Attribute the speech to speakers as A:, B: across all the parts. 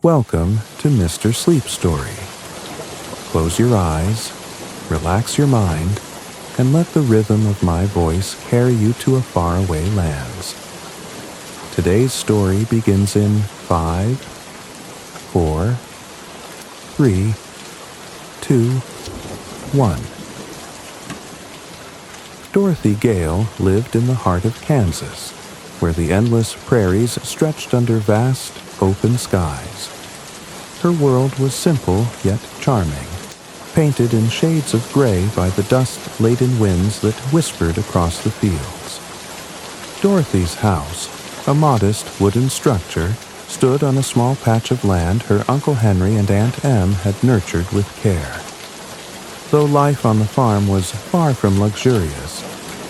A: Welcome to Mr. Sleep Story. Close your eyes, relax your mind, and let the rhythm of my voice carry you to a faraway lands. Today's story begins in 5, 4, 3, 2, 1. Dorothy Gale lived in the heart of Kansas, where the endless prairies stretched under vast, open skies. Her world was simple yet charming, painted in shades of gray by the dust-laden winds that whispered across the fields. Dorothy's house, a modest wooden structure, stood on a small patch of land her Uncle Henry and Aunt Em had nurtured with care. Though life on the farm was far from luxurious,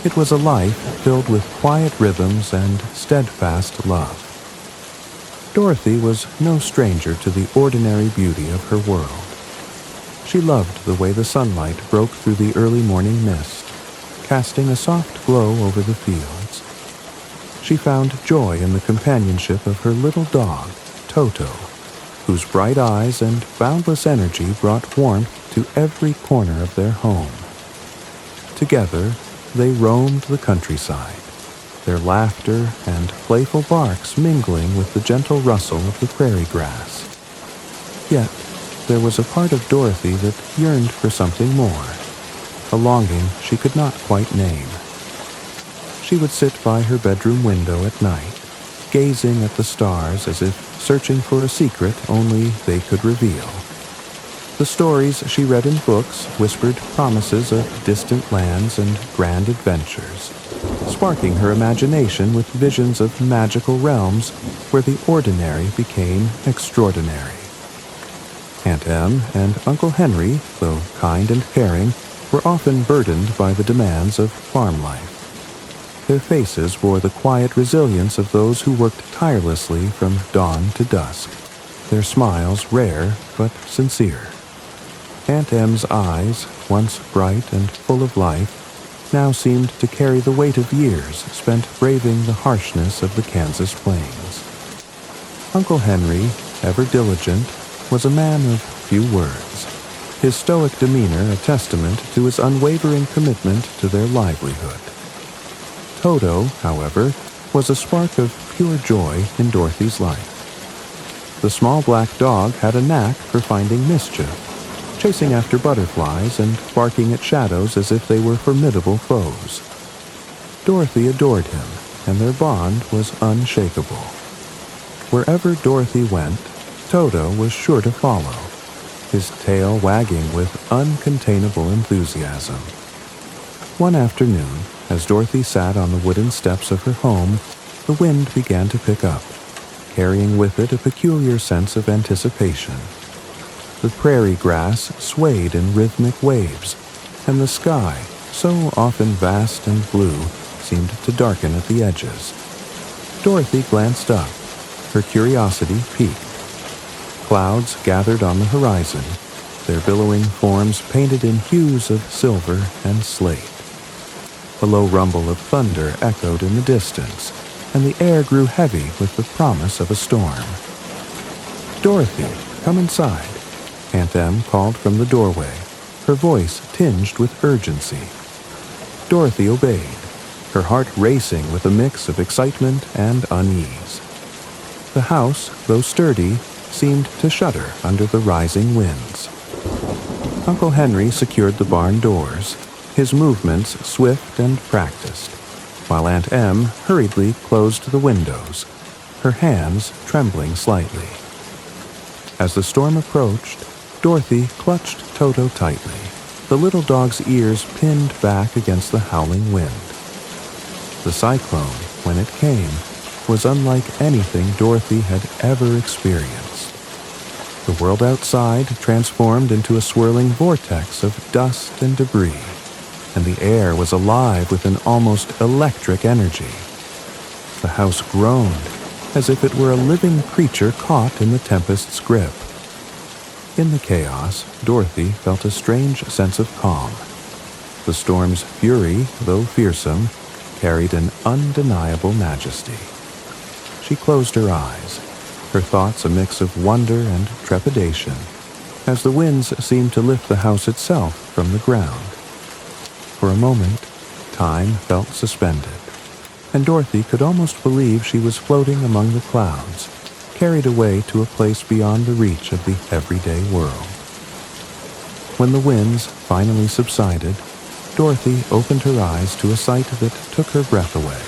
A: it was a life filled with quiet rhythms and steadfast love. Dorothy was no stranger to the ordinary beauty of her world. She loved the way the sunlight broke through the early morning mist, casting a soft glow over the fields. She found joy in the companionship of her little dog, Toto, whose bright eyes and boundless energy brought warmth to every corner of their home. Together, they roamed the countryside, their laughter and playful barks mingling with the gentle rustle of the prairie grass. Yet, there was a part of Dorothy that yearned for something more, a longing she could not quite name. She would sit by her bedroom window at night, gazing at the stars as if searching for a secret only they could reveal. The stories she read in books whispered promises of distant lands and grand adventures, sparking her imagination with visions of magical realms where the ordinary became extraordinary. Aunt Em and Uncle Henry, though kind and caring, were often burdened by the demands of farm life. Their faces bore the quiet resilience of those who worked tirelessly from dawn to dusk, their smiles rare but sincere. Aunt Em's eyes, once bright and full of life, now seemed to carry the weight of years spent braving the harshness of the Kansas plains. Uncle Henry, ever diligent, was a man of few words, his stoic demeanor a testament to his unwavering commitment to their livelihood. Toto, however, was a spark of pure joy in Dorothy's life. The small black dog had a knack for finding mischief, chasing after butterflies and barking at shadows as if they were formidable foes. Dorothy adored him, and their bond was unshakable. Wherever Dorothy went, Toto was sure to follow, his tail wagging with uncontainable enthusiasm. One afternoon, as Dorothy sat on the wooden steps of her home, the wind began to pick up, carrying with it a peculiar sense of anticipation. The prairie grass swayed in rhythmic waves, and the sky, so often vast and blue, seemed to darken at the edges. Dorothy glanced up, her curiosity piqued. Clouds gathered on the horizon, their billowing forms painted in hues of silver and slate. A low rumble of thunder echoed in the distance, and the air grew heavy with the promise of a storm. "Dorothy, come inside," Aunt Em called from the doorway, her voice tinged with urgency. Dorothy obeyed, her heart racing with a mix of excitement and unease. The house, though sturdy, seemed to shudder under the rising winds. Uncle Henry secured the barn doors, his movements swift and practiced, while Aunt Em hurriedly closed the windows, her hands trembling slightly. As the storm approached, Dorothy clutched Toto tightly, the little dog's ears pinned back against the howling wind. The cyclone, when it came, was unlike anything Dorothy had ever experienced. The world outside transformed into a swirling vortex of dust and debris, and the air was alive with an almost electric energy. The house groaned, as if it were a living creature caught in the tempest's grip. In the chaos, Dorothy felt a strange sense of calm. The storm's fury, though fearsome, carried an undeniable majesty. She closed her eyes, her thoughts a mix of wonder and trepidation, as the winds seemed to lift the house itself from the ground. For a moment, time felt suspended, and Dorothy could almost believe she was floating among the clouds, carried away to a place beyond the reach of the everyday world. When the winds finally subsided, Dorothy opened her eyes to a sight that took her breath away.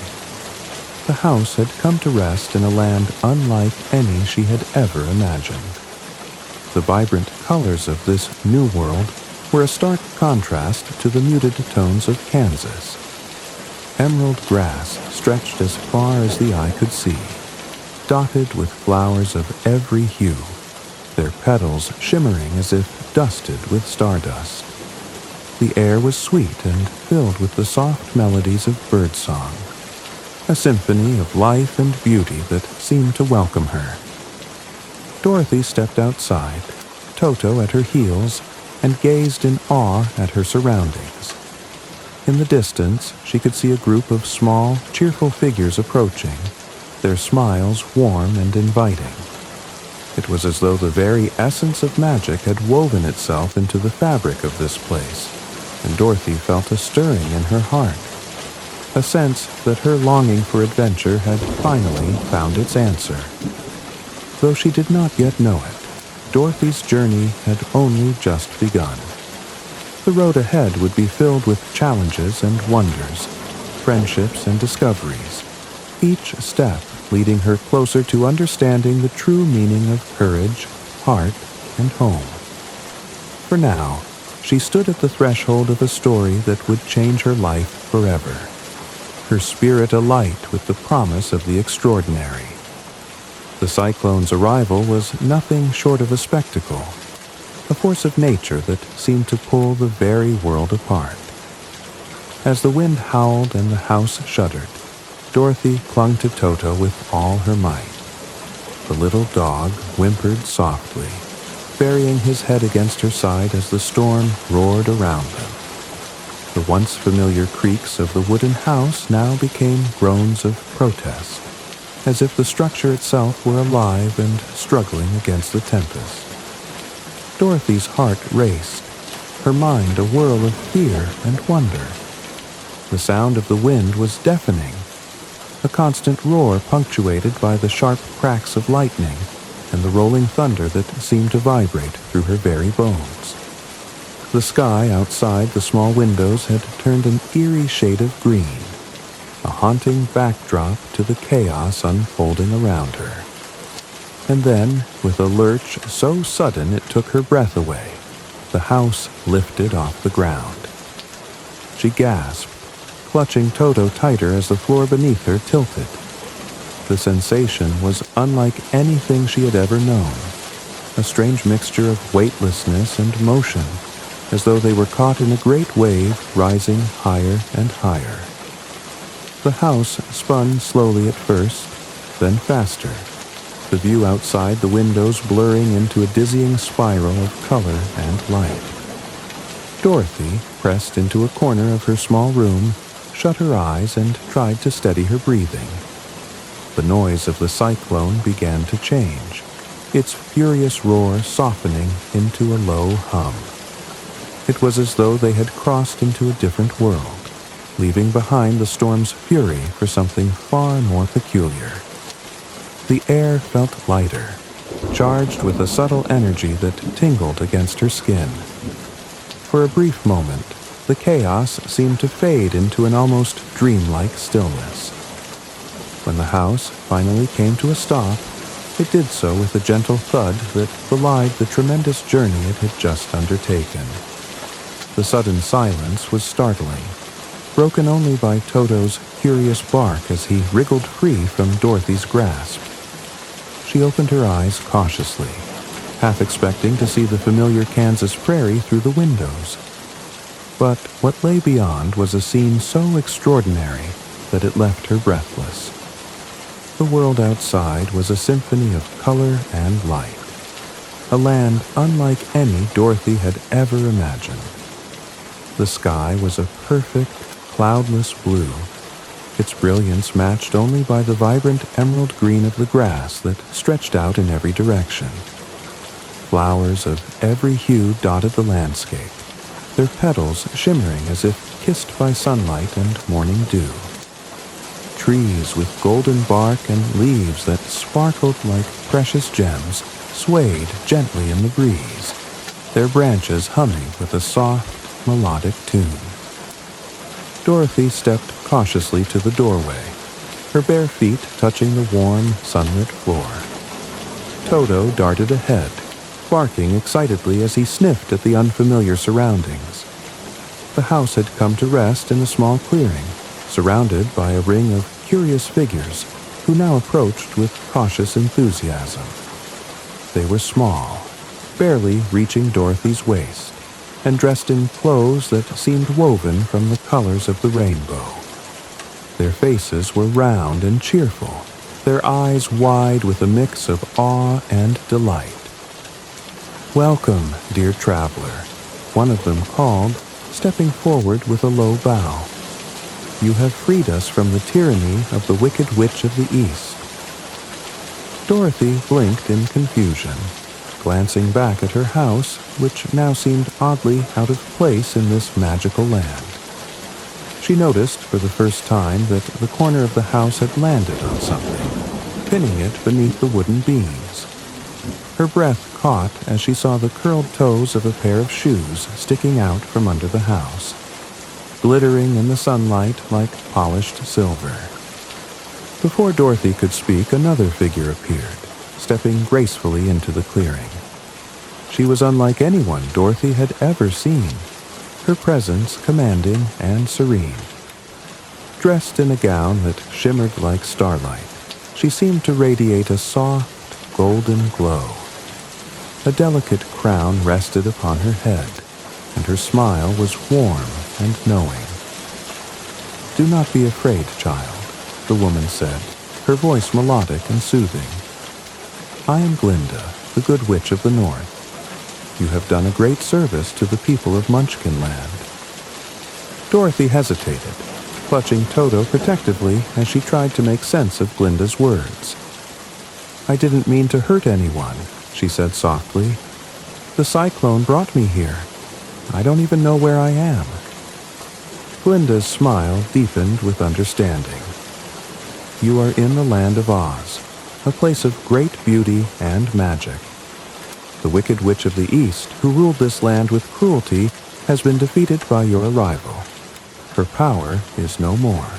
A: The house had come to rest in a land unlike any she had ever imagined. The vibrant colors of this new world were a stark contrast to the muted tones of Kansas. Emerald grass stretched as far as the eye could see, dotted with flowers of every hue, their petals shimmering as if dusted with stardust. The air was sweet and filled with the soft melodies of birdsong, a symphony of life and beauty that seemed to welcome her. Dorothy stepped outside, Toto at her heels, and gazed in awe at her surroundings. In the distance, she could see a group of small, cheerful figures approaching, their smiles warm and inviting. It was as though the very essence of magic had woven itself into the fabric of this place, and Dorothy felt a stirring in her heart, a sense that her longing for adventure had finally found its answer. Though she did not yet know it, Dorothy's journey had only just begun. The road ahead would be filled with challenges and wonders, friendships and discoveries, each step leading her closer to understanding the true meaning of courage, heart, and home. For now, she stood at the threshold of a story that would change her life forever, her spirit alight with the promise of the extraordinary. The cyclone's arrival was nothing short of a spectacle, a force of nature that seemed to pull the very world apart. As the wind howled and the house shuddered, Dorothy clung to Toto with all her might. The little dog whimpered softly, burying his head against her side as the storm roared around them. The once familiar creaks of the wooden house now became groans of protest, as if the structure itself were alive and struggling against the tempest. Dorothy's heart raced, her mind a whirl of fear and wonder. The sound of the wind was deafening, a constant roar punctuated by the sharp cracks of lightning and the rolling thunder that seemed to vibrate through her very bones. The sky outside the small windows had turned an eerie shade of green, a haunting backdrop to the chaos unfolding around her. And then, with a lurch so sudden it took her breath away, the house lifted off the ground. She gasped, clutching Toto tighter as the floor beneath her tilted. The sensation was unlike anything she had ever known, a strange mixture of weightlessness and motion, as though they were caught in a great wave rising higher and higher. The house spun slowly at first, then faster, the view outside the windows blurring into a dizzying spiral of color and light. Dorothy, pressed into a corner of her small room, shut her eyes and tried to steady her breathing. The noise of the cyclone began to change, its furious roar softening into a low hum. It was as though they had crossed into a different world, leaving behind the storm's fury for something far more peculiar. The air felt lighter, charged with a subtle energy that tingled against her skin. For a brief moment, the chaos seemed to fade into an almost dreamlike stillness. When the house finally came to a stop, it did so with a gentle thud that belied the tremendous journey it had just undertaken. The sudden silence was startling, broken only by Toto's curious bark as he wriggled free from Dorothy's grasp. She opened her eyes cautiously, half expecting to see the familiar Kansas prairie through the windows. But what lay beyond was a scene so extraordinary that it left her breathless. The world outside was a symphony of color and light, a land unlike any Dorothy had ever imagined. The sky was a perfect, cloudless blue, its brilliance matched only by the vibrant emerald green of the grass that stretched out in every direction. Flowers of every hue dotted the landscape, their petals shimmering as if kissed by sunlight and morning dew. Trees with golden bark and leaves that sparkled like precious gems swayed gently in the breeze, their branches humming with a soft, melodic tune. Dorothy stepped cautiously to the doorway, her bare feet touching the warm, sunlit floor. Toto darted ahead, barking excitedly as he sniffed at the unfamiliar surroundings. The house had come to rest in a small clearing, surrounded by a ring of curious figures who now approached with cautious enthusiasm. They were small, barely reaching Dorothy's waist, and dressed in clothes that seemed woven from the colors of the rainbow. Their faces were round and cheerful, their eyes wide with a mix of awe and delight. "Welcome, dear traveler," one of them called, stepping forward with a low bow. "You have freed us from the tyranny of the Wicked Witch of the East." Dorothy blinked in confusion, glancing back at her house, which now seemed oddly out of place in this magical land. She noticed for the first time that the corner of the house had landed on something, pinning it beneath the wooden beams. Her breath caught as she saw the curled toes of a pair of shoes sticking out from under the house, glittering in the sunlight like polished silver. Before Dorothy could speak, another figure appeared, stepping gracefully into the clearing. She was unlike anyone Dorothy had ever seen, her presence commanding and serene. Dressed in a gown that shimmered like starlight, she seemed to radiate a soft, golden glow. A delicate crown rested upon her head, and her smile was warm and knowing. "Do not be afraid, child," the woman said, her voice melodic and soothing. "I am Glinda, the Good Witch of the North. You have done a great service to the people of Munchkinland." Dorothy hesitated, clutching Toto protectively as she tried to make sense of Glinda's words. "I didn't mean to hurt anyone," she said softly. "The cyclone brought me here. I don't even know where I am." Glinda's smile deepened with understanding. "You are in the land of Oz, a place of great beauty and magic. The Wicked Witch of the East, who ruled this land with cruelty, has been defeated by your arrival. Her power is no more."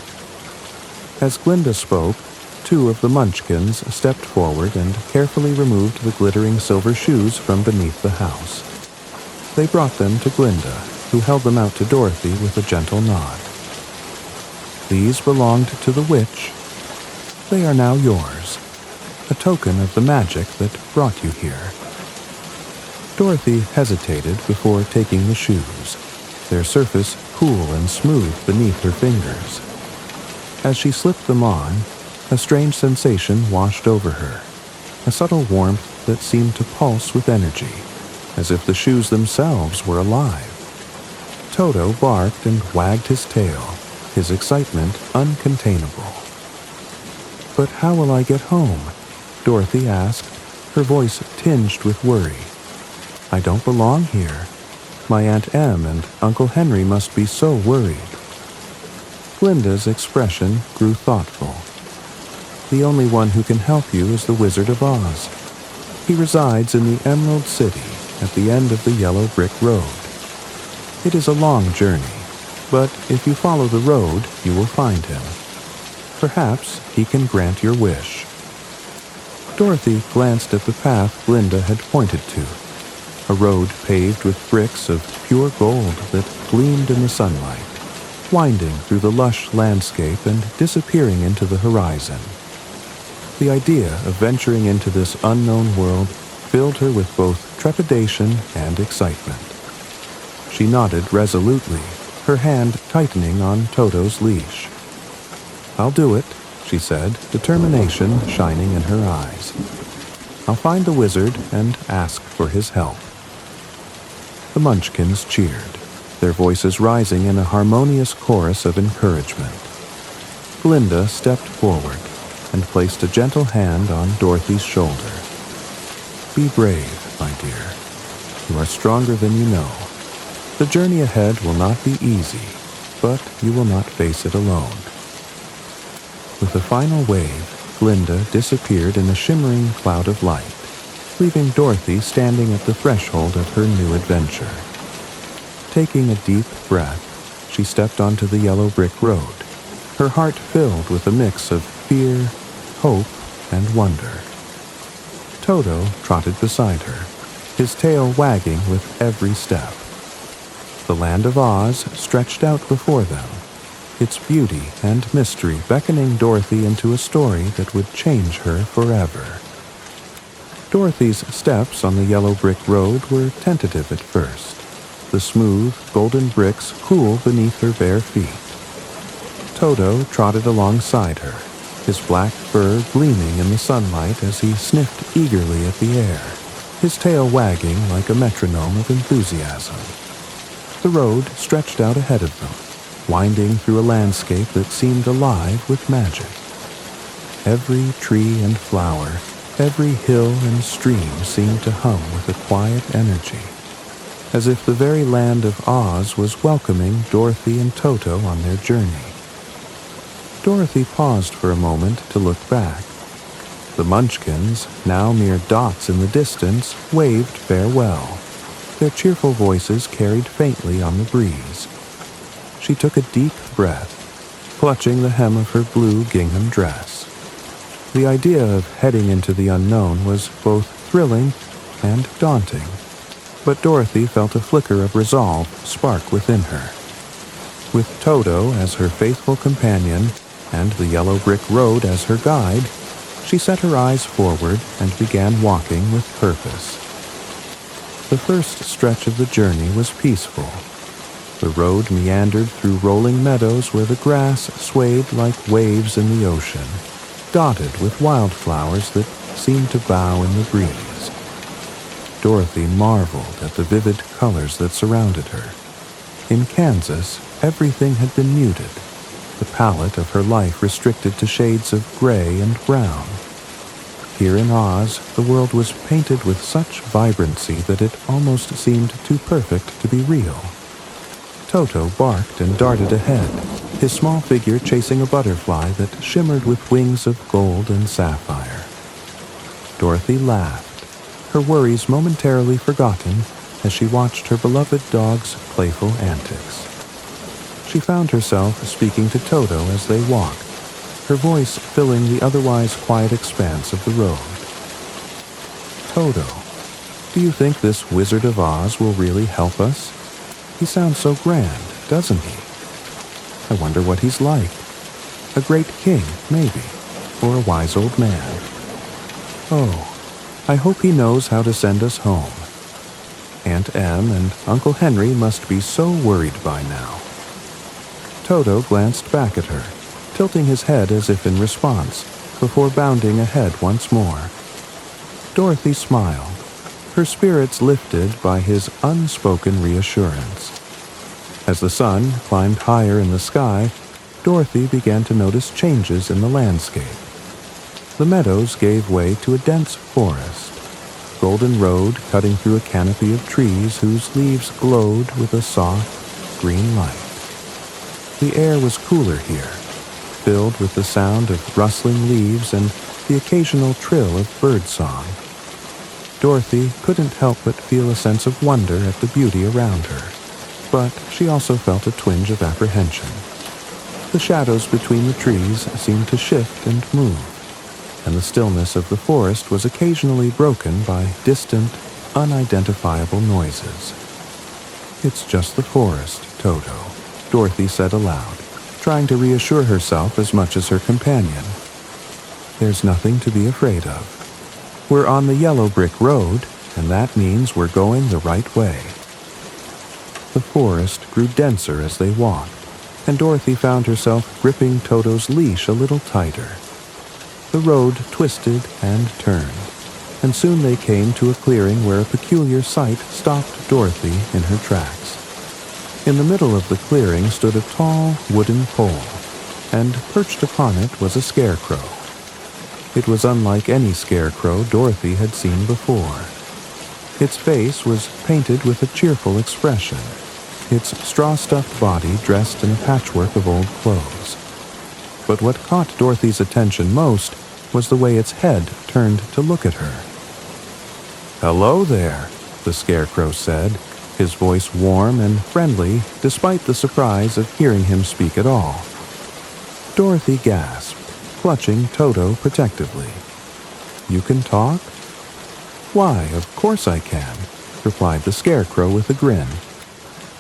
A: As Glinda spoke, two of the Munchkins stepped forward and carefully removed the glittering silver shoes from beneath the house. They brought them to Glinda, who held them out to Dorothy with a gentle nod. "These belonged to the witch. They are now yours, a token of the magic that brought you here." Dorothy hesitated before taking the shoes, their surface cool and smooth beneath her fingers. As she slipped them on, a strange sensation washed over her, a subtle warmth that seemed to pulse with energy, as if the shoes themselves were alive. Toto barked and wagged his tail, his excitement uncontainable. "But how will I get home?" Dorothy asked, her voice tinged with worry. "I don't belong here. My Aunt Em and Uncle Henry must be so worried." Glinda's expression grew thoughtful. "The only one who can help you is the Wizard of Oz. He resides in the Emerald City at the end of the yellow brick road. It is a long journey, but if you follow the road, you will find him. Perhaps he can grant your wish." Dorothy glanced at the path Glinda had pointed to, a road paved with bricks of pure gold that gleamed in the sunlight, winding through the lush landscape and disappearing into the horizon. The idea of venturing into this unknown world filled her with both trepidation and excitement. She nodded resolutely, her hand tightening on Toto's leash. "I'll do it," she said, determination shining in her eyes. "I'll find the wizard and ask for his help." The Munchkins cheered, their voices rising in a harmonious chorus of encouragement. Glinda stepped forward and placed a gentle hand on Dorothy's shoulder. Be brave, my dear. You are stronger than you know. The journey ahead will not be easy, but you will not face it alone. With a final wave, Glinda disappeared in a shimmering cloud of light, leaving Dorothy standing at the threshold of her new adventure. Taking a deep breath, she stepped onto the yellow brick road, her heart filled with a mix of fear, hope, and wonder. Toto trotted beside her, his tail wagging with every step. The land of Oz stretched out before them, its beauty and mystery beckoning Dorothy into a story that would change her forever. Dorothy's steps on the yellow brick road were tentative at first, the smooth, golden bricks cool beneath her bare feet. Toto trotted alongside her, his black fur gleaming in the sunlight as he sniffed eagerly at the air, his tail wagging like a metronome of enthusiasm. The road stretched out ahead of them, winding through a landscape that seemed alive with magic. Every tree and flower, every hill and stream seemed to hum with a quiet energy, as if the very land of Oz was welcoming Dorothy and Toto on their journey. Dorothy paused for a moment to look back. The Munchkins, now mere dots in the distance, waved farewell. Their cheerful voices carried faintly on the breeze. She took a deep breath, clutching the hem of her blue gingham dress. The idea of heading into the unknown was both thrilling and daunting, but Dorothy felt a flicker of resolve spark within her. With Toto as her faithful companion and the yellow brick road as her guide, she set her eyes forward and began walking with purpose. The first stretch of the journey was peaceful. The road meandered through rolling meadows where the grass swayed like waves in the ocean, dotted with wildflowers that seemed to bow in the breeze. Dorothy marveled at the vivid colors that surrounded her. In Kansas, everything had been muted, the palette of her life restricted to shades of gray and brown. Here in Oz, the world was painted with such vibrancy that it almost seemed too perfect to be real. Toto barked and darted ahead, his small figure chasing a butterfly that shimmered with wings of gold and sapphire. Dorothy laughed, her worries momentarily forgotten as she watched her beloved dog's playful antics. She found herself speaking to Toto as they walked, her voice filling the otherwise quiet expanse of the road. Toto, do you think this Wizard of Oz will really help us? He sounds so grand, doesn't he? I wonder what he's like. A great king, maybe, or a wise old man. Oh, I hope he knows how to send us home. Aunt Em and Uncle Henry must be so worried by now. Toto glanced back at her, tilting his head as if in response, before bounding ahead once more. Dorothy smiled, her spirits lifted by his unspoken reassurance. As the sun climbed higher in the sky, Dorothy began to notice changes in the landscape. The meadows gave way to a dense forest, golden road cutting through a canopy of trees whose leaves glowed with a soft, green light. The air was cooler here, filled with the sound of rustling leaves and the occasional trill of birdsong. Dorothy couldn't help but feel a sense of wonder at the beauty around her, but she also felt a twinge of apprehension. The shadows between the trees seemed to shift and move, and the stillness of the forest was occasionally broken by distant, unidentifiable noises. It's just the forest, Toto, Dorothy said aloud, trying to reassure herself as much as her companion. There's nothing to be afraid of. We're on the yellow brick road, and that means we're going the right way. The forest grew denser as they walked, and Dorothy found herself gripping Toto's leash a little tighter. The road twisted and turned, and soon they came to a clearing where a peculiar sight stopped Dorothy in her tracks. In the middle of the clearing stood a tall wooden pole, and perched upon it was a scarecrow. It was unlike any scarecrow Dorothy had seen before. Its face was painted with a cheerful expression, its straw-stuffed body dressed in a patchwork of old clothes. But what caught Dorothy's attention most was the way its head turned to look at her. "Hello there," the scarecrow said, his voice warm and friendly despite the surprise of hearing him speak at all. Dorothy gasped, clutching Toto protectively. "You can talk?" "Why, of course I can," replied the scarecrow with a grin,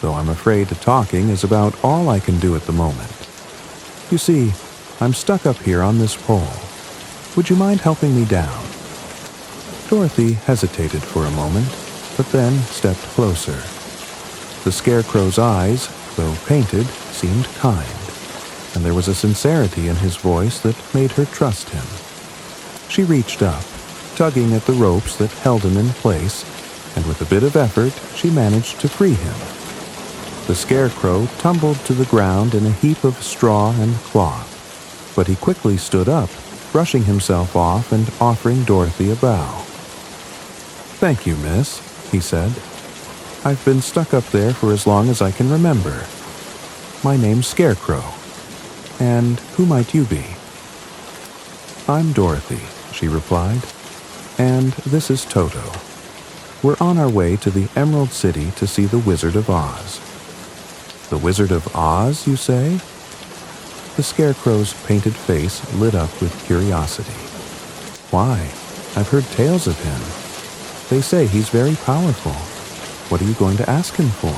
A: "though I'm afraid talking is about all I can do at the moment. You see, I'm stuck up here on this pole. Would you mind helping me down?" Dorothy hesitated for a moment, but then stepped closer. The scarecrow's eyes, though painted, seemed kind, and there was a sincerity in his voice that made her trust him. She reached up, tugging at the ropes that held him in place, and with a bit of effort she managed to free him. The scarecrow tumbled to the ground in a heap of straw and cloth, but he quickly stood up, brushing himself off and offering Dorothy a bow. "Thank you, miss," he said. "I've been stuck up there for as long as I can remember. My name's Scarecrow. And who might you be?" "I'm Dorothy," she replied, "and this is Toto. We're on our way to the Emerald City to see the Wizard of Oz." "The Wizard of Oz, you say?" The scarecrow's painted face lit up with curiosity. "Why, I've heard tales of him. They say he's very powerful. What are you going to ask him for?"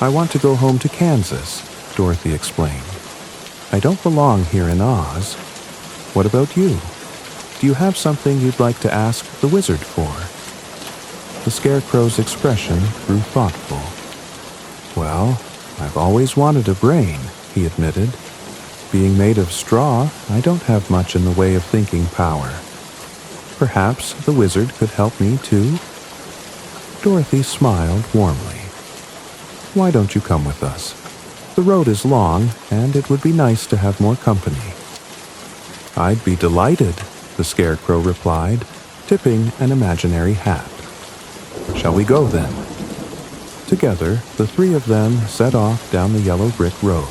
A: "I want to go home to Kansas," Dorothy explained. "I don't belong here in Oz. What about you? Do you have something you'd like to ask the wizard for?" The scarecrow's expression grew thoughtful. "Well, I've always wanted a brain," he admitted. "Being made of straw, I don't have much in the way of thinking power. Perhaps the wizard could help me too?" Dorothy smiled warmly. "Why don't you come with us? The road is long, and it would be nice to have more company." "I'd be delighted," the scarecrow replied, tipping an imaginary hat. "Shall we go then?" Together, the three of them set off down the yellow brick road,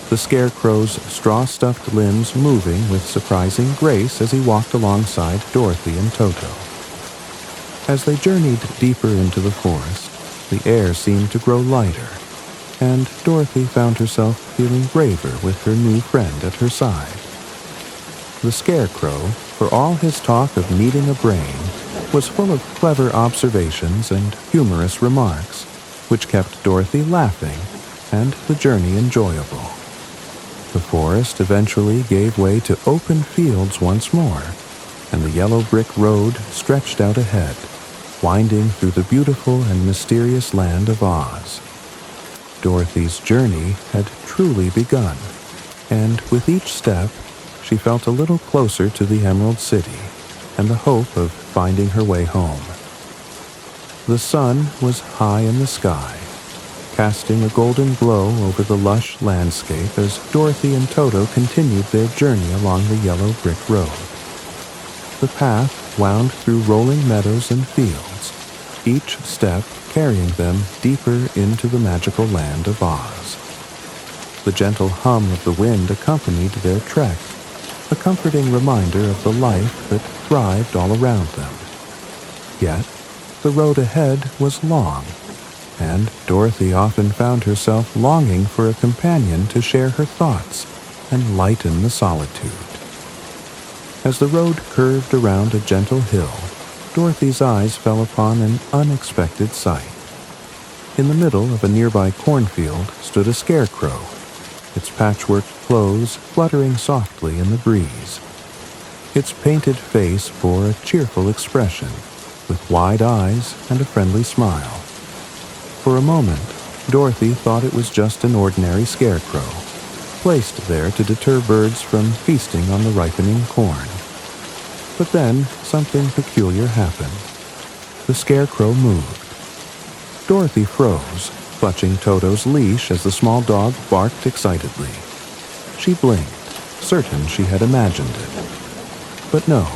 A: the scarecrow's straw-stuffed limbs moving with surprising grace as he walked alongside Dorothy and Toto. As they journeyed deeper into the forest, the air seemed to grow lighter, and Dorothy found herself feeling braver with her new friend at her side. The scarecrow, for all his talk of needing a brain, was full of clever observations and humorous remarks, which kept Dorothy laughing and the journey enjoyable. The forest eventually gave way to open fields once more, and the yellow brick road stretched out ahead, winding through the beautiful and mysterious land of Oz. Dorothy's journey had truly begun, and with each step, she felt a little closer to the Emerald City and the hope of finding her way home. The sun was high in the sky, casting a golden glow over the lush landscape as Dorothy and Toto continued their journey along the yellow brick road. The path wound through rolling meadows and fields, each step carrying them deeper into the magical land of Oz. The gentle hum of the wind accompanied their trek, a comforting reminder of the life that thrived all around them. Yet, the road ahead was long, and Dorothy often found herself longing for a companion to share her thoughts and lighten the solitude. As the road curved around a gentle hill, Dorothy's eyes fell upon an unexpected sight. In the middle of a nearby cornfield stood a scarecrow, its patchwork clothes fluttering softly in the breeze. Its painted face bore a cheerful expression, with wide eyes and a friendly smile. For a moment, Dorothy thought it was just an ordinary scarecrow, placed there to deter birds from feasting on the ripening corn. But then something peculiar happened. The scarecrow moved. Dorothy froze, clutching Toto's leash as the small dog barked excitedly. She blinked, certain she had imagined it. But no.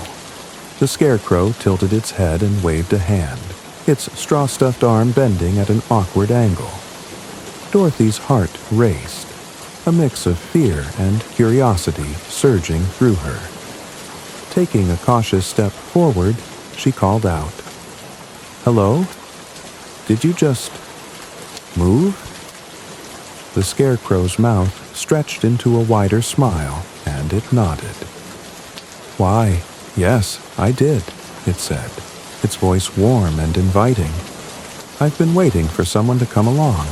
A: The Scarecrow tilted its head and waved a hand, its straw-stuffed arm bending at an awkward angle. Dorothy's heart raced, a mix of fear and curiosity surging through her. Taking a cautious step forward, she called out, "Hello? Did you just move?" The Scarecrow's mouth stretched into a wider smile, and it nodded. "Why, yes, I did," it said, its voice warm and inviting. "I've been waiting for someone to come along.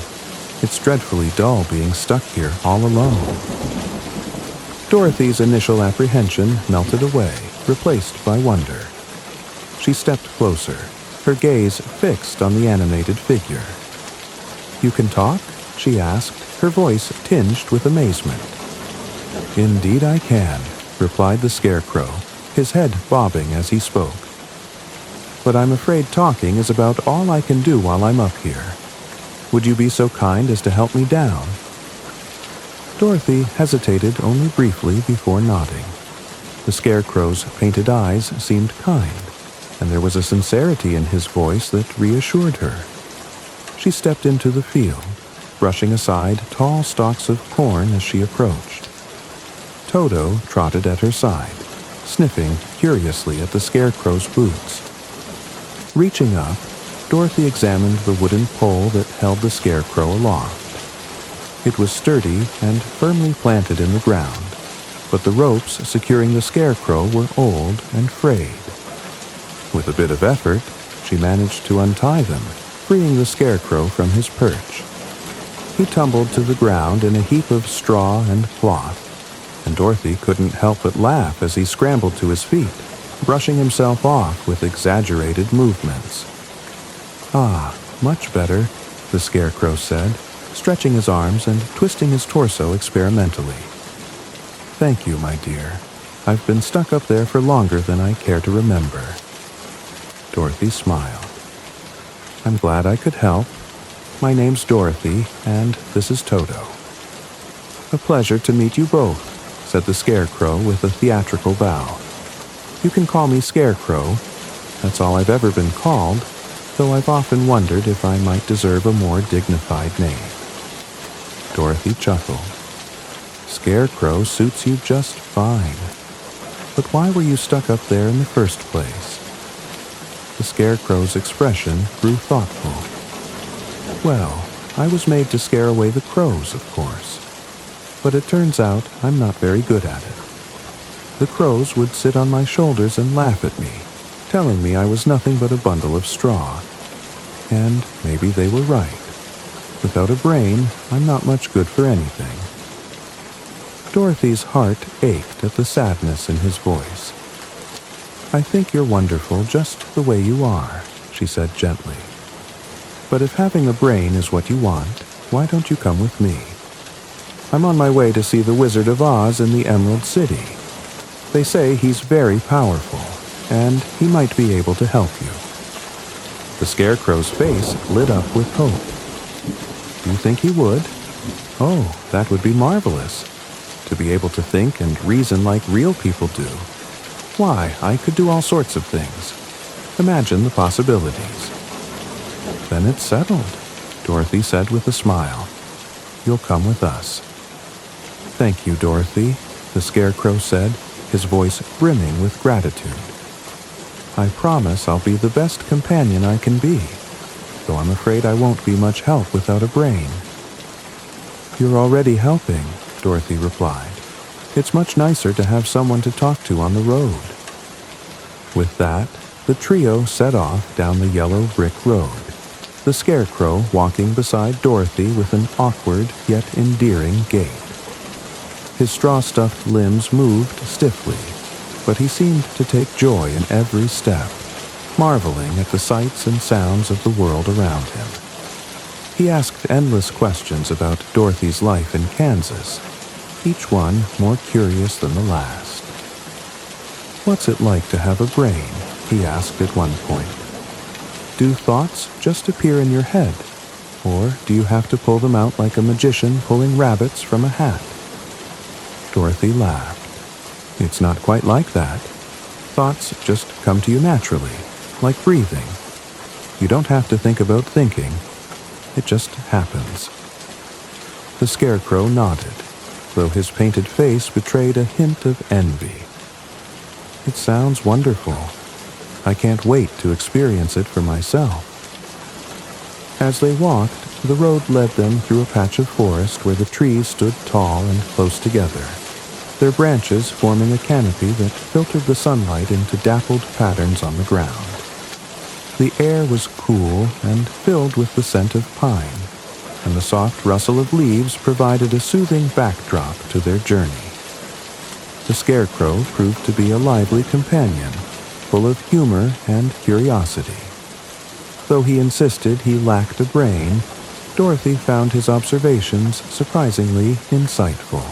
A: It's dreadfully dull being stuck here all alone." Dorothy's initial apprehension melted away, replaced by wonder. She stepped closer, her gaze fixed on the animated figure. "You can talk?" she asked, her voice tinged with amazement. "Indeed I can," replied the Scarecrow, his head bobbing as he spoke. "But I'm afraid talking is about all I can do while I'm up here. Would you be so kind as to help me down?" Dorothy hesitated only briefly before nodding. The Scarecrow's painted eyes seemed kind, and there was a sincerity in his voice that reassured her. She stepped into the field, brushing aside tall stalks of corn as she approached. Toto trotted at her side, sniffing curiously at the Scarecrow's boots. Reaching up, Dorothy examined the wooden pole that held the Scarecrow aloft. It was sturdy and firmly planted in the ground, but the ropes securing the Scarecrow were old and frayed. With a bit of effort, she managed to untie them, freeing the Scarecrow from his perch. He tumbled to the ground in a heap of straw and cloth, and Dorothy couldn't help but laugh as he scrambled to his feet, brushing himself off with exaggerated movements. "Ah, much better," the Scarecrow said, stretching his arms and twisting his torso experimentally. "Thank you, my dear. I've been stuck up there for longer than I care to remember." Dorothy smiled. "I'm glad I could help. My name's Dorothy, and this is Toto." "A pleasure to meet you both," said the Scarecrow with a theatrical bow. "You can call me Scarecrow. That's all I've ever been called, though I've often wondered if I might deserve a more dignified name." Dorothy chuckled. "Scarecrow suits you just fine. But why were you stuck up there in the first place?" The Scarecrow's expression grew thoughtful. "Well, I was made to scare away the crows, of course. But it turns out I'm not very good at it. The crows would sit on my shoulders and laugh at me, telling me I was nothing but a bundle of straw. And maybe they were right. Without a brain, I'm not much good for anything." Dorothy's heart ached at the sadness in his voice. "I think you're wonderful just the way you are," she said gently. "But if having a brain is what you want, why don't you come with me? I'm on my way to see the Wizard of Oz in the Emerald City. They say he's very powerful, and he might be able to help you." The Scarecrow's face lit up with hope. "Do you think he would? Oh, that would be marvelous. To be able to think and reason like real people do. Why, I could do all sorts of things. Imagine the possibilities." "Then it's settled," Dorothy said with a smile. "You'll come with us." "Thank you, Dorothy," the Scarecrow said, his voice brimming with gratitude. "I promise I'll be the best companion I can be, though I'm afraid I won't be much help without a brain." "You're already helping," Dorothy replied. "It's much nicer to have someone to talk to on the road." With that, the trio set off down the yellow brick road, the Scarecrow walking beside Dorothy with an awkward yet endearing gait. His straw-stuffed limbs moved stiffly, but he seemed to take joy in every step, marveling at the sights and sounds of the world around him. He asked endless questions about Dorothy's life in Kansas, each one more curious than the last. "What's it like to have a brain?" he asked at one point. "Do thoughts just appear in your head, or do you have to pull them out like a magician pulling rabbits from a hat?" Dorothy laughed. It's not quite like that. Thoughts just come to you naturally, like breathing. You don't have to think about thinking. It just happens. The Scarecrow nodded, though his painted face betrayed a hint of envy. It sounds wonderful. I can't wait to experience it for myself. As they walked, the road led them through a patch of forest where the trees stood tall and close together, their branches forming a canopy that filtered the sunlight into dappled patterns on the ground. The air was cool and filled with the scent of pine, and the soft rustle of leaves provided a soothing backdrop to their journey. The Scarecrow proved to be a lively companion, full of humor and curiosity. Though he insisted he lacked a brain, Dorothy found his observations surprisingly insightful.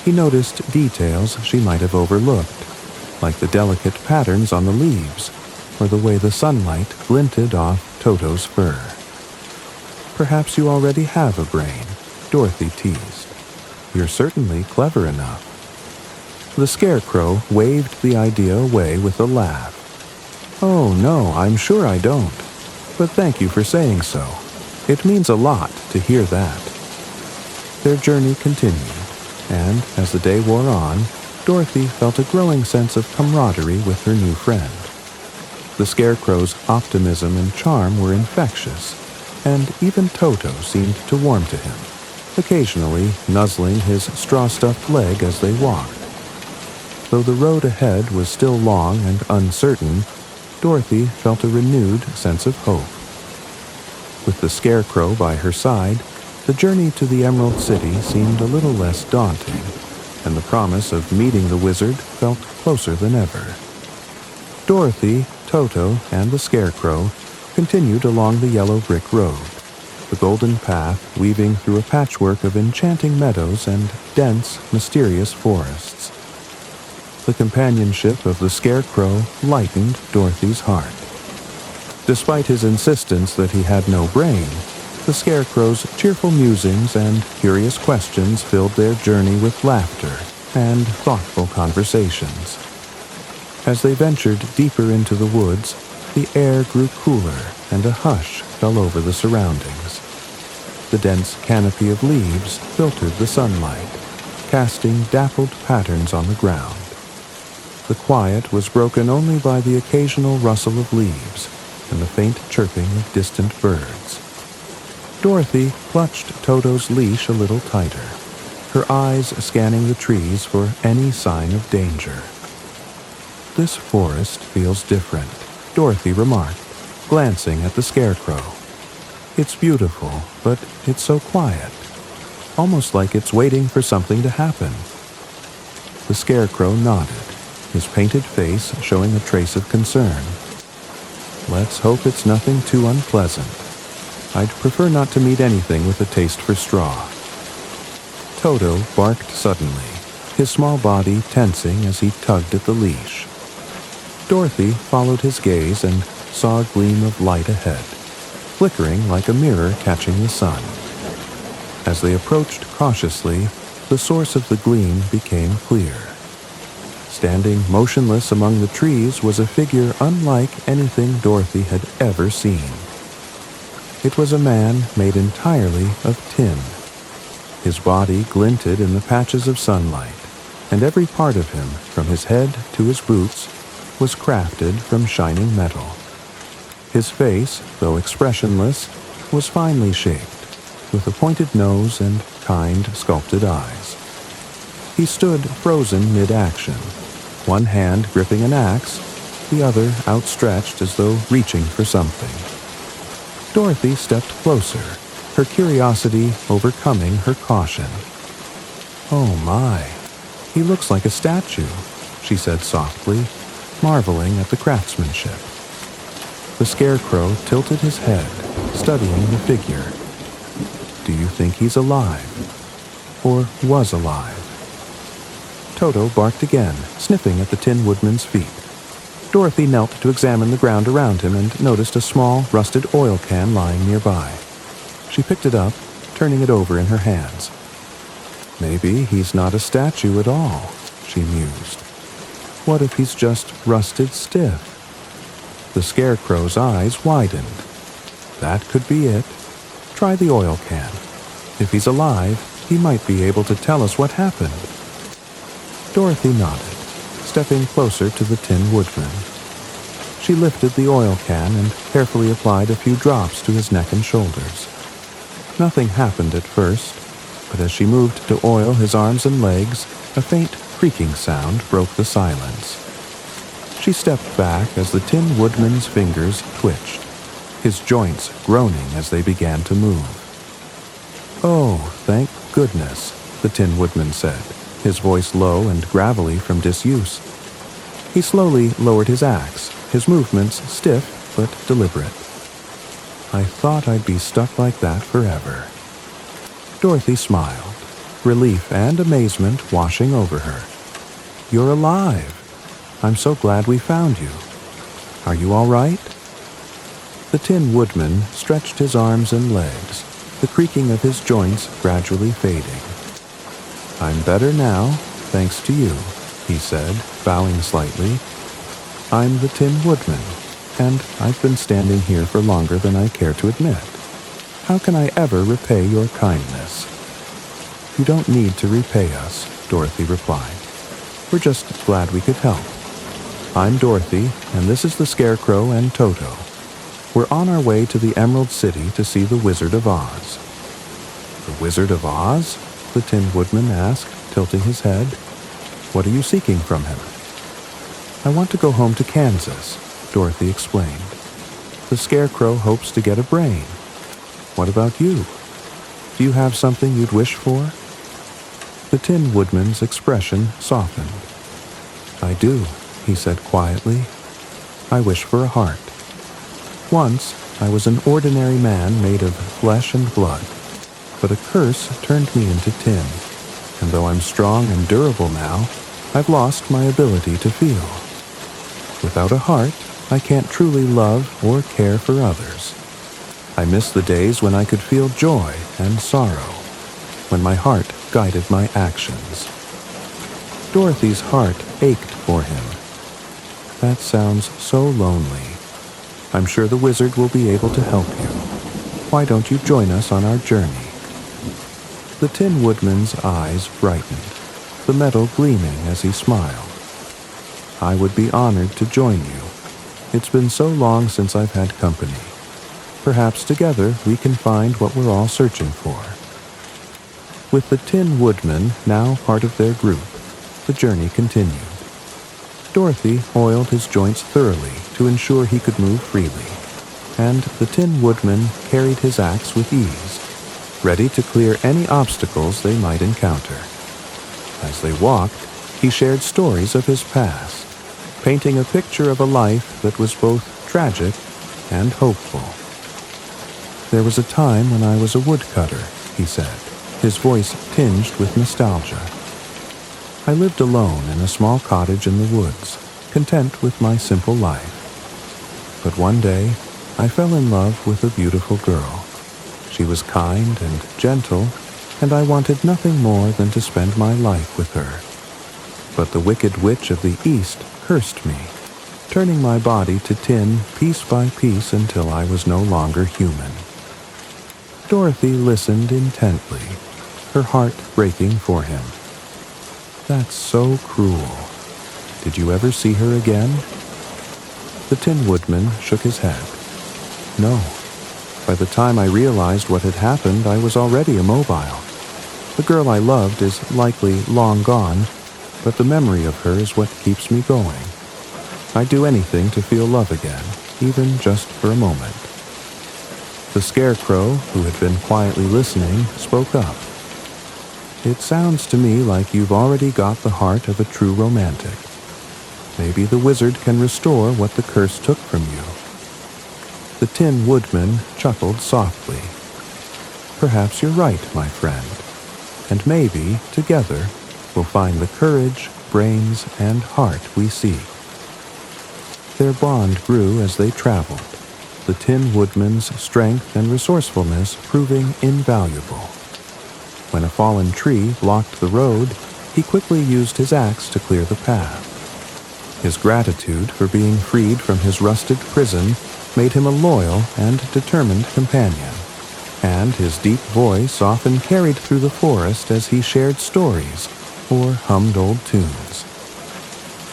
A: He noticed details she might have overlooked, like the delicate patterns on the leaves, or the way the sunlight glinted off Toto's fur. Perhaps you already have a brain, Dorothy teased. You're certainly clever enough. The Scarecrow waved the idea away with a laugh. Oh, no, I'm sure I don't. But thank you for saying so. It means a lot to hear that. Their journey continued, and as the day wore on, Dorothy felt a growing sense of camaraderie with her new friend. The Scarecrow's optimism and charm were infectious, and even Toto seemed to warm to him, occasionally nuzzling his straw-stuffed leg as they walked. Though the road ahead was still long and uncertain, Dorothy felt a renewed sense of hope. With the Scarecrow by her side, the journey to the Emerald City seemed a little less daunting, and the promise of meeting the wizard felt closer than ever. Dorothy, Toto, and the Scarecrow continued along the yellow brick road, the golden path weaving through a patchwork of enchanting meadows and dense, mysterious forests. The companionship of the Scarecrow lightened Dorothy's heart. Despite his insistence that he had no brain, the Scarecrow's cheerful musings and curious questions filled their journey with laughter and thoughtful conversations. As they ventured deeper into the woods, the air grew cooler and a hush fell over the surroundings. The dense canopy of leaves filtered the sunlight, casting dappled patterns on the ground. The quiet was broken only by the occasional rustle of leaves and the faint chirping of distant birds. Dorothy clutched Toto's leash a little tighter, her eyes scanning the trees for any sign of danger. This forest feels different, Dorothy remarked, glancing at the Scarecrow. It's beautiful, but it's so quiet, almost like it's waiting for something to happen. The Scarecrow nodded, his painted face showing a trace of concern. Let's hope it's nothing too unpleasant. I'd prefer not to meet anything with a taste for straw. Toto barked suddenly, his small body tensing as he tugged at the leash. Dorothy followed his gaze and saw a gleam of light ahead, flickering like a mirror catching the sun. As they approached cautiously, the source of the gleam became clear. Standing motionless among the trees was a figure unlike anything Dorothy had ever seen. It was a man made entirely of tin. His body glinted in the patches of sunlight, and every part of him, from his head to his boots, was crafted from shining metal. His face, though expressionless, was finely shaped, with a pointed nose and kind, sculpted eyes. He stood frozen mid-action, one hand gripping an axe, the other outstretched as though reaching for something. Dorothy stepped closer, her curiosity overcoming her caution. Oh my, he looks like a statue, she said softly, marveling at the craftsmanship. The Scarecrow tilted his head, studying the figure. Do you think he's alive? Or was alive? Toto barked again, sniffing at the Tin Woodman's feet. Dorothy knelt to examine the ground around him and noticed a small, rusted oil can lying nearby. She picked it up, turning it over in her hands. Maybe he's not a statue at all, she mused. What if he's just rusted stiff? The Scarecrow's eyes widened. That could be it. Try the oil can. If he's alive, he might be able to tell us what happened. Dorothy nodded, stepping closer to the Tin Woodman. She lifted the oil can and carefully applied a few drops to his neck and shoulders. Nothing happened at first, but as she moved to oil his arms and legs, a faint creaking sound broke the silence. She stepped back as the Tin Woodman's fingers twitched, his joints groaning as they began to move. "Oh, thank goodness," the Tin Woodman said, his voice low and gravelly from disuse. He slowly lowered his axe, his movements stiff but deliberate. "I thought I'd be stuck like that forever." Dorothy smiled, relief and amazement washing over her. "You're alive. I'm so glad we found you. Are you all right?" The Tin Woodman stretched his arms and legs, the creaking of his joints gradually fading. "I'm better now, thanks to you," he said, bowing slightly. "I'm the Tin Woodman, and I've been standing here for longer than I care to admit. How can I ever repay your kindness?" "You don't need to repay us," Dorothy replied. "We're just glad we could help. I'm Dorothy, and this is the Scarecrow and Toto. We're on our way to the Emerald City to see the Wizard of Oz." "The Wizard of Oz?" the Tin Woodman asked, tilting his head. "What are you seeking from him?" "I want to go home to Kansas," Dorothy explained. "The Scarecrow hopes to get a brain. What about you? Do you have something you'd wish for?" The Tin Woodman's expression softened. "I do," he said quietly. "I wish for a heart. Once, I was an ordinary man made of flesh and blood, but a curse turned me into tin, and though I'm strong and durable now, I've lost my ability to feel. Without a heart, I can't truly love or care for others. I miss the days when I could feel joy and sorrow, when my heart guided my actions." Dorothy's heart ached for him. "That sounds so lonely. I'm sure the wizard will be able to help you. Why don't you join us on our journey?" The Tin Woodman's eyes brightened, the metal gleaming as he smiled. "I would be honored to join you. It's been so long since I've had company. Perhaps together we can find what we're all searching for." With the Tin Woodman now part of their group, the journey continued. Dorothy oiled his joints thoroughly to ensure he could move freely, and the Tin Woodman carried his axe with ease, ready to clear any obstacles they might encounter. As they walked, he shared stories of his past, painting a picture of a life that was both tragic and hopeful. "There was a time when I was a woodcutter," he said, his voice tinged with nostalgia. "I lived alone in a small cottage in the woods, content with my simple life. But one day, I fell in love with a beautiful girl. She was kind and gentle, and I wanted nothing more than to spend my life with her. But the wicked witch of the East cursed me, turning my body to tin piece by piece until I was no longer human." Dorothy listened intently, her heart breaking for him. "That's so cruel. Did you ever see her again?" The Tin Woodman shook his head. "No. By the time I realized what had happened, I was already immobile. The girl I loved is likely long gone, but the memory of her is what keeps me going. I'd do anything to feel love again, even just for a moment." The Scarecrow, who had been quietly listening, spoke up. "It sounds to me like you've already got the heart of a true romantic. Maybe the wizard can restore what the curse took from you." The Tin Woodman chuckled softly. "Perhaps you're right, my friend, and maybe, together, we'll find the courage, brains, and heart we seek." Their bond grew as they traveled, the Tin Woodman's strength and resourcefulness proving invaluable. When a fallen tree blocked the road, he quickly used his axe to clear the path. His gratitude for being freed from his rusted prison made him a loyal and determined companion, and his deep voice often carried through the forest as he shared stories or hummed old tunes.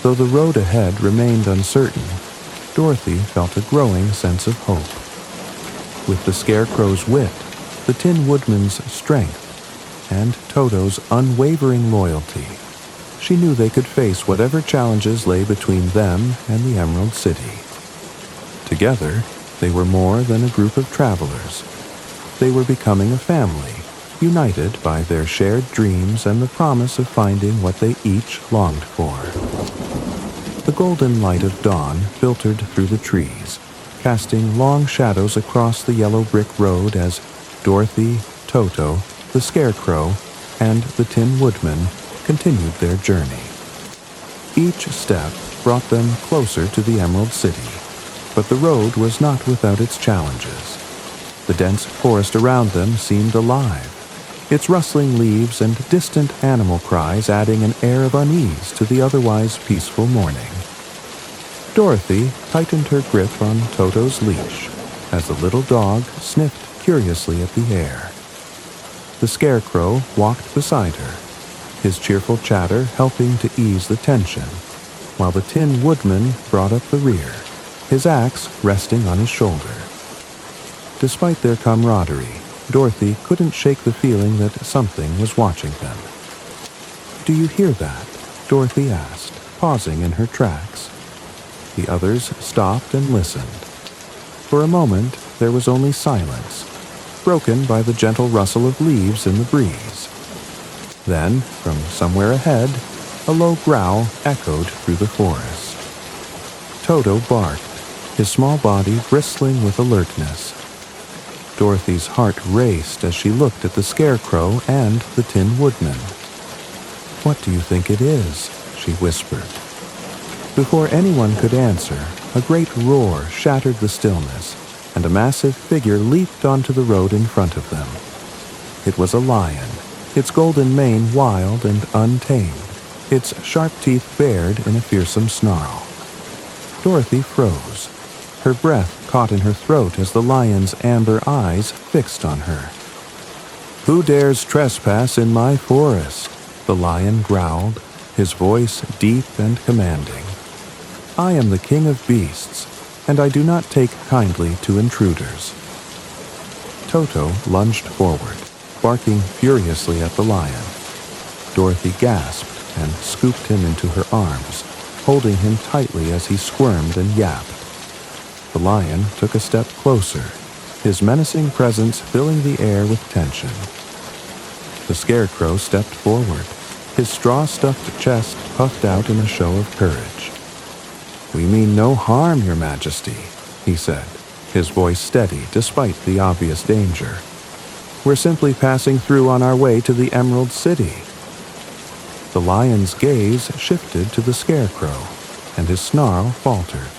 A: Though the road ahead remained uncertain, Dorothy felt a growing sense of hope. With the Scarecrow's wit, the Tin Woodman's strength, and Toto's unwavering loyalty, she knew they could face whatever challenges lay between them and the Emerald City. Together, they were more than a group of travelers. They were becoming a family, united by their shared dreams and the promise of finding what they each longed for. The golden light of dawn filtered through the trees, casting long shadows across the yellow brick road as Dorothy, Toto, the Scarecrow, and the Tin Woodman continued their journey. Each step brought them closer to the Emerald City, but the road was not without its challenges. The dense forest around them seemed alive, its rustling leaves and distant animal cries adding an air of unease to the otherwise peaceful morning. Dorothy tightened her grip on Toto's leash as the little dog sniffed curiously at the air. The Scarecrow walked beside her, his cheerful chatter helping to ease the tension, while the Tin Woodman brought up the rear, his axe resting on his shoulder. Despite their camaraderie, Dorothy couldn't shake the feeling that something was watching them. "Do you hear that?" Dorothy asked, pausing in her tracks. The others stopped and listened. For a moment, there was only silence, broken by the gentle rustle of leaves in the breeze. Then, from somewhere ahead, a low growl echoed through the forest. Toto barked, his small body bristling with alertness. Dorothy's heart raced as she looked at the Scarecrow and the Tin Woodman. "What do you think it is?" she whispered. Before anyone could answer, a great roar shattered the stillness, and a massive figure leaped onto the road in front of them. It was a lion, its golden mane wild and untamed, its sharp teeth bared in a fearsome snarl. Dorothy froze. Her breath caught in her throat as the lion's amber eyes fixed on her. "Who dares trespass in my forest?" the lion growled, his voice deep and commanding. "I am the king of beasts, and I do not take kindly to intruders." Toto lunged forward, barking furiously at the lion. Dorothy gasped and scooped him into her arms, holding him tightly as he squirmed and yapped. The lion took a step closer, his menacing presence filling the air with tension. The Scarecrow stepped forward, his straw-stuffed chest puffed out in a show of courage. "We mean no harm, Your Majesty," he said, his voice steady despite the obvious danger. "We're simply passing through on our way to the Emerald City." The lion's gaze shifted to the Scarecrow, and his snarl faltered.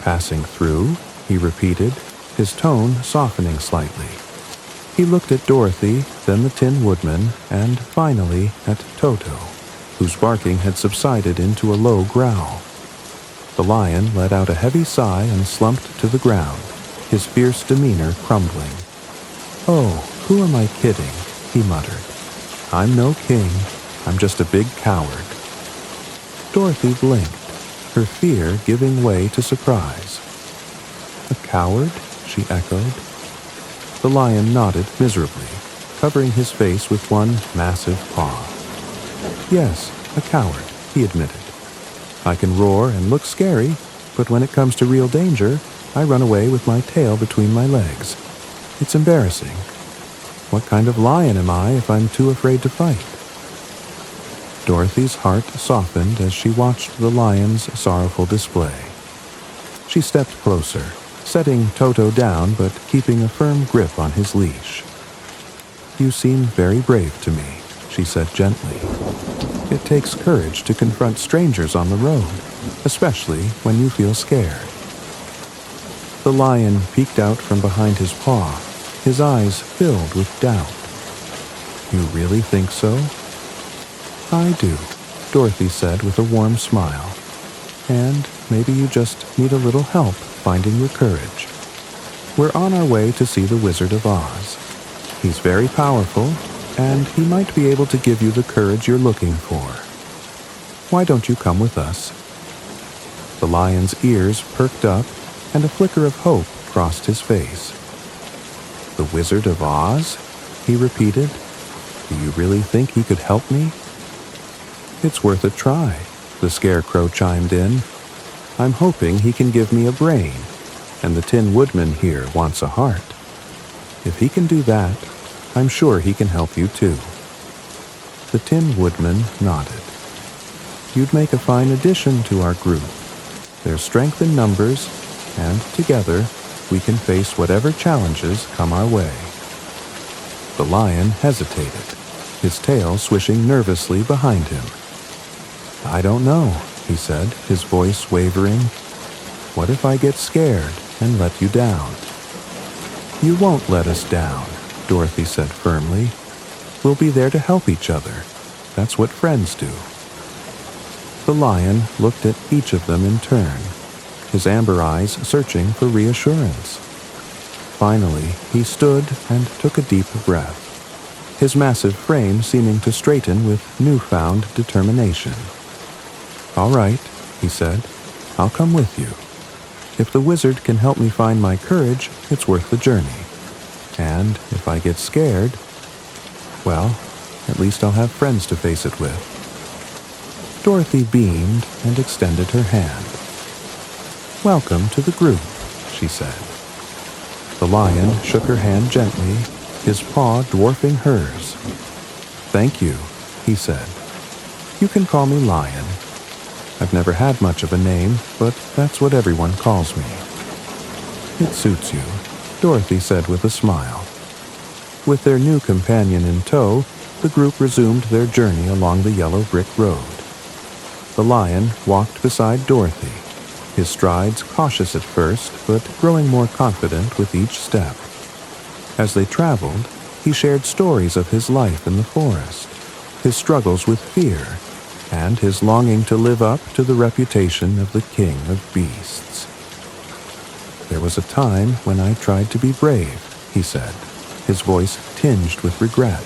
A: "Passing through?" he repeated, his tone softening slightly. He looked at Dorothy, then the Tin Woodman, and finally at Toto, whose barking had subsided into a low growl. The lion let out a heavy sigh and slumped to the ground, his fierce demeanor crumbling. "Oh, who am I kidding?" he muttered. "I'm no king. I'm just a big coward." Dorothy blinked, her fear giving way to surprise. "A coward?" she echoed. The lion nodded miserably, covering his face with one massive paw. "Yes, a coward," he admitted. "I can roar and look scary, but when it comes to real danger, I run away with my tail between my legs. It's embarrassing. What kind of lion am I if I'm too afraid to fight?" Dorothy's heart softened as she watched the lion's sorrowful display. She stepped closer, setting Toto down but keeping a firm grip on his leash. "You seem very brave to me," she said gently. "It takes courage to confront strangers on the road, especially when you feel scared." The lion peeked out from behind his paw, his eyes filled with doubt. You really think so? I do, Dorothy said with a warm smile. And maybe you just need a little help finding your courage. We're on our way to see the Wizard of Oz. He's very powerful, and he might be able to give you the courage you're looking for. Why don't you come with us? The lion's ears perked up, and a flicker of hope crossed his face. The Wizard of Oz? He repeated. Do you really think he could help me? It's worth a try, the Scarecrow chimed in. I'm hoping he can give me a brain, and the Tin Woodman here wants a heart. If he can do that, I'm sure he can help you too. The Tin Woodman nodded. You'd make a fine addition to our group. There's strength in numbers, and together we can face whatever challenges come our way. The lion hesitated, his tail swishing nervously behind him. I don't know, he said, his voice wavering. What if I get scared and let you down? You won't let us down, Dorothy said firmly. We'll be there to help each other. That's what friends do. The lion looked at each of them in turn, his amber eyes searching for reassurance. Finally, he stood and took a deep breath, his massive frame seeming to straighten with newfound determination. All right, he said, I'll come with you. If the wizard can help me find my courage, it's worth the journey. And if I get scared, well, at least I'll have friends to face it with. Dorothy beamed and extended her hand. Welcome to the group, she said. The lion shook her hand gently, his paw dwarfing hers. Thank you, he said. You can call me Lion. I've never had much of a name, but that's what everyone calls me. It suits you, Dorothy said with a smile. With their new companion in tow, the group resumed their journey along the yellow brick road. The lion walked beside Dorothy, his strides cautious at first, but growing more confident with each step. As they traveled, he shared stories of his life in the forest, his struggles with fear, and his longing to live up to the reputation of the king of beasts. There was a time when I tried to be brave, he said, his voice tinged with regret.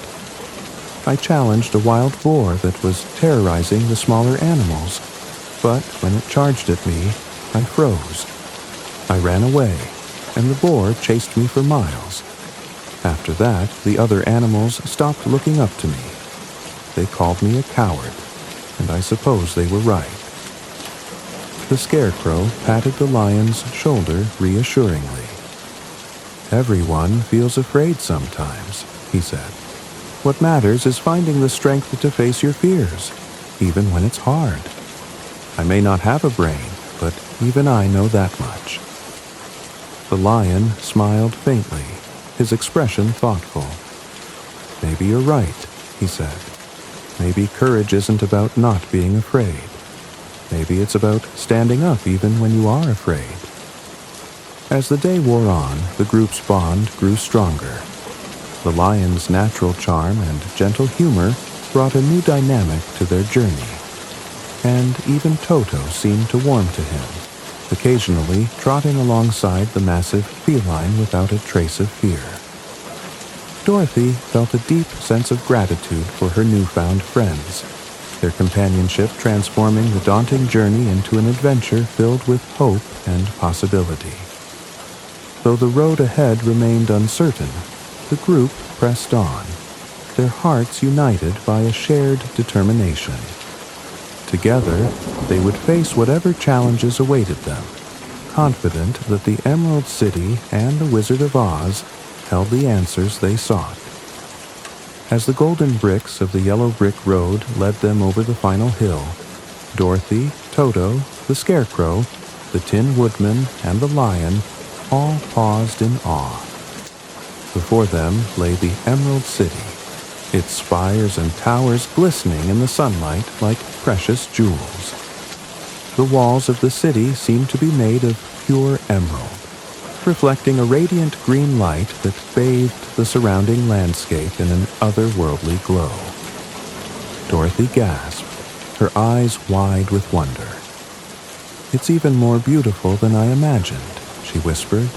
A: I challenged a wild boar that was terrorizing the smaller animals, but when it charged at me, I froze. I ran away, and the boar chased me for miles. After that, the other animals stopped looking up to me. They called me a coward, and I suppose they were right. The Scarecrow patted the lion's shoulder reassuringly. Everyone feels afraid sometimes, he said. What matters is finding the strength to face your fears, even when it's hard. I may not have a brain, but even I know that much. The lion smiled faintly, his expression thoughtful. Maybe you're right, he said. Maybe courage isn't about not being afraid. Maybe it's about standing up even when you are afraid. As the day wore on, the group's bond grew stronger. The lion's natural charm and gentle humor brought a new dynamic to their journey. And even Toto seemed to warm to him, occasionally trotting alongside the massive feline without a trace of fear. Dorothy felt a deep sense of gratitude for her newfound friends, their companionship transforming the daunting journey into an adventure filled with hope and possibility. Though the road ahead remained uncertain, the group pressed on, their hearts united by a shared determination. Together, they would face whatever challenges awaited them, confident that the Emerald City and the Wizard of Oz held the answers they sought. As the golden bricks of the yellow brick road led them over the final hill, Dorothy, Toto, the Scarecrow, the Tin Woodman, and the Lion all paused in awe. Before them lay the Emerald City, its spires and towers glistening in the sunlight like precious jewels. The walls of the city seemed to be made of pure emerald, reflecting a radiant green light that bathed the surrounding landscape in an otherworldly glow. Dorothy gasped, her eyes wide with wonder. "It's even more beautiful than I imagined," she whispered,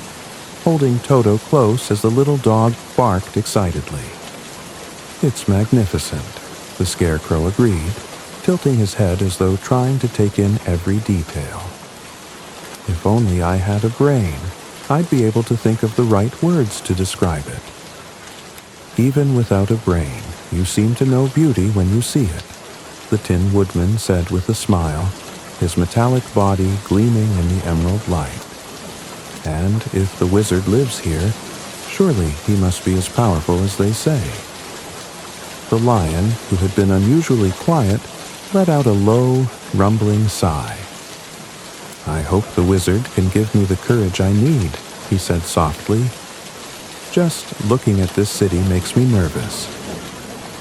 A: holding Toto close as the little dog barked excitedly. "It's magnificent," the Scarecrow agreed, tilting his head as though trying to take in every detail. "If only I had a brain, I'd be able to think of the right words to describe it." "Even without a brain, you seem to know beauty when you see it," the Tin Woodman said with a smile, his metallic body gleaming in the emerald light. "And if the wizard lives here, surely he must be as powerful as they say." The lion, who had been unusually quiet, let out a low, rumbling sigh. "I hope the wizard can give me the courage I need," he said softly. "Just looking at this city makes me nervous.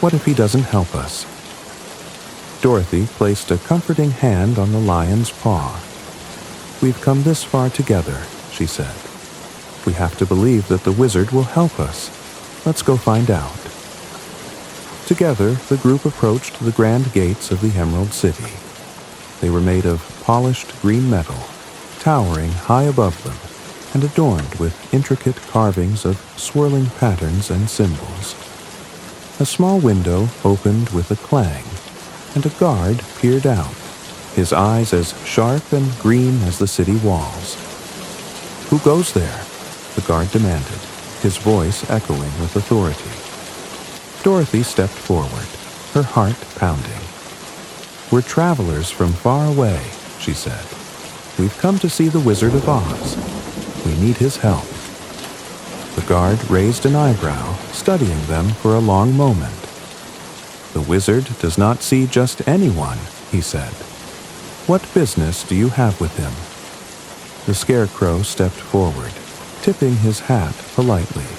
A: What if he doesn't help us?" Dorothy placed a comforting hand on the lion's paw. "We've come this far together," she said. "We have to believe that the wizard will help us. Let's go find out." Together, the group approached the grand gates of the Emerald City. They were made of polished green metal, towering high above them, and adorned with intricate carvings of swirling patterns and symbols. A small window opened with a clang, and a guard peered out, his eyes as sharp and green as the city walls. "Who goes there?" the guard demanded, his voice echoing with authority. Dorothy stepped forward, her heart pounding. "We're travelers from far away," she said. "We've come to see the Wizard of Oz. We need his help." The guard raised an eyebrow, studying them for a long moment. "The wizard does not see just anyone," he said. "What business do you have with him?" The Scarecrow stepped forward, tipping his hat politely.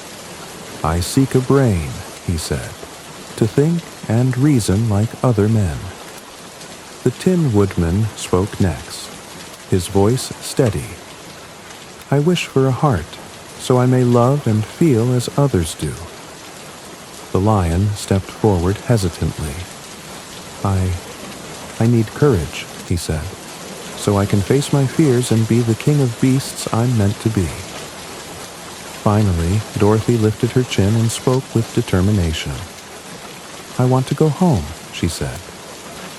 A: "I seek a brain," he said, "to think and reason like other men." The Tin Woodman spoke next, his voice steady. "I wish for a heart, so I may love and feel as others do." The lion stepped forward hesitantly. I need courage," he said, "so I can face my fears and be the king of beasts I'm meant to be." Finally, Dorothy lifted her chin and spoke with determination. "I want to go home," she said.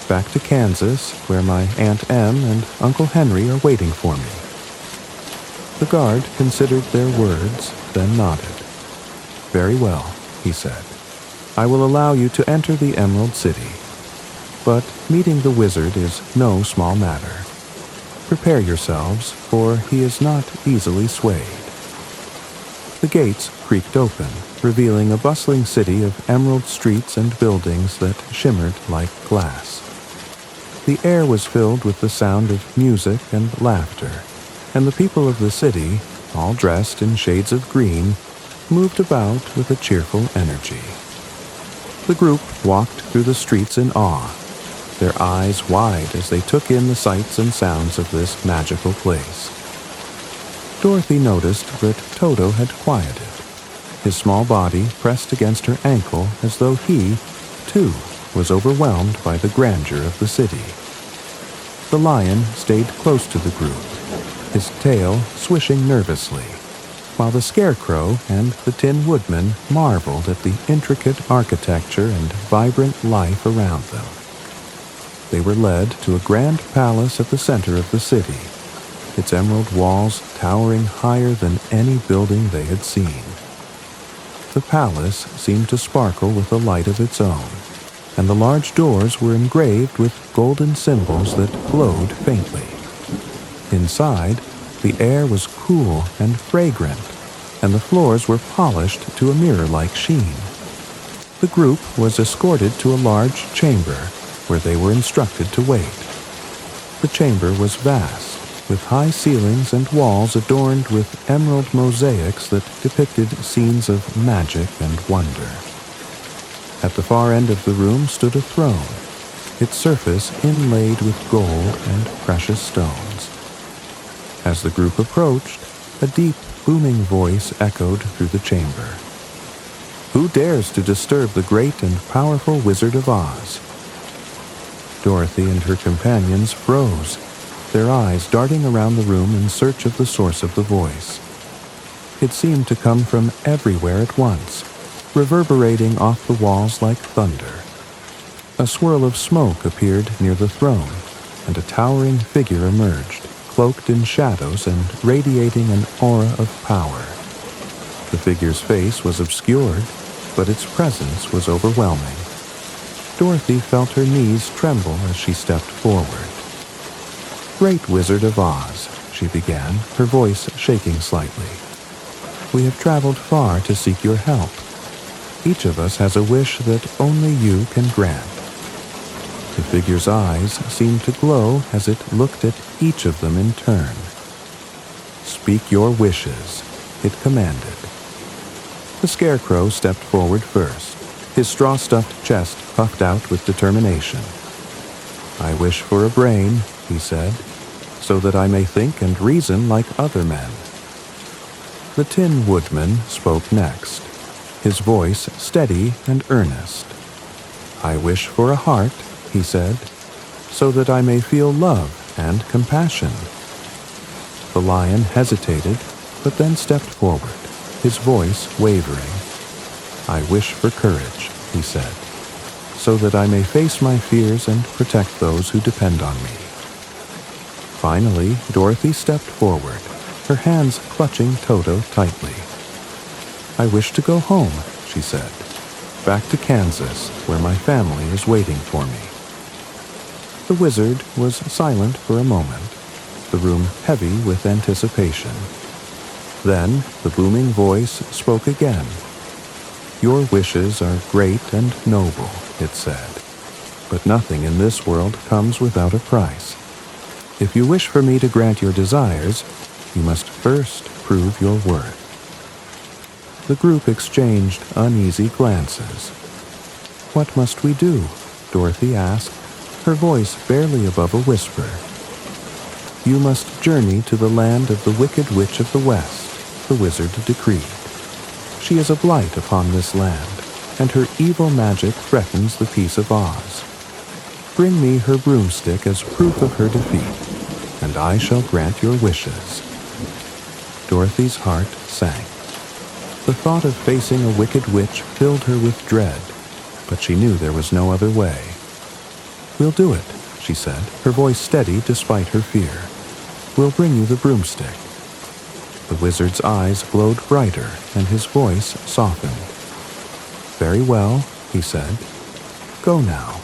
A: "Back to Kansas, where my Aunt Em and Uncle Henry are waiting for me." The guard considered their words, then nodded. "Very well," he said. "I will allow you to enter the Emerald City. But meeting the wizard is no small matter. Prepare yourselves, for he is not easily swayed." The gates creaked open, revealing a bustling city of emerald streets and buildings that shimmered like glass. The air was filled with the sound of music and laughter, and the people of the city, all dressed in shades of green, moved about with a cheerful energy. The group walked through the streets in awe, their eyes wide as they took in the sights and sounds of this magical place. Dorothy noticed that Toto had quieted, his small body pressed against her ankle as though he, too, was overwhelmed by the grandeur of the city. The lion stayed close to the group, his tail swishing nervously, while the Scarecrow and the Tin Woodman marveled at the intricate architecture and vibrant life around them. They were led to a grand palace at the center of the city, its emerald walls towering higher than any building they had seen. The palace seemed to sparkle with a light of its own, and the large doors were engraved with golden symbols that glowed faintly. Inside, the air was cool and fragrant, and the floors were polished to a mirror-like sheen. The group was escorted to a large chamber, where they were instructed to wait. The chamber was vast, with high ceilings and walls adorned with emerald mosaics that depicted scenes of magic and wonder. At the far end of the room stood a throne, its surface inlaid with gold and precious stones. As the group approached, a deep, booming voice echoed through the chamber. "Who dares to disturb the great and powerful Wizard of Oz?" Dorothy and her companions froze, their eyes darting around the room in search of the source of the voice. It seemed to come from everywhere at once, reverberating off the walls like thunder. A swirl of smoke appeared near the throne, and a towering figure emerged, cloaked in shadows and radiating an aura of power. The figure's face was obscured, but its presence was overwhelming. Dorothy felt her knees tremble as she stepped forward. "Great Wizard of Oz," she began, her voice shaking slightly. "We have traveled far to seek your help. Each of us has a wish that only you can grant." The figure's eyes seemed to glow as it looked at each of them in turn. "Speak your wishes," it commanded. The Scarecrow stepped forward first, his straw-stuffed chest puffed out with determination. "I wish for a brain," he said, "so that I may think and reason like other men." The Tin Woodman spoke next, his voice steady and earnest. "I wish for a heart," he said, "so that I may feel love and compassion." The lion hesitated, but then stepped forward, his voice wavering. "I wish for courage," he said, "so that I may face my fears and protect those who depend on me." Finally, Dorothy stepped forward, her hands clutching Toto tightly. "I wish to go home," she said, "back to Kansas, where my family is waiting for me." The wizard was silent for a moment, the room heavy with anticipation. Then the booming voice spoke again. "Your wishes are great and noble," it said, "but nothing in this world comes without a price. If you wish for me to grant your desires, you must first prove your worth." The group exchanged uneasy glances. "What must we do?" Dorothy asked, her voice barely above a whisper. "You must journey to the land of the Wicked Witch of the West," the wizard decreed. "She is a blight upon this land, and her evil magic threatens the peace of Oz. Bring me her broomstick as proof of her defeat, and I shall grant your wishes." Dorothy's heart sank. The thought of facing a wicked witch filled her with dread, but she knew there was no other way. "We'll do it," she said, her voice steady despite her fear. "We'll bring you the broomstick." The wizard's eyes glowed brighter, and his voice softened. "Very well," he said. "Go now,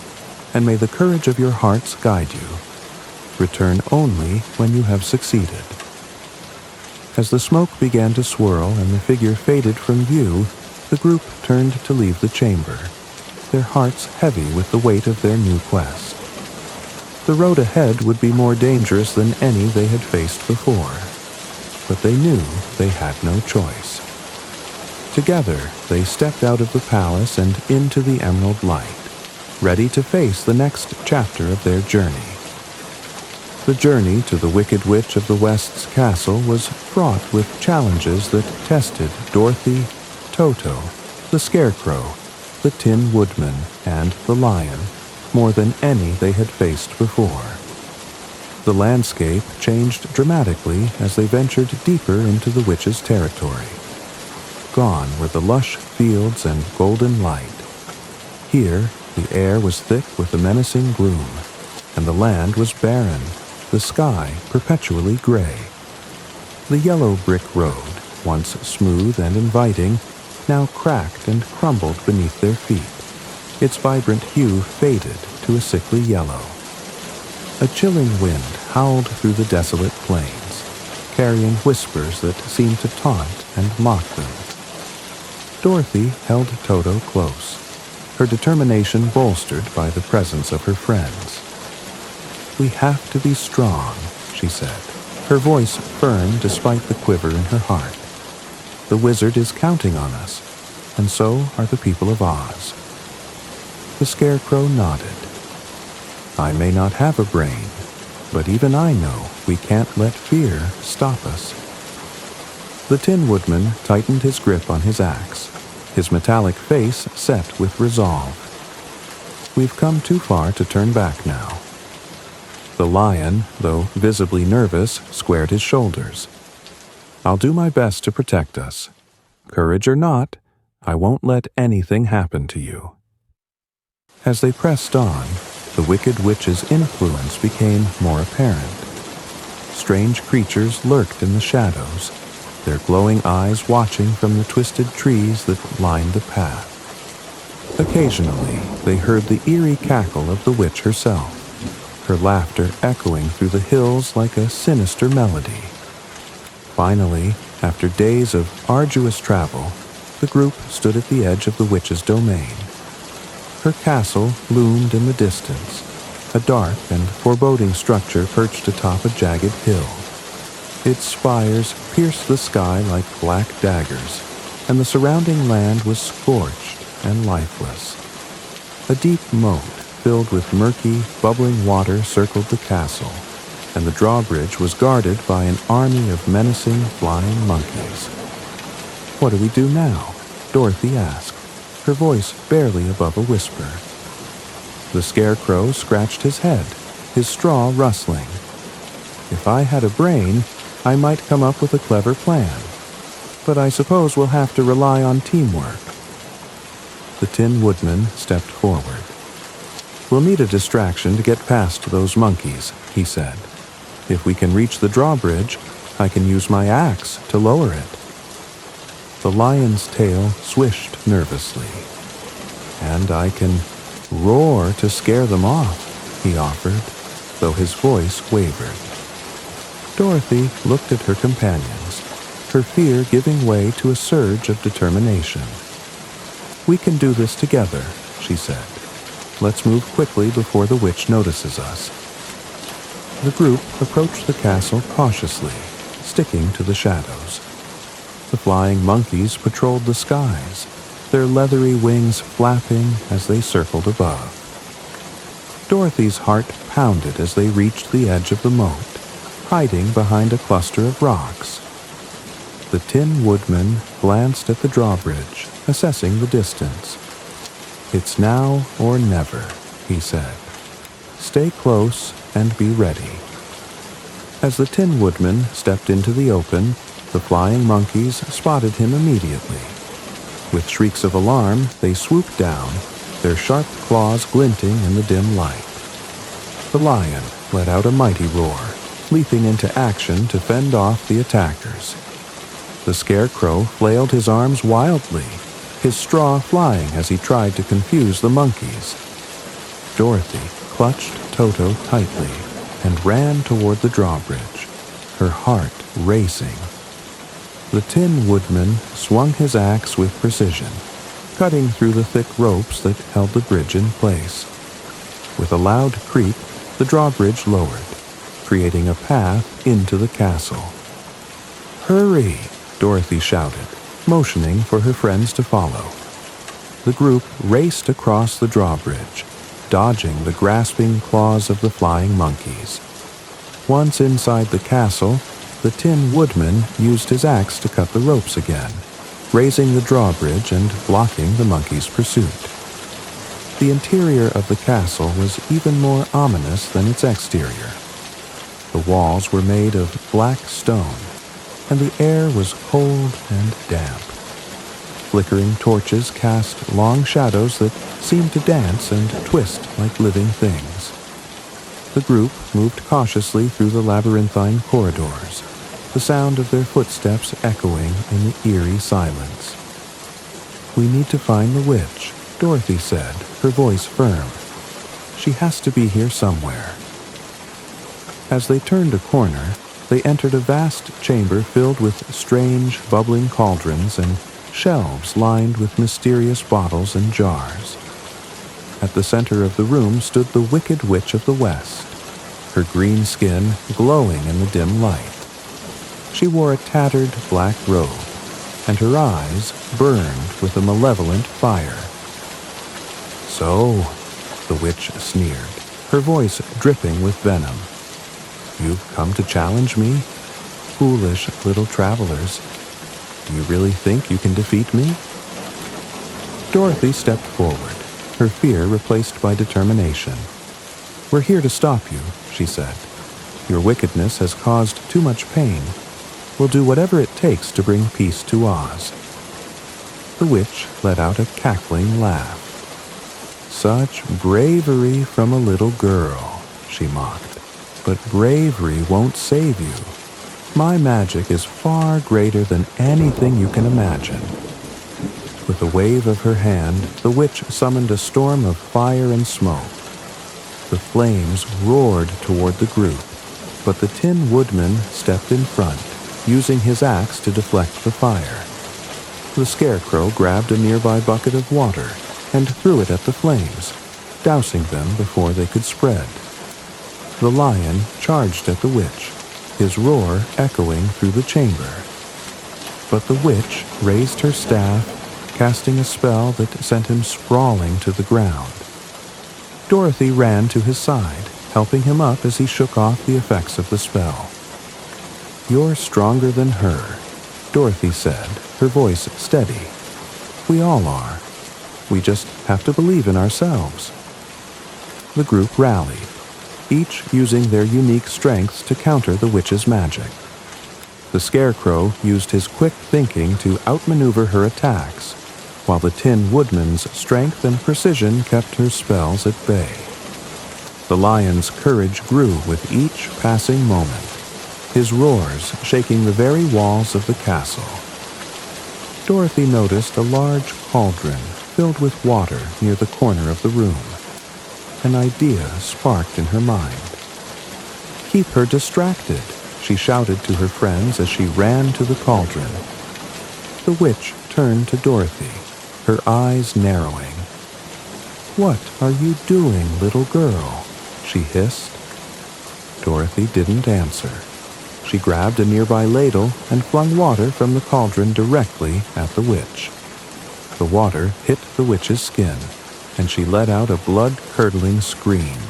A: and may the courage of your hearts guide you. Return only when you have succeeded." As the smoke began to swirl and the figure faded from view, the group turned to leave the chamber, their hearts heavy with the weight of their new quest. The road ahead would be more dangerous than any they had faced before, but they knew they had no choice. Together, they stepped out of the palace and into the emerald light, ready to face the next chapter of their journey. The journey to the Wicked Witch of the West's castle was fraught with challenges that tested Dorothy, Toto, the Scarecrow, the Tin Woodman, and the Lion more than any they had faced before. The landscape changed dramatically as they ventured deeper into the witch's territory. Gone were the lush fields and golden light. Here, the air was thick with a menacing gloom, and the land was barren, the sky perpetually gray. The yellow brick road, once smooth and inviting, now cracked and crumbled beneath their feet, its vibrant hue faded to a sickly yellow. A chilling wind howled through the desolate plains, carrying whispers that seemed to taunt and mock them. Dorothy held Toto close, her determination bolstered by the presence of her friends. "We have to be strong," she said, her voice firm despite the quiver in her heart. "The wizard is counting on us, and so are the people of Oz." The Scarecrow nodded. "I may not have a brain, but even I know we can't let fear stop us." The Tin Woodman tightened his grip on his axe, his metallic face set with resolve. We've come too far to turn back now. The lion, though visibly nervous, squared his shoulders. I'll do my best to protect us. Courage or not, I won't let anything happen to you. As they pressed on, the Wicked Witch's influence became more apparent. Strange creatures lurked in the shadows, their glowing eyes watching from the twisted trees that lined the path. Occasionally, they heard the eerie cackle of the witch herself, her laughter echoing through the hills like a sinister melody. Finally, after days of arduous travel, the group stood at the edge of the witch's domain. Her castle loomed in the distance, a dark and foreboding structure perched atop a jagged hill. Its spires pierced the sky like black daggers, and the surrounding land was scorched and lifeless. A deep moat filled with murky, bubbling water circled the castle, and the drawbridge was guarded by an army of menacing flying monkeys. "What do we do now?" Dorothy asked, her voice barely above a whisper. The Scarecrow scratched his head, his straw rustling. "If I had a brain, I might come up with a clever plan. But I suppose we'll have to rely on teamwork." The Tin Woodman stepped forward. "We'll need a distraction to get past those monkeys," he said. "If we can reach the drawbridge, I can use my axe to lower it." The lion's tail swished nervously. "And I can roar to scare them off," he offered, though his voice wavered. Dorothy looked at her companions, her fear giving way to a surge of determination. "We can do this together," she said. "Let's move quickly before the witch notices us." The group approached the castle cautiously, sticking to the shadows. The flying monkeys patrolled the skies, their leathery wings flapping as they circled above. Dorothy's heart pounded as they reached the edge of the moat, hiding behind a cluster of rocks. The Tin Woodman glanced at the drawbridge, assessing the distance. "It's now or never," he said. "Stay close and be ready." As the Tin Woodman stepped into the open, the flying monkeys spotted him immediately. With shrieks of alarm, they swooped down, their sharp claws glinting in the dim light. The lion let out a mighty roar, leaping into action to fend off the attackers. The Scarecrow flailed his arms wildly, his straw flying as he tried to confuse the monkeys. Dorothy clutched Toto tightly and ran toward the drawbridge, her heart racing. The Tin Woodman swung his axe with precision, cutting through the thick ropes that held the bridge in place. With a loud creak, the drawbridge lowered, creating a path into the castle. "Hurry!" Dorothy shouted, motioning for her friends to follow. The group raced across the drawbridge, dodging the grasping claws of the flying monkeys. Once inside the castle, the Tin Woodman used his axe to cut the ropes again, raising the drawbridge and blocking the monkeys' pursuit. The interior of the castle was even more ominous than its exterior. The walls were made of black stone, and the air was cold and damp. Flickering torches cast long shadows that seemed to dance and twist like living things. The group moved cautiously through the labyrinthine corridors, the sound of their footsteps echoing in the eerie silence. "We need to find the witch," Dorothy said, her voice firm. "She has to be here somewhere." As they turned a corner, they entered a vast chamber filled with strange, bubbling cauldrons and shelves lined with mysterious bottles and jars. At the center of the room stood the Wicked Witch of the West, her green skin glowing in the dim light. She wore a tattered black robe, and her eyes burned with a malevolent fire. "So," the witch sneered, her voice dripping with venom, "you've come to challenge me? Foolish little travelers, You really think you can defeat me?" Dorothy stepped forward, her fear replaced by determination. "We're here to stop you," she said. "Your wickedness has caused too much pain. We'll do whatever it takes to bring peace to Oz." The witch let out a cackling laugh. "Such bravery from a little girl," she mocked. "But bravery won't save you. My magic is far greater than anything you can imagine." With a wave of her hand, the witch summoned a storm of fire and smoke. The flames roared toward the group, but the Tin Woodman stepped in front, using his axe to deflect the fire. The Scarecrow grabbed a nearby bucket of water and threw it at the flames, dousing them before they could spread. The lion charged at the witch, his roar echoing through the chamber. But the witch raised her staff, casting a spell that sent him sprawling to the ground. Dorothy ran to his side, helping him up as he shook off the effects of the spell. "You're stronger than her," Dorothy said, her voice steady. "We all are. We just have to believe in ourselves." The group rallied, each using their unique strengths to counter the witch's magic. The Scarecrow used his quick thinking to outmaneuver her attacks, while the Tin Woodman's strength and precision kept her spells at bay. The lion's courage grew with each passing moment, his roars shaking the very walls of the castle. Dorothy noticed a large cauldron filled with water near the corner of the room. An idea sparked in her mind. "Keep her distracted," she shouted to her friends as she ran to the cauldron. The witch turned to Dorothy, her eyes narrowing. "What are you doing, little girl?" she hissed. Dorothy didn't answer. She grabbed a nearby ladle and flung water from the cauldron directly at the witch. The water hit the witch's skin, and she let out a blood-curdling scream.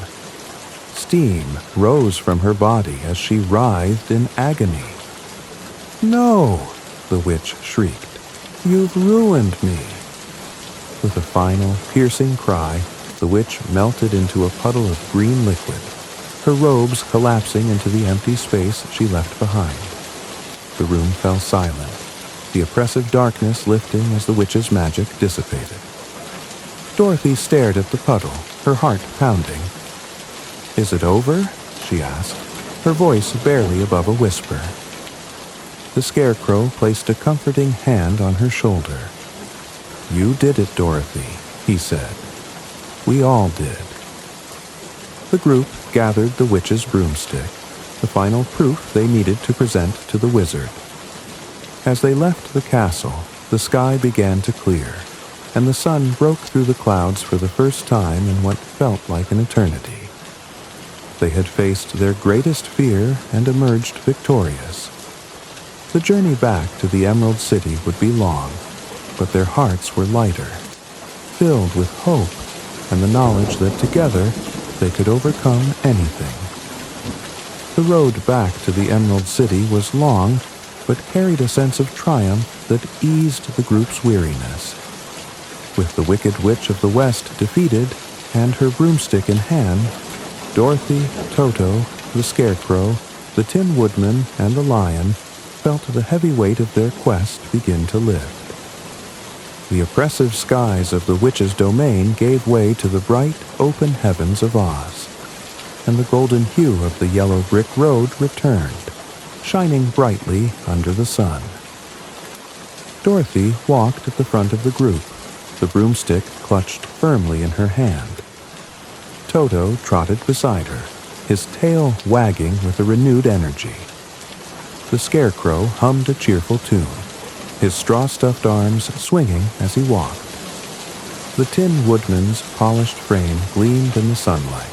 A: Steam rose from her body as she writhed in agony. "No!" the witch shrieked. "You've ruined me!" With a final, piercing cry, the witch melted into a puddle of green liquid, her robes collapsing into the empty space she left behind. The room fell silent, the oppressive darkness lifting as the witch's magic dissipated. Dorothy stared at the puddle, her heart pounding. "Is it over?" she asked, her voice barely above a whisper. The Scarecrow placed a comforting hand on her shoulder. "You did it, Dorothy," he said. "We all did." The group gathered the witch's broomstick, the final proof they needed to present to the wizard. As they left the castle, the sky began to clear, and the sun broke through the clouds for the first time in what felt like an eternity. They had faced their greatest fear and emerged victorious. The journey back to the Emerald City would be long, but their hearts were lighter, filled with hope and the knowledge that together they could overcome anything. The road back to the Emerald City was long, but carried a sense of triumph that eased the group's weariness. With the Wicked Witch of the West defeated and her broomstick in hand, Dorothy, Toto, the Scarecrow, the Tin Woodman, and the Lion felt the heavy weight of their quest begin to lift. The oppressive skies of the witch's domain gave way to the bright, open heavens of Oz, and the golden hue of the yellow brick road returned, shining brightly under the sun. Dorothy walked at the front of the group, the broomstick clutched firmly in her hand. Toto trotted beside her, his tail wagging with a renewed energy. The Scarecrow hummed a cheerful tune, his straw-stuffed arms swinging as he walked. The Tin Woodman's polished frame gleamed in the sunlight,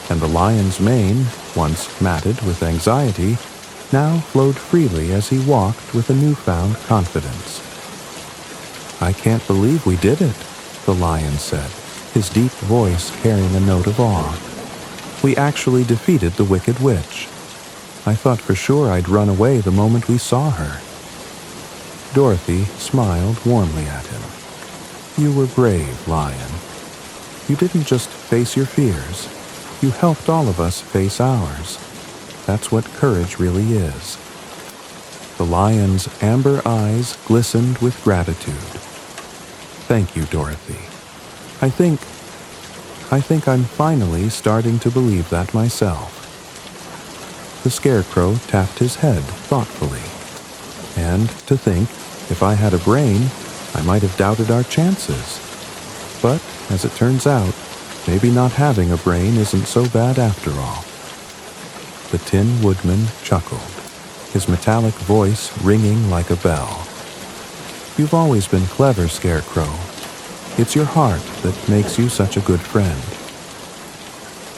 A: and the lion's mane, once matted with anxiety, now flowed freely as he walked with a newfound confidence. "I can't believe we did it," the lion said, his deep voice carrying a note of awe. "We actually defeated the Wicked Witch. I thought for sure I'd run away the moment we saw her." Dorothy smiled warmly at him. "You were brave, Lion. You didn't just face your fears. You helped all of us face ours. That's what courage really is." The lion's amber eyes glistened with gratitude. "Thank you, Dorothy. I think I'm finally starting to believe that myself." The Scarecrow tapped his head thoughtfully. "And to think, if I had a brain, I might have doubted our chances. But, as it turns out, maybe not having a brain isn't so bad after all." The Tin Woodman chuckled, his metallic voice ringing like a bell. "You've always been clever, Scarecrow. It's your heart that makes you such a good friend."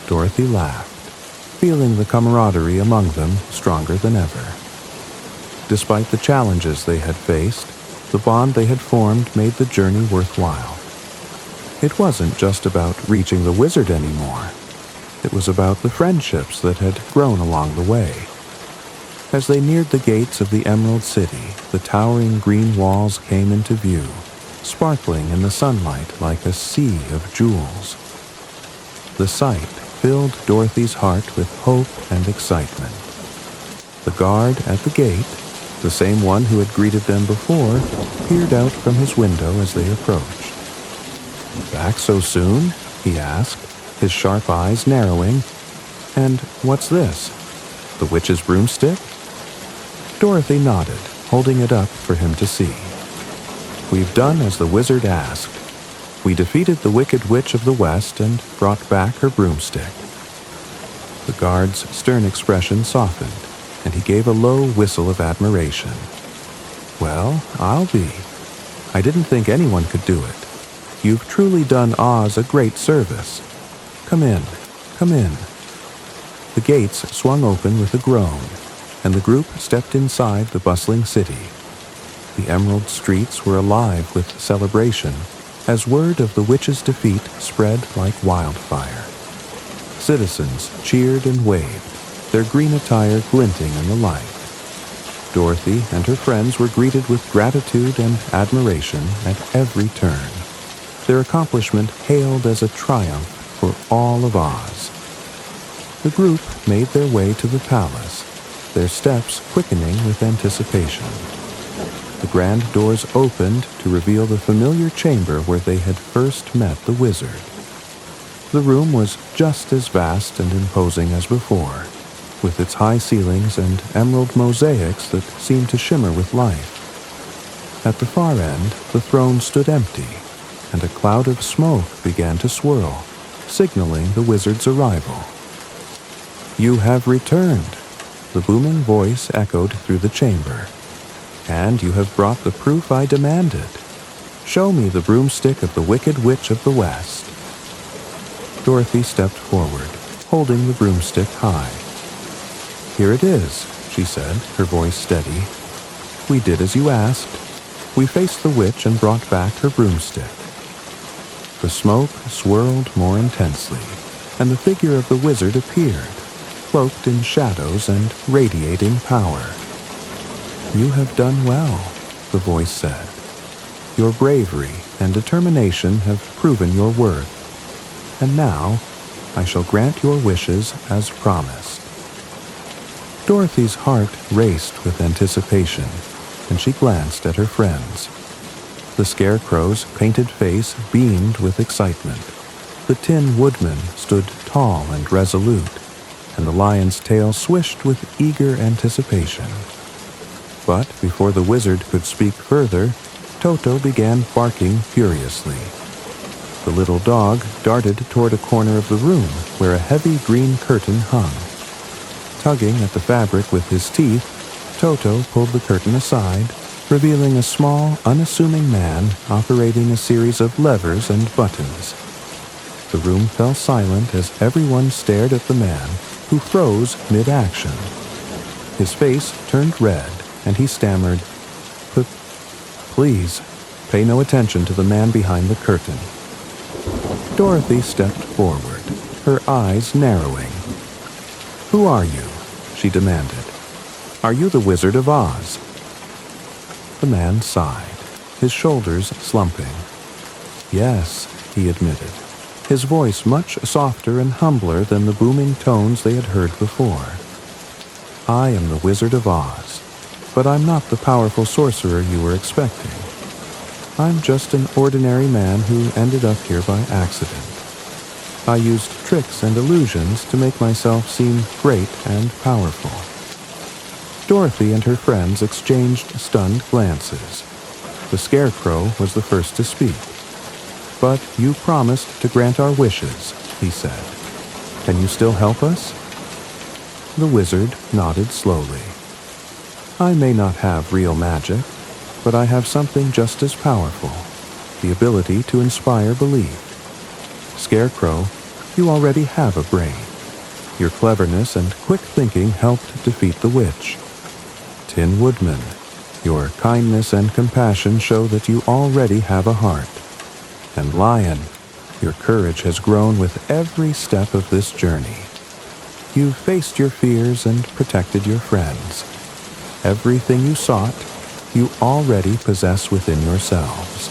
A: Dorothy laughed, feeling the camaraderie among them stronger than ever. Despite the challenges they had faced, the bond they had formed made the journey worthwhile. It wasn't just about reaching the wizard anymore. It was about the friendships that had grown along the way. As they neared the gates of the Emerald City, the towering green walls came into view, sparkling in the sunlight like a sea of jewels. The sight filled Dorothy's heart with hope and excitement. The guard at the gate, the same one who had greeted them before, peered out from his window as they approached. "Back so soon?" he asked, his sharp eyes narrowing. "And what's this? The witch's broomstick?" Dorothy nodded, holding it up for him to see. "We've done as the wizard asked. We defeated the Wicked Witch of the West and brought back her broomstick." The guard's stern expression softened, and he gave a low whistle of admiration. "Well, I'll be. I didn't think anyone could do it. You've truly done Oz a great service. Come in, come in." The gates swung open with a groan, and the group stepped inside the bustling city. The emerald streets were alive with celebration, as word of the witch's defeat spread like wildfire. Citizens cheered and waved, their green attire glinting in the light. Dorothy and her friends were greeted with gratitude and admiration at every turn, their accomplishment hailed as a triumph for all of Oz. The group made their way to the palace, their steps quickening with anticipation. The grand doors opened to reveal the familiar chamber where they had first met the wizard. The room was just as vast and imposing as before, with its high ceilings and emerald mosaics that seemed to shimmer with life. At the far end, the throne stood empty, and a cloud of smoke began to swirl, signaling the wizard's arrival. "You have returned," the booming voice echoed through the chamber. "And you have brought the proof I demanded. Show me the broomstick of the Wicked Witch of the West." Dorothy stepped forward, holding the broomstick high. "Here it is," she said, her voice steady. "We did as you asked. We faced the witch and brought back her broomstick." The smoke swirled more intensely, and the figure of the wizard appeared, cloaked in shadows and radiating power. "You have done well," the voice said. "Your bravery and determination have proven your worth. And now, I shall grant your wishes as promised." Dorothy's heart raced with anticipation, and she glanced at her friends. The Scarecrow's painted face beamed with excitement. The Tin Woodman stood tall and resolute, and the lion's tail swished with eager anticipation. But before the wizard could speak further, Toto began barking furiously. The little dog darted toward a corner of the room where a heavy green curtain hung. Tugging at the fabric with his teeth, Toto pulled the curtain aside, revealing a small, unassuming man operating a series of levers and buttons. The room fell silent as everyone stared at the man, who froze mid-action. His face turned red, and he stammered, "Please, pay no attention to the man behind the curtain." Dorothy stepped forward, her eyes narrowing. "Who are you?" she demanded. "Are you the Wizard of Oz?" The man sighed, his shoulders slumping. Yes, he admitted, his voice much softer and humbler than the booming tones they had heard before. I am the Wizard of Oz, but I'm not the powerful sorcerer you were expecting. I'm just an ordinary man who ended up here by accident. I used tricks and illusions to make myself seem great and powerful. Dorothy and her friends exchanged stunned glances. The Scarecrow was the first to speak. But you promised to grant our wishes, he said. Can you still help us? The wizard nodded slowly. I may not have real magic, but I have something just as powerful, the ability to inspire belief. Scarecrow, you already have a brain. Your cleverness and quick thinking helped defeat the witch. Tin Woodman, your kindness and compassion show that you already have a heart. And Lion, your courage has grown with every step of this journey. You've faced your fears and protected your friends. Everything you sought, you already possess within yourselves.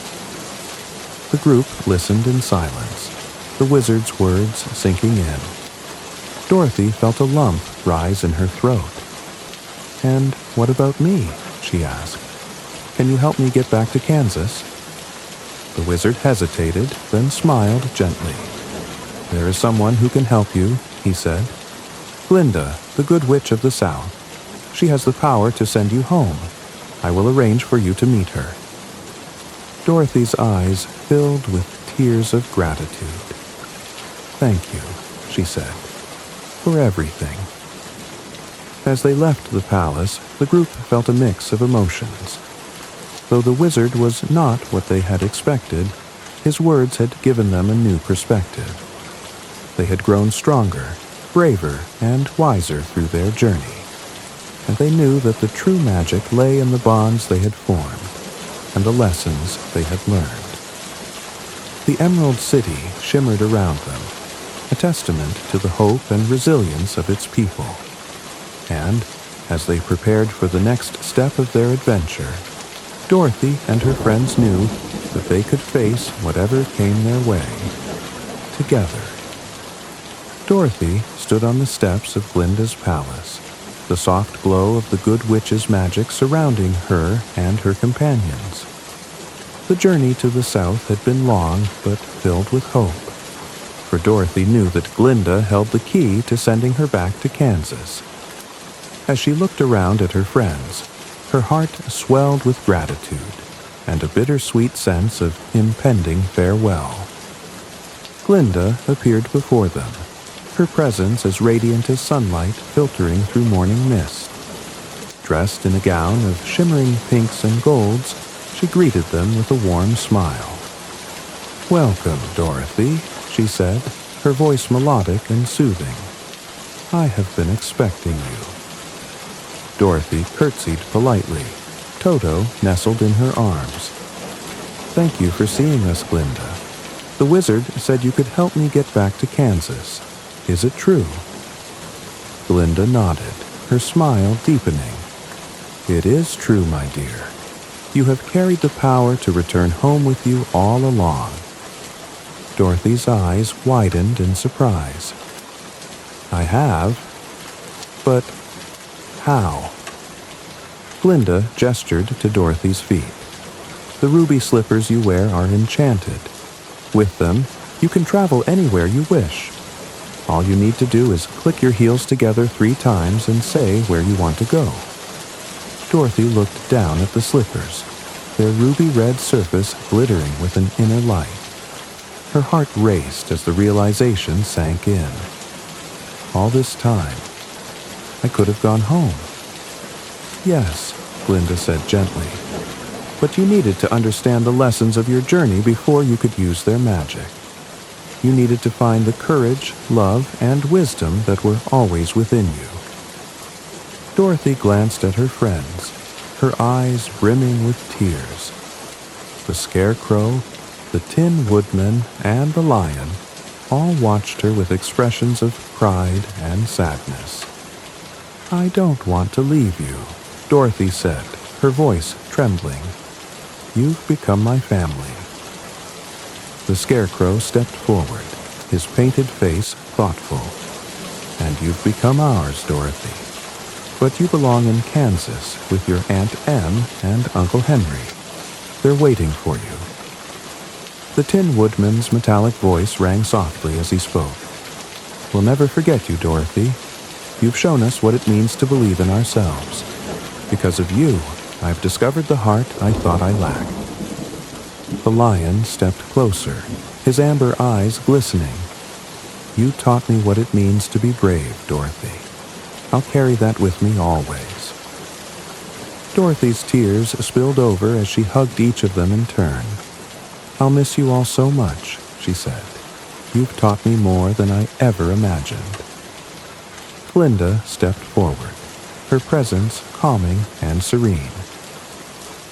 A: The group listened in silence, the wizard's words sinking in. Dorothy felt a lump rise in her throat. And what about me? She asked. Can you help me get back to Kansas? The wizard hesitated, then smiled gently. There is someone who can help you, he said. Glinda, the good witch of the South. She has the power to send you home. I will arrange for you to meet her. Dorothy's eyes filled with tears of gratitude. Thank you, she said, for everything. As they left the palace, the group felt a mix of emotions. Though the wizard was not what they had expected, his words had given them a new perspective. They had grown stronger, braver, and wiser through their journey. And they knew that the true magic lay in the bonds they had formed and the lessons they had learned. The Emerald City shimmered around them, a testament to the hope and resilience of its people. And, as they prepared for the next step of their adventure, Dorothy and her friends knew that they could face whatever came their way, together. Dorothy stood on the steps of Glinda's palace, the soft glow of the good witch's magic surrounding her and her companions. The journey to the south had been long, but filled with hope, for Dorothy knew that Glinda held the key to sending her back to Kansas. As she looked around at her friends, her heart swelled with gratitude and a bittersweet sense of impending farewell. Glinda appeared before them, her presence as radiant as sunlight filtering through morning mist. Dressed in a gown of shimmering pinks and golds, she greeted them with a warm smile. Welcome, Dorothy, she said, her voice melodic and soothing. I have been expecting you. Dorothy curtsied politely. Toto nestled in her arms. Thank you for seeing us, Glinda. The wizard said you could help me get back to Kansas. Is it true? Glinda nodded, her smile deepening. It is true, my dear. You have carried the power to return home with you all along. Dorothy's eyes widened in surprise. I have? But how? Glinda gestured to Dorothy's feet. The ruby slippers you wear are enchanted. With them, you can travel anywhere you wish. All you need to do is click your heels together 3 times and say where you want to go. Dorothy looked down at the slippers, their ruby-red surface glittering with an inner light. Her heart raced as the realization sank in. All this time, I could have gone home. Yes, Glinda said gently, but you needed to understand the lessons of your journey before you could use their magic. You needed to find the courage, love, and wisdom that were always within you. Dorothy glanced at her friends, her eyes brimming with tears. The Scarecrow, the Tin Woodman, and the Lion all watched her with expressions of pride and sadness. I don't want to leave you, Dorothy said, her voice trembling. "You've become my family." The Scarecrow stepped forward, his painted face thoughtful. "And you've become ours, Dorothy. But you belong in Kansas with your Aunt Em and Uncle Henry. They're waiting for you." The Tin Woodman's metallic voice rang softly as he spoke. "We'll never forget you, Dorothy. You've shown us what it means to believe in ourselves. Because of you, I've discovered the heart I thought I lacked." The lion stepped closer, his amber eyes glistening. "You taught me what it means to be brave, Dorothy. I'll carry that with me always." Dorothy's tears spilled over as she hugged each of them in turn. "I'll miss you all so much," she said. "You've taught me more than I ever imagined." Glinda stepped forward, her presence calming and serene.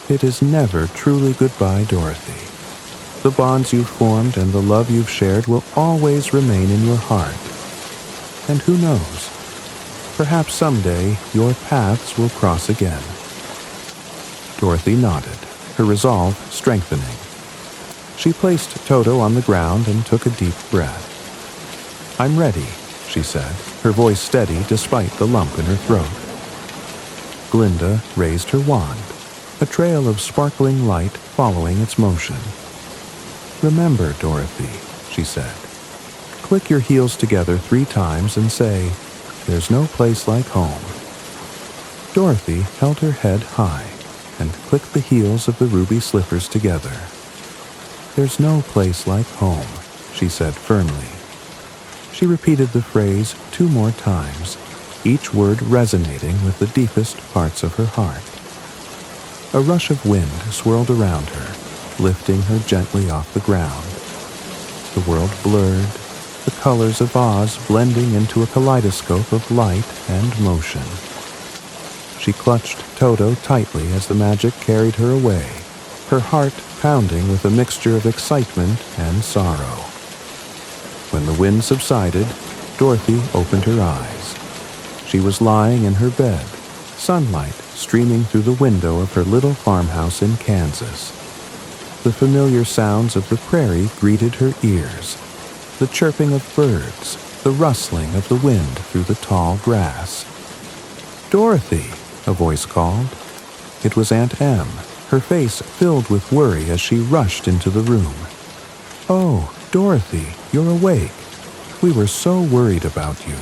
A: "It is never truly goodbye, Dorothy. The bonds you've formed and the love you've shared will always remain in your heart. And who knows? Perhaps someday your paths will cross again." Dorothy nodded, her resolve strengthening. She placed Toto on the ground and took a deep breath. "I'm ready," she said, her voice steady despite the lump in her throat. Glinda raised her wand, a trail of sparkling light following its motion. "Remember, Dorothy," she said. "Click your heels together 3 times and say, 'There's no place like home.'" Dorothy held her head high and clicked the heels of the ruby slippers together. "There's no place like home," she said firmly. She repeated the phrase 2 more times, each word resonating with the deepest parts of her heart. A rush of wind swirled around her, lifting her gently off the ground. The world blurred, the colors of Oz blending into a kaleidoscope of light and motion. She clutched Toto tightly as the magic carried her away, her heart pounding with a mixture of excitement and sorrow. When the wind subsided, Dorothy opened her eyes. She was lying in her bed, sunlight streaming through the window of her little farmhouse in Kansas. The familiar sounds of the prairie greeted her ears, the chirping of birds, the rustling of the wind through the tall grass. "Dorothy!" a voice called. It was Aunt Em, her face filled with worry as she rushed into the room. "Oh, Dorothy, you're awake. We were so worried about you."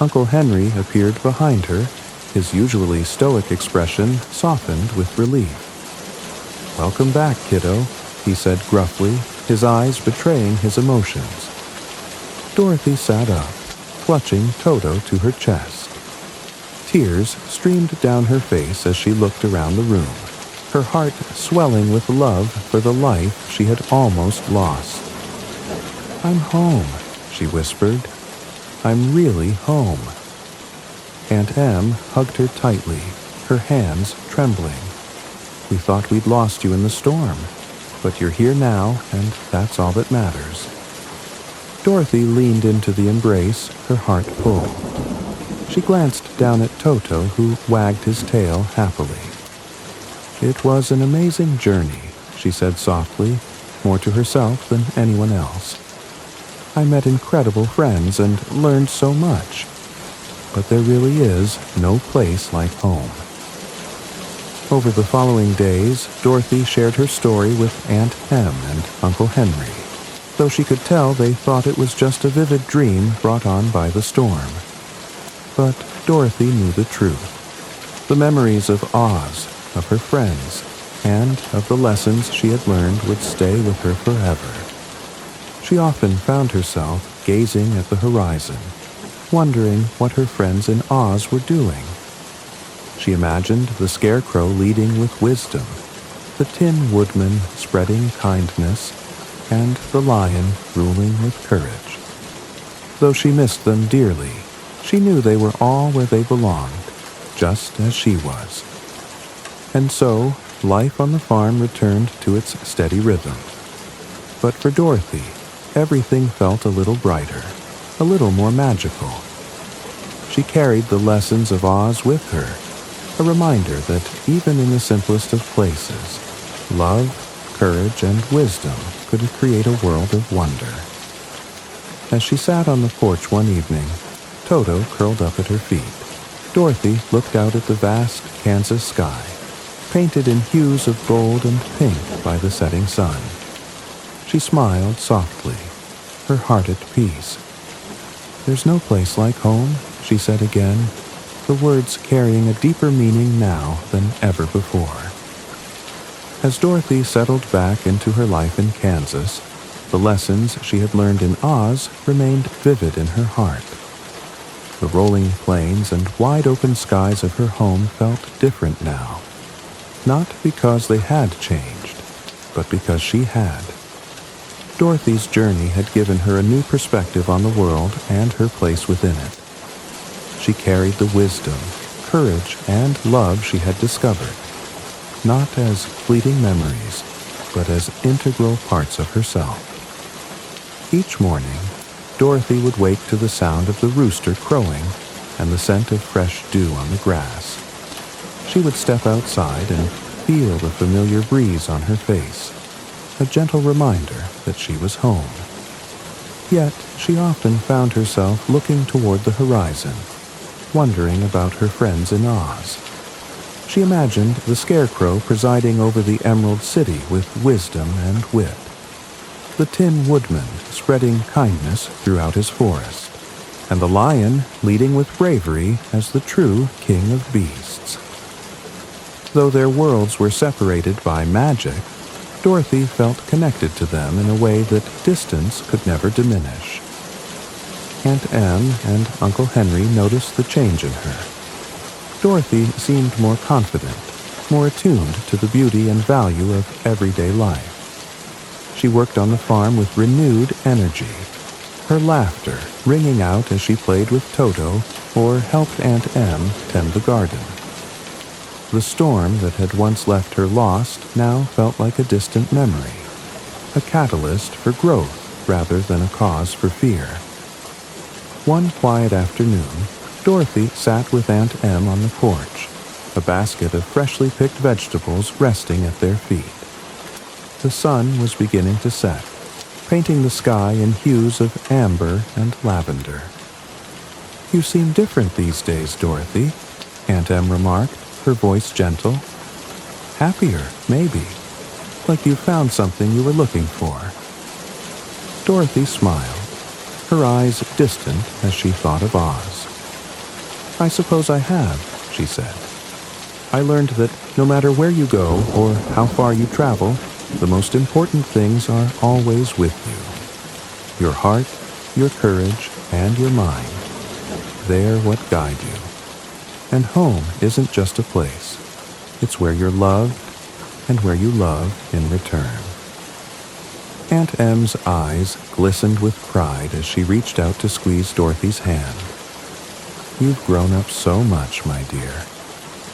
A: Uncle Henry appeared behind her, his usually stoic expression softened with relief. "Welcome back, kiddo," he said gruffly, his eyes betraying his emotions. Dorothy sat up, clutching Toto to her chest. Tears streamed down her face as she looked around the room, her heart swelling with love for the life she had almost lost. "I'm home," she whispered. "I'm really home." Aunt Em hugged her tightly, her hands trembling. "We thought we'd lost you in the storm, but you're here now, and that's all that matters." Dorothy leaned into the embrace, her heart full. She glanced down at Toto, who wagged his tail happily. "It was an amazing journey," she said softly, more to herself than anyone else. "I met incredible friends and learned so much. But there really is no place like home." Over the following days, Dorothy shared her story with Aunt Em and Uncle Henry, though she could tell they thought it was just a vivid dream brought on by the storm. But Dorothy knew the truth. The memories of Oz, of her friends, and of the lessons she had learned would stay with her forever. She often found herself gazing at the horizon, wondering what her friends in Oz were doing. She imagined the Scarecrow leading with wisdom, the Tin Woodman spreading kindness, and the lion ruling with courage. Though she missed them dearly, she knew they were all where they belonged, just as she was. And so, life on the farm returned to its steady rhythm. But for Dorothy, everything felt a little brighter, a little more magical. She carried the lessons of Oz with her, a reminder that even in the simplest of places, love, courage, and wisdom could create a world of wonder. As she sat on the porch one evening, Toto curled up at her feet. Dorothy looked out at the vast Kansas sky, painted in hues of gold and pink by the setting sun. She smiled softly, her heart at peace. "There's no place like home," she said again, the words carrying a deeper meaning now than ever before. As Dorothy settled back into her life in Kansas, the lessons she had learned in Oz remained vivid in her heart. The rolling plains and wide-open skies of her home felt different now, not because they had changed, but because she had. Dorothy's journey had given her a new perspective on the world and her place within it. She carried the wisdom, courage, and love she had discovered, not as fleeting memories, but as integral parts of herself. Each morning, Dorothy would wake to the sound of the rooster crowing and the scent of fresh dew on the grass. She would step outside and feel the familiar breeze on her face, a gentle reminder that she was home. Yet she often found herself looking toward the horizon, wondering about her friends in Oz. She imagined the Scarecrow presiding over the Emerald City with wisdom and wit, the Tin Woodman spreading kindness throughout his forest, and the lion leading with bravery as the true king of beasts. Though their worlds were separated by magic, Dorothy felt connected to them in a way that distance could never diminish. Aunt Em and Uncle Henry noticed the change in her. Dorothy seemed more confident, more attuned to the beauty and value of everyday life. She worked on the farm with renewed energy, her laughter ringing out as she played with Toto or helped Aunt Em tend the garden. The storm that had once left her lost now felt like a distant memory, a catalyst for growth rather than a cause for fear. One quiet afternoon, Dorothy sat with Aunt Em on the porch, a basket of freshly picked vegetables resting at their feet. The sun was beginning to set, painting the sky in hues of amber and lavender. "You seem different these days, Dorothy," Aunt Em remarked, her voice gentle. "Happier, maybe, like you found something you were looking for." Dorothy smiled, her eyes distant as she thought of Oz. "I suppose I have," she said. "I learned that no matter where you go or how far you travel, the most important things are always with you. Your heart, your courage, and your mind. They're what guide you. And home isn't just a place. It's where you're loved and where you love in return." Aunt Em's eyes glistened with pride as she reached out to squeeze Dorothy's hand. "You've grown up so much, my dear.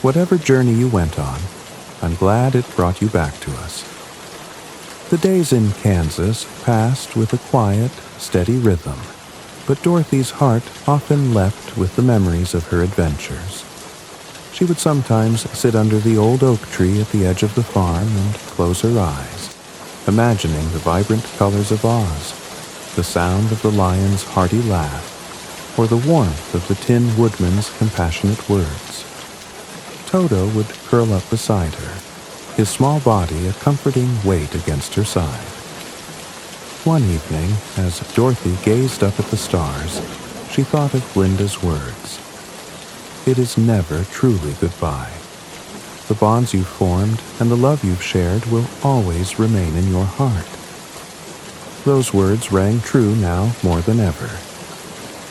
A: Whatever journey you went on, I'm glad it brought you back to us." The days in Kansas passed with a quiet, steady rhythm, but Dorothy's heart often leapt with the memories of her adventures. She would sometimes sit under the old oak tree at the edge of the farm and close her eyes, imagining the vibrant colors of Oz, the sound of the lion's hearty laugh, or the warmth of the Tin Woodman's compassionate words. Toto would curl up beside her, his small body a comforting weight against her side. One evening, as Dorothy gazed up at the stars, she thought of Glinda's words. "It is never truly goodbye. The bonds you've formed and the love you've shared will always remain in your heart." Those words rang true now more than ever.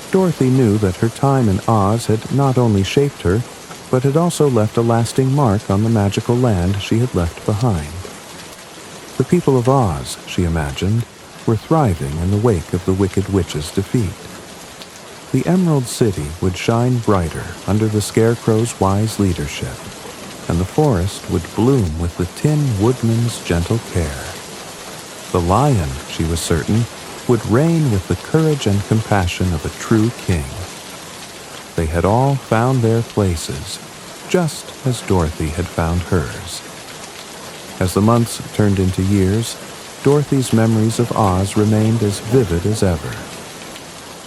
A: Dorothy knew that her time in Oz had not only shaped her, but had also left a lasting mark on the magical land she had left behind. The people of Oz, she imagined, were thriving in the wake of the Wicked Witch's defeat. The Emerald City would shine brighter under the Scarecrow's wise leadership, and the forest would bloom with the Tin Woodman's gentle care. The lion, she was certain, would reign with the courage and compassion of a true king. They had all found their places, just as Dorothy had found hers. As the months turned into years, Dorothy's memories of Oz remained as vivid as ever.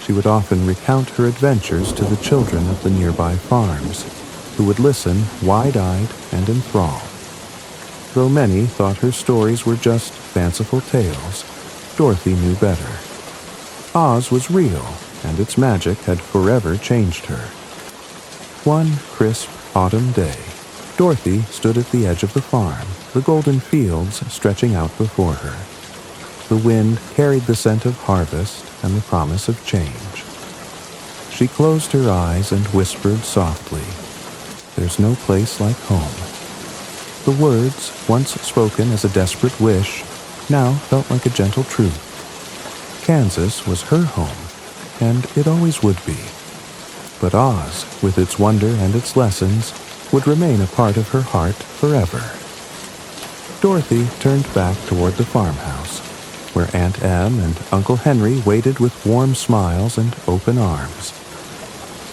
A: She would often recount her adventures to the children of the nearby farms, who would listen wide-eyed and enthralled. Though many thought her stories were just fanciful tales, Dorothy knew better. Oz was real, and its magic had forever changed her. One crisp autumn day, Dorothy stood at the edge of the farm, the golden fields stretching out before her. The wind carried the scent of harvest and the promise of change. She closed her eyes and whispered softly, "There's no place like home." The words, once spoken as a desperate wish, now felt like a gentle truth. Kansas was her home, and it always would be. But Oz, with its wonder and its lessons, would remain a part of her heart forever. Dorothy turned back toward the farmhouse, where Aunt Em and Uncle Henry waited with warm smiles and open arms.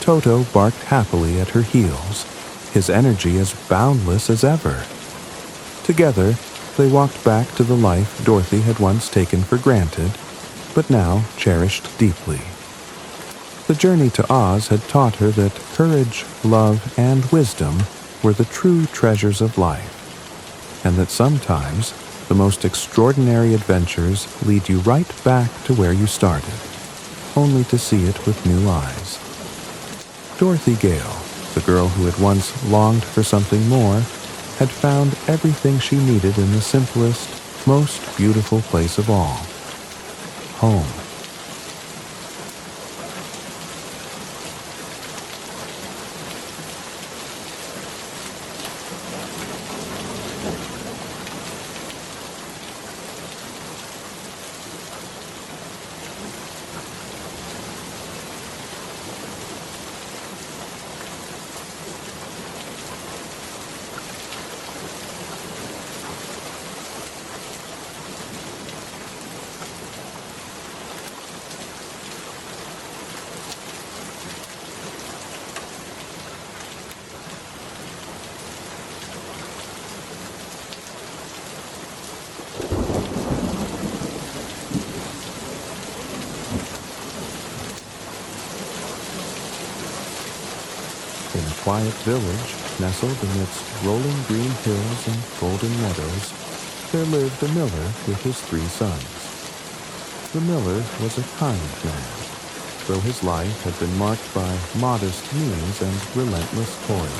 A: Toto barked happily at her heels, his energy as boundless as ever. Together, they walked back to the life Dorothy had once taken for granted, but now cherished deeply. The journey to Oz had taught her that courage, love, and wisdom were the true treasures of life, and that sometimes the most extraordinary adventures lead you right back to where you started, only to see it with new eyes. Dorothy Gale, the girl who had once longed for something more, had found everything she needed in the simplest, most beautiful place of all: home. In a quiet village, nestled amidst rolling green hills and golden meadows, there lived a miller with his 3 sons. The miller was a kind man, though his life had been marked by modest means and relentless toil.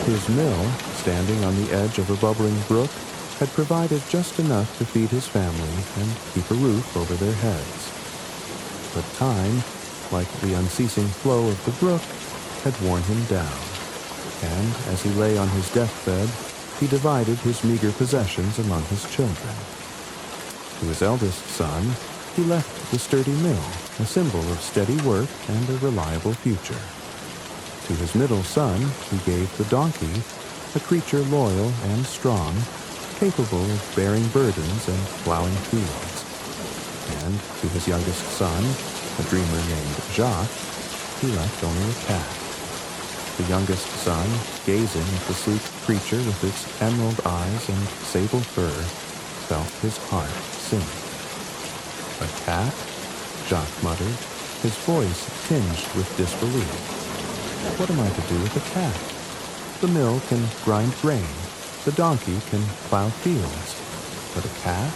A: His mill, standing on the edge of a bubbling brook, had provided just enough to feed his family and keep a roof over their heads. But time, like the unceasing flow of the brook, had worn him down, and as he lay on his deathbed, he divided his meager possessions among his children. To his eldest son, he left the sturdy mill, a symbol of steady work and a reliable future. To his middle son, he gave the donkey, a creature loyal and strong, capable of bearing burdens and plowing fields. And to his youngest son, a dreamer named Jacques, he left only a cat. The youngest son, gazing at the sleek creature with its emerald eyes and sable fur, felt his heart sink. "A cat?" Jacques muttered, his voice tinged with disbelief. "What am I to do with a cat? The mill can grind grain, the donkey can plow fields, but a cat?"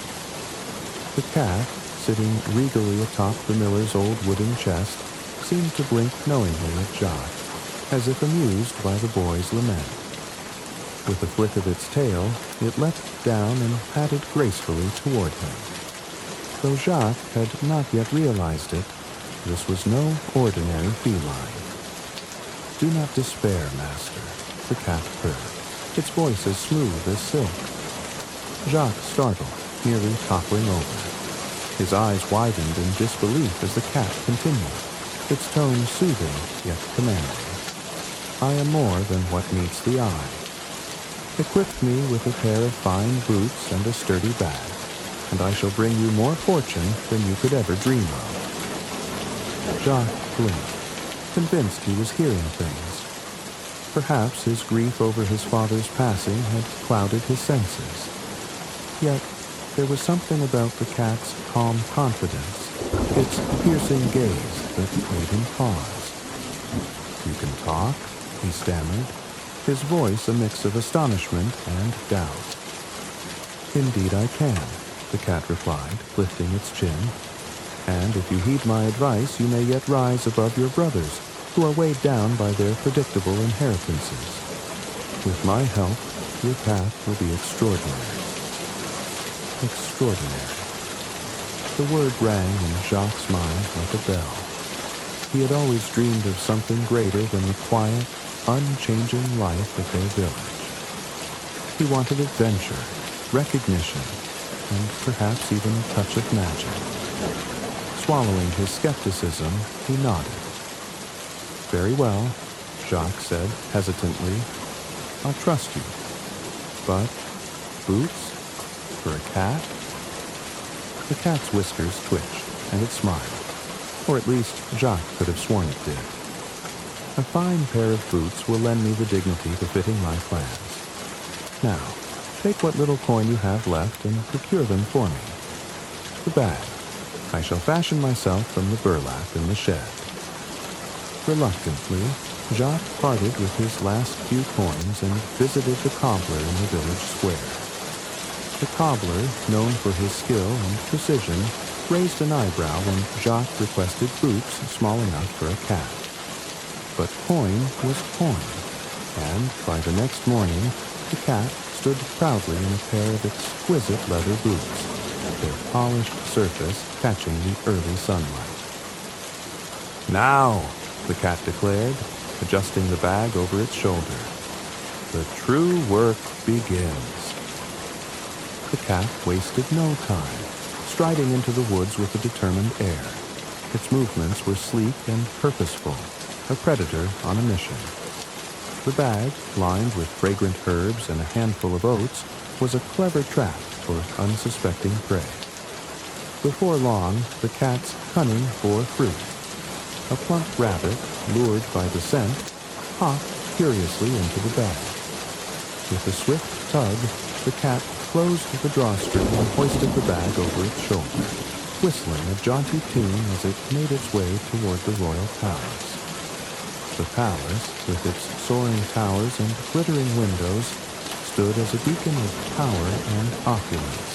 A: The cat, sitting regally atop the miller's old wooden chest, seemed to blink knowingly at Jacques, as if amused by the boy's lament. With a flick of its tail, it leapt down and padded gracefully toward him. Though Jacques had not yet realized it, this was no ordinary feline. "Do not despair, master," the cat purred, its voice as smooth as silk. Jacques startled, nearly toppling over. His eyes widened in disbelief as the cat continued, its tone soothing yet commanding. "I am more than what meets the eye. Equip me with a pair of fine boots and a sturdy bag, and I shall bring you more fortune than you could ever dream of." Jacques blinked, convinced he was hearing things. Perhaps his grief over his father's passing had clouded his senses. Yet, there was something about the cat's calm confidence, its piercing gaze, that made him pause. "You can talk?" he stammered, his voice a mix of astonishment and doubt. "Indeed I can," the cat replied, lifting its chin. "And if you heed my advice, you may yet rise above your brothers, who are weighed down by their predictable inheritances. With my help, your path will be extraordinary." Extraordinary. The word rang in Jacques' mind like a bell. He had always dreamed of something greater than the quiet, unchanging life of their village. He wanted adventure, recognition, and perhaps even a touch of magic. Swallowing his skepticism, he nodded. "Very well," Jacques said hesitantly. "I'll trust you. But boots? For a cat?" The cat's whiskers twitched, and it smiled. Or at least, Jacques could have sworn it did. "A fine pair of boots will lend me the dignity befitting my plans. Now, take what little coin you have left and procure them for me. The bag. I shall fashion myself from the burlap in the shed." Reluctantly, Jacques parted with his last few coins and visited the cobbler in the village square. The cobbler, known for his skill and precision, raised an eyebrow when Jacques requested boots small enough for a cat. But coin was coin, and by the next morning, the cat stood proudly in a pair of exquisite leather boots, their polished surface catching the early sunlight. "Now," the cat declared, adjusting the bag over its shoulder, "the true work begins." The cat wasted no time, striding into the woods with a determined air. Its movements were sleek and purposeful, a predator on a mission. The bag, lined with fragrant herbs and a handful of oats, was a clever trap for unsuspecting prey. Before long, the cat's cunning bore fruit. A plump rabbit, lured by the scent, hopped curiously into the bag. With a swift tug, the cat closed the drawstring and hoisted the bag over its shoulder, whistling a jaunty tune as it made its way toward the royal palace. The palace, with its soaring towers and glittering windows, stood as a beacon of power and opulence.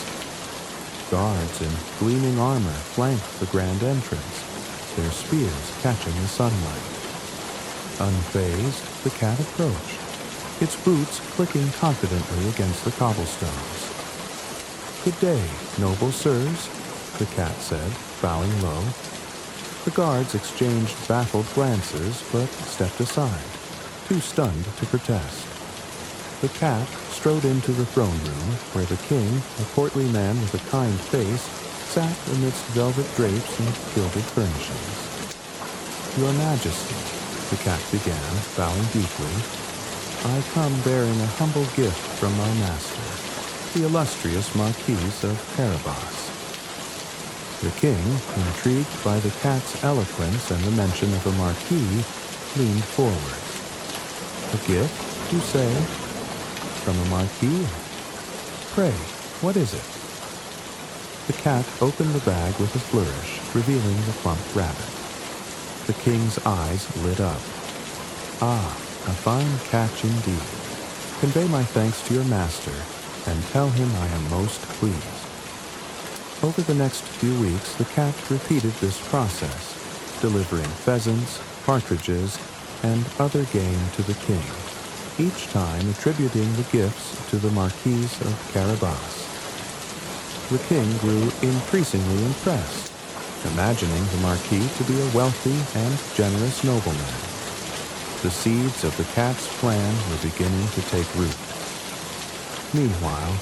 A: Guards in gleaming armor flanked the grand entrance, their spears catching the sunlight. Unfazed, the cat approached, its boots clicking confidently against the cobblestones. "Good day, noble sirs," the cat said, bowing low. The guards exchanged baffled glances, but stepped aside, too stunned to protest. The cat strode into the throne room, where the king, a portly man with a kind face, sat amidst velvet drapes and gilded furnishings. "Your Majesty," the cat began, bowing deeply, "I come bearing a humble gift from my master, the illustrious Marquis of Carabas." The king, intrigued by the cat's eloquence and the mention of a marquis, leaned forward. "A gift, you say? From a marquis? Pray, what is it?" The cat opened the bag with a flourish, revealing the plump rabbit. The king's eyes lit up. "Ah, a fine catch indeed. Convey my thanks to your master, and tell him I am most pleased." Over the next few weeks, the cat repeated this process, delivering pheasants, partridges, and other game to the king, each time attributing the gifts to the Marquis of Carabas. The king grew increasingly impressed, imagining the Marquis to be a wealthy and generous nobleman. The seeds of the cat's plan were beginning to take root. Meanwhile,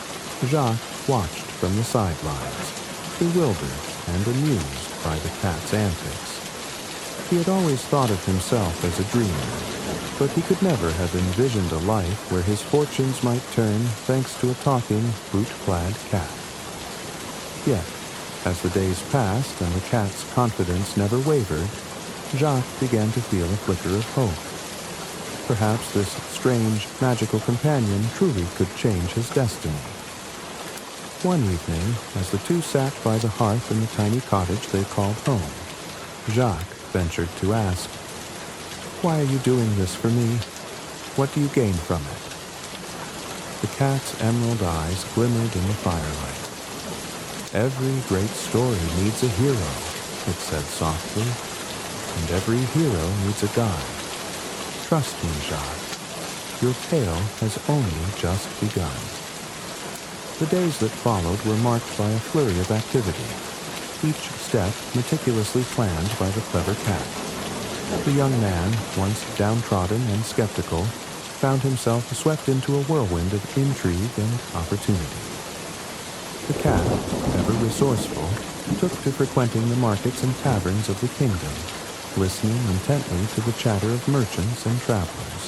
A: Jacques watched from the sidelines, bewildered and amused by the cat's antics. He had always thought of himself as a dreamer, but he could never have envisioned a life where his fortunes might turn thanks to a talking, boot-clad cat. Yet, as the days passed and the cat's confidence never wavered, Jacques began to feel a flicker of hope. Perhaps this strange, magical companion truly could change his destiny. One evening, as the two sat by the hearth in the tiny cottage they called home, Jacques ventured to ask, "Why are you doing this for me? What do you gain from it?" The cat's emerald eyes glimmered in the firelight. "Every great story needs a hero," it said softly, "and every hero needs a guide. Trust me, Jacques. Your tale has only just begun." The days that followed were marked by a flurry of activity, each step meticulously planned by the clever cat. The young man, once downtrodden and skeptical, found himself swept into a whirlwind of intrigue and opportunity. The cat, ever resourceful, took to frequenting the markets and taverns of the kingdom, listening intently to the chatter of merchants and travelers.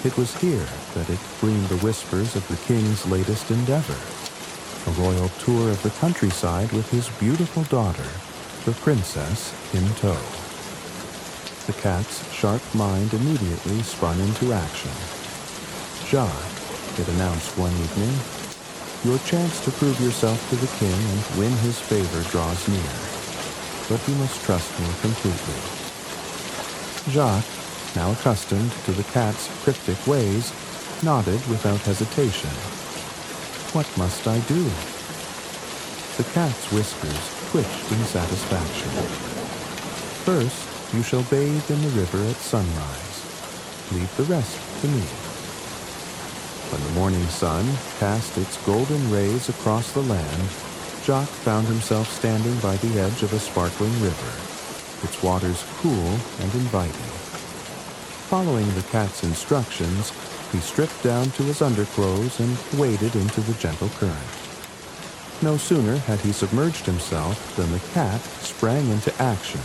A: It was here that it gleaned the whispers of the king's latest endeavor, a royal tour of the countryside with his beautiful daughter, the princess, in tow. The cat's sharp mind immediately spun into action. "Jacques," it announced one evening, "your chance to prove yourself to the king and win his favor draws near, but you must trust me completely." Jacques, now accustomed to the cat's cryptic ways, nodded without hesitation. "What must I do?" The cat's whiskers twitched in satisfaction. "First, you shall bathe in the river at sunrise. Leave the rest to me." When the morning sun cast its golden rays across the land, Jacques found himself standing by the edge of a sparkling river, its waters cool and inviting. Following the cat's instructions, he stripped down to his underclothes and waded into the gentle current. No sooner had he submerged himself than the cat sprang into action,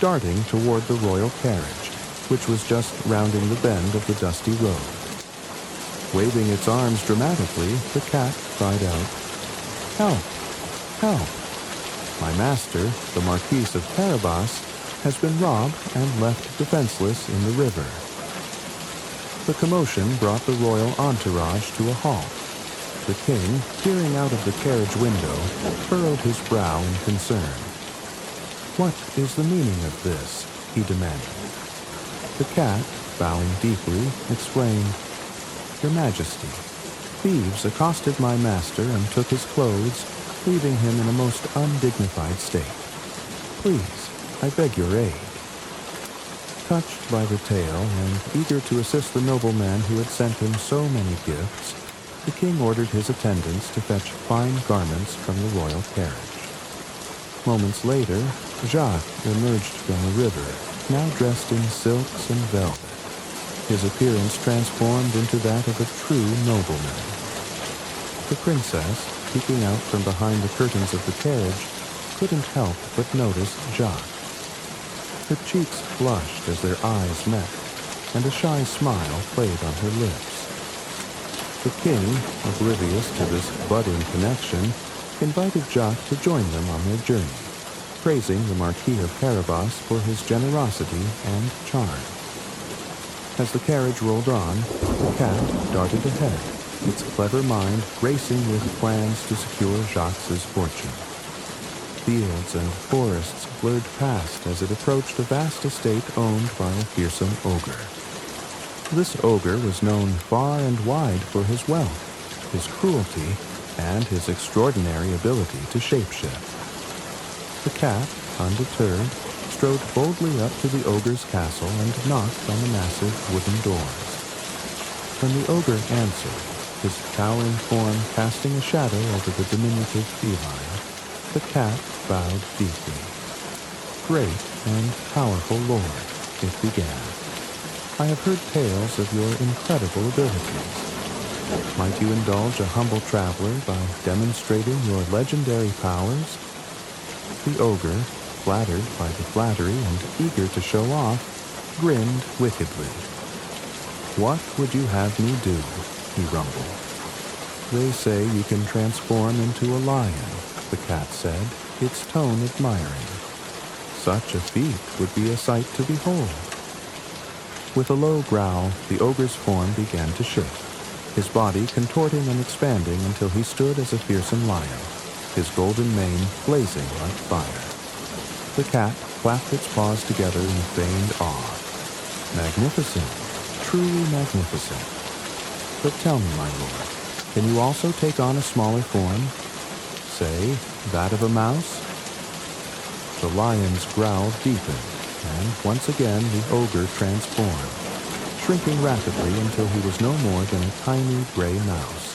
A: darting toward the royal carriage, which was just rounding the bend of the dusty road. Waving its arms dramatically, the cat cried out, "Help! Help! My master, the Marquis of Carabas, has been robbed and left defenseless in the river." The commotion brought the royal entourage to a halt. The king, peering out of the carriage window, furrowed his brow in concern. "What is the meaning of this?" he demanded. The cat, bowing deeply, explained, "Your Majesty, thieves accosted my master and took his clothes, leaving him in a most undignified state. Please, I beg your aid." Touched by the tale and eager to assist the nobleman who had sent him so many gifts, the king ordered his attendants to fetch fine garments from the royal carriage. Moments later, Jacques emerged from the river, now dressed in silks and velvet, his appearance transformed into that of a true nobleman. The princess, peeking out from behind the curtains of the carriage, couldn't help but notice Jacques. Her cheeks flushed as their eyes met, and a shy smile played on her lips. The king, oblivious to this budding connection, invited Jacques to join them on their journey, praising the Marquis of Carabas for his generosity and charm. As the carriage rolled on, the cat darted ahead, its clever mind racing with plans to secure Jacques' fortune. Fields and forests blurred past as it approached a vast estate owned by a fearsome ogre. This ogre was known far and wide for his wealth, his cruelty, and his extraordinary ability to shapeshift. The cat, undeterred, strode boldly up to the ogre's castle and knocked on the massive wooden doors. When the ogre answered, his towering form casting a shadow over the diminutive feline, the cat bowed deeply. "Great and powerful lord," it began, "I have heard tales of your incredible abilities. Might you indulge a humble traveler by demonstrating your legendary powers?" The ogre, flattered by the flattery and eager to show off, grinned wickedly. "What would you have me do?" he rumbled. "They say you can transform into a lion," the cat said, its tone admiring. "Such a feat would be a sight to behold." With a low growl, the ogre's form began to shift, his body contorting and expanding until he stood as a fearsome lion, his golden mane blazing like fire. The cat clapped its paws together in feigned awe. Magnificent, truly magnificent. But tell me, my lord, can you also take on a smaller form? Say, that of a mouse? The lion's growl deepened, and once again the ogre transformed, shrinking rapidly until he was no more than a tiny gray mouse.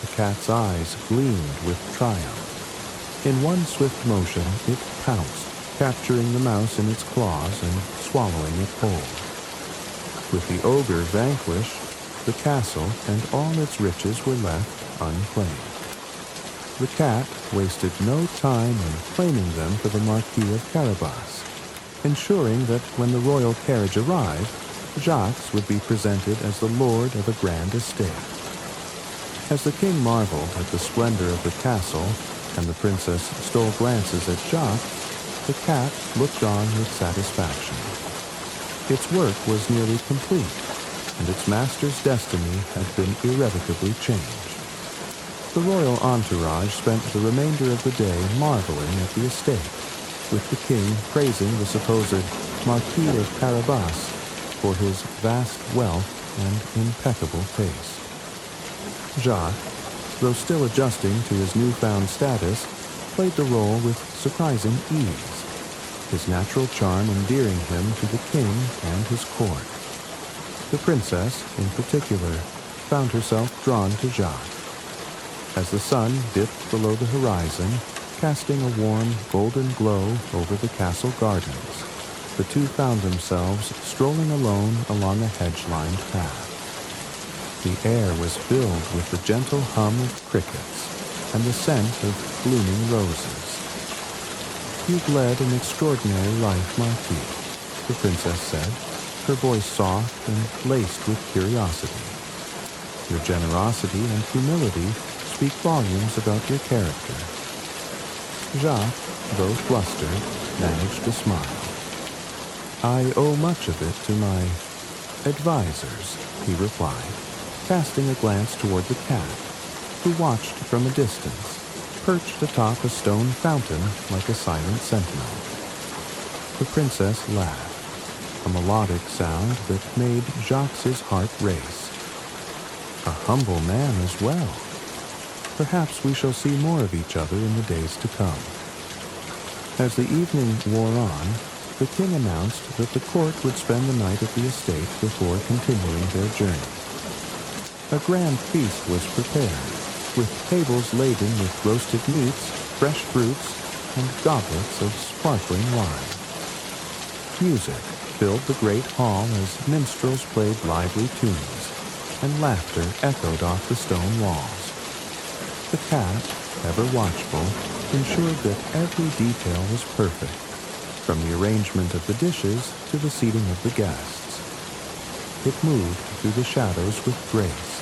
A: The cat's eyes gleamed with triumph. In one swift motion, it pounced, capturing the mouse in its claws and swallowing it whole. With the ogre vanquished, the castle and all its riches were left unclaimed. The cat wasted no time in claiming them for the Marquis of Carabas, ensuring that when the royal carriage arrived, Jacques would be presented as the lord of a grand estate. As the king marveled at the splendor of the castle and the princess stole glances at Jacques, the cat looked on with satisfaction. Its work was nearly complete, and its master's destiny had been irrevocably changed. The royal entourage spent the remainder of the day marveling at the estate, with the king praising the supposed Marquis of Carabas for his vast wealth and impeccable taste. Jacques, though still adjusting to his newfound status, played the role with surprising ease, his natural charm endearing him to the king and his court. The princess, in particular, found herself drawn to Jacques. As the sun dipped below the horizon, casting a warm, golden glow over the castle gardens, the two found themselves strolling alone along a hedge-lined path. The air was filled with the gentle hum of crickets and the scent of blooming roses. "You've led an extraordinary life, Marquis," the princess said, her voice soft and laced with curiosity. "Your generosity and humility speak volumes about your character." Jacques, though flustered, managed to smile. "I owe much of it to my advisors," he replied, casting a glance toward the cat, who watched from a distance, perched atop a stone fountain like a silent sentinel. The princess laughed, a melodic sound that made Jacques' heart race. "A humble man as well. Perhaps we shall see more of each other in the days to come." As the evening wore on, the king announced that the court would spend the night at the estate before continuing their journey. A grand feast was prepared, with tables laden with roasted meats, fresh fruits, and goblets of sparkling wine. Music filled the great hall as minstrels played lively tunes, and laughter echoed off the stone walls. The cat, ever watchful, ensured that every detail was perfect, from the arrangement of the dishes to the seating of the guests. It moved through the shadows with grace,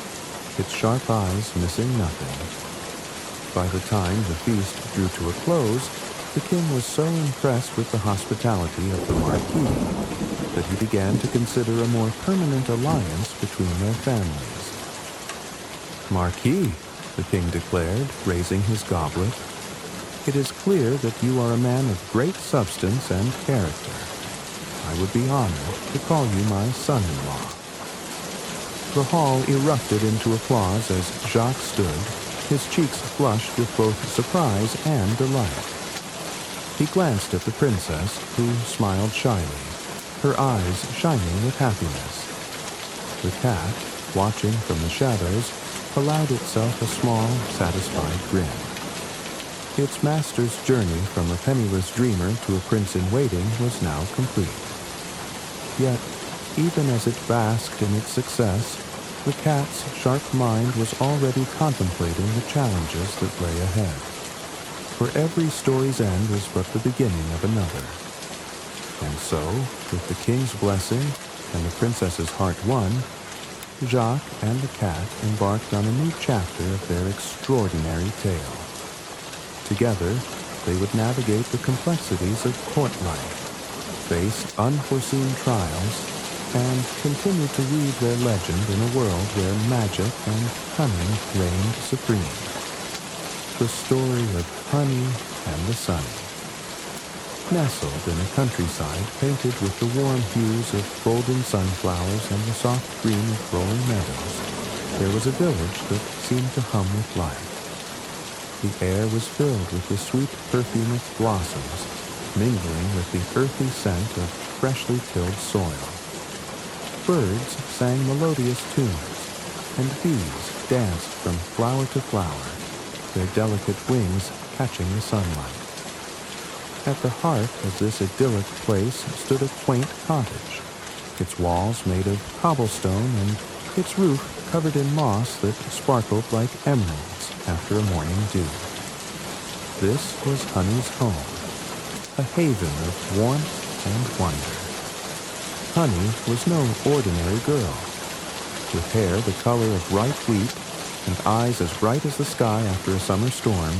A: its sharp eyes missing nothing. By the time the feast drew to a close, the king was so impressed with the hospitality of the Marquis that he began to consider a more permanent alliance between their families. "Marquis," the king declared, raising his goblet, "it is clear that you are a man of great substance and character. I would be honored to call you my son-in-law." The hall erupted into applause as Jacques stood, his cheeks flushed with both surprise and delight. He glanced at the princess, who smiled shyly, her eyes shining with happiness. The cat, watching from the shadows, allowed itself a small, satisfied grin. Its master's journey from a penniless dreamer to a prince-in-waiting was now complete. Yet, even as it basked in its success, the cat's sharp mind was already contemplating the challenges that lay ahead. For every story's end was but the beginning of another. And so, with the king's blessing and the princess's heart won, Jacques and the cat embarked on a new chapter of their extraordinary tale. Together, they would navigate the complexities of court life, face unforeseen trials, and continued to weave their legend in a world where magic and cunning reigned supreme. The story of Honey and the Sunny. Nestled in a countryside painted with the warm hues of golden sunflowers and the soft green of rolling meadows, there was a village that seemed to hum with life. The air was filled with the sweet perfume of blossoms, mingling with the earthy scent of freshly tilled soil. Birds sang melodious tunes, and bees danced from flower to flower, their delicate wings catching the sunlight. At the heart of this idyllic place stood a quaint cottage, its walls made of cobblestone and its roof covered in moss that sparkled like emeralds after a morning dew. This was Honey's home, a haven of warmth and wonder. Honey was no ordinary girl. With hair the color of ripe wheat and eyes as bright as the sky after a summer storm,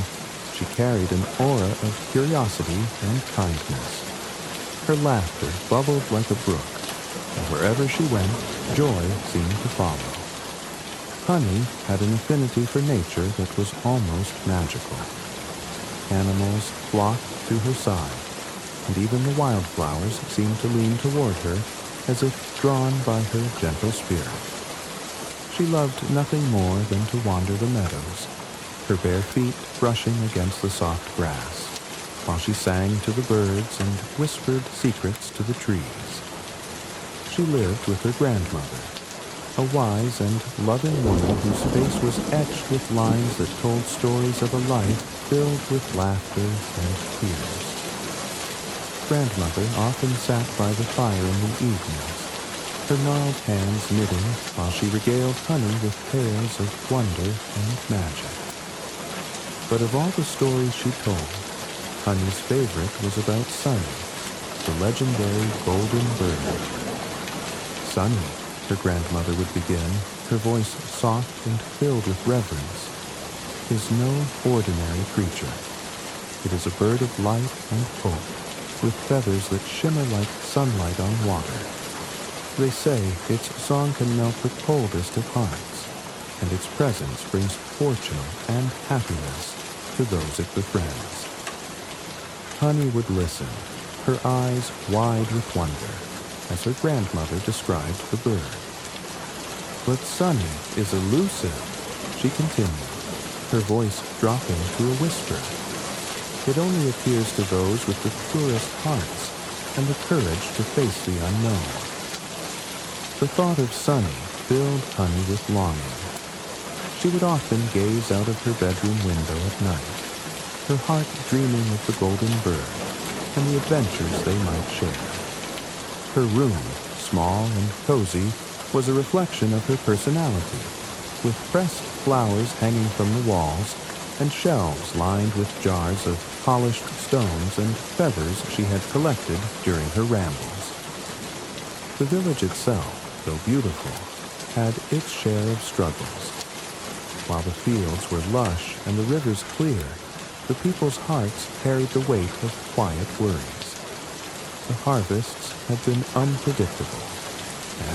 A: she carried an aura of curiosity and kindness. Her laughter bubbled like a brook, and wherever she went, joy seemed to follow. Honey had an affinity for nature that was almost magical. Animals flocked to her side, and even the wildflowers seemed to lean toward her as if drawn by her gentle spirit. She loved nothing more than to wander the meadows, her bare feet brushing against the soft grass, while she sang to the birds and whispered secrets to the trees. She lived with her grandmother, a wise and loving woman whose face was etched with lines that told stories of a life filled with laughter and tears. Grandmother often sat by the fire in the evenings, her gnarled hands knitting while she regaled Honey with tales of wonder and magic. But of all the stories she told, Honey's favorite was about Sunny, the legendary golden bird. Sunny, her grandmother would begin, her voice soft and filled with reverence, is no ordinary creature. It is a bird of light and hope, with feathers that shimmer like sunlight on water. They say its song can melt the coldest of hearts, and its presence brings fortune and happiness to those it befriends. Honey would listen, her eyes wide with wonder, as her grandmother described the bird. But Sunny is elusive, she continued, her voice dropping to a whisper. It only appears to those with the purest hearts and the courage to face the unknown. The thought of Sunny filled Honey with longing. She would often gaze out of her bedroom window at night, her heart dreaming of the golden bird and the adventures they might share. Her room, small and cozy, was a reflection of her personality, with pressed flowers hanging from the walls and shelves lined with jars of polished stones and feathers she had collected during her rambles. The village itself, though beautiful, had its share of struggles. While the fields were lush and the rivers clear, the people's hearts carried the weight of quiet worries. The harvests had been unpredictable,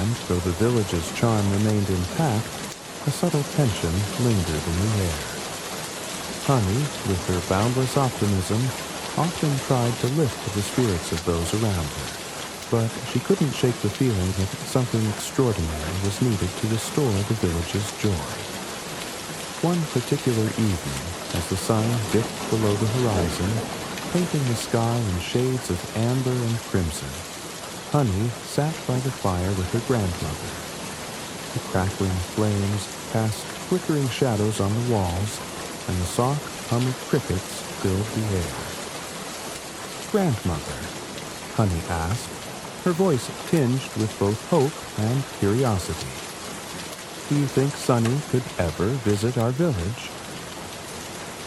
A: and though the village's charm remained intact, a subtle tension lingered in the air. Honey, with her boundless optimism, often tried to lift the spirits of those around her, but she couldn't shake the feeling that something extraordinary was needed to restore the village's joy. One particular evening, as the sun dipped below the horizon, painting the sky in shades of amber and crimson, Honey sat by the fire with her grandmother. The crackling flames cast flickering shadows on the walls, and the soft hum of crickets filled the air. "Grandmother," Honey asked, her voice tinged with both hope and curiosity, "do you think Sunny could ever visit our village?"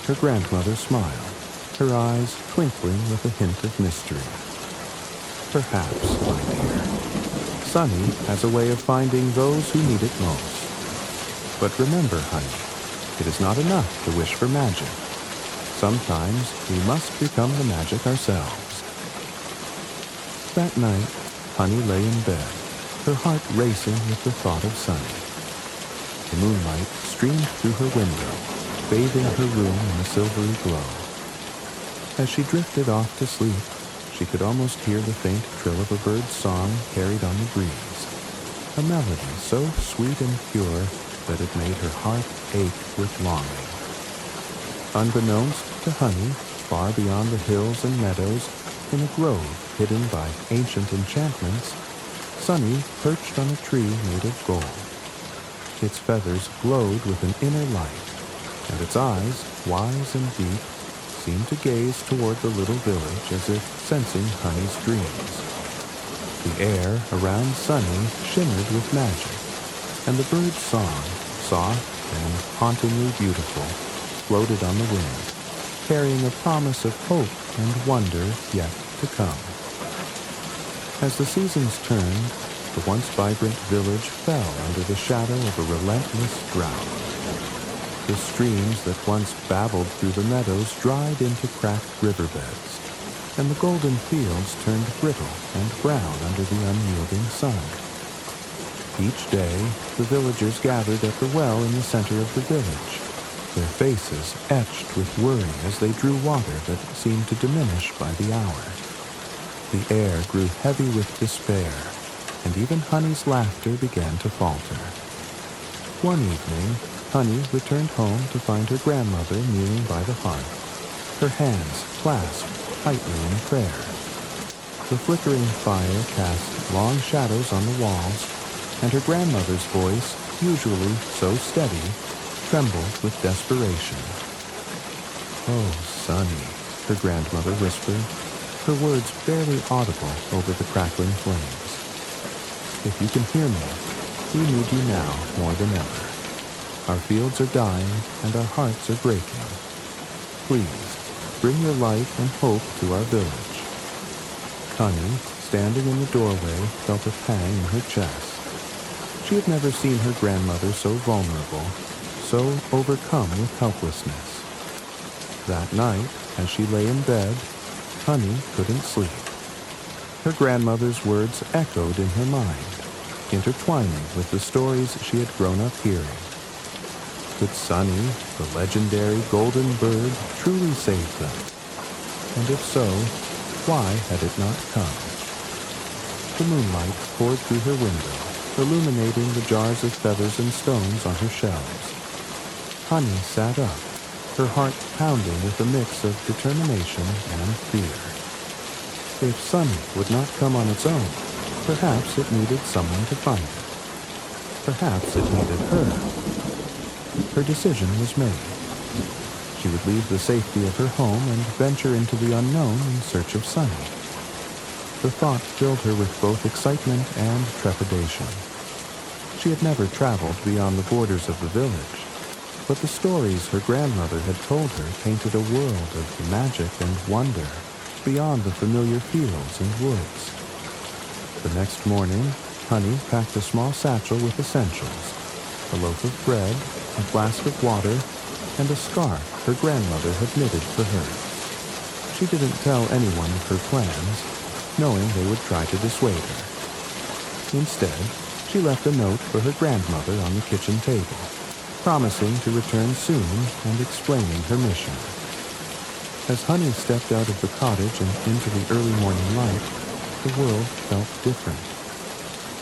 A: Her grandmother smiled, her eyes twinkling with a hint of mystery. "Perhaps, my dear. Sunny has a way of finding those who need it most. But remember, Honey, it is not enough to wish for magic. Sometimes we must become the magic ourselves." That night, Honey lay in bed, her heart racing with the thought of Sunny. The moonlight streamed through her window, bathing her room in a silvery glow. As she drifted off to sleep, she could almost hear the faint trill of a bird's song carried on the breeze, a melody so sweet and pure that it made her heart ache with longing. Unbeknownst to Honey, far beyond the hills and meadows, in a grove hidden by ancient enchantments, Sunny perched on a tree made of gold. Its feathers glowed with an inner light, and its eyes, wise and deep, seemed to gaze toward the little village as if sensing Honey's dreams. The air around Sunny shimmered with magic, and the bird's song, soft and hauntingly beautiful, floated on the wind, carrying a promise of hope and wonder yet to come. As the seasons turned, the once vibrant village fell under the shadow of a relentless drought. The streams that once babbled through the meadows dried into cracked riverbeds, and the golden fields turned brittle and brown under the unyielding sun. Each day, the villagers gathered at the well in the center of the village, their faces etched with worry as they drew water that seemed to diminish by the hour. The air grew heavy with despair, and even Honey's laughter began to falter. One evening, Honey returned home to find her grandmother kneeling by the hearth, her hands clasped tightly in prayer. The flickering fire cast long shadows on the walls, and her grandmother's voice, usually so steady, trembled with desperation. "Oh, Sonny," her grandmother whispered, her words barely audible over the crackling flames. "If you can hear me, we need you now more than ever. Our fields are dying and our hearts are breaking. Please, bring your light and hope to our village." Honey, standing in the doorway, felt a pang in her chest. She had never seen her grandmother so vulnerable, so overcome with helplessness. That night, as she lay in bed, Honey couldn't sleep. Her grandmother's words echoed in her mind, intertwining with the stories she had grown up hearing. Could Sunny, the legendary golden bird, truly save them? And if so, why had it not come? The moonlight poured through her window, illuminating the jars of feathers and stones on her shelves. Honey sat up, her heart pounding with a mix of determination and fear. If Sunny would not come on its own, perhaps it needed someone to find it. Perhaps it needed her. Her decision was made. She would leave the safety of her home and venture into the unknown in search of Sunny. The thought filled her with both excitement and trepidation. She had never traveled beyond the borders of the village, but the stories her grandmother had told her painted a world of magic and wonder beyond the familiar fields and woods. The next morning, Honey packed a small satchel with essentials, a loaf of bread, a flask of water, and a scarf her grandmother had knitted for her. She didn't tell anyone of her plans, knowing they would try to dissuade her. Instead, she left a note for her grandmother on the kitchen table, promising to return soon and explaining her mission. As Honey stepped out of the cottage and into the early morning light, the world felt different.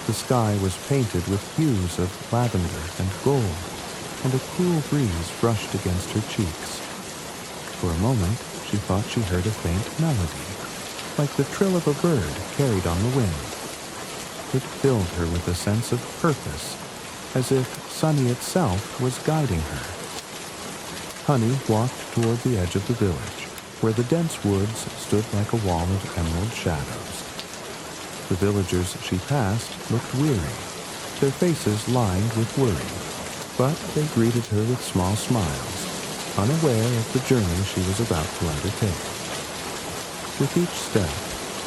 A: The sky was painted with hues of lavender and gold, and a cool breeze brushed against her cheeks. For a moment, she thought she heard a faint melody, like the trill of a bird carried on the wind. It filled her with a sense of purpose, as if Sunny itself was guiding her. Honey walked toward the edge of the village, where the dense woods stood like a wall of emerald shadows. The villagers she passed looked weary, their faces lined with worry, but they greeted her with small smiles, unaware of the journey she was about to undertake. With each step,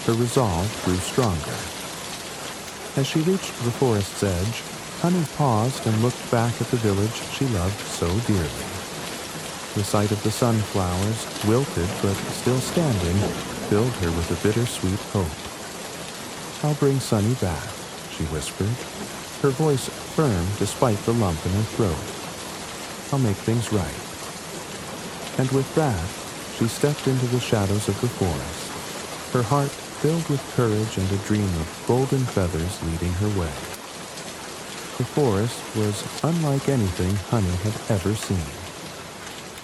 A: her resolve grew stronger. As she reached the forest's edge, Honey paused and looked back at the village she loved so dearly. The sight of the sunflowers, wilted but still standing, filled her with a bittersweet hope. "I'll bring Sunny back," she she whispered, her voice firm despite the lump in her throat. "I'll make things right." And with that, she stepped into the shadows of the forest, her heart filled with courage and a dream of golden feathers leading her way. The forest was unlike anything Honey had ever seen.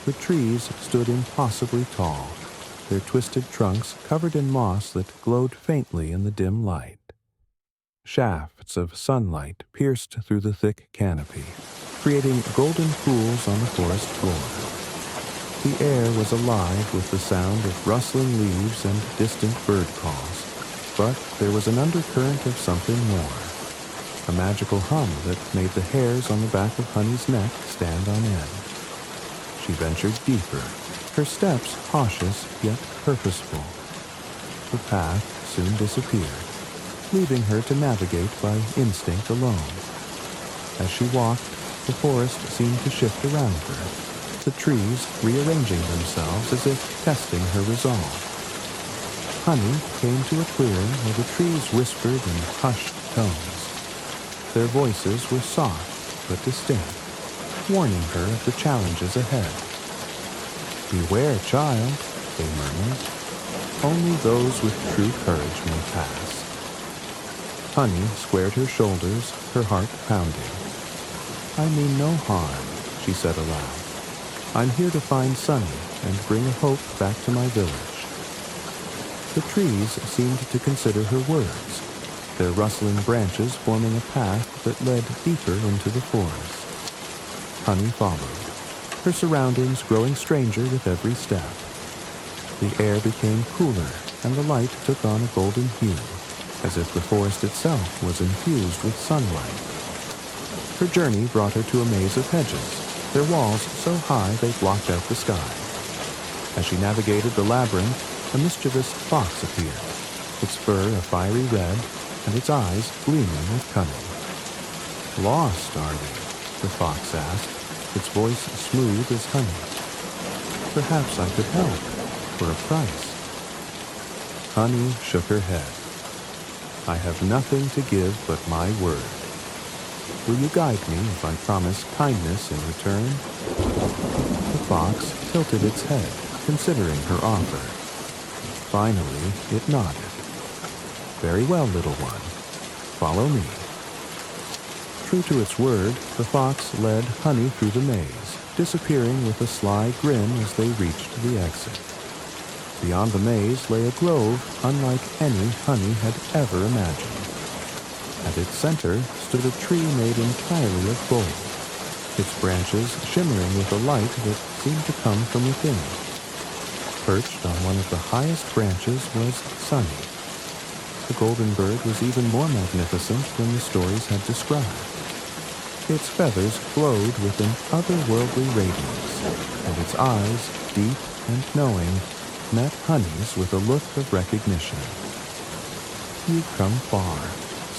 A: The trees stood impossibly tall, their twisted trunks covered in moss that glowed faintly in the dim light. Shafts of sunlight pierced through the thick canopy, creating golden pools on the forest floor. The air was alive with the sound of rustling leaves and distant bird calls, but there was an undercurrent of something more, a magical hum that made the hairs on the back of Honey's neck stand on end. She ventured deeper, her steps cautious yet purposeful. The path soon disappeared, leaving her to navigate by instinct alone. As she walked, the forest seemed to shift around her, the trees rearranging themselves as if testing her resolve. Honey came to a clearing where the trees whispered in hushed tones. Their voices were soft but distinct, warning her of the challenges ahead. "Beware, child," they murmured. "Only those with true courage may pass." Honey squared her shoulders, her heart pounding. "I mean no harm," she said aloud. "I'm here to find Sunny and bring a hope back to my village." The trees seemed to consider her words, their rustling branches forming a path that led deeper into the forest. Honey followed, her surroundings growing stranger with every step. The air became cooler, and the light took on a golden hue, as if the forest itself was infused with sunlight. Her journey brought her to a maze of hedges, their walls so high they blocked out the sky. As she navigated the labyrinth, a mischievous fox appeared, its fur a fiery red, and its eyes gleaming with cunning. "Lost, are we?" the fox asked, its voice smooth as honey. "Perhaps I could help, for a price." Honey shook her head. "I have nothing to give but my word. Will you guide me if I promise kindness in return?" The fox tilted its head, considering her offer. Finally, it nodded. "Very well, little one. Follow me." True to its word, the fox led Honey through the maze, disappearing with a sly grin as they reached the exit. Beyond the maze lay a grove unlike any Honey had ever imagined. At its center stood a tree made entirely of gold, its branches shimmering with a light that seemed to come from within. Perched on one of the highest branches was Sunny. The golden bird was even more magnificent than the stories had described. Its feathers glowed with an otherworldly radiance, and its eyes, deep and knowing, met Honey's with a look of recognition. "You've come far,"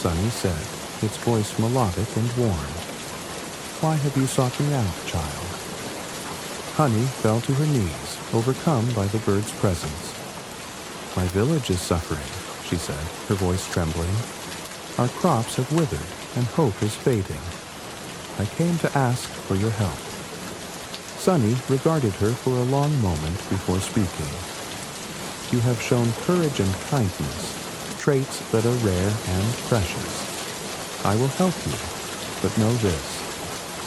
A: Sunny said, its voice melodic and warm. "Why have you sought me out, child?" Honey fell to her knees, overcome by the bird's presence. "My village is suffering," she said, her voice trembling. "Our crops have withered, and hope is fading. I came to ask for your help." Sunny regarded her for a long moment before speaking. "You have shown courage and kindness, traits that are rare and precious. I will help you, but know this.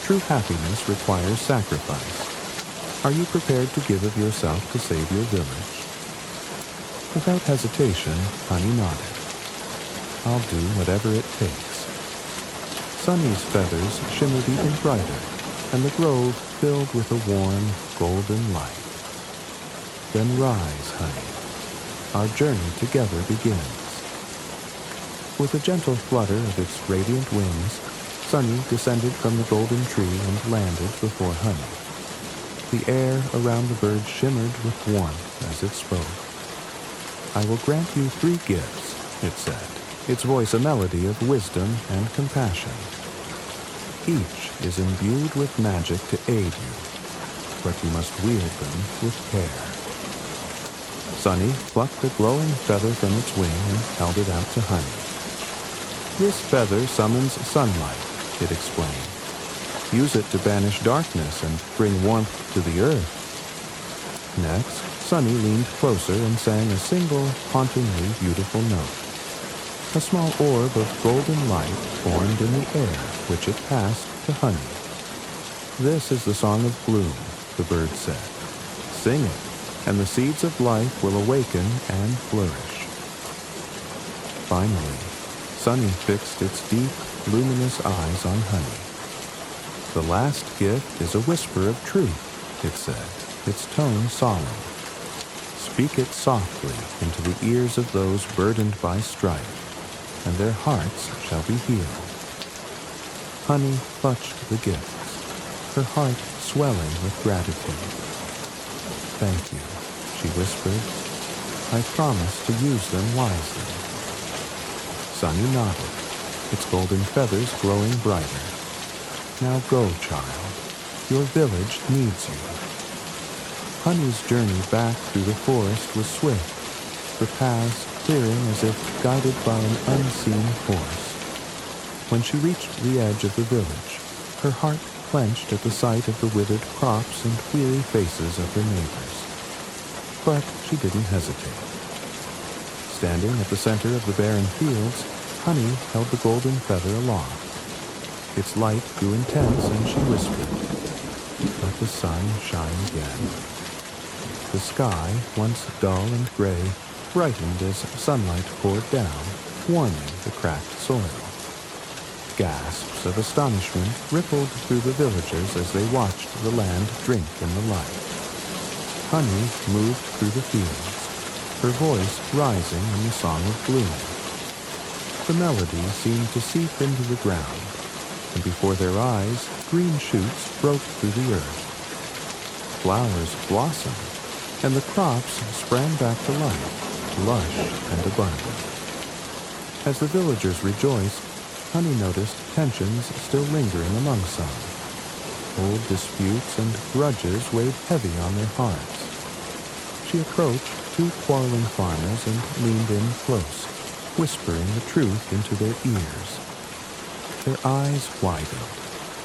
A: True happiness requires sacrifice. Are you prepared to give of yourself to save your village?" Without hesitation, Honey nodded. "I'll do whatever it takes." Sunny's feathers shimmered even brighter, and the grove filled with a warm, golden light. "Then rise, Honey. Our journey together begins." With a gentle flutter of its radiant wings, Sunny descended from the golden tree and landed before Honey. The air around the bird shimmered with warmth as it spoke. "I will grant you 3 gifts," it said, its voice a melody of wisdom and compassion. "Each is imbued with magic to aid you, but you must wield them with care." Sunny plucked a glowing feather from its wing and held it out to Honey. "This feather summons sunlight," it explained. "Use it to banish darkness and bring warmth to the earth." Next, Sunny leaned closer and sang a single, hauntingly beautiful note. A small orb of golden light formed in the air, which it passed to Honey. "This is the song of bloom," the bird said. "Sing it, and the seeds of life will awaken and flourish." Finally, Sunny fixed its deep, luminous eyes on Honey. "The last gift is a whisper of truth," it said, its tone solemn. "Speak it softly into the ears of those burdened by strife, and their hearts shall be healed." Honey clutched the gifts, her heart swelling with gratitude. "Thank you," she whispered. "I promise to use them wisely." Sunny nodded, its golden feathers glowing brighter. "Now go, child. Your village needs you." Honey's journey back through the forest was swift, the paths clearing as if guided by an unseen force. When she reached the edge of the village, her heart clenched at the sight of the withered crops and weary faces of her neighbors. But she didn't hesitate. Standing at the center of the barren fields, Honey held the golden feather aloft. Its light grew intense, and she whispered, "Let the sun shine again." The sky, once dull and gray, brightened as sunlight poured down, warming the cracked soil. Gasps of astonishment rippled through the villagers as they watched the land drink in the light. Honey moved through the fields, her voice rising in the song of bloom. The melody seemed to seep into the ground, and before their eyes, green shoots broke through the earth. Flowers blossomed, and the crops sprang back to life, lush and abundant. As the villagers rejoiced, Honey noticed tensions still lingering among some. Old disputes and grudges weighed heavy on their hearts. She approached two quarreling farmers and leaned in close, whispering the truth into their ears. Their eyes widened,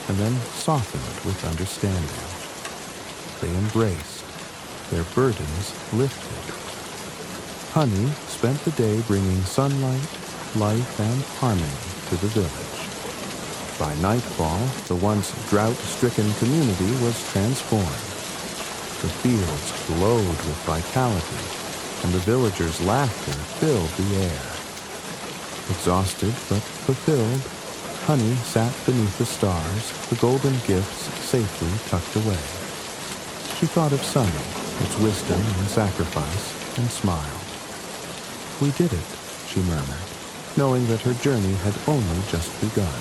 A: and then softened with understanding. They embraced, their burdens lifted. Honey spent the day bringing sunlight, life, and harmony to the village. By nightfall, the once drought-stricken community was transformed. The fields glowed with vitality, and the villagers' laughter filled the air. Exhausted but fulfilled, Honey sat beneath the stars, the golden gifts safely tucked away. She thought of Sunny, its wisdom and sacrifice, and smiled. "We did it," she murmured, knowing that her journey had only just begun.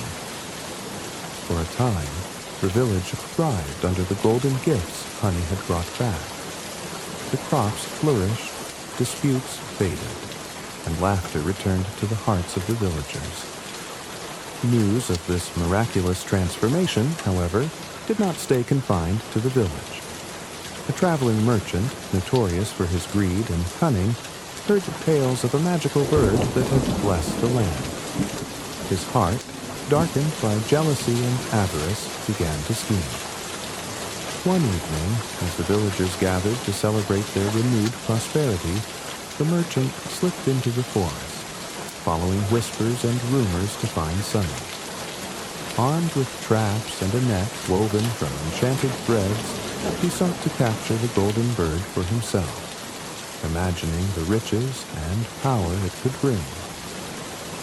A: For a time, the village thrived under the golden gifts Honey had brought back. The crops flourished, disputes faded, and laughter returned to the hearts of the villagers. News of this miraculous transformation, however, did not stay confined to the village. A traveling merchant, notorious for his greed and cunning, heard tales of a magical bird that had blessed the land. His heart, darkened by jealousy and avarice, began to scheme. One evening, as the villagers gathered to celebrate their renewed prosperity, the merchant slipped into the forest, following whispers and rumors to find Sunny. Armed with traps and a net woven from enchanted threads, he sought to capture the golden bird for himself, imagining the riches and power it could bring.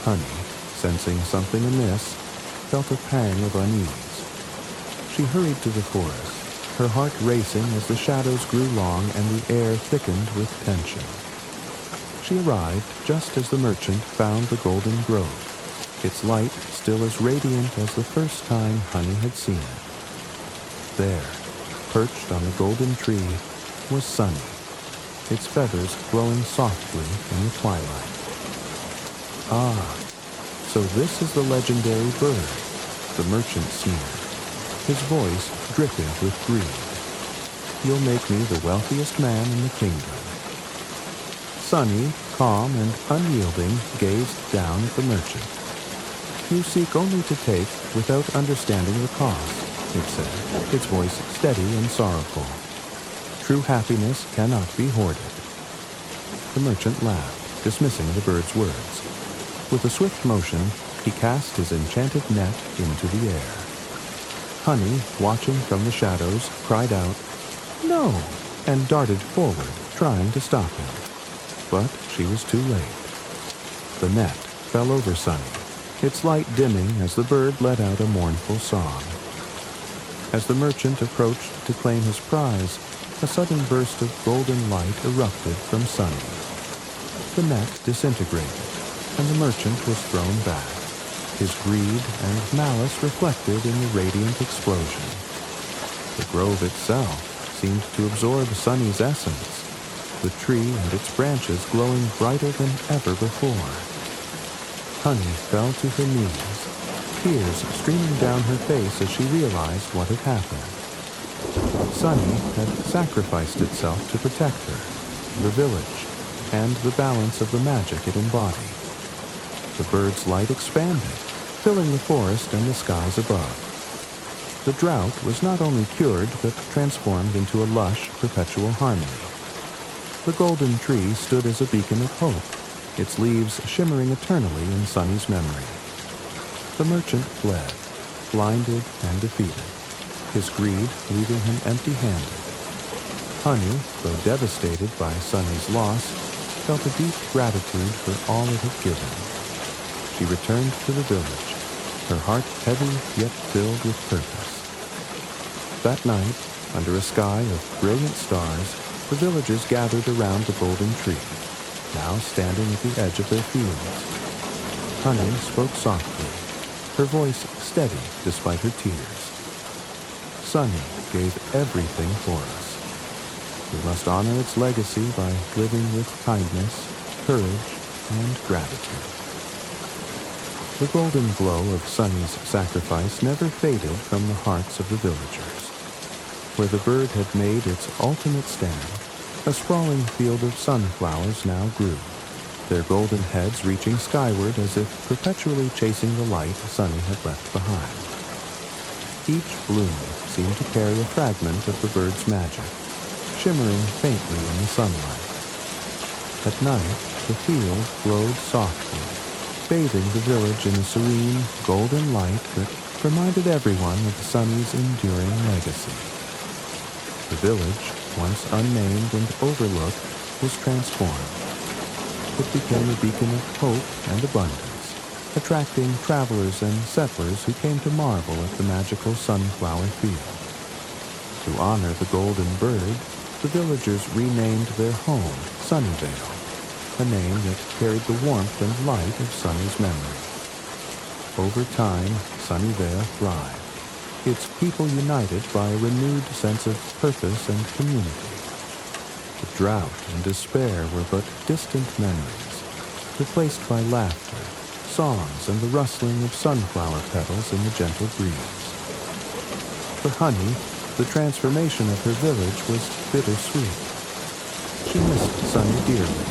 A: Honey, sensing something amiss, felt a pang of unease. She hurried to the forest, her heart racing as the shadows grew long and the air thickened with tension. She arrived just as the merchant found the golden grove, its light still as radiant as the first time Honey had seen it. There, perched on the golden tree, was Sunny, its feathers glowing softly in the twilight. "Ah, so this is the legendary bird," the merchant sneered, his voice dripping with greed. "You'll make me the wealthiest man in the kingdom." Sunny, calm and unyielding, gazed down at the merchant. You seek only to take without understanding the cost, it said, its voice steady and sorrowful. True happiness cannot be hoarded. The merchant laughed, dismissing the bird's words. With a swift motion, he cast his enchanted net into the air. Honey, watching from the shadows, cried out, "No!" and darted forward, trying to stop him. But she was too late. The net fell over Sunny, its light dimming as the bird let out a mournful song. As the merchant approached to claim his prize, a sudden burst of golden light erupted from Sunny. The net disintegrated, and the merchant was thrown back, his greed and malice reflected in the radiant explosion. The grove itself seemed to absorb Sunny's essence, the tree and its branches glowing brighter than ever before. Honey fell to her knees, tears streaming down her face as she realized what had happened. Sunny had sacrificed itself to protect her, the village, and the balance of the magic it embodied. The bird's light expanded, filling the forest and the skies above. The drought was not only cured, but transformed into a lush, perpetual harmony. The golden tree stood as a beacon of hope, its leaves shimmering eternally in Sunny's memory. The merchant fled, blinded and defeated, his greed leaving him empty-handed. Honey, though devastated by Sunny's loss, felt a deep gratitude for all it had given. She returned to the village, her heart heavy yet filled with purpose. That night, under a sky of brilliant stars, the villagers gathered around the golden tree, now standing at the edge of their fields. Honey spoke softly, her voice steady despite her tears. Sunny gave everything for us. We must honor its legacy by living with kindness, courage, and gratitude. The golden glow of Sunny's sacrifice never faded from the hearts of the villagers. Where the bird had made its ultimate stand, a sprawling field of sunflowers now grew, their golden heads reaching skyward as if perpetually chasing the light Sunny had left behind. Each bloom seemed to carry a fragment of the bird's magic, shimmering faintly in the sunlight. At night, the field glowed softly, bathing the village in a serene, golden light that reminded everyone of Sunny's enduring legacy. The village, once unnamed and overlooked, was transformed. It became a beacon of hope and abundance, attracting travelers and settlers who came to marvel at the magical sunflower field. To honor the golden bird, the villagers renamed their home Sunnyvale, a name that carried the warmth and light of Sunny's memory. Over time, Sunnyvale thrived, its people united by a renewed sense of purpose and community. The drought and despair were but distant memories, replaced by laughter, songs, and the rustling of sunflower petals in the gentle breeze. For Honey, the transformation of her village was bittersweet. She missed Sunny dearly,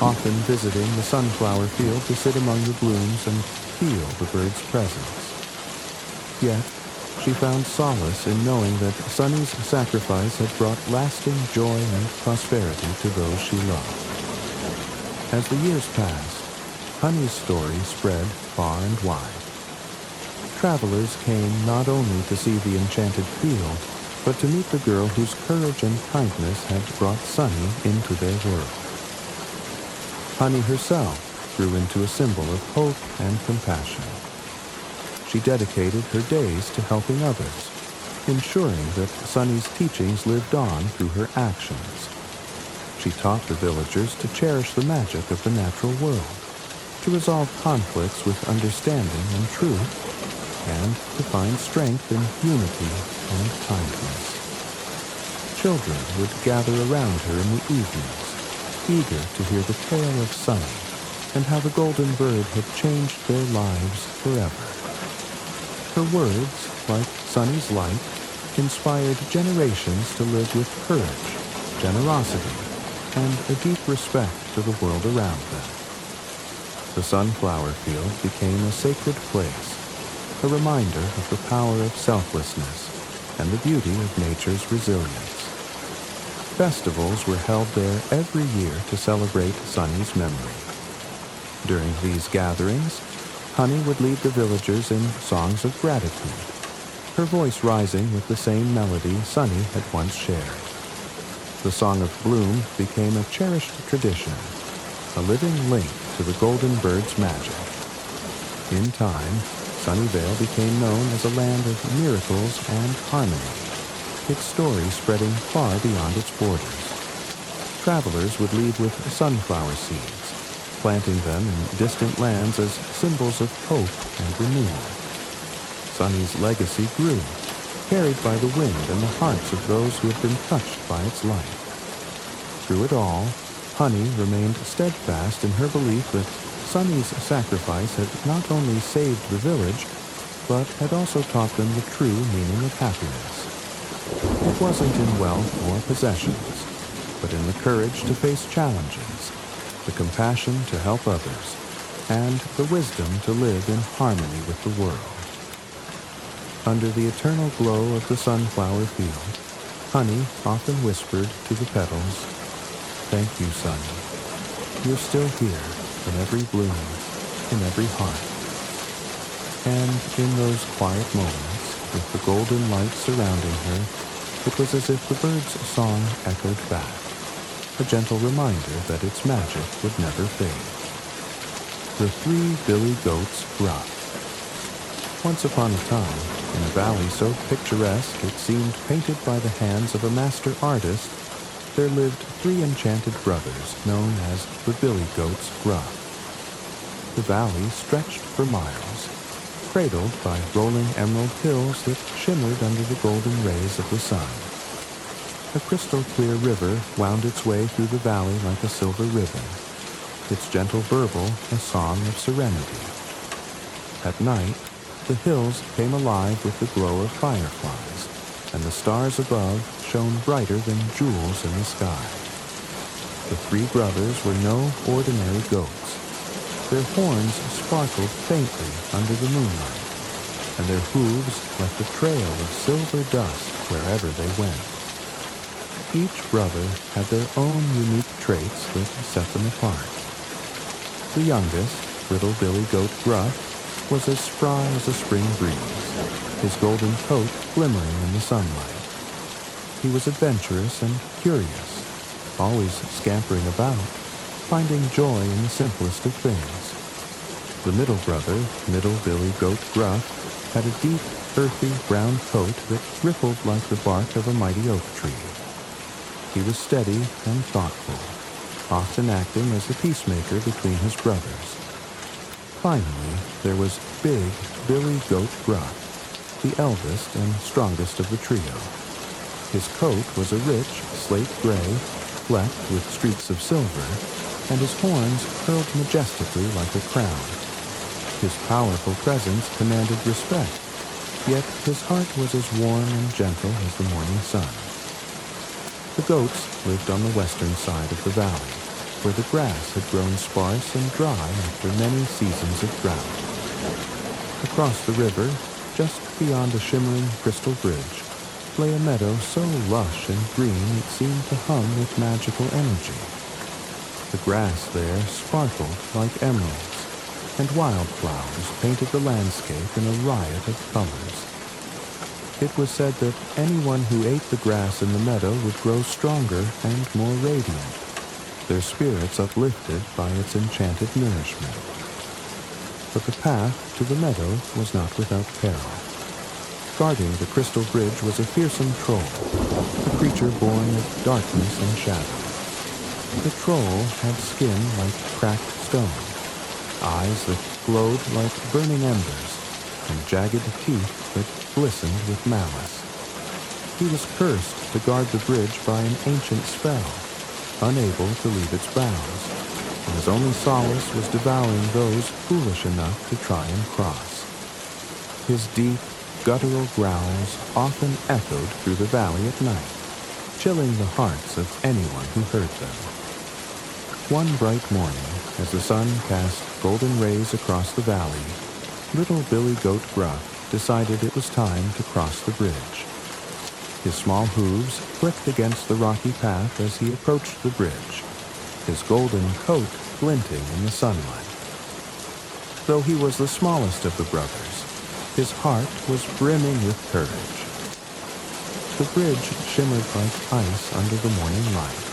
A: often visiting the sunflower field to sit among the blooms and feel the bird's presence. Yet, she found solace in knowing that Sunny's sacrifice had brought lasting joy and prosperity to those she loved. As the years passed, Honey's story spread far and wide. Travelers came not only to see the enchanted field, but to meet the girl whose courage and kindness had brought Sunny into their world. Honey herself grew into a symbol of hope and compassion. She dedicated her days to helping others, ensuring that Sunny's teachings lived on through her actions. She taught the villagers to cherish the magic of the natural world, to resolve conflicts with understanding and truth, and to find strength in unity and kindness. Children would gather around her in the evenings, eager to hear the tale of Sunny and how the golden bird had changed their lives forever. Her words, like Sunny's light, inspired generations to live with courage, generosity, and a deep respect for the world around them. The sunflower field became a sacred place, a reminder of the power of selflessness and the beauty of nature's resilience. Festivals were held there every year to celebrate Sunny's memory. During these gatherings, Honey would lead the villagers in songs of gratitude, her voice rising with the same melody Sunny had once shared. The Song of Bloom became a cherished tradition, a living link to the golden bird's magic. In time, Sunnyvale became known as a land of miracles and harmony, its story spreading far beyond its borders. Travelers would leave with sunflower seeds, planting them in distant lands as symbols of hope and renewal. Sunny's legacy grew, carried by the wind and the hearts of those who had been touched by its light. Through it all, Honey remained steadfast in her belief that Sunny's sacrifice had not only saved the village, but had also taught them the true meaning of happiness. It wasn't in wealth or possessions, but in the courage to face challenges, the compassion to help others, and the wisdom to live in harmony with the world. Under the eternal glow of the sunflower field, Honey often whispered to the petals, "Thank you, Sunny. You're still here, in every bloom, in every heart." And in those quiet moments, with the golden light surrounding her, it was as if the bird's song echoed back, a gentle reminder that its magic would never fade. The Three Billy Goats Gruff. Once upon a time, in a valley so picturesque it seemed painted by the hands of a master artist, there lived three enchanted brothers known as the Billy Goats Gruff. The valley stretched for miles, cradled by rolling emerald hills that shimmered under the golden rays of the sun. A crystal-clear river wound its way through the valley like a silver ribbon, its gentle burble a song of serenity. At night, the hills came alive with the glow of fireflies, and the stars above shone brighter than jewels in the sky. The three brothers were no ordinary goats. Their horns sparkled faintly under the moonlight, and their hooves left a trail of silver dust wherever they went. Each brother had their own unique traits that set them apart. The youngest, little Billy Goat Gruff, was as spry as a spring breeze, his golden coat glimmering in the sunlight. He was adventurous and curious, always scampering about, finding joy in the simplest of things. The middle brother, Middle Billy Goat Gruff, had a deep, earthy brown coat that rippled like the bark of a mighty oak tree. He was steady and thoughtful, often acting as a peacemaker between his brothers. Finally, there was Big Billy Goat Gruff, the eldest and strongest of the trio. His coat was a rich slate gray, flecked with streaks of silver, and his horns curled majestically like a crown. His powerful presence commanded respect, yet his heart was as warm and gentle as the morning sun. The goats lived on the western side of the valley, where the grass had grown sparse and dry after many seasons of drought. Across the river, just beyond a shimmering crystal bridge, lay a meadow so lush and green it seemed to hum with magical energy. The grass there sparkled like emeralds, and wildflowers painted the landscape in a riot of colors. It was said that anyone who ate the grass in the meadow would grow stronger and more radiant, their spirits uplifted by its enchanted nourishment. But the path to the meadow was not without peril. Guarding the crystal bridge was a fearsome troll, a creature born of darkness and shadow. The troll had skin like cracked stone, eyes that glowed like burning embers, and jagged teeth that glistened with malice. He was cursed to guard the bridge by an ancient spell, unable to leave its bounds, and his only solace was devouring those foolish enough to try and cross. His deep, guttural growls often echoed through the valley at night, chilling the hearts of anyone who heard them. One bright morning, As the sun cast golden rays across the valley, little Billy Goat Gruff decided it was time to cross the bridge. His small hooves clicked against the rocky path as he approached the bridge, his golden coat glinting in the sunlight. Though he was the smallest of the brothers, his heart was brimming with courage. The bridge shimmered like ice under the morning light,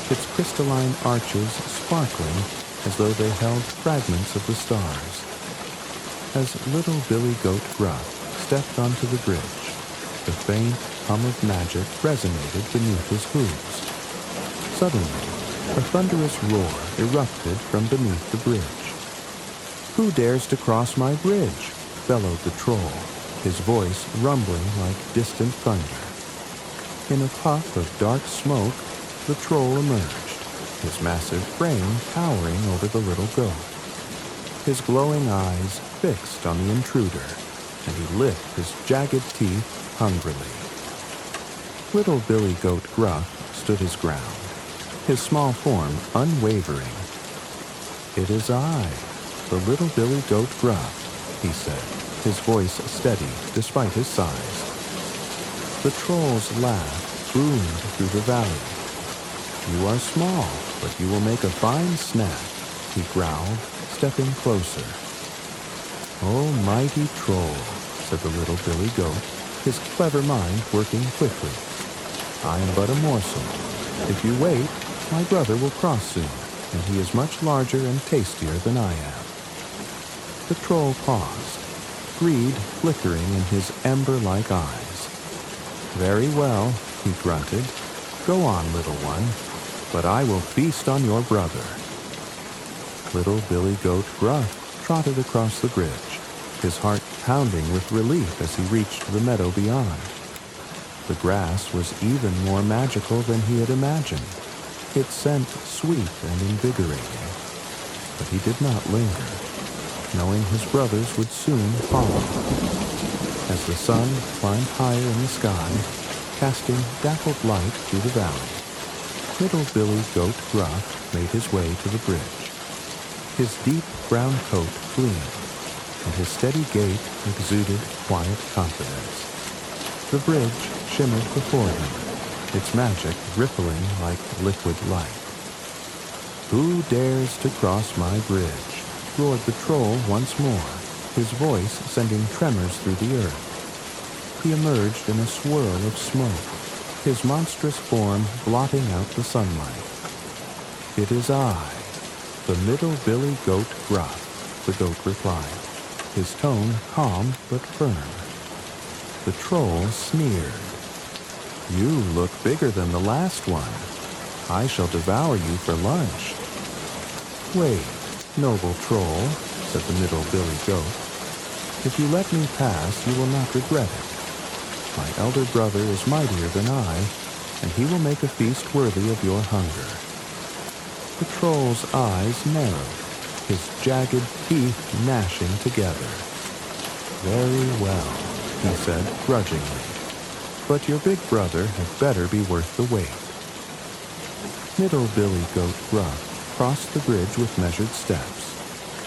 A: its crystalline arches sparkling as though they held fragments of the stars. As little Billy Goat Gruff stepped onto the bridge, the faint hum of magic resonated beneath his hooves. Suddenly, a thunderous roar erupted from beneath the bridge. "Who dares to cross my bridge?" bellowed the troll, his voice rumbling like distant thunder. In a puff of dark smoke, the troll emerged, his massive frame towering over the little goat. His glowing eyes fixed on the intruder, and he licked his jagged teeth hungrily. Little Billy Goat Gruff stood his ground, his small form unwavering. "It is I, the little Billy Goat Gruff," he said, his voice steady despite his size. The troll's laugh boomed through the valley. "You are small, but you will make a fine snack," he growled, stepping closer. "Oh, mighty troll," said the little Billy Goat, his clever mind working quickly. "I am but a morsel. If you wait, my brother will cross soon, and he is much larger and tastier than I am." The troll paused, greed flickering in his ember-like eyes. "Very well," he grunted. "Go on, little one, but I will feast on your brother." Little Billy Goat Gruff trotted across the bridge, his heart pounding with relief as he reached the meadow beyond. The grass was even more magical than he had imagined, its scent sweet and invigorating. But he did not linger, knowing his brothers would soon follow. As the sun climbed higher in the sky, casting dappled light through the valley, little Billy Goat Gruff made his way to the bridge. His deep brown coat gleamed, and his steady gait exuded quiet confidence. The bridge shimmered before him, its magic rippling like liquid light. "Who dares to cross my bridge?" roared the troll once more, his voice sending tremors through the earth. He emerged in a swirl of smoke, his monstrous form blotting out the sunlight. "It is I, the little Billy Goat Gruff," the goat replied, his tone calm but firm. The troll sneered. "You look bigger than the last one. I shall devour you for lunch." "Wait, noble troll," said the little Billy Goat. "If you let me pass, you will not regret it. My elder brother is mightier than I, and he will make a feast worthy of your hunger." The troll's eyes narrowed, his jagged teeth gnashing together. "Very well," he said grudgingly, "but your big brother had better be worth the wait." Little Billy Goat Gruff crossed the bridge with measured steps,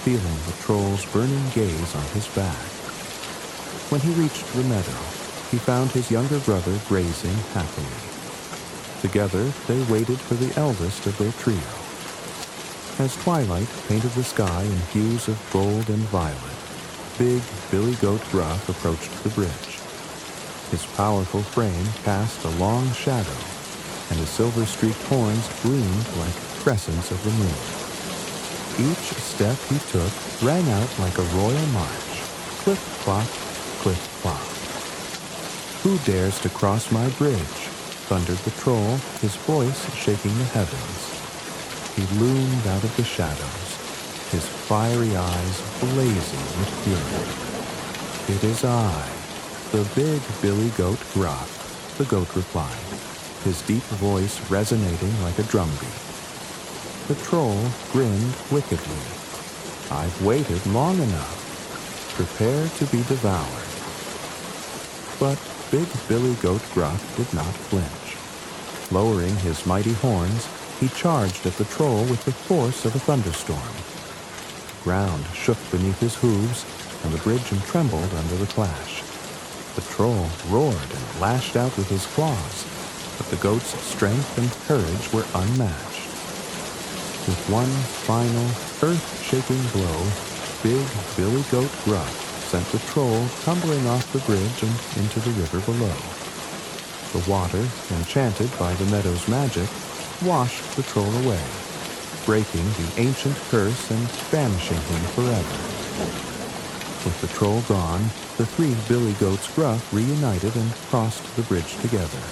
A: feeling the troll's burning gaze on his back. When he reached the meadow, he found his younger brother grazing happily. Together, they waited for the eldest of their trio. As twilight painted the sky in hues of gold and violet, big Billy Goat Gruff approached the bridge. His powerful frame cast a long shadow, and his silver-streaked horns gleamed like crescents of the moon. Each step he took rang out like a royal march, clip-clop, clip-clop. "Who dares to cross my bridge?" thundered the troll, his voice shaking the heavens. He loomed out of the shadows, his fiery eyes blazing with fury. "It is I, the big Billy Goat Gruff," the goat replied, his deep voice resonating like a drumbeat. The troll grinned wickedly. "I've waited long enough. Prepare to be devoured." But big Billy Goat Gruff did not flinch. Lowering his mighty horns, he charged at the troll with the force of a thunderstorm. The ground shook beneath his hooves, and the bridge trembled under the clash. The troll roared and lashed out with his claws, but the goat's strength and courage were unmatched. With one final, earth-shaking blow, big Billy Goat Gruff sent the troll tumbling off the bridge and into the river below. The water, enchanted by the meadow's magic, washed the troll away, breaking the ancient curse and banishing him forever. With the troll gone, the three Billy Goats Gruff reunited and crossed the bridge together.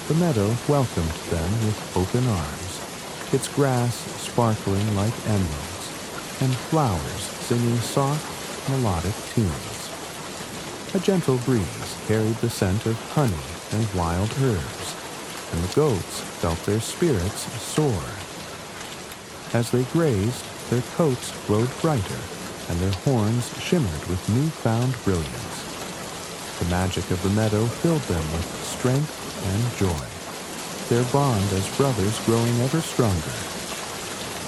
A: The meadow welcomed them with open arms, its grass sparkling like emeralds, and flowers singing soft, melodic tunes. A gentle breeze carried the scent of honey and wild herbs, and the goats felt their spirits soar. As they grazed, their coats glowed brighter, and their horns shimmered with newfound brilliance. The magic of the meadow filled them with strength and joy, their bond as brothers growing ever stronger.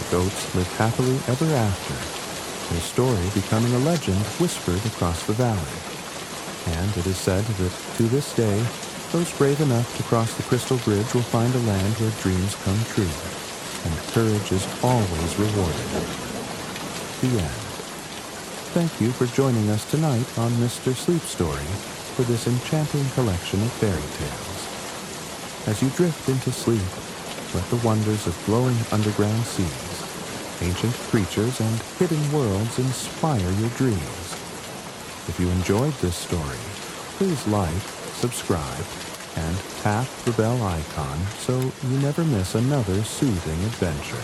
A: The goats lived happily ever after, their story becoming a legend whispered across the valley. And it is said that to this day, those brave enough to cross the Crystal Bridge will find a land where dreams come true, and courage is always rewarded. The end. Thank you for joining us tonight on Mr. Sleep Story for this enchanting collection of fairy tales. As you drift into sleep, let the wonders of glowing underground seas, ancient creatures, and hidden worlds inspire your dreams. If you enjoyed this story, please like, subscribe, and tap the bell icon so you never miss another soothing adventure.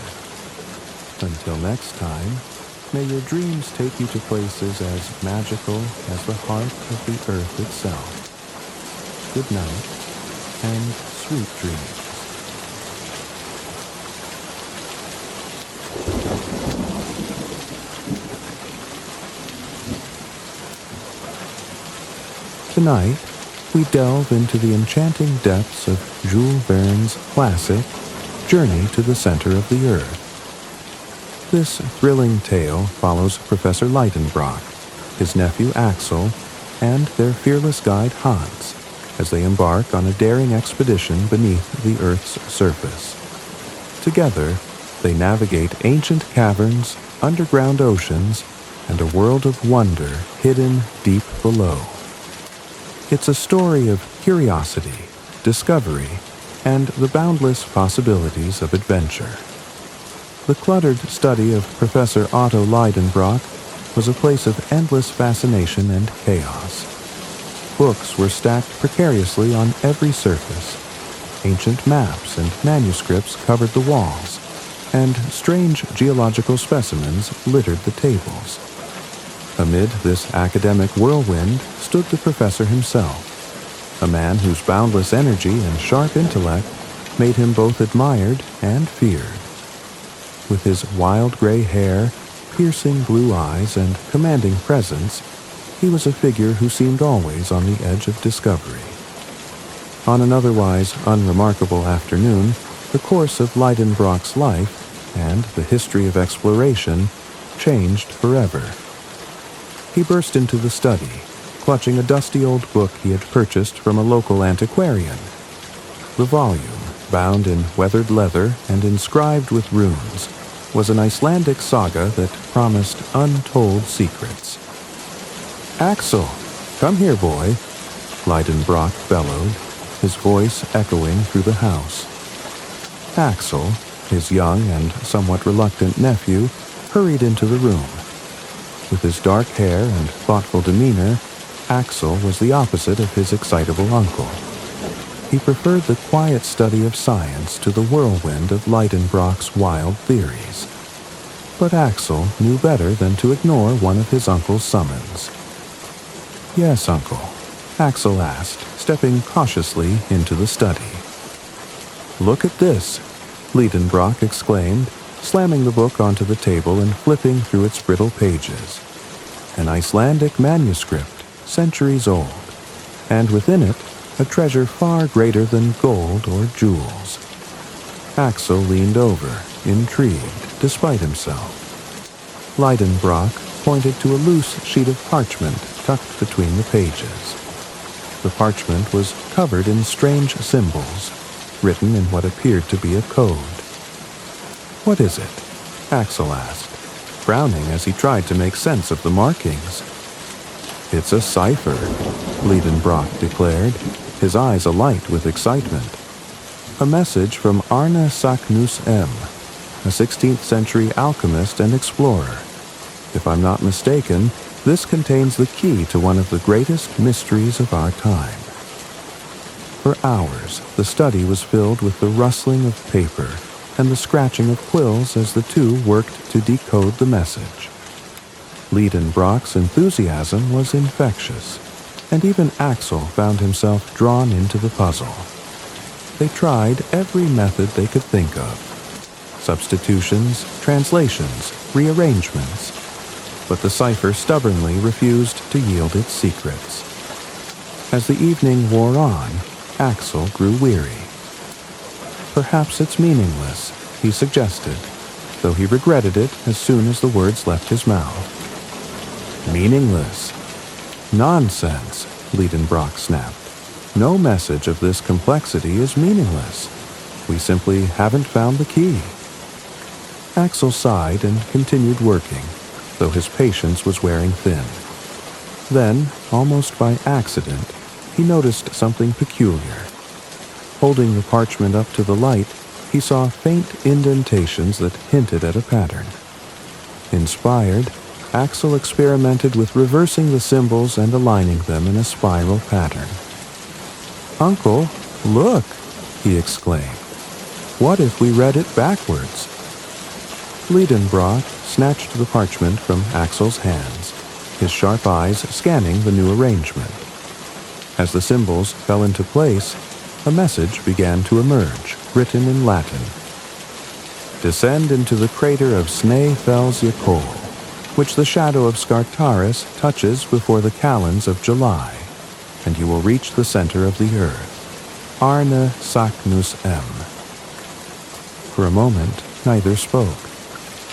A: Until next time, may your dreams take you to places as magical as the heart of the earth itself. Good night, and sweet dreams. Tonight, we delve into the enchanting depths of Jules Verne's classic Journey to the Center of the Earth. This thrilling tale follows Professor Lightenbrock, his nephew Axel, and their fearless guide Hans, as they embark on a daring expedition beneath the Earth's surface. Together, they navigate ancient caverns, underground oceans, and a world of wonder hidden deep below. It's a story of curiosity, discovery, and the boundless possibilities of adventure. The cluttered study of Professor Otto Lidenbrock was a place of endless fascination and chaos. Books were stacked precariously on every surface. Ancient maps and manuscripts covered the walls, and strange geological specimens littered the tables. Amid this academic whirlwind stood the professor himself, a man whose boundless energy and sharp intellect made him both admired and feared. With his wild gray hair, piercing blue eyes, and commanding presence, he was a figure who seemed always on the edge of discovery. On an otherwise unremarkable afternoon, the course of Lidenbrock's life and the history of exploration changed forever. He burst into the study, clutching a dusty old book he had purchased from a local antiquarian. The volume, bound in weathered leather and inscribed with runes, was an Icelandic saga that promised untold secrets. "Axel, come here, boy," Lidenbrock bellowed, his voice echoing through the house. Axel, his young and somewhat reluctant nephew, hurried into the room. With his dark hair and thoughtful demeanor, Axel was the opposite of his excitable uncle. He preferred the quiet study of science to the whirlwind of Lidenbrock's wild theories. But Axel knew better than to ignore one of his uncle's summons. "Yes, Uncle," Axel asked, stepping cautiously into the study. "Look at this," Lidenbrock exclaimed, slamming the book onto the table and flipping through its brittle pages. An Icelandic manuscript, centuries old, and within it, a treasure far greater than gold or jewels. Axel leaned over, intrigued, despite himself. Leidenbrock pointed to a loose sheet of parchment tucked between the pages. The parchment was covered in strange symbols, written in what appeared to be a code. "What is it?" Axel asked, frowning as he tried to make sense of the markings. "It's a cipher," Leidenbrock declared, his eyes alight with excitement. "A message from Arne Saknus M, a 16th century alchemist and explorer. If I'm not mistaken, this contains the key to one of the greatest mysteries of our time." For hours, the study was filled with the rustling of paper and the scratching of quills as the two worked to decode the message. Leidenbrock's enthusiasm was infectious, and even Axel found himself drawn into the puzzle. They tried every method they could think of: substitutions, translations, rearrangements, but the cipher stubbornly refused to yield its secrets. As the evening wore on, Axel grew weary. "Perhaps it's meaningless," he suggested, though he regretted it as soon as the words left his mouth. "Meaningless? Nonsense," Leidenbrock snapped. "No message of this complexity is meaningless. We simply haven't found the key." Axel sighed and continued working, though his patience was wearing thin. Then, almost by accident, he noticed something peculiar. Holding the parchment up to the light, he saw faint indentations that hinted at a pattern. Inspired, Axel experimented with reversing the symbols and aligning them in a spiral pattern. "Uncle, look!" he exclaimed. "What if we read it backwards?" Leidenbrock snatched the parchment from Axel's hands, his sharp eyes scanning the new arrangement. As the symbols fell into place, a message began to emerge, written in Latin. "Descend into the crater of Snæfellsjökull, which the shadow of Scartaris touches before the calends of July, and you will reach the center of the earth. Arne Saknus M." For a moment, neither spoke.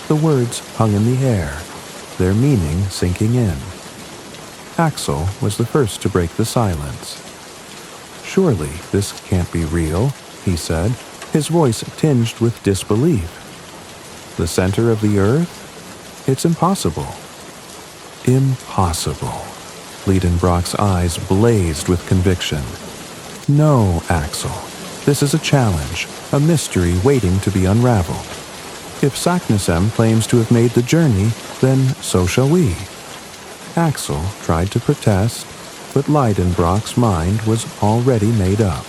A: The words hung in the air, their meaning sinking in. Axel was the first to break the silence. "Surely this can't be real," he said, his voice tinged with disbelief. "The center of the earth? It's impossible." "Impossible." Leidenbrock's eyes blazed with conviction. "No, Axel. This is a challenge, a mystery waiting to be unraveled. If Saknussemm claims to have made the journey, then so shall we." Axel tried to protest, but Leidenbrock's mind was already made up.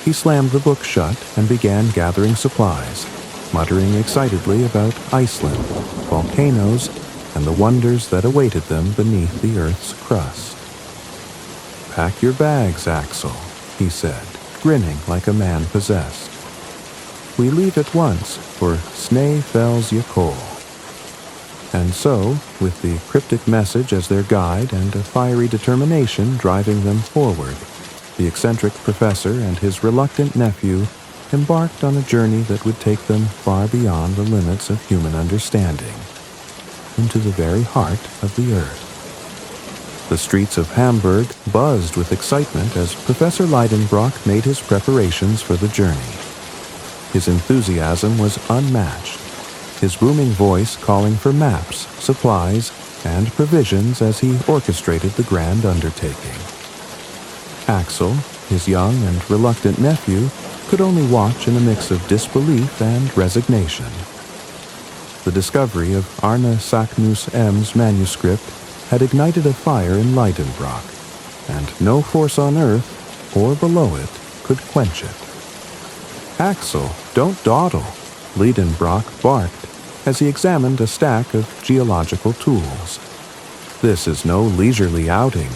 A: He slammed the book shut and began gathering supplies, muttering excitedly about Iceland, volcanoes, and the wonders that awaited them beneath the Earth's crust. "Pack your bags, Axel," he said, grinning like a man possessed. "We leave at once for Snæfellsjökull." And so, with the cryptic message as their guide and a fiery determination driving them forward, the eccentric professor and his reluctant nephew embarked on a journey that would take them far beyond the limits of human understanding, into the very heart of the earth. The streets of Hamburg buzzed with excitement as Professor Leidenbrock made his preparations for the journey. His enthusiasm was unmatched, his booming voice calling for maps, supplies, and provisions as he orchestrated the grand undertaking. Axel, his young and reluctant nephew, could only watch in a mix of disbelief and resignation. The discovery of Arne Saknus M's manuscript had ignited a fire in Leidenbrock, and no force on earth or below it could quench it. "Axel, don't dawdle," Leidenbrock barked as he examined a stack of geological tools. "This is no leisurely outing.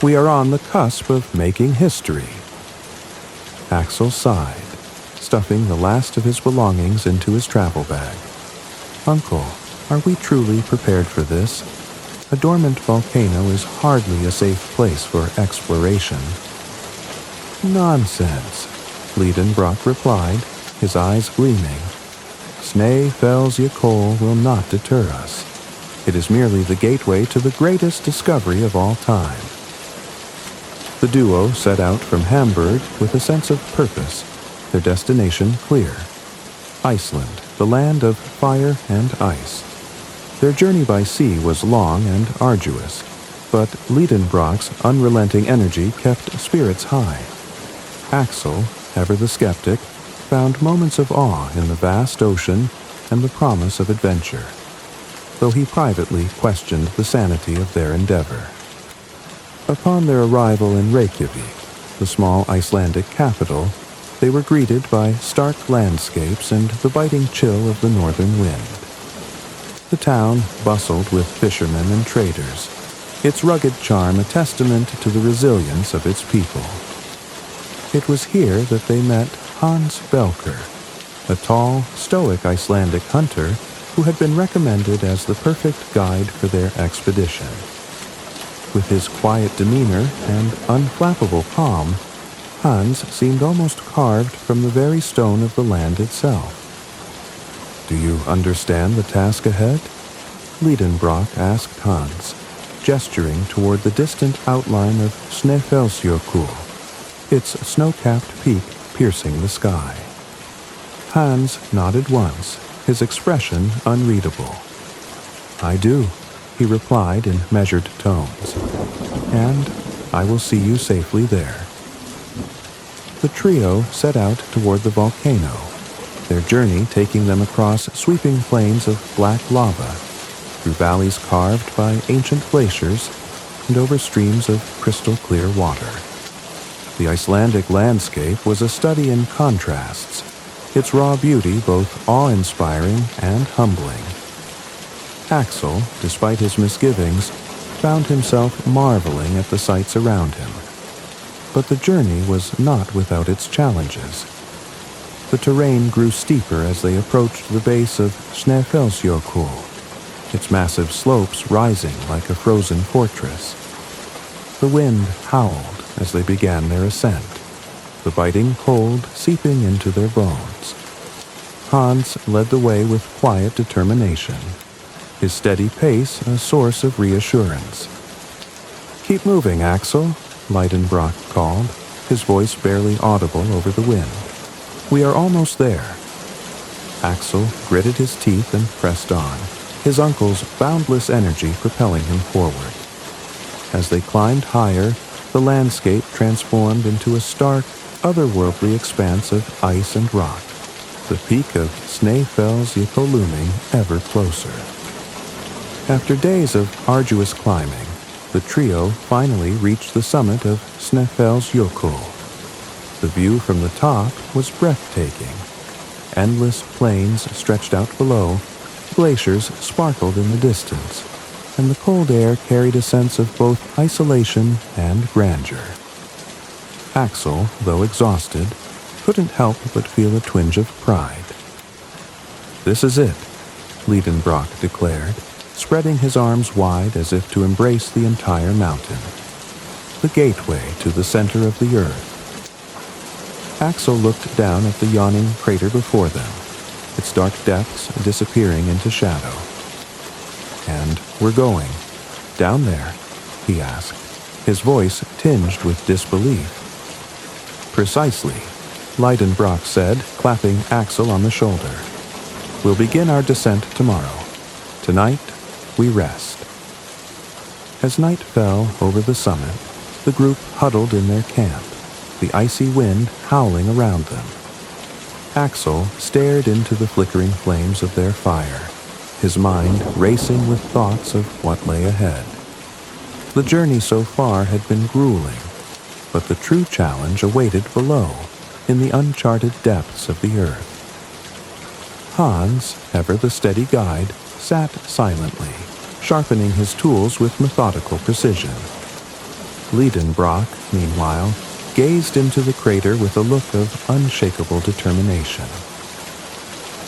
A: We are on the cusp of making history." Axel sighed, stuffing the last of his belongings into his travel bag. "Uncle, are we truly prepared for this? A dormant volcano is hardly a safe place for exploration." "Nonsense," Leidenbrock replied, his eyes gleaming. "Snæ Fell's Yakol will not deter us. It is merely the gateway to the greatest discovery of all time." The duo set out from Hamburg with a sense of purpose, their destination clear. Iceland, the land of fire and ice. Their journey by sea was long and arduous, but Liedenbrock's unrelenting energy kept spirits high. Axel, ever the skeptic, found moments of awe in the vast ocean and the promise of adventure, though he privately questioned the sanity of their endeavor. Upon their arrival in Reykjavik, the small Icelandic capital, they were greeted by stark landscapes and the biting chill of the northern wind. The town bustled with fishermen and traders, its rugged charm a testament to the resilience of its people. It was here that they met Hans Belker, a tall, stoic Icelandic hunter who had been recommended as the perfect guide for their expedition. With his quiet demeanor and unflappable calm, Hans seemed almost carved from the very stone of the land itself. "Do you understand the task ahead?" Liedenbrock asked Hans, gesturing toward the distant outline of Snæfellsjökull, its snow-capped peak piercing the sky. Hans nodded once, his expression unreadable. "I do," he replied in measured tones, "and I will see you safely there." The trio set out toward the volcano, their journey taking them across sweeping plains of black lava, through valleys carved by ancient glaciers, and over streams of crystal-clear water. The Icelandic landscape was a study in contrasts, its raw beauty both awe-inspiring and humbling. Axel, despite his misgivings, found himself marveling at the sights around him. But the journey was not without its challenges. The terrain grew steeper as they approached the base of Snæfellsjökull, its massive slopes rising like a frozen fortress. The wind howled as they began their ascent, the biting cold seeping into their bones. Hans led the way with quiet determination, his steady pace a source of reassurance. "Keep moving, Axel," Liedenbrock called, his voice barely audible over the wind. "We are almost there." Axel gritted his teeth and pressed on, his uncle's boundless energy propelling him forward. As they climbed higher, the landscape transformed into a stark, otherworldly expanse of ice and rock, the peak of Snæfellsjökull looming ever closer. After days of arduous climbing, the trio finally reached the summit of Snæfellsjökull. The view from the top was breathtaking. Endless plains stretched out below, glaciers sparkled in the distance, and the cold air carried a sense of both isolation and grandeur. Axel, though exhausted, couldn't help but feel a twinge of pride. "This is it," Liedenbrock declared, spreading his arms wide as if to embrace the entire mountain. "The gateway to the center of the earth." Axel looked down at the yawning crater before them, its dark depths disappearing into shadow. "And we're going down there?" he asked, his voice tinged with disbelief. "Precisely," Liedenbrock said, clapping Axel on the shoulder. "We'll begin our descent tomorrow. Tonight, we rest." As night fell over the summit, the group huddled in their camp, the icy wind howling around them. Axel stared into the flickering flames of their fire, his mind racing with thoughts of what lay ahead. The journey so far had been grueling, but the true challenge awaited below, in the uncharted depths of the earth. Hans, ever the steady guide, sat silently, sharpening his tools with methodical precision. Liedenbrock, meanwhile, gazed into the crater with a look of unshakable determination.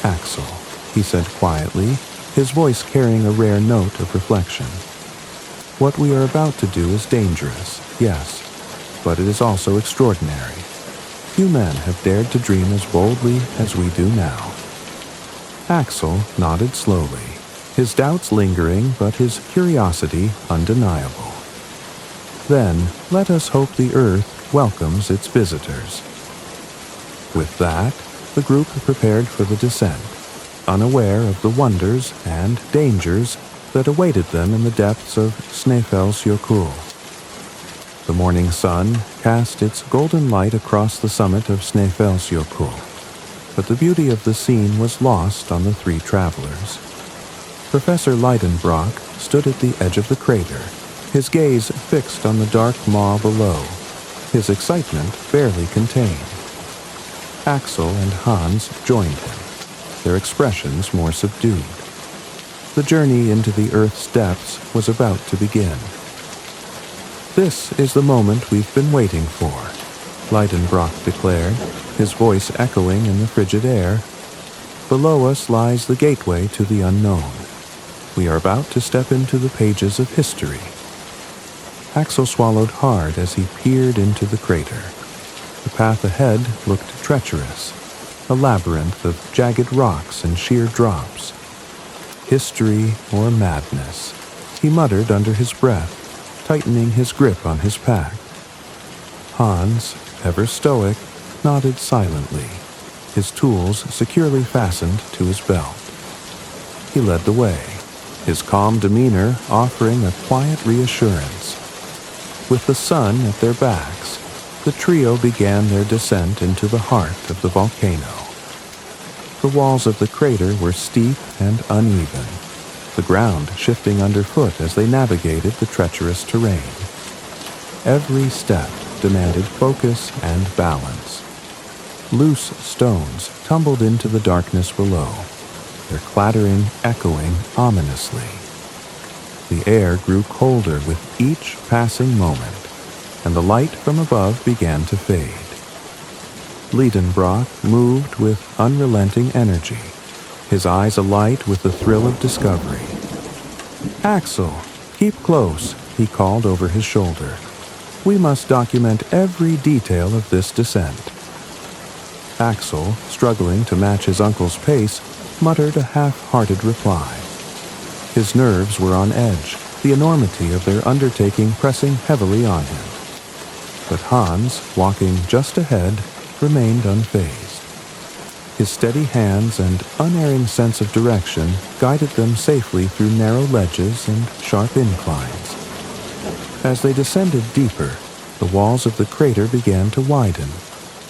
A: "Axel," he said quietly, his voice carrying a rare note of reflection. "What we are about to do is dangerous, yes, but it is also extraordinary. Few men have dared to dream as boldly as we do now. Axel nodded slowly, his doubts lingering but his curiosity undeniable. Then let us hope the earth welcomes its visitors. With that, the group prepared for the descent, unaware of the wonders and dangers that awaited them in the depths of Snæfellsjökull. The morning sun cast its golden light across the summit of Snæfellsjökull, but the beauty of the scene was lost on the three travelers. Professor Lidenbrock stood at the edge of the crater, his gaze fixed on the dark maw below, his excitement barely contained. Axel and Hans joined him, their expressions more subdued. The journey into the Earth's depths was about to begin. "This is the moment we've been waiting for," Lidenbrock declared, his voice echoing in the frigid air. "Below us lies the gateway to the unknown. We are about to step into the pages of history." Axel swallowed hard as he peered into the crater. The path ahead looked treacherous, a labyrinth of jagged rocks and sheer drops. History or madness, he muttered under his breath, tightening his grip on his pack. Hans, ever stoic, nodded silently, his tools securely fastened to his belt. He led the way, his calm demeanor offering a quiet reassurance. With the sun at their backs, the trio began their descent into the heart of the volcano. The walls of the crater were steep and uneven, the ground shifting underfoot as they navigated the treacherous terrain. Every step demanded focus and balance. Loose stones tumbled into the darkness below, their clattering echoing ominously. The air grew colder with each passing moment, and the light from above began to fade. Lidenbrock moved with unrelenting energy, his eyes alight with the thrill of discovery. "Axel, keep close," he called over his shoulder. "We must document every detail of this descent." Axel, struggling to match his uncle's pace, muttered a half-hearted reply. His nerves were on edge, the enormity of their undertaking pressing heavily on him. But Hans, walking just ahead, remained unfazed. His steady hands and unerring sense of direction guided them safely through narrow ledges and sharp inclines. As they descended deeper, the walls of the crater began to widen,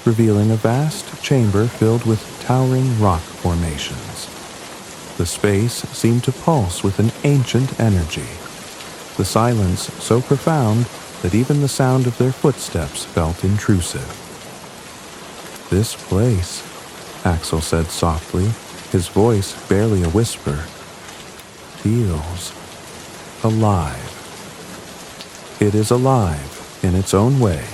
A: revealing a vast chamber filled with towering rock formations. The space seemed to pulse with an ancient energy, the silence so profound that even the sound of their footsteps felt intrusive. "This place," Axel said softly, his voice barely a whisper, "feels alive." "It is alive, in its own way,"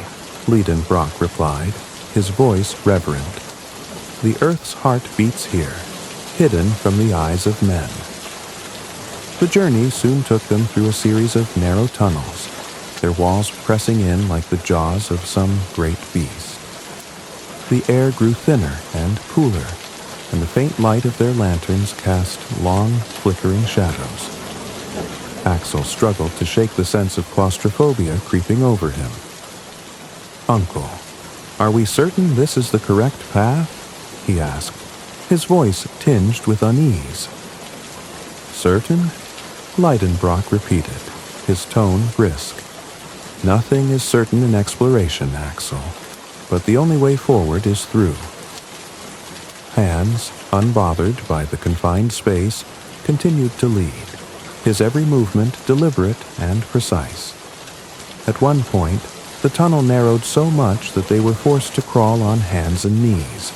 A: Lidenbrock replied, his voice reverent. "The Earth's heart beats here, hidden from the eyes of men." The journey soon took them through a series of narrow tunnels, their walls pressing in like the jaws of some great beast. The air grew thinner and cooler, and the faint light of their lanterns cast long, flickering shadows. Axel struggled to shake the sense of claustrophobia creeping over him. "Uncle, are we certain this is the correct path?" he asked, his voice tinged with unease. "Certain?" Lidenbrock repeated, his tone brisk. "Nothing is certain in exploration, Axel, but the only way forward is through." Hans, unbothered by the confined space, continued to lead, his every movement deliberate and precise. At one point, the tunnel narrowed so much that they were forced to crawl on hands and knees.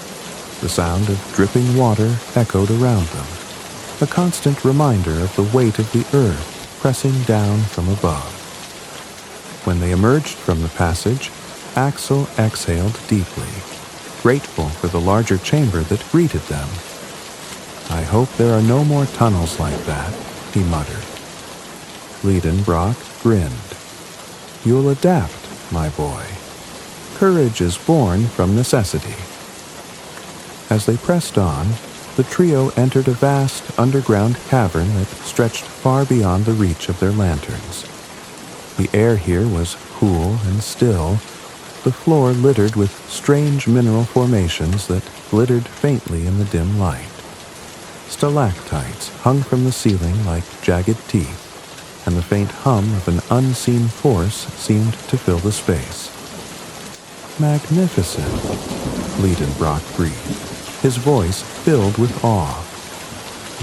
A: The sound of dripping water echoed around them, a constant reminder of the weight of the earth pressing down from above. When they emerged from the passage, Axel exhaled deeply, grateful for the larger chamber that greeted them. "I hope there are no more tunnels like that," he muttered. Lidenbrock grinned. "You'll adapt, my boy. Courage is born from necessity. As they pressed on, the trio entered a vast underground cavern that stretched far beyond the reach of their lanterns. The air here was cool and still, the floor littered with strange mineral formations that glittered faintly in the dim light. Stalactites hung from the ceiling like jagged teeth, and the faint hum of an unseen force seemed to fill the space. Magnificent, Liedenbrock breathed, his voice filled with awe.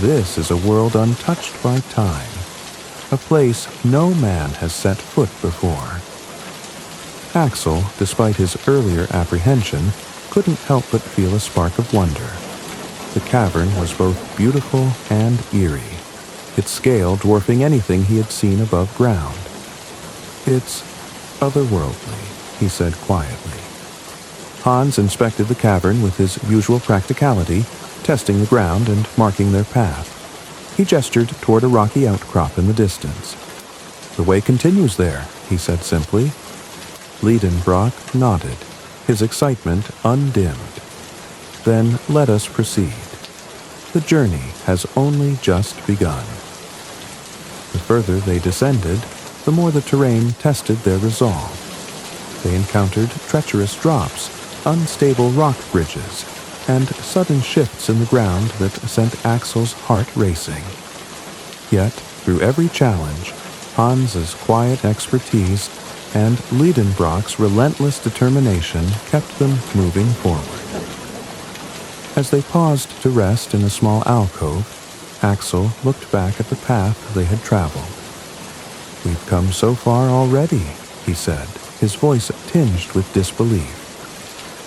A: This is a world untouched by time, a place no man has set foot before. Axel, despite his earlier apprehension, couldn't help but feel a spark of wonder. The cavern was both beautiful and eerie, its scale dwarfing anything he had seen above ground. "It's otherworldly," he said quietly. Hans inspected the cavern with his usual practicality, testing the ground and marking their path. He gestured toward a rocky outcrop in the distance. "The way continues there," he said simply. Liedenbrock nodded, his excitement undimmed. "Then let us proceed. The journey has only just begun." The further they descended, the more the terrain tested their resolve. They encountered treacherous drops, unstable rock bridges, and sudden shifts in the ground that sent Axel's heart racing. Yet, through every challenge, Hans's quiet expertise and Liedenbrock's relentless determination kept them moving forward. As they paused to rest in a small alcove, Axel looked back at the path they had traveled. "We've come so far already," he said, his voice tinged with disbelief.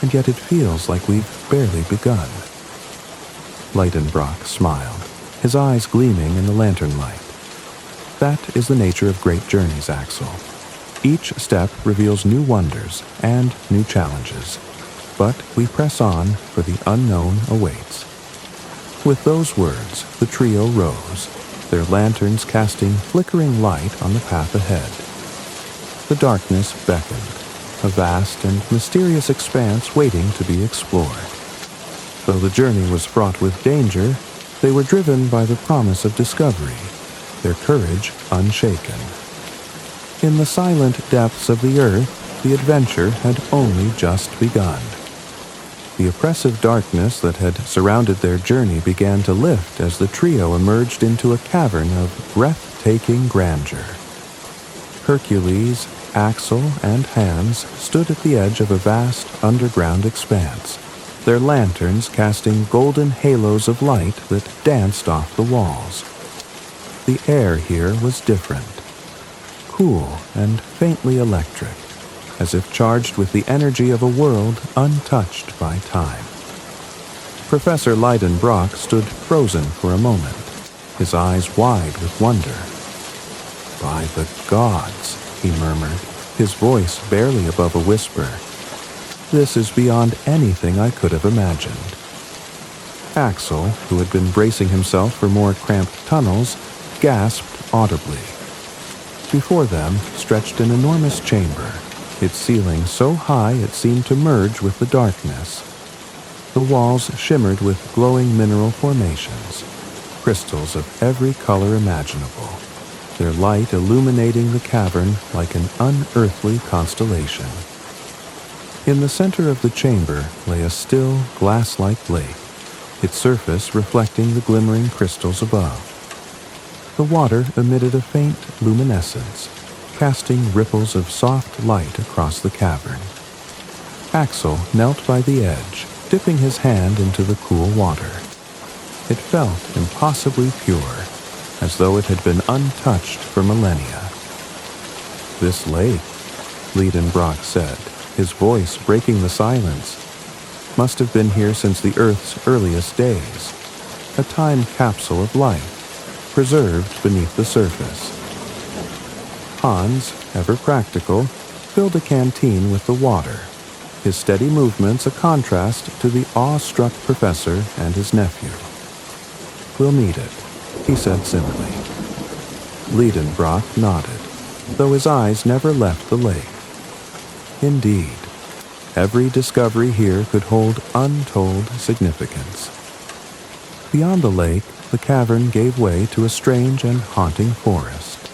A: "And yet it feels like we've barely begun." Liedenbrock smiled, his eyes gleaming in the lantern light. "That is the nature of great journeys, Axel. Each step reveals new wonders and new challenges, but we press on, for the unknown awaits." With those words, the trio rose, their lanterns casting flickering light on the path ahead. The darkness beckoned, a vast and mysterious expanse waiting to be explored. Though the journey was fraught with danger, they were driven by the promise of discovery, their courage unshaken. In the silent depths of the earth, the adventure had only just begun. The oppressive darkness that had surrounded their journey began to lift as the trio emerged into a cavern of breathtaking grandeur. Hercules, Axel, and Hans stood at the edge of a vast underground expanse, their lanterns casting golden halos of light that danced off the walls. The air here was different, cool and faintly electric, as if charged with the energy of a world untouched by time. Professor Liedenbrock stood frozen for a moment, his eyes wide with wonder. "By the gods," he murmured, his voice barely above a whisper. "This is beyond anything I could have imagined." Axel, who had been bracing himself for more cramped tunnels, gasped audibly. Before them stretched an enormous chamber, its ceiling so high it seemed to merge with the darkness. The walls shimmered with glowing mineral formations, crystals of every color imaginable, their light illuminating the cavern like an unearthly constellation. In the center of the chamber lay a still, glass-like lake, its surface reflecting the glimmering crystals above. The water emitted a faint luminescence, casting ripples of soft light across the cavern. Axel knelt by the edge, dipping his hand into the cool water. It felt impossibly pure, as though it had been untouched for millennia. "This lake," Liedenbrock said, his voice breaking the silence, "must have been here since the Earth's earliest days, a time capsule of life, preserved beneath the surface." Hans, ever practical, filled a canteen with the water, his steady movements a contrast to the awe-struck professor and his nephew. "We'll need it," he said simply. Liedenbrock nodded, though his eyes never left the lake. Indeed, Every discovery here could hold untold significance. Beyond the lake, the cavern gave way to a strange and haunting forest.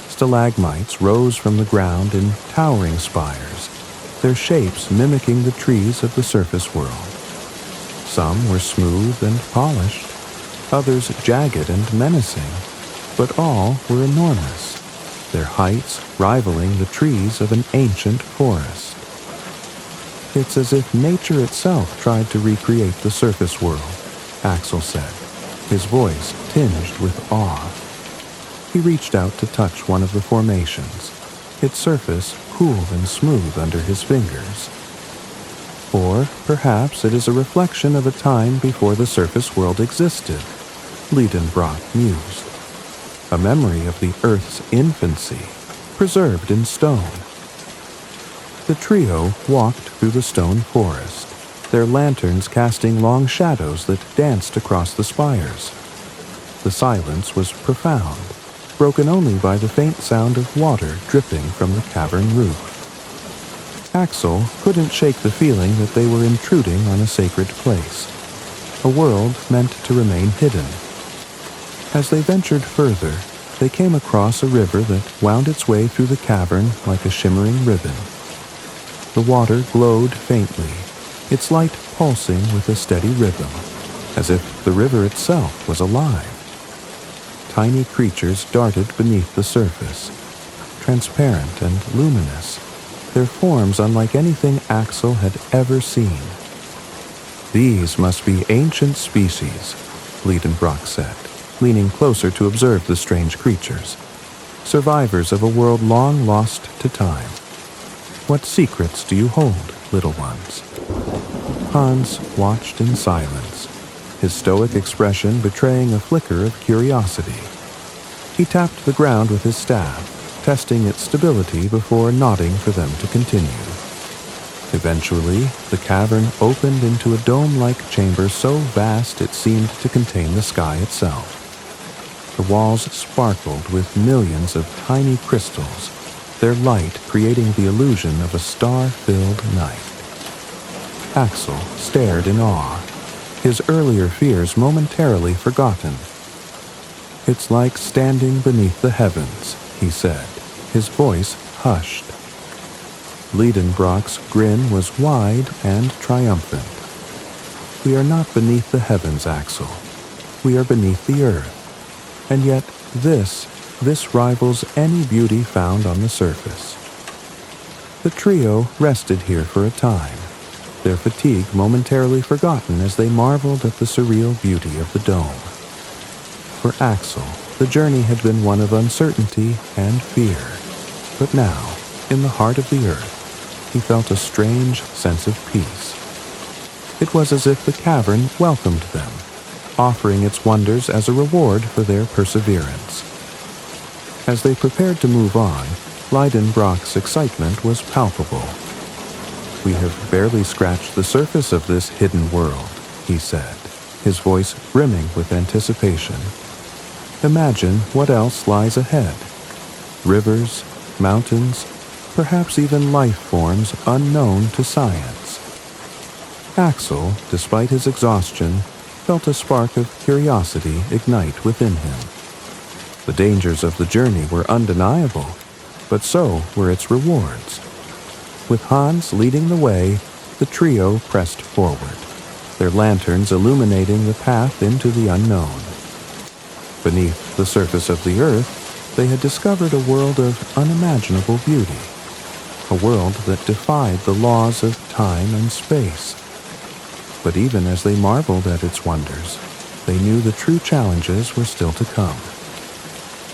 A: Stalagmites rose from the ground in towering spires, their shapes mimicking the trees of the surface world. Some were smooth and polished, others jagged and menacing, but all were enormous, their heights rivaling the trees of an ancient forest. It's as if nature itself tried to recreate the surface world, Axel said, his voice tinged with awe. He reached out to touch one of the formations, its surface cool and smooth under his fingers. Or perhaps it is a reflection of a time before the surface world existed, Liedenbrock mused. A memory of the Earth's infancy, preserved in stone. The trio walked through the stone forest, their lanterns casting long shadows that danced across the spires. The silence was profound, broken only by the faint sound of water dripping from the cavern roof. Axel couldn't shake the feeling that they were intruding on a sacred place, a world meant to remain hidden. As they ventured further, they came across a river that wound its way through the cavern like a shimmering ribbon. The water glowed faintly, its light pulsing with a steady rhythm, as if the river itself was alive. Tiny creatures darted beneath the surface, transparent and luminous, their forms unlike anything Axel had ever seen. These must be ancient species, Liedenbrock said, leaning closer to observe the strange creatures, survivors of a world long lost to time. What secrets do you hold, little ones? Hans watched in silence, his stoic expression betraying a flicker of curiosity. He tapped the ground with his staff, testing its stability before nodding for them to continue. Eventually, the cavern opened into a dome-like chamber so vast it seemed to contain the sky itself. The walls sparkled with millions of tiny crystals, their light creating the illusion of a star-filled night. Axel stared in awe, his earlier fears momentarily forgotten. "It's like standing beneath the heavens," he said, his voice hushed. Liedenbrock's grin was wide and triumphant. "We are not beneath the heavens, Axel. We are beneath the earth. And yet this rivals any beauty found on the surface." The trio rested here for a time, their fatigue momentarily forgotten as they marveled at the surreal beauty of the dome. For Axel, the journey had been one of uncertainty and fear, but now, in the heart of the earth, he felt a strange sense of peace. It was as if the cavern welcomed them, offering its wonders as a reward for their perseverance. As they prepared to move on, Liedenbrock's excitement was palpable. "We have barely scratched the surface of this hidden world," he said, his voice brimming with anticipation. "Imagine what else lies ahead. Rivers, mountains, perhaps even life forms unknown to science." Axel, despite his exhaustion, felt a spark of curiosity ignite within him. The dangers of the journey were undeniable, but so were its rewards. With Hans leading the way, the trio pressed forward, their lanterns illuminating the path into the unknown. Beneath the surface of the earth, they had discovered a world of unimaginable beauty, a world that defied the laws of time and space. But even as they marveled at its wonders, they knew the true challenges were still to come.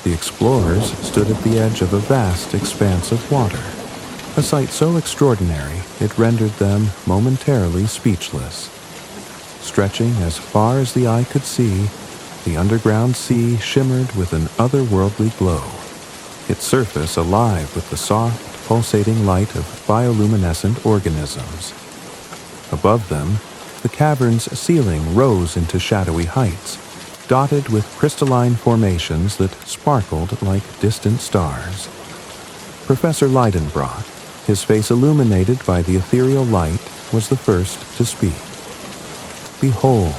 A: The explorers stood at the edge of a vast expanse of water, a sight so extraordinary it rendered them momentarily speechless. Stretching as far as the eye could see, the underground sea shimmered with an otherworldly glow, its surface alive with the soft, pulsating light of bioluminescent organisms. Above them, the cavern's ceiling rose into shadowy heights, dotted with crystalline formations that sparkled like distant stars. Professor Liedenbrock, his face illuminated by the ethereal light, was the first to speak. "Behold,"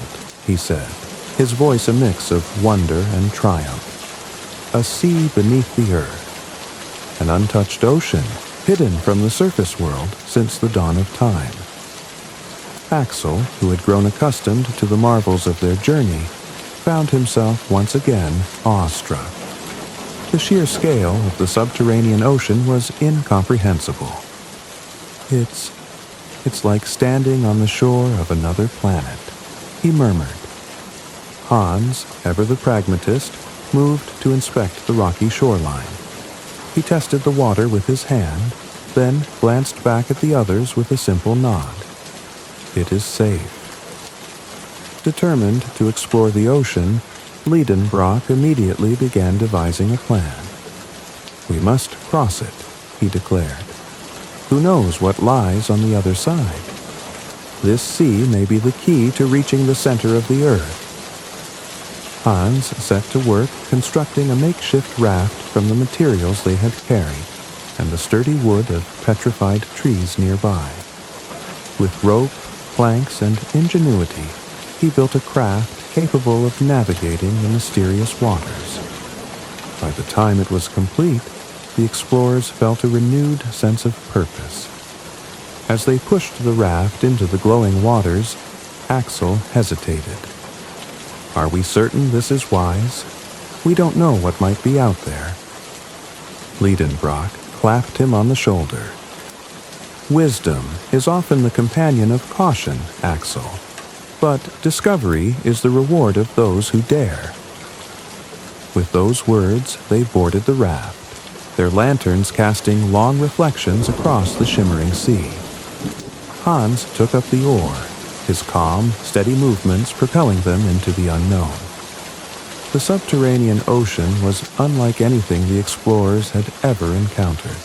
A: he said, his voice a mix of wonder and triumph, "a sea beneath the earth, an untouched ocean hidden from the surface world since the dawn of time." Axel, who had grown accustomed to the marvels of their journey, found himself once again awestruck. The sheer scale of the subterranean ocean was incomprehensible. It's like standing on the shore of another planet," he murmured. Hans, ever the pragmatist, moved to inspect the rocky shoreline. He tested the water with his hand, then glanced back at the others with a simple nod. "It is safe." Determined to explore the ocean, Liedenbrock immediately began devising a plan. "We must cross it," he declared. "Who knows what lies on the other side? This sea may be the key to reaching the center of the earth." Hans set to work constructing a makeshift raft from the materials they had carried and the sturdy wood of petrified trees nearby. With rope, planks, and ingenuity, he built a craft capable of navigating the mysterious waters. By the time it was complete, the explorers felt a renewed sense of purpose. As they pushed the raft into the glowing waters, Axel hesitated. "Are we certain this is wise? We don't know what might be out there." Liedenbrock clapped him on the shoulder. "Wisdom is often the companion of caution, Axel, but discovery is the reward of those who dare." With those words, they boarded the raft, their lanterns casting long reflections across the shimmering sea. Hans took up the oar, his calm, steady movements propelling them into the unknown. The subterranean ocean was unlike anything the explorers had ever encountered.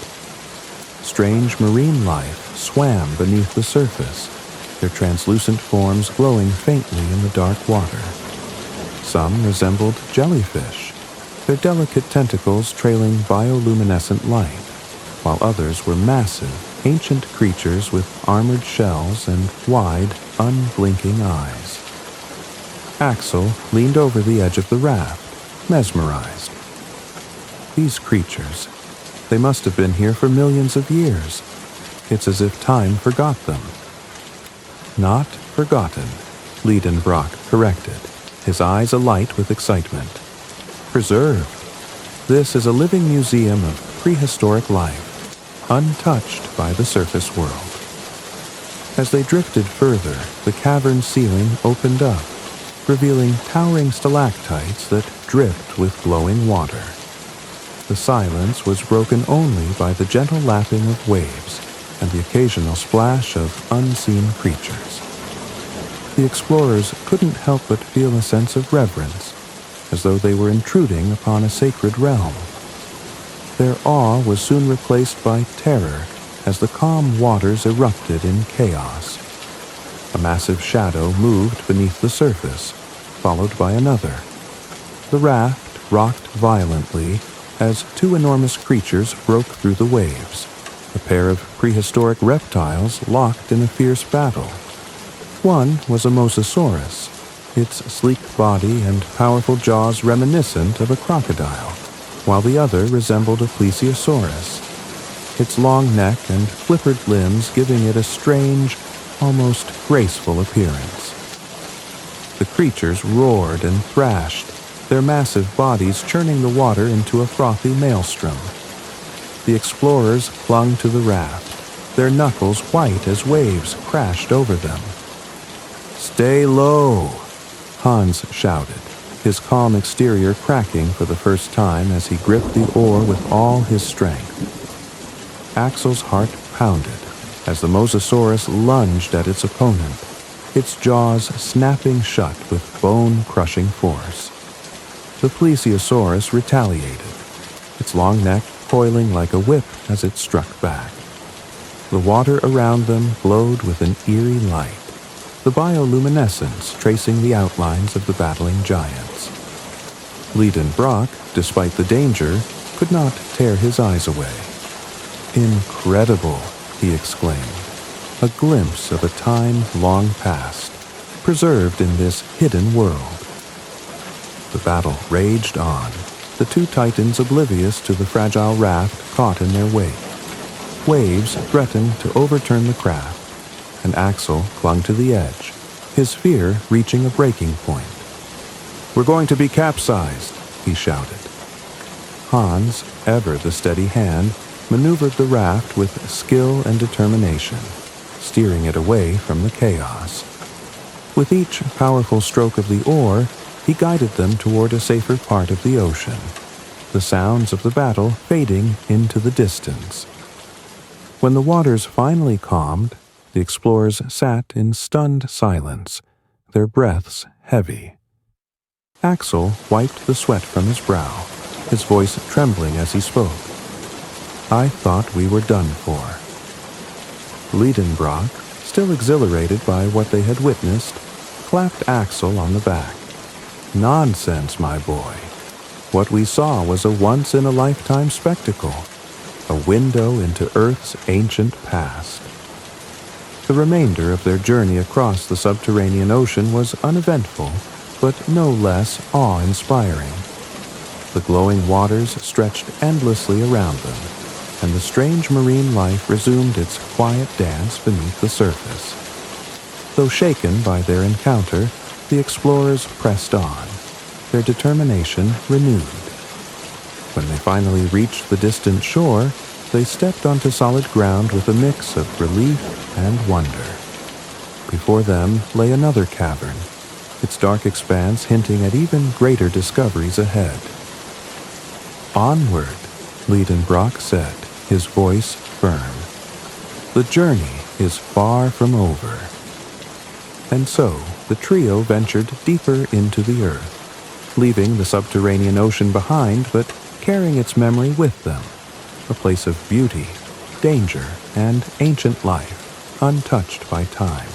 A: Strange marine life swam beneath the surface, their translucent forms glowing faintly in the dark water. Some resembled jellyfish, their delicate tentacles trailing bioluminescent light, while others were massive, ancient creatures with armored shells and wide, unblinking eyes. Axel leaned over the edge of the raft, mesmerized. These creatures, they must have been here for millions of years. It's as if time forgot them. "Not forgotten," Liedenbrock corrected, his eyes alight with excitement. "Preserved. This is a living museum of prehistoric life, untouched by the surface world." As they drifted further, the cavern ceiling opened up, revealing towering stalactites that dripped with glowing water. The silence was broken only by the gentle lapping of waves and the occasional splash of unseen creatures. The explorers couldn't help but feel a sense of reverence, as though they were intruding upon a sacred realm. Their awe was soon replaced by terror as the calm waters erupted in chaos. A massive shadow moved beneath the surface, followed by another. The raft rocked violently as two enormous creatures broke through the waves, a pair of prehistoric reptiles locked in a fierce battle. One was a mosasaurus, its sleek body and powerful jaws reminiscent of a crocodile, while the other resembled a plesiosaurus, its long neck and flippered limbs giving it a strange, almost graceful appearance. The creatures roared and thrashed, their massive bodies churning the water into a frothy maelstrom. The explorers clung to the raft, their knuckles white as waves crashed over them. "Stay low," Hans shouted, his calm exterior cracking for the first time as he gripped the oar with all his strength. Axel's heart pounded as the mosasaurus lunged at its opponent, its jaws snapping shut with bone-crushing force. The plesiosaurus retaliated, its long neck coiling like a whip as it struck back. The water around them glowed with an eerie light, the bioluminescence tracing the outlines of the battling giants. Liedenbrock, despite the danger, could not tear his eyes away. "Incredible," he exclaimed, a glimpse of a time long past, preserved in this hidden world. The battle raged on, the two titans oblivious to the fragile raft caught in their wake. Waves threatened to overturn the craft, and Axel clung to the edge, his fear reaching a breaking point. "We're going to be capsized," he shouted. Hans, ever the steady hand, maneuvered the raft with skill and determination, steering it away from the chaos. With each powerful stroke of the oar, he guided them toward a safer part of the ocean, the sounds of the battle fading into the distance. When the waters finally calmed, the explorers sat in stunned silence, their breaths heavy. Axel wiped the sweat from his brow, his voice trembling as he spoke. "I thought we were done for." Liedenbrock, still exhilarated by what they had witnessed, clapped Axel on the back. "Nonsense, my boy. What we saw was a once-in-a-lifetime spectacle, a window into Earth's ancient past." The remainder of their journey across the subterranean ocean was uneventful, but no less awe-inspiring. The glowing waters stretched endlessly around them, and the strange marine life resumed its quiet dance beneath the surface. Though shaken by their encounter, the explorers pressed on, their determination renewed. When they finally reached the distant shore, they stepped onto solid ground with a mix of relief and wonder. Before them lay another cavern, its dark expanse hinting at even greater discoveries ahead. "Onward," Liedenbrock said, his voice firm. "The journey is far from over." And so the trio ventured deeper into the earth, leaving the subterranean ocean behind but carrying its memory with them, a place of beauty, danger, and ancient life, untouched by time.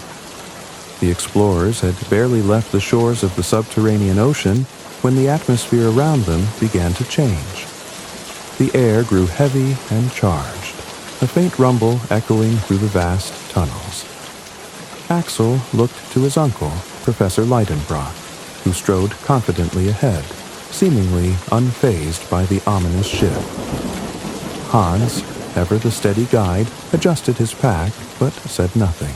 A: The explorers had barely left the shores of the subterranean ocean when the atmosphere around them began to change. The air grew heavy and charged, a faint rumble echoing through the vast tunnels. Axel looked to his uncle, Professor Liedenbrock, who strode confidently ahead, seemingly unfazed by the ominous shift. Hans, ever the steady guide, adjusted his pack but said nothing.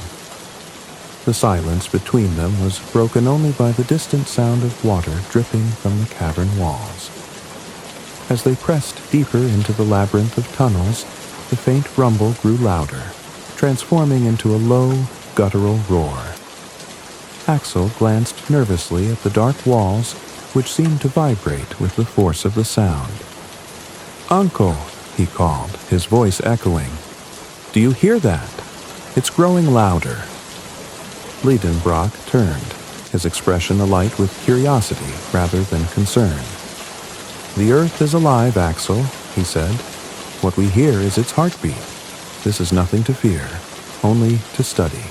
A: The silence between them was broken only by the distant sound of water dripping from the cavern walls. As they pressed deeper into the labyrinth of tunnels, the faint rumble grew louder, transforming into a low, guttural roar. Axel glanced nervously at the dark walls, which seemed to vibrate with the force of the sound. "Uncle," he called, his voice echoing. "Do you hear that? It's growing louder." Liedenbrock turned, his expression alight with curiosity rather than concern. "The earth is alive, Axel," he said. "What we hear is its heartbeat. This is nothing to fear, only to study."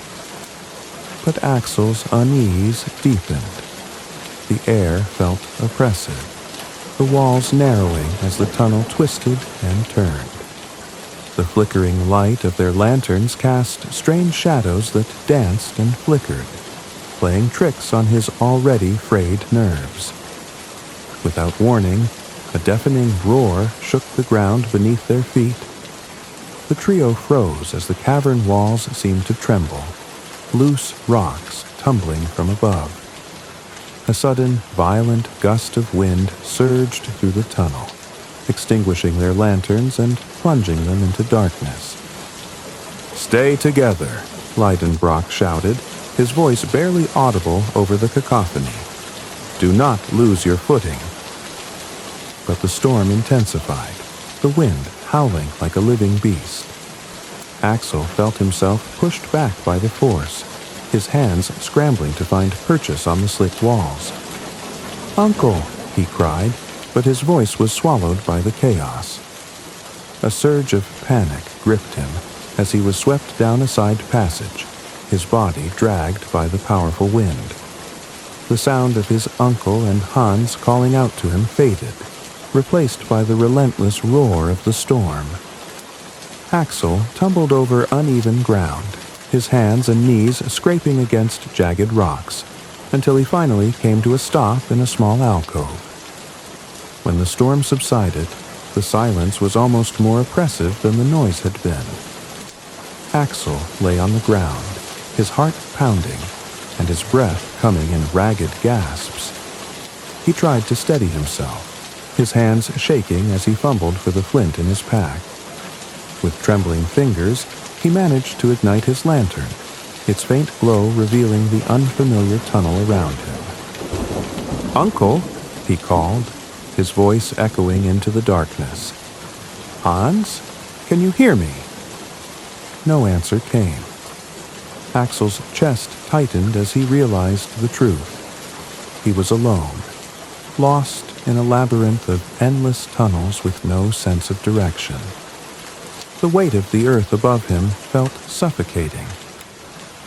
A: But Axel's unease deepened. The air felt oppressive, the walls narrowing as the tunnel twisted and turned. The flickering light of their lanterns cast strange shadows that danced and flickered, playing tricks on his already frayed nerves. Without warning, a deafening roar shook the ground beneath their feet. The trio froze as the cavern walls seemed to tremble, loose rocks tumbling from above. A sudden, violent gust of wind surged through the tunnel, extinguishing their lanterns and plunging them into darkness. "Stay together," Liedenbrock shouted, his voice barely audible over the cacophony. "Do not lose your footing." But the storm intensified, the wind howling like a living beast. Axel felt himself pushed back by the force, his hands scrambling to find purchase on the slick walls. "Uncle!" he cried, but his voice was swallowed by the chaos. A surge of panic gripped him as he was swept down a side passage, his body dragged by the powerful wind. The sound of his uncle and Hans calling out to him faded, replaced by the relentless roar of the storm. Axel tumbled over uneven ground, his hands and knees scraping against jagged rocks, until he finally came to a stop in a small alcove. When the storm subsided, the silence was almost more oppressive than the noise had been. Axel lay on the ground, his heart pounding, and his breath coming in ragged gasps. He tried to steady himself, his hands shaking as he fumbled for the flint in his pack. With trembling fingers, he managed to ignite his lantern, its faint glow revealing the unfamiliar tunnel around him. "Uncle," he called, his voice echoing into the darkness. "Hans, can you hear me?" No answer came. Axel's chest tightened as he realized the truth. He was alone, lost in a labyrinth of endless tunnels with no sense of direction. The weight of the earth above him felt suffocating,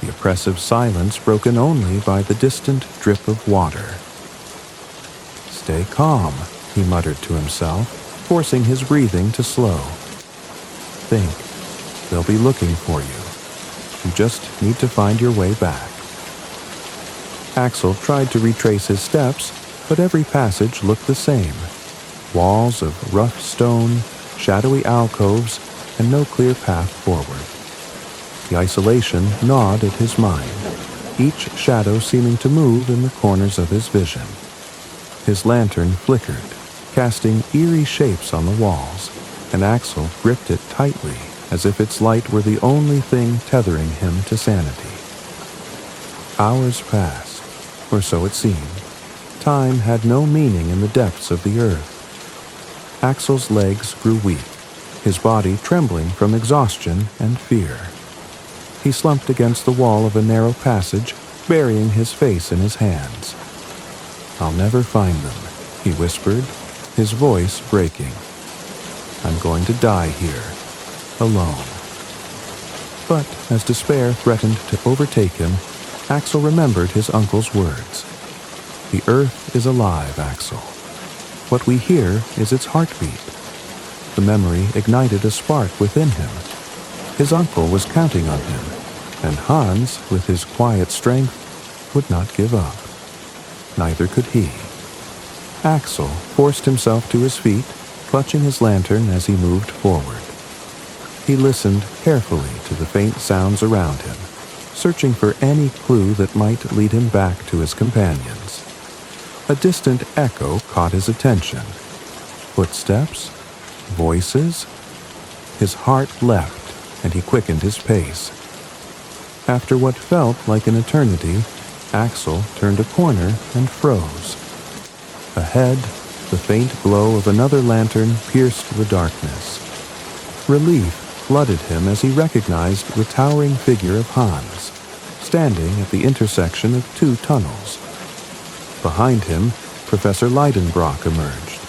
A: the oppressive silence broken only by the distant drip of water. "Stay calm," he muttered to himself, forcing his breathing to slow. "Think. They'll be looking for you. You just need to find your way back." Axel tried to retrace his steps, but every passage looked the same. Walls of rough stone, shadowy alcoves, and no clear path forward. The isolation gnawed at his mind, each shadow seeming to move in the corners of his vision. His lantern flickered, casting eerie shapes on the walls, and Axel gripped it tightly as if its light were the only thing tethering him to sanity. Hours passed, or so it seemed. Time had no meaning in the depths of the earth. Axel's legs grew weak, his body trembling from exhaustion and fear. He slumped against the wall of a narrow passage, burying his face in his hands. "I'll never find them," he whispered, his voice breaking. "I'm going to die here, alone." But as despair threatened to overtake him, Axel remembered his uncle's words. "The earth is alive, Axel. What we hear is its heartbeat." The memory ignited a spark within him. His uncle was counting on him, and Hans, with his quiet strength, would not give up. Neither could he. Axel forced himself to his feet, clutching his lantern as he moved forward. He listened carefully to the faint sounds around him, searching for any clue that might lead him back to his companions. A distant echo caught his attention. Footsteps? Voices? His heart leapt, and he quickened his pace. After what felt like an eternity, Axel turned a corner and froze. Ahead, the faint glow of another lantern pierced the darkness. Relief flooded him as he recognized the towering figure of Hans, standing at the intersection of two tunnels. Behind him, Professor Leidenbrock emerged,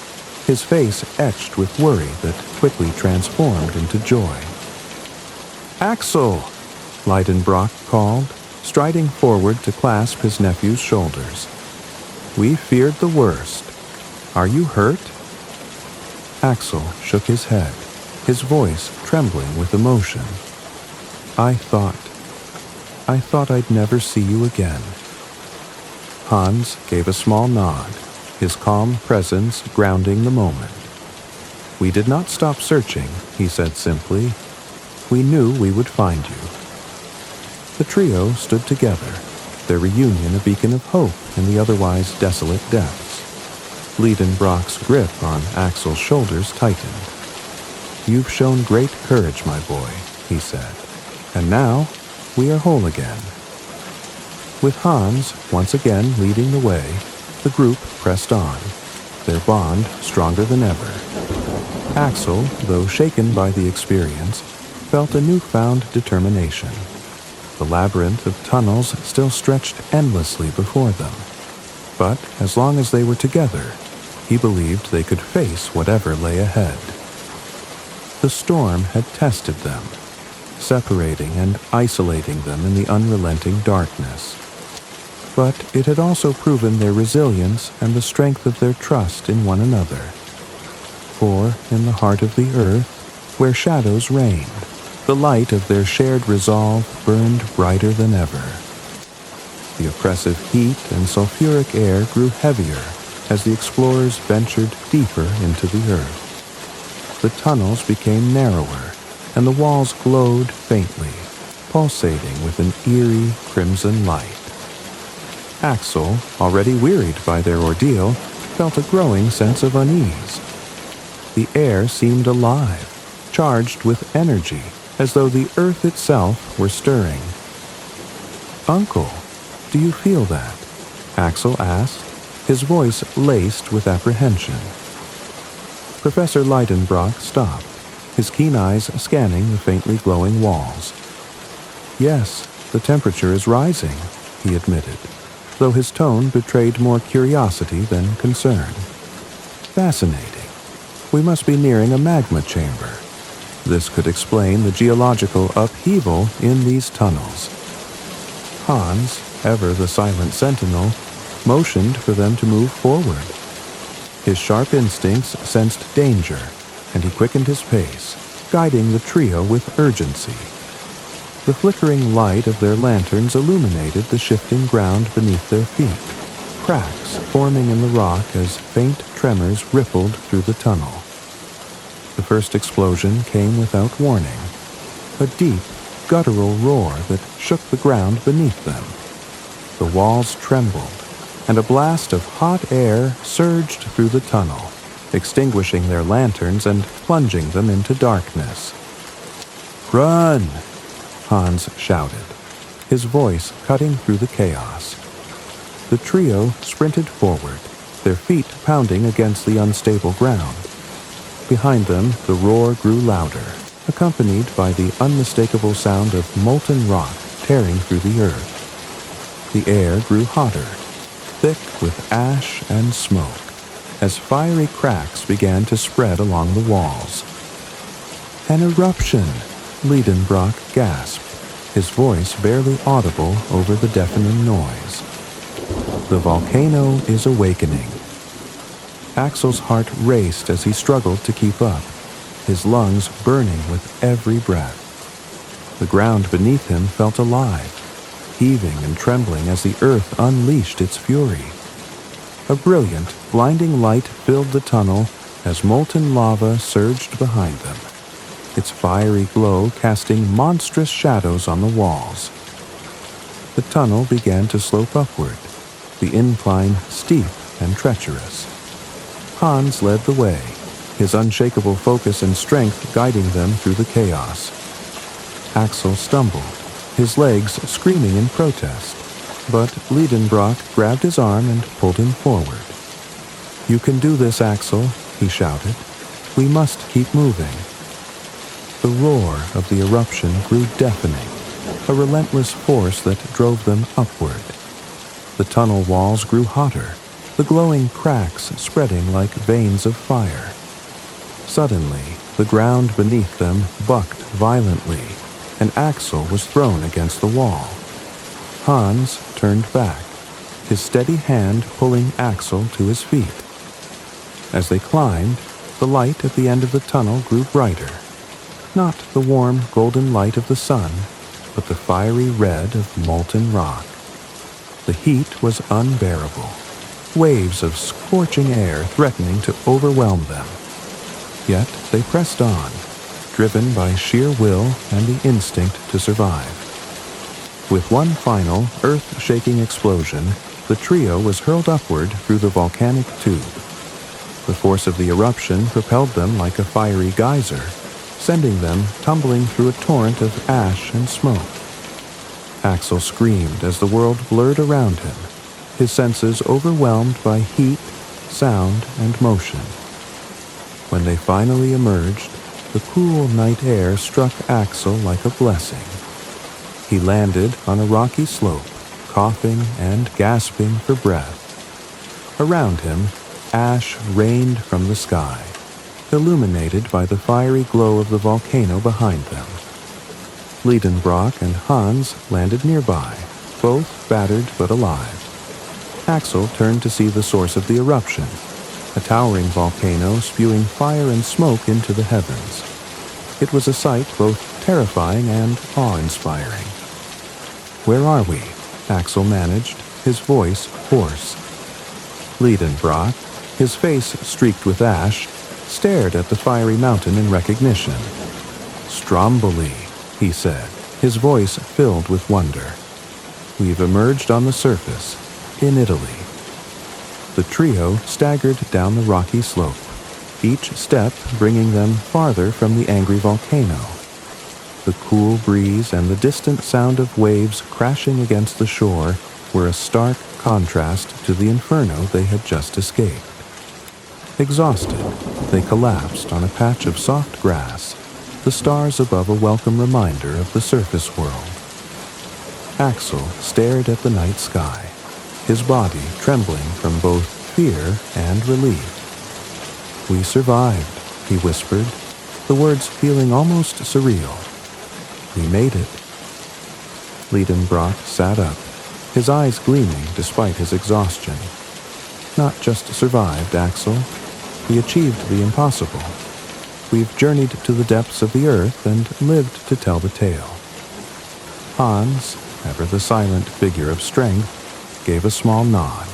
A: his face etched with worry that quickly transformed into joy. "Axel!" Leidenbrock called, striding forward to clasp his nephew's shoulders. "We feared the worst. Are you hurt?" Axel shook his head, his voice trembling with emotion. I thought I'd never see you again." Hans gave a small nod, his calm presence grounding the moment. "We did not stop searching," he said simply. "We knew we would find you." The trio stood together, their reunion a beacon of hope in the otherwise desolate depths. Leidenbrock's grip on Axel's shoulders tightened. "You've shown great courage, my boy," he said, "and now we are whole again." With Hans once again leading the way, the group pressed on, their bond stronger than ever. Axel, though shaken by the experience, felt a newfound determination. The labyrinth of tunnels still stretched endlessly before them, but as long as they were together, he believed they could face whatever lay ahead. The storm had tested them, separating and isolating them in the unrelenting darkness. But it had also proven their resilience and the strength of their trust in one another. For in the heart of the earth, where shadows reigned. The light of their shared resolve burned brighter than ever. The oppressive heat and sulfuric air grew heavier as the explorers ventured deeper into the earth. The tunnels became narrower, and the walls glowed faintly, pulsating with an eerie crimson light. Axel, already wearied by their ordeal, felt a growing sense of unease. The air seemed alive, charged with energy, as though the earth itself were stirring. "Uncle, do you feel that?" Axel asked, his voice laced with apprehension. Professor Lidenbrock stopped, his keen eyes scanning the faintly glowing walls. "Yes, the temperature is rising," he admitted, though his tone betrayed more curiosity than concern. "Fascinating. We must be nearing a magma chamber. This could explain the geological upheaval in these tunnels." Hans, ever the silent sentinel, motioned for them to move forward. His sharp instincts sensed danger, and he quickened his pace, guiding the trio with urgency. The flickering light of their lanterns illuminated the shifting ground beneath their feet, cracks forming in the rock as faint tremors rippled through the tunnel. The first explosion came without warning, a deep, guttural roar that shook the ground beneath them. The walls trembled, and a blast of hot air surged through the tunnel, extinguishing their lanterns and plunging them into darkness. "Run!" Hans shouted, his voice cutting through the chaos. The trio sprinted forward, their feet pounding against the unstable ground. Behind them, the roar grew louder, accompanied by the unmistakable sound of molten rock tearing through the earth. The air grew hotter, thick with ash and smoke, as fiery cracks began to spread along the walls. "An eruption!" Lidenbrock gasped, his voice barely audible over the deafening noise. "The volcano is awakening." Axel's heart raced as he struggled to keep up, his lungs burning with every breath. The ground beneath him felt alive, heaving and trembling as the earth unleashed its fury. A brilliant, blinding light filled the tunnel as molten lava surged behind them, its fiery glow casting monstrous shadows on the walls. The tunnel began to slope upward, the incline steep and treacherous. Hans led the way, his unshakable focus and strength guiding them through the chaos. Axel stumbled, his legs screaming in protest, but Lidenbrock grabbed his arm and pulled him forward. "You can do this, Axel," he shouted. "We must keep moving." The roar of the eruption grew deafening, a relentless force that drove them upward. The tunnel walls grew hotter, the glowing cracks spreading like veins of fire. Suddenly, the ground beneath them bucked violently, and Axel was thrown against the wall. Hans turned back, his steady hand pulling Axel to his feet. As they climbed, the light at the end of the tunnel grew brighter, not the warm golden light of the sun, but the fiery red of molten rock. The heat was unbearable, waves of scorching air threatening to overwhelm them. Yet they pressed on, driven by sheer will and the instinct to survive. With one final, earth-shaking explosion, the trio was hurled upward through the volcanic tube. The force of the eruption propelled them like a fiery geyser, sending them tumbling through a torrent of ash and smoke. Axel screamed as the world blurred around him, his senses overwhelmed by heat, sound, and motion. When they finally emerged, the cool night air struck Axel like a blessing. He landed on a rocky slope, coughing and gasping for breath. Around him, ash rained from the sky, illuminated by the fiery glow of the volcano behind them. Lidenbrock and Hans landed nearby, both battered but alive. Axel turned to see the source of the eruption, a towering volcano spewing fire and smoke into the heavens. It was a sight both terrifying and awe-inspiring. "Where are we?" Axel managed, his voice hoarse. Liedenbrock, his face streaked with ash, stared at the fiery mountain in recognition. "Stromboli," he said, his voice filled with wonder. "We've emerged on the surface, in Italy." The trio staggered down the rocky slope, each step bringing them farther from the angry volcano. The cool breeze and the distant sound of waves crashing against the shore were a stark contrast to the inferno they had just escaped. Exhausted, they collapsed on a patch of soft grass, the stars above a welcome reminder of the surface world. Axel stared at the night sky, his body trembling from both fear and relief. "We survived," he whispered, the words feeling almost surreal. "We made it." Liedenbrock sat up, his eyes gleaming despite his exhaustion. "Not just survived, Axel. We achieved the impossible. We've journeyed to the depths of the earth and lived to tell the tale." Hans, ever the silent figure of strength, gave a small nod,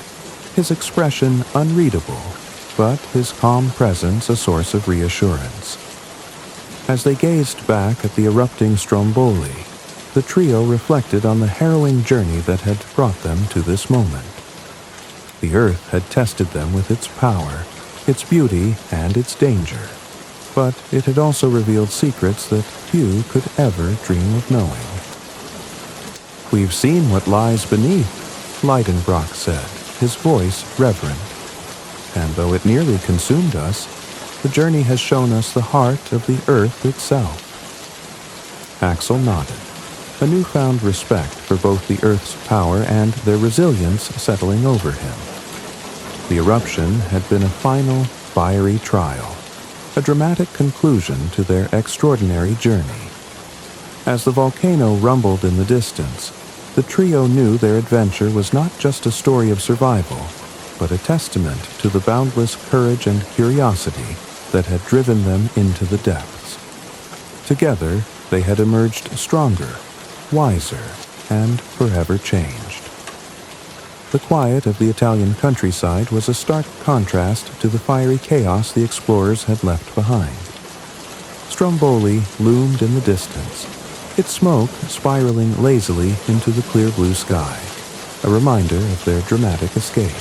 A: his expression unreadable, but his calm presence a source of reassurance. As they gazed back at the erupting Stromboli, the trio reflected on the harrowing journey that had brought them to this moment. The earth had tested them with its power, its beauty, and its danger, but it had also revealed secrets that few could ever dream of knowing. "We've seen what lies beneath," Liedenbrock said, his voice reverent. "And though it nearly consumed us, the journey has shown us the heart of the earth itself." Axel nodded, a newfound respect for both the earth's power and their resilience settling over him. The eruption had been a final, fiery trial, a dramatic conclusion to their extraordinary journey. As the volcano rumbled in the distance, the trio knew their adventure was not just a story of survival, but a testament to the boundless courage and curiosity that had driven them into the depths. Together, they had emerged stronger, wiser, and forever changed. The quiet of the Italian countryside was a stark contrast to the fiery chaos the explorers had left behind. Stromboli loomed in the distance, its smoke spiraling lazily into the clear blue sky, a reminder of their dramatic escape.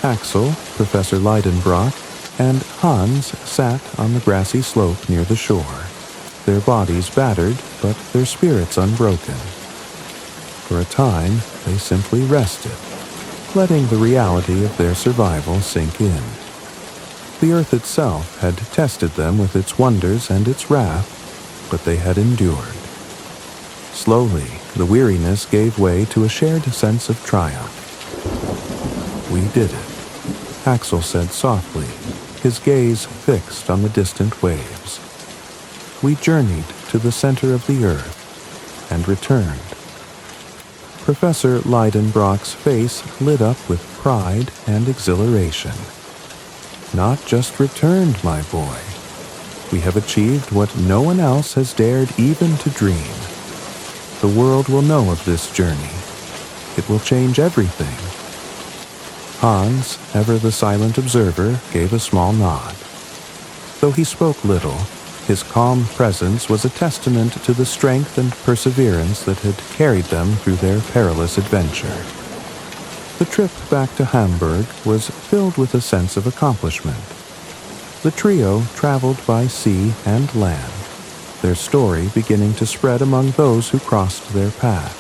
A: Axel, Professor Liedenbrock, and Hans sat on the grassy slope near the shore, their bodies battered but their spirits unbroken. For a time, they simply rested, letting the reality of their survival sink in. The earth itself had tested them with its wonders and its wrath, but they had endured. Slowly, the weariness gave way to a shared sense of triumph. "We did it," Axel said softly, his gaze fixed on the distant waves. "We journeyed to the center of the earth and returned." Professor Leidenbrock's face lit up with pride and exhilaration. "Not just returned, my boy. We have achieved what no one else has dared even to dream. The world will know of this journey. It will change everything." Hans, ever the silent observer, gave a small nod. Though he spoke little, his calm presence was a testament to the strength and perseverance that had carried them through their perilous adventure. The trip back to Hamburg was filled with a sense of accomplishment. The trio traveled by sea and land, their story beginning to spread among those who crossed their path.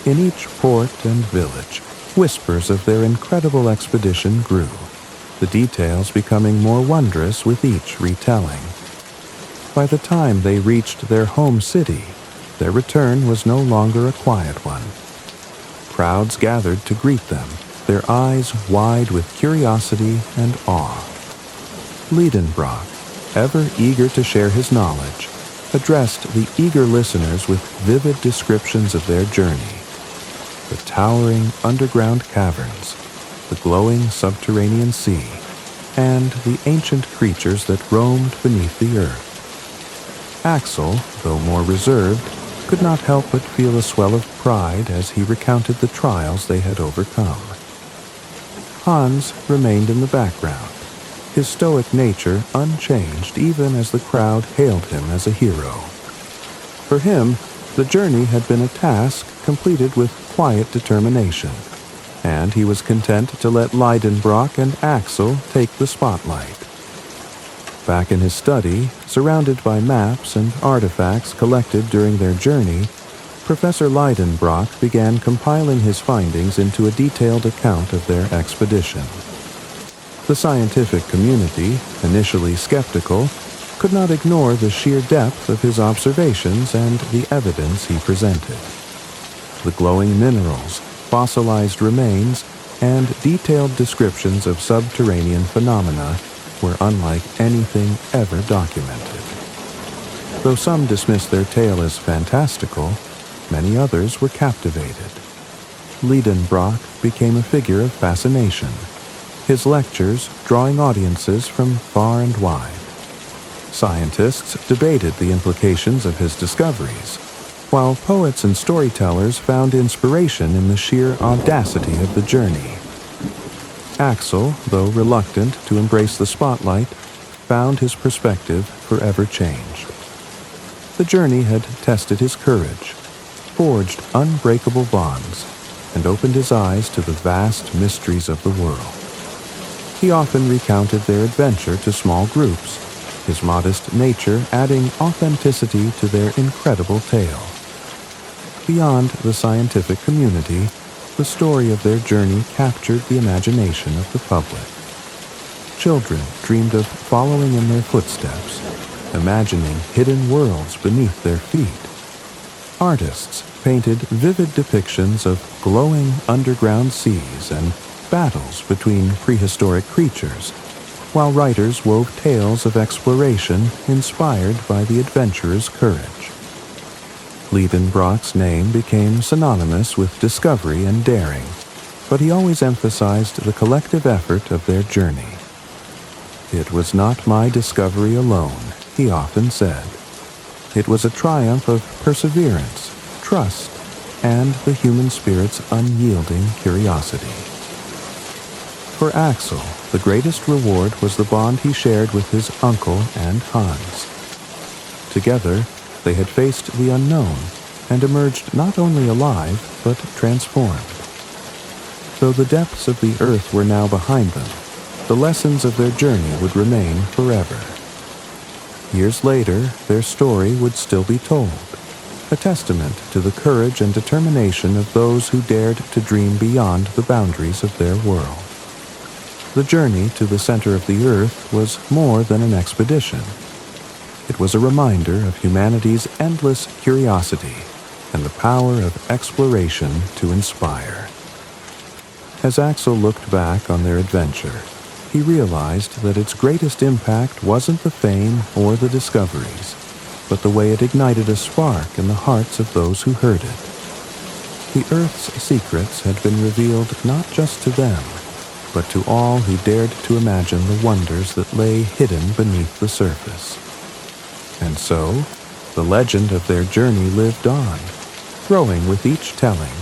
A: In each port and village, whispers of their incredible expedition grew, the details becoming more wondrous with each retelling. By the time they reached their home city, their return was no longer a quiet one. Crowds gathered to greet them, their eyes wide with curiosity and awe. Liedenbrock, ever eager to share his knowledge, addressed the eager listeners with vivid descriptions of their journey. The towering underground caverns, the glowing subterranean sea, and the ancient creatures that roamed beneath the earth. Axel, though more reserved, could not help but feel a swell of pride as he recounted the trials they had overcome. Hans remained in the background, his stoic nature unchanged even as the crowd hailed him as a hero. For him, the journey had been a task completed with quiet determination, and he was content to let Leidenbrock and Axel take the spotlight. Back in his study, surrounded by maps and artifacts collected during their journey, Professor Leidenbrock began compiling his findings into a detailed account of their expedition. The scientific community, initially skeptical, could not ignore the sheer depth of his observations and the evidence he presented. The glowing minerals, fossilized remains, and detailed descriptions of subterranean phenomena were unlike anything ever documented. Though some dismissed their tale as fantastical, many others were captivated. Leidenbrock became a figure of fascination, his lectures drawing audiences from far and wide. Scientists debated the implications of his discoveries, while poets and storytellers found inspiration in the sheer audacity of the journey. Axel, though reluctant to embrace the spotlight, found his perspective forever changed. The journey had tested his courage, forged unbreakable bonds, and opened his eyes to the vast mysteries of the world. He often recounted their adventure to small groups, his modest nature adding authenticity to their incredible tale. Beyond the scientific community, the story of their journey captured the imagination of the public. Children dreamed of following in their footsteps, imagining hidden worlds beneath their feet. Artists painted vivid depictions of glowing underground seas and battles between prehistoric creatures, while writers wove tales of exploration inspired by the adventurer's courage. Leidenbrock's name became synonymous with discovery and daring, but he always emphasized the collective effort of their journey. "It was not my discovery alone," he often said. "It was a triumph of perseverance, trust, and the human spirit's unyielding curiosity." For Axel, the greatest reward was the bond he shared with his uncle and Hans. Together, they had faced the unknown and emerged not only alive, but transformed. Though the depths of the earth were now behind them, the lessons of their journey would remain forever. Years later, their story would still be told, a testament to the courage and determination of those who dared to dream beyond the boundaries of their world. The journey to the center of the earth was more than an expedition. It was a reminder of humanity's endless curiosity and the power of exploration to inspire. As Axel looked back on their adventure, he realized that its greatest impact wasn't the fame or the discoveries, but the way it ignited a spark in the hearts of those who heard it. The Earth's secrets had been revealed not just to them, but to all who dared to imagine the wonders that lay hidden beneath the surface. And so, the legend of their journey lived on, growing with each telling,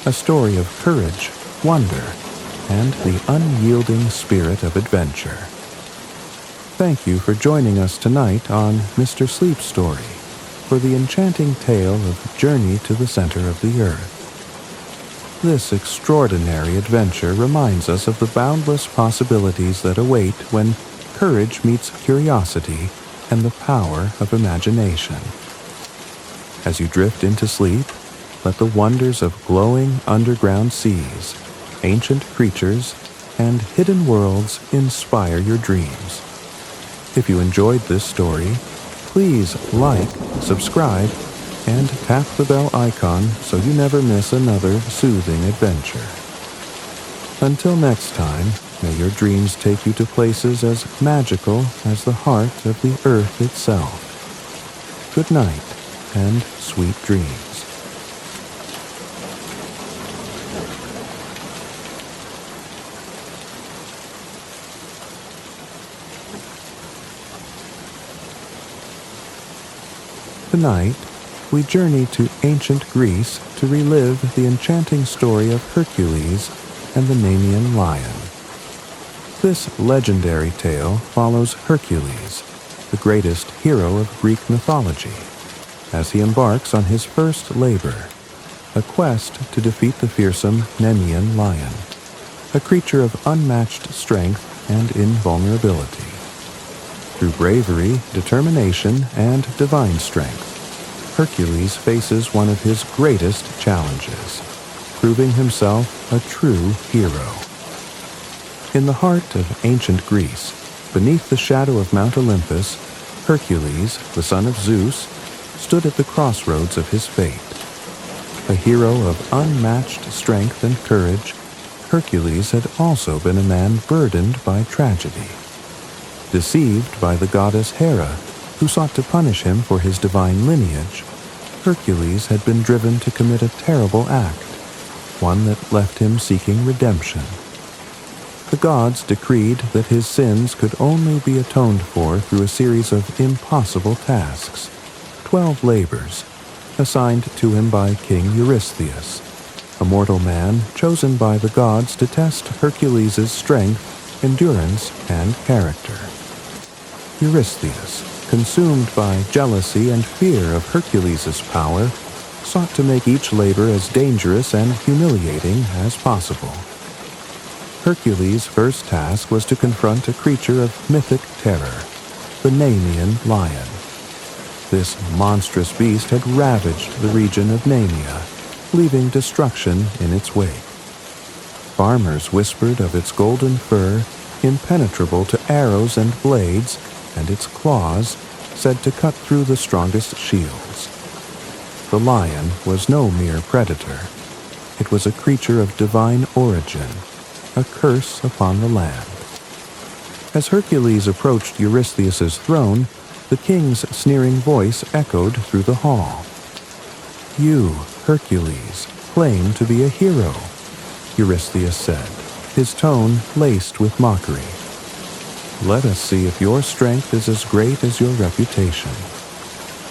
A: a story of courage, wonder, and the unyielding spirit of adventure. Thank you for joining us tonight on Mr. Sleep's Story for the enchanting tale of Journey to the Center of the Earth. This extraordinary adventure reminds us of the boundless possibilities that await when courage meets curiosity and the power of imagination. As you drift into sleep, let the wonders of glowing underground seas, ancient creatures, and hidden worlds inspire your dreams. If you enjoyed this story, please like, subscribe, and tap the bell icon so you never miss another soothing adventure. Until next time, may your dreams take you to places as magical as the heart of the earth itself. Good night, and sweet dreams. Tonight, we journey to ancient Greece to relive the enchanting story of Hercules and the Nemean lion. This legendary tale follows Hercules, the greatest hero of Greek mythology, as he embarks on his first labor, a quest to defeat the fearsome Nemean lion, a creature of unmatched strength and invulnerability. Through bravery, determination, and divine strength, Hercules faces one of his greatest challenges, proving himself a true hero. In the heart of ancient Greece, beneath the shadow of Mount Olympus, Hercules, the son of Zeus, stood at the crossroads of his fate. A hero of unmatched strength and courage, Hercules had also been a man burdened by tragedy. Deceived by the goddess Hera, who sought to punish him for his divine lineage, Hercules had been driven to commit a terrible act, one that left him seeking redemption. The gods decreed that his sins could only be atoned for through a series of impossible tasks, 12 labors, assigned to him by King Eurystheus, a mortal man chosen by the gods to test Hercules' strength, endurance, and character. Eurystheus, consumed by jealousy and fear of Hercules' power, sought to make each labor as dangerous and humiliating as possible. Hercules' first task was to confront a creature of mythic terror, the Nemean lion. This monstrous beast had ravaged the region of Nemea, leaving destruction in its wake. Farmers whispered of its golden fur, impenetrable to arrows and blades, and its claws, said to cut through the strongest shields. The lion was no mere predator. It was a creature of divine origin, a curse upon the land. As Hercules approached Eurystheus' throne, the king's sneering voice echoed through the hall. "You, Hercules, claim to be a hero," Eurystheus said, his tone laced with mockery. "Let us see if your strength is as great as your reputation.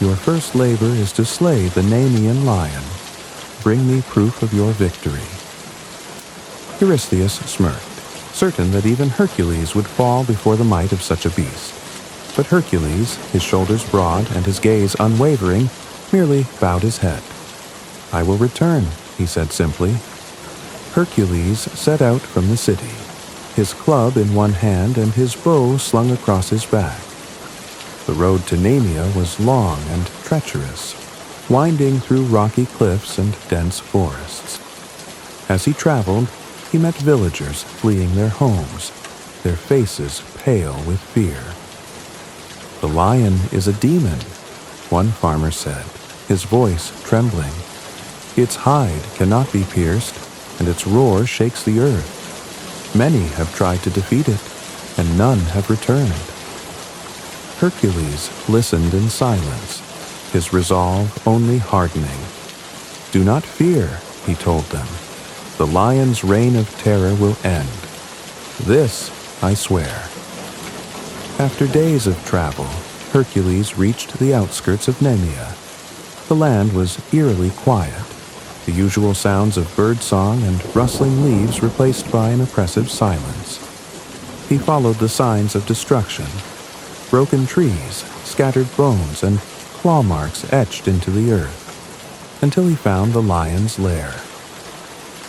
A: Your first labor is to slay the Nemean lion. Bring me proof of your victory." Eurystheus smirked, certain that even Hercules would fall before the might of such a beast. But Hercules, his shoulders broad and his gaze unwavering, merely bowed his head. "I will return," he said simply. Hercules set out from the city, his club in one hand and his bow slung across his back. The road to Nemea was long and treacherous, winding through rocky cliffs and dense forests. As he traveled, he met villagers fleeing their homes, their faces pale with fear. "The lion is a demon," one farmer said, his voice trembling. "Its hide cannot be pierced, and its roar shakes the earth. Many have tried to defeat it, and none have returned." Hercules listened in silence, his resolve only hardening. "Do not fear," he told them. "The lion's reign of terror will end. This I swear." After days of travel, Hercules reached the outskirts of Nemea. The land was eerily quiet, the usual sounds of birdsong and rustling leaves replaced by an oppressive silence. He followed the signs of destruction: broken trees, scattered bones, and claw marks etched into the earth, until he found the lion's lair.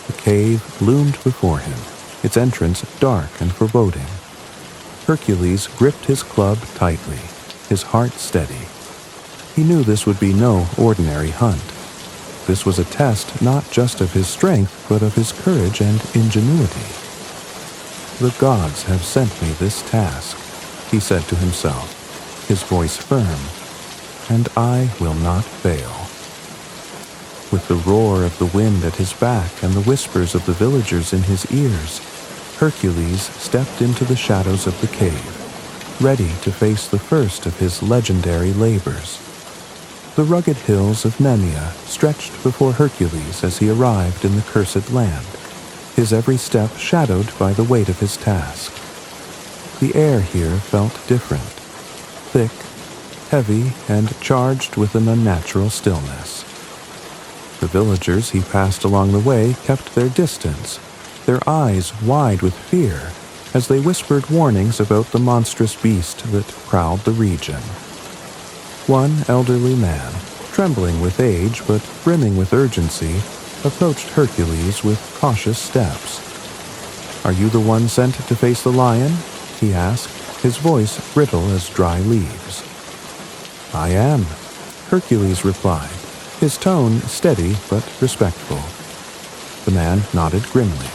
A: The cave loomed before him, its entrance dark and foreboding. Hercules gripped his club tightly, his heart steady. He knew this would be no ordinary hunt. This was a test not just of his strength, but of his courage and ingenuity. "The gods have sent me this task," he said to himself, his voice firm, "and I will not fail." With the roar of the wind at his back and the whispers of the villagers in his ears, Hercules stepped into the shadows of the cave, ready to face the first of his legendary labors. The rugged hills of Nemea stretched before Hercules as he arrived in the cursed land, his every step shadowed by the weight of his task. The air here felt different, thick, heavy and charged with an unnatural stillness. The villagers he passed along the way kept their distance, their eyes wide with fear, as they whispered warnings about the monstrous beast that prowled the region. One elderly man, trembling with age but brimming with urgency, approached Hercules with cautious steps. "Are you the one sent to face the lion?" he asked, his voice brittle as dry leaves. "I am," Hercules replied, his tone steady but respectful. The man nodded grimly.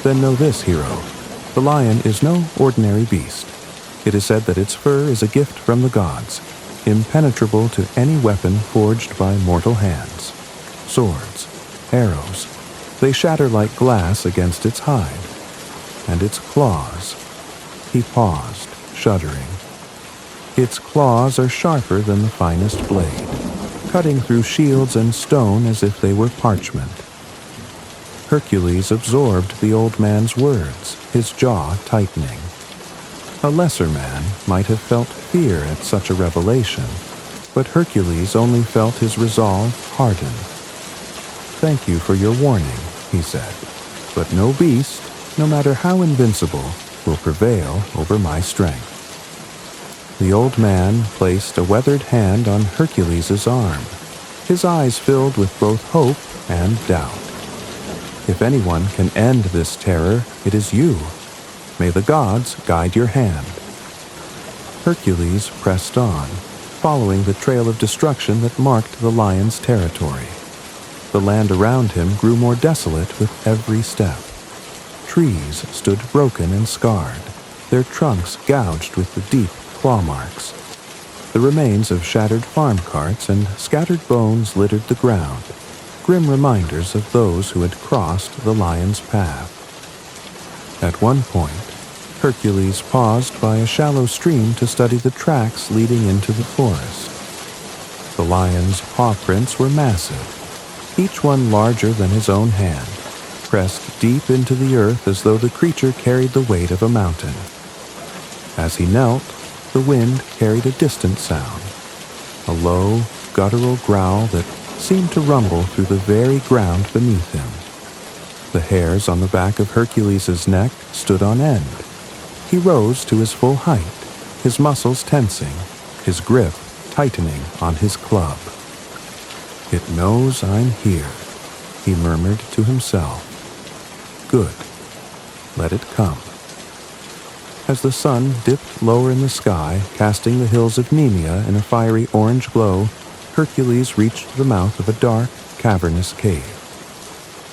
A: "Then know this, hero. The lion is no ordinary beast. It is said that its fur is a gift from the gods, impenetrable to any weapon forged by mortal hands. Swords, arrows, they shatter like glass against its hide. And its claws—" He paused, shuddering. "Its claws are sharper than the finest blade, cutting through shields and stone as if they were parchment." Hercules absorbed the old man's words, his jaw tightening. A lesser man might have felt fear at such a revelation, but Hercules only felt his resolve harden. "Thank you for your warning," he said, "but no beast, no matter how invincible, will prevail over my strength." The old man placed a weathered hand on Hercules' arm, his eyes filled with both hope and doubt. "If anyone can end this terror, it is you. May the gods guide your hand." Hercules pressed on, following the trail of destruction that marked the lion's territory. The land around him grew more desolate with every step. Trees stood broken and scarred, their trunks gouged with the deep claw marks. The remains of shattered farm carts and scattered bones littered the ground, grim reminders of those who had crossed the lion's path. At one point, Hercules paused by a shallow stream to study the tracks leading into the forest. The lion's paw prints were massive, each one larger than his own hand, pressed deep into the earth as though the creature carried the weight of a mountain. As he knelt, the wind carried a distant sound, a low, guttural growl that seemed to rumble through the very ground beneath him. The hairs on the back of Hercules' neck stood on end. He rose to his full height, his muscles tensing, his grip tightening on his club. "It knows I'm here," he murmured to himself. "Good. Let it come." As the sun dipped lower in the sky, casting the hills of Nemea in a fiery orange glow, Hercules reached the mouth of a dark, cavernous cave.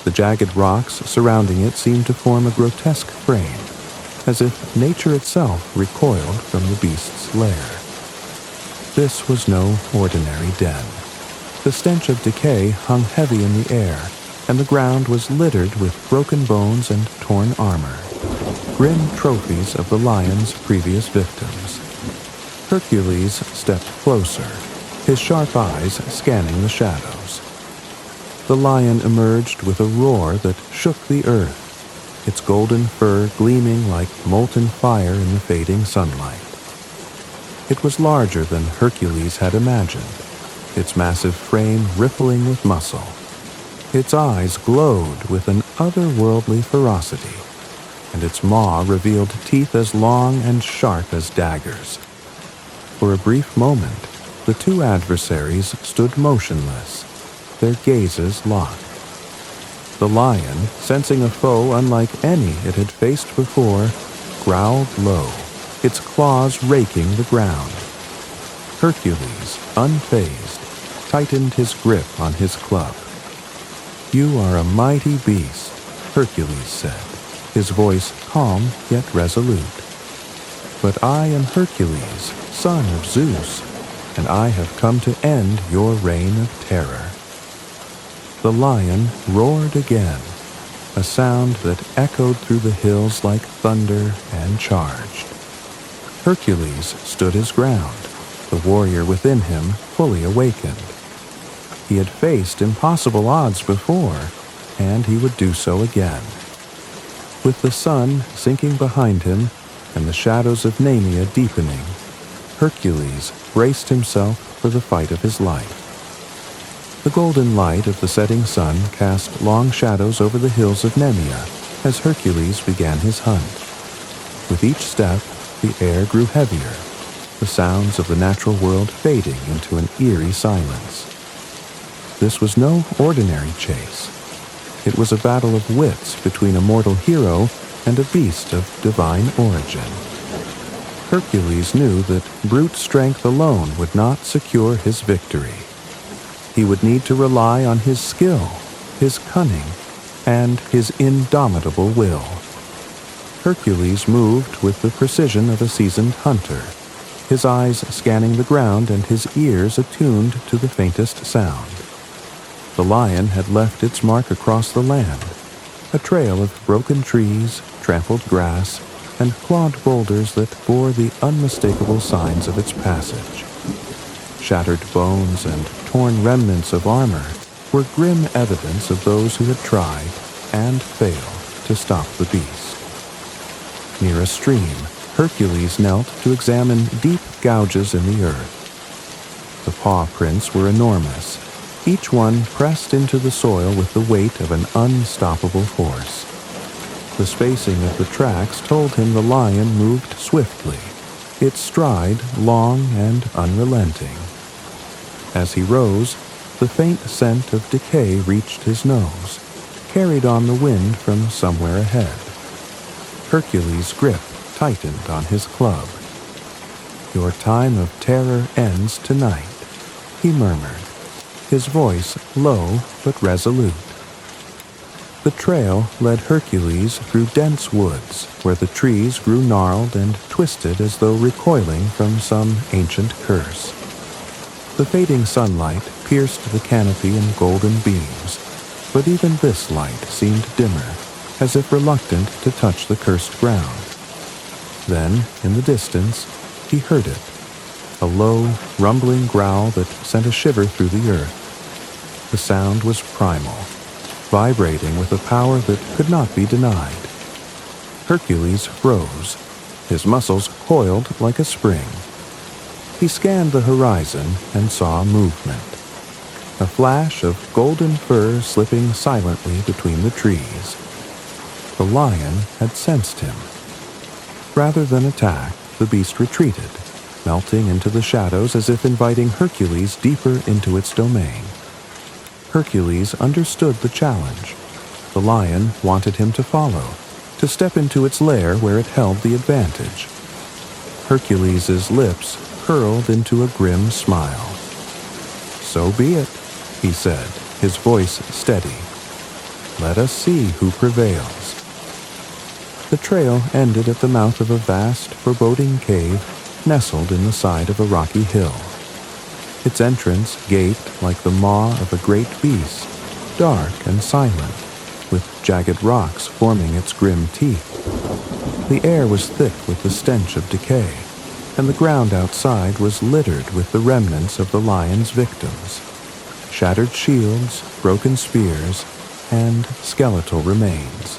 A: The jagged rocks surrounding it seemed to form a grotesque frame, as if nature itself recoiled from the beast's lair. This was no ordinary den. The stench of decay hung heavy in the air, and the ground was littered with broken bones and torn armor, grim trophies of the lion's previous victims. Hercules stepped closer, his sharp eyes scanning the shadows. The lion emerged with a roar that shook the earth, its golden fur gleaming like molten fire in the fading sunlight. It was larger than Hercules had imagined, its massive frame rippling with muscle. Its eyes glowed with an otherworldly ferocity, and its maw revealed teeth as long and sharp as daggers. For a brief moment, the two adversaries stood motionless, their gazes locked. The lion, sensing a foe unlike any it had faced before, growled low, its claws raking the ground. Hercules, unfazed, tightened his grip on his club. "You are a mighty beast," Hercules said, his voice calm yet resolute. "But I am Hercules, son of Zeus, and I have come to end your reign of terror." The lion roared again, a sound that echoed through the hills like thunder, and charged. Hercules stood his ground, the warrior within him fully awakened. He had faced impossible odds before, and he would do so again. With the sun sinking behind him and the shadows of Nemea deepening, Hercules braced himself for the fight of his life. The golden light of the setting sun cast long shadows over the hills of Nemea as Hercules began his hunt. With each step, the air grew heavier, the sounds of the natural world fading into an eerie silence. This was no ordinary chase. It was a battle of wits between a mortal hero and a beast of divine origin. Hercules knew that brute strength alone would not secure his victory. He would need to rely on his skill, his cunning, and his indomitable will. Hercules moved with the precision of a seasoned hunter, his eyes scanning the ground and his ears attuned to the faintest sound. The lion had left its mark across the land, a trail of broken trees, trampled grass, and clawed boulders that bore the unmistakable signs of its passage. Shattered bones and torn remnants of armor were grim evidence of those who had tried and failed to stop the beast. Near a stream, Hercules knelt to examine deep gouges in the earth. The paw prints were enormous, each one pressed into the soil with the weight of an unstoppable force. The spacing of the tracks told him the lion moved swiftly, its stride long and unrelenting. As he rose, the faint scent of decay reached his nose, carried on the wind from somewhere ahead. Hercules' grip tightened on his club. "Your time of terror ends tonight," he murmured, his voice low but resolute. The trail led Hercules through dense woods where the trees grew gnarled and twisted as though recoiling from some ancient curse. The fading sunlight pierced the canopy in golden beams, but even this light seemed dimmer, as if reluctant to touch the cursed ground. Then, in the distance, he heard it, a low, rumbling growl that sent a shiver through the earth. The sound was primal, vibrating with a power that could not be denied. Hercules froze, his muscles coiled like a spring. He scanned the horizon and saw movement, a flash of golden fur slipping silently between the trees. The lion had sensed him. Rather than attack, the beast retreated, melting into the shadows as if inviting Hercules deeper into its domain. Hercules understood the challenge. The lion wanted him to follow, to step into its lair where it held the advantage. Hercules' lips curled into a grim smile. "So be it," he said, his voice steady. "Let us see who prevails." The trail ended at the mouth of a vast, foreboding cave nestled in the side of a rocky hill. Its entrance gaped like the maw of a great beast, dark and silent, with jagged rocks forming its grim teeth. The air was thick with the stench of decay, and the ground outside was littered with the remnants of the lion's victims. Shattered shields, broken spears, and skeletal remains.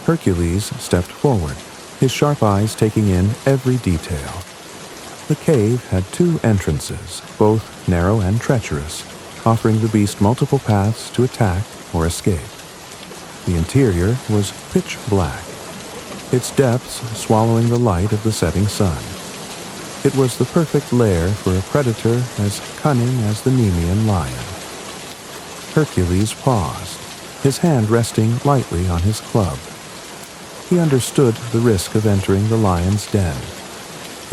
A: Hercules stepped forward, his sharp eyes taking in every detail. The cave had two entrances, both narrow and treacherous, offering the beast multiple paths to attack or escape. The interior was pitch black, its depths swallowing the light of the setting sun. It was the perfect lair for a predator as cunning as the Nemean lion. Hercules paused, his hand resting lightly on his club. He understood the risk of entering the lion's den.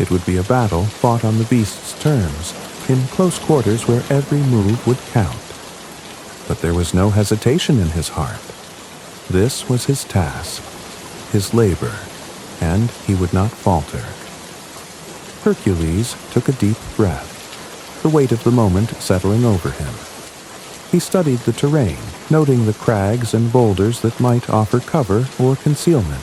A: It would be a battle fought on the beast's terms, in close quarters where every move would count. But there was no hesitation in his heart. This was his task, his labor, and he would not falter. Hercules took a deep breath, the weight of the moment settling over him. He studied the terrain, noting the crags and boulders that might offer cover or concealment.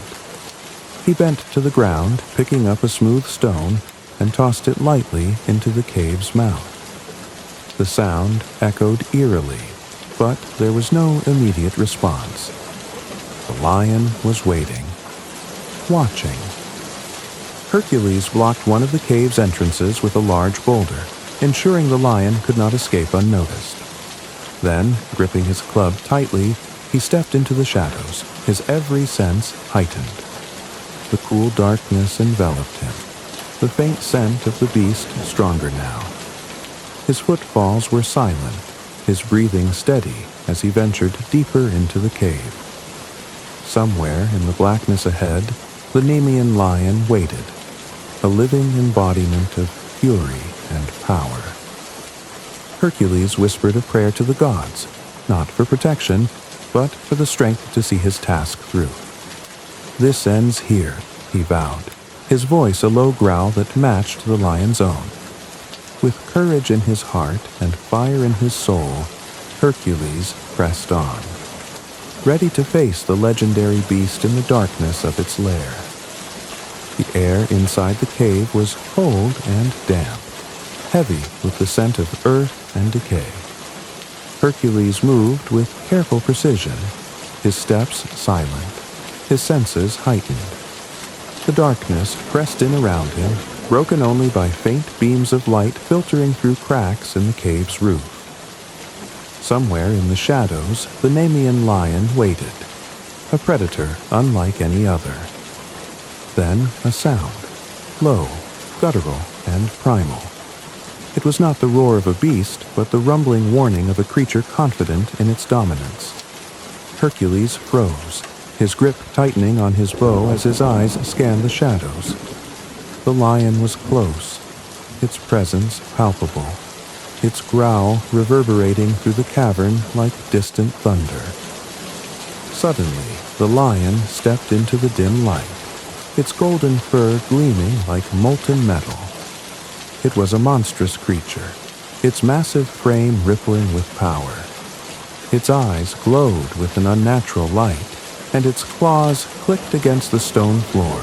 A: He bent to the ground, picking up a smooth stone, and tossed it lightly into the cave's mouth. The sound echoed eerily, but there was no immediate response. The lion was waiting, watching. Hercules blocked one of the cave's entrances with a large boulder, ensuring the lion could not escape unnoticed. Then, gripping his club tightly, he stepped into the shadows, his every sense heightened. The cool darkness enveloped him, the faint scent of the beast stronger now. His footfalls were silent, his breathing steady as he ventured deeper into the cave. Somewhere in the blackness ahead, the Nemean lion waited, a living embodiment of fury and power. Hercules whispered a prayer to the gods, not for protection, but for the strength to see his task through. "This ends here," he vowed, his voice a low growl that matched the lion's own. With courage in his heart and fire in his soul, Hercules pressed on, ready to face the legendary beast in the darkness of its lair. The air inside the cave was cold and damp, heavy with the scent of earth and decay. Hercules moved with careful precision, his steps silent, his senses heightened. The darkness pressed in around him, broken only by faint beams of light filtering through cracks in the cave's roof. Somewhere in the shadows, the Nemean lion waited, a predator unlike any other. Then a sound, low, guttural, and primal. It was not the roar of a beast, but the rumbling warning of a creature confident in its dominance. Hercules froze, his grip tightening on his bow as his eyes scanned the shadows. The lion was close, its presence palpable, its growl reverberating through the cavern like distant thunder. Suddenly, the lion stepped into the dim light, its golden fur gleaming like molten metal. It was a monstrous creature, its massive frame rippling with power. Its eyes glowed with an unnatural light, and its claws clicked against the stone floor,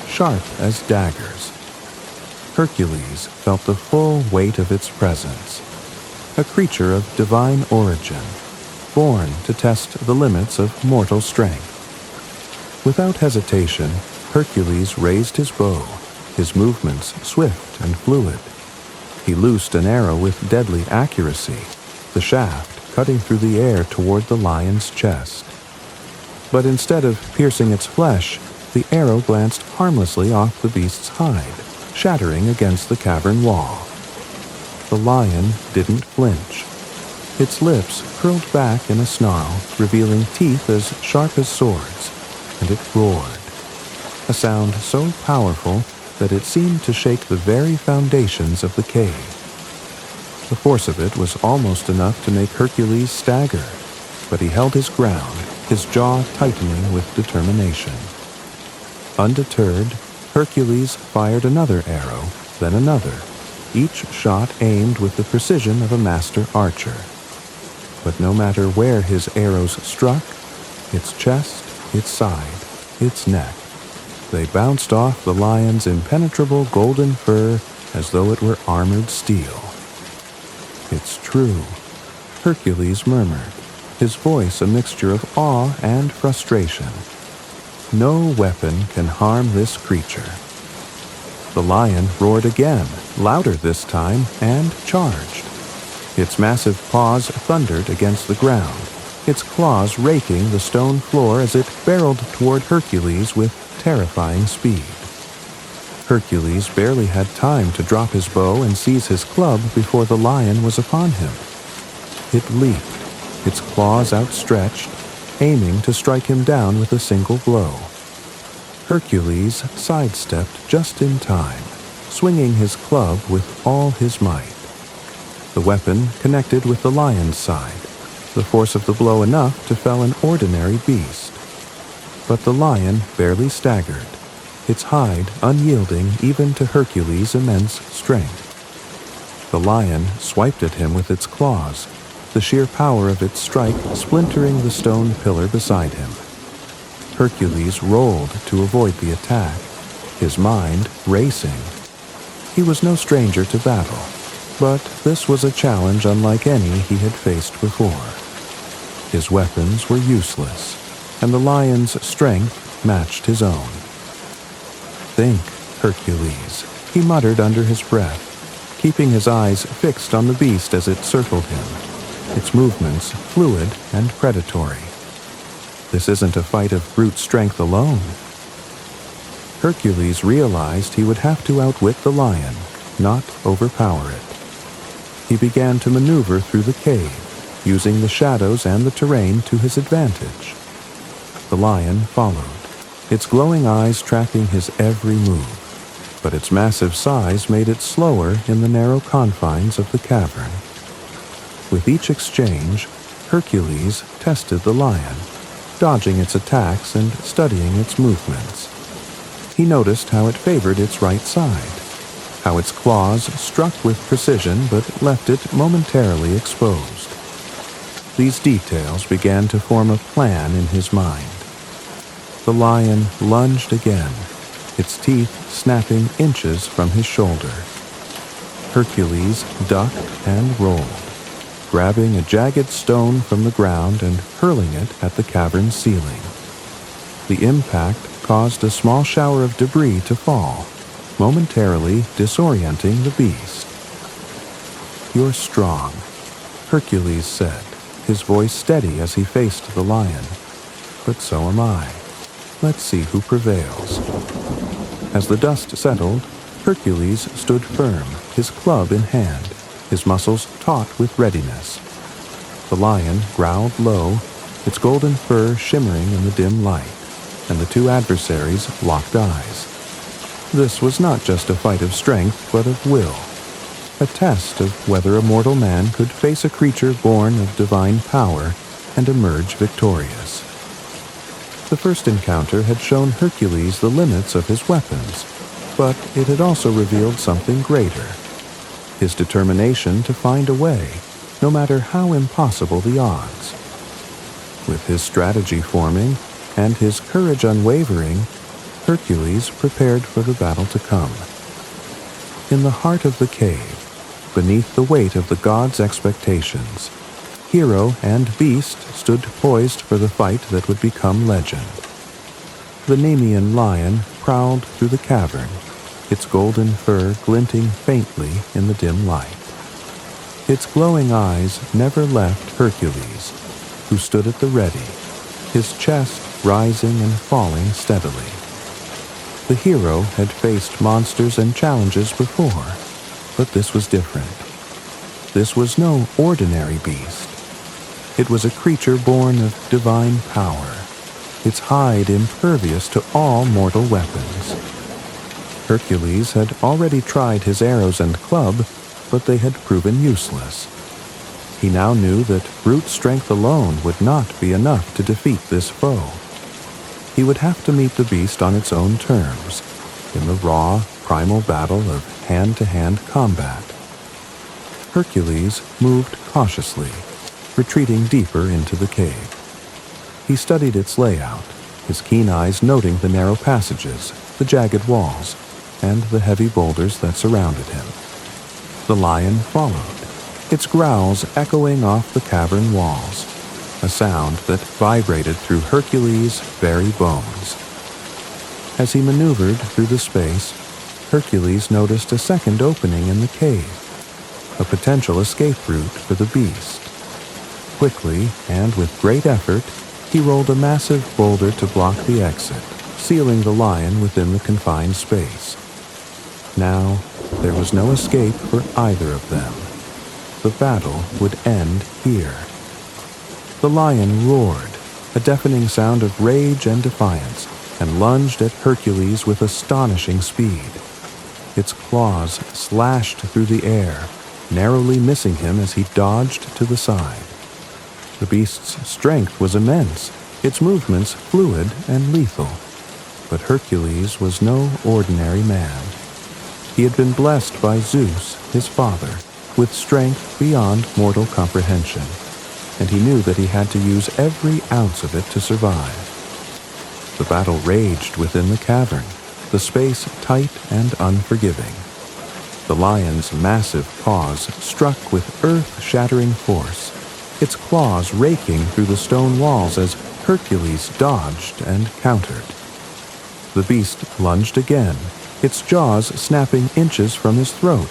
A: sharp as daggers. Hercules felt the full weight of its presence, a creature of divine origin, born to test the limits of mortal strength. Without hesitation, Hercules raised his bow, his movements swift and fluid. He loosed an arrow with deadly accuracy, the shaft cutting through the air toward the lion's chest. But instead of piercing its flesh, the arrow glanced harmlessly off the beast's hide, shattering against the cavern wall. The lion didn't flinch. Its lips curled back in a snarl, revealing teeth as sharp as swords, and it roared, a sound so powerful that it seemed to shake the very foundations of the cave. The force of it was almost enough to make Hercules stagger, but he held his ground, his jaw tightening with determination. Undeterred, Hercules fired another arrow, then another, each shot aimed with the precision of a master archer. But no matter where his arrows struck, its chest, its side, its neck, they bounced off the lion's impenetrable golden fur as though it were armored steel. "It's true," Hercules murmured, his voice a mixture of awe and frustration. "No weapon can harm this creature." The lion roared again, louder this time, and charged. Its massive paws thundered against the ground, its claws raking the stone floor as it barreled toward Hercules with terrifying speed. Hercules barely had time to drop his bow and seize his club before the lion was upon him. It leaped, its claws outstretched, aiming to strike him down with a single blow. Hercules sidestepped just in time, swinging his club with all his might. The weapon connected with the lion's side, the force of the blow enough to fell an ordinary beast. But the lion barely staggered, its hide unyielding even to Hercules' immense strength. The lion swiped at him with its claws, the sheer power of its strike splintering the stone pillar beside him. Hercules rolled to avoid the attack, his mind racing. He was no stranger to battle, but this was a challenge unlike any he had faced before. His weapons were useless, and the lion's strength matched his own. "Think," Hercules, he muttered under his breath, keeping his eyes fixed on the beast as it circled him, its movements fluid and predatory. This isn't a fight of brute strength alone. Hercules realized he would have to outwit the lion, not overpower it. He began to maneuver through the cave, using the shadows and the terrain to his advantage. The lion followed, its glowing eyes tracking his every move, but its massive size made it slower in the narrow confines of the cavern. With each exchange, Hercules tested the lion, dodging its attacks and studying its movements. He noticed how it favored its right side, how its claws struck with precision but left it momentarily exposed. These details began to form a plan in his mind. The lion lunged again, its teeth snapping inches from his shoulder. Hercules ducked and rolled, grabbing a jagged stone from the ground and hurling it at the cavern's ceiling. The impact caused a small shower of debris to fall, momentarily disorienting the beast. "You're strong," Hercules said, his voice steady as he faced the lion. "But so am I. Let's see who prevails." As the dust settled, Hercules stood firm, his club in hand, his muscles taut with readiness. The lion growled low, its golden fur shimmering in the dim light, and the two adversaries locked eyes. This was not just a fight of strength, but of will, a test of whether a mortal man could face a creature born of divine power and emerge victorious. The first encounter had shown Hercules the limits of his weapons, but it had also revealed something greater: his determination to find a way, no matter how impossible the odds. With his strategy forming and his courage unwavering, Hercules prepared for the battle to come. In the heart of the cave, beneath the weight of the gods' expectations, hero and beast stood poised for the fight that would become legend. The Nemean lion prowled through the cavern, its golden fur glinting faintly in the dim light. Its glowing eyes never left Hercules, who stood at the ready, his chest rising and falling steadily. The hero had faced monsters and challenges before, but this was different. This was no ordinary beast. It was a creature born of divine power, its hide impervious to all mortal weapons. Hercules had already tried his arrows and club, but they had proven useless. He now knew that brute strength alone would not be enough to defeat this foe. He would have to meet the beast on its own terms, in the raw, primal battle of hand-to-hand combat. Hercules moved cautiously, retreating deeper into the cave. He studied its layout, his keen eyes noting the narrow passages, the jagged walls, and the heavy boulders that surrounded him. The lion followed, its growls echoing off the cavern walls, a sound that vibrated through Hercules' very bones. As he maneuvered through the space, Hercules noticed a second opening in the cave, a potential escape route for the beast. Quickly, and with great effort, he rolled a massive boulder to block the exit, sealing the lion within the confined space. Now, there was no escape for either of them. The battle would end here. The lion roared, a deafening sound of rage and defiance, and lunged at Hercules with astonishing speed. Its claws slashed through the air, narrowly missing him as he dodged to the side. The beast's strength was immense, its movements fluid and lethal. But Hercules was no ordinary man. He had been blessed by Zeus, his father, with strength beyond mortal comprehension, and he knew that he had to use every ounce of it to survive. The battle raged within the cavern, the space tight and unforgiving. The lion's massive paws struck with earth-shattering force, its claws raking through the stone walls as Hercules dodged and countered. The beast lunged again, its jaws snapping inches from his throat,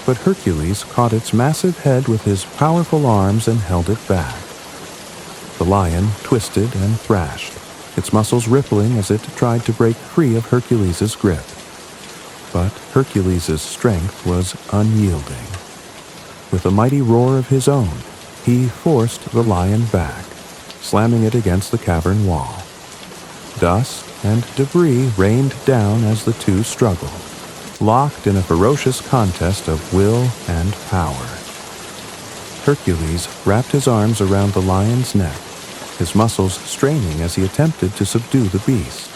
A: but Hercules caught its massive head with his powerful arms and held it back. The lion twisted and thrashed, its muscles rippling as it tried to break free of Hercules' grip. But Hercules' strength was unyielding. With a mighty roar of his own, he forced the lion back, slamming it against the cavern wall. Dust and debris rained down as the two struggled, locked in a ferocious contest of will and power. Hercules wrapped his arms around the lion's neck, his muscles straining as he attempted to subdue the beast.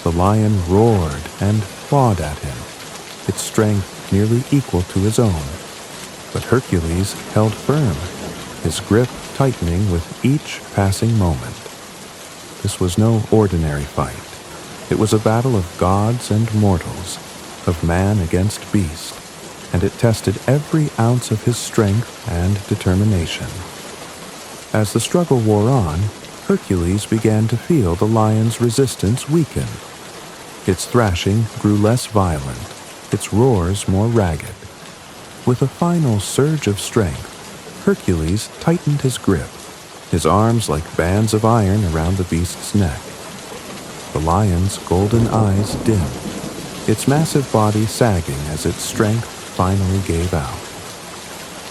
A: The lion roared and clawed at him, its strength nearly equal to his own. But Hercules held firm, his grip tightening with each passing moment. This was no ordinary fight. It was a battle of gods and mortals, of man against beast, and it tested every ounce of his strength and determination. As the struggle wore on, Hercules began to feel the lion's resistance weaken. Its thrashing grew less violent, its roars more ragged. With a final surge of strength, Hercules tightened his grip, his arms like bands of iron around the beast's neck. The lion's golden eyes dimmed, its massive body sagging as its strength finally gave out.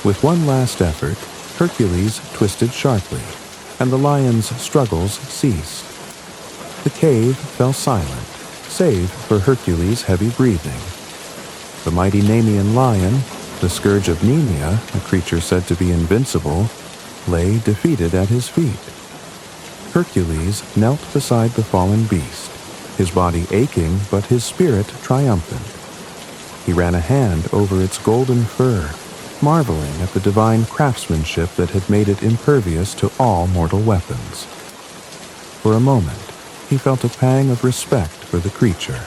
A: With one last effort, Hercules twisted sharply, and the lion's struggles ceased. The cave fell silent, save for Hercules' heavy breathing. The mighty Nemean lion, the scourge of Nemea, a creature said to be invincible, lay defeated at his feet. Hercules knelt beside the fallen beast, his body aching but his spirit triumphant. He ran a hand over its golden fur, marveling at the divine craftsmanship that had made it impervious to all mortal weapons. For a moment, he felt a pang of respect for the creature,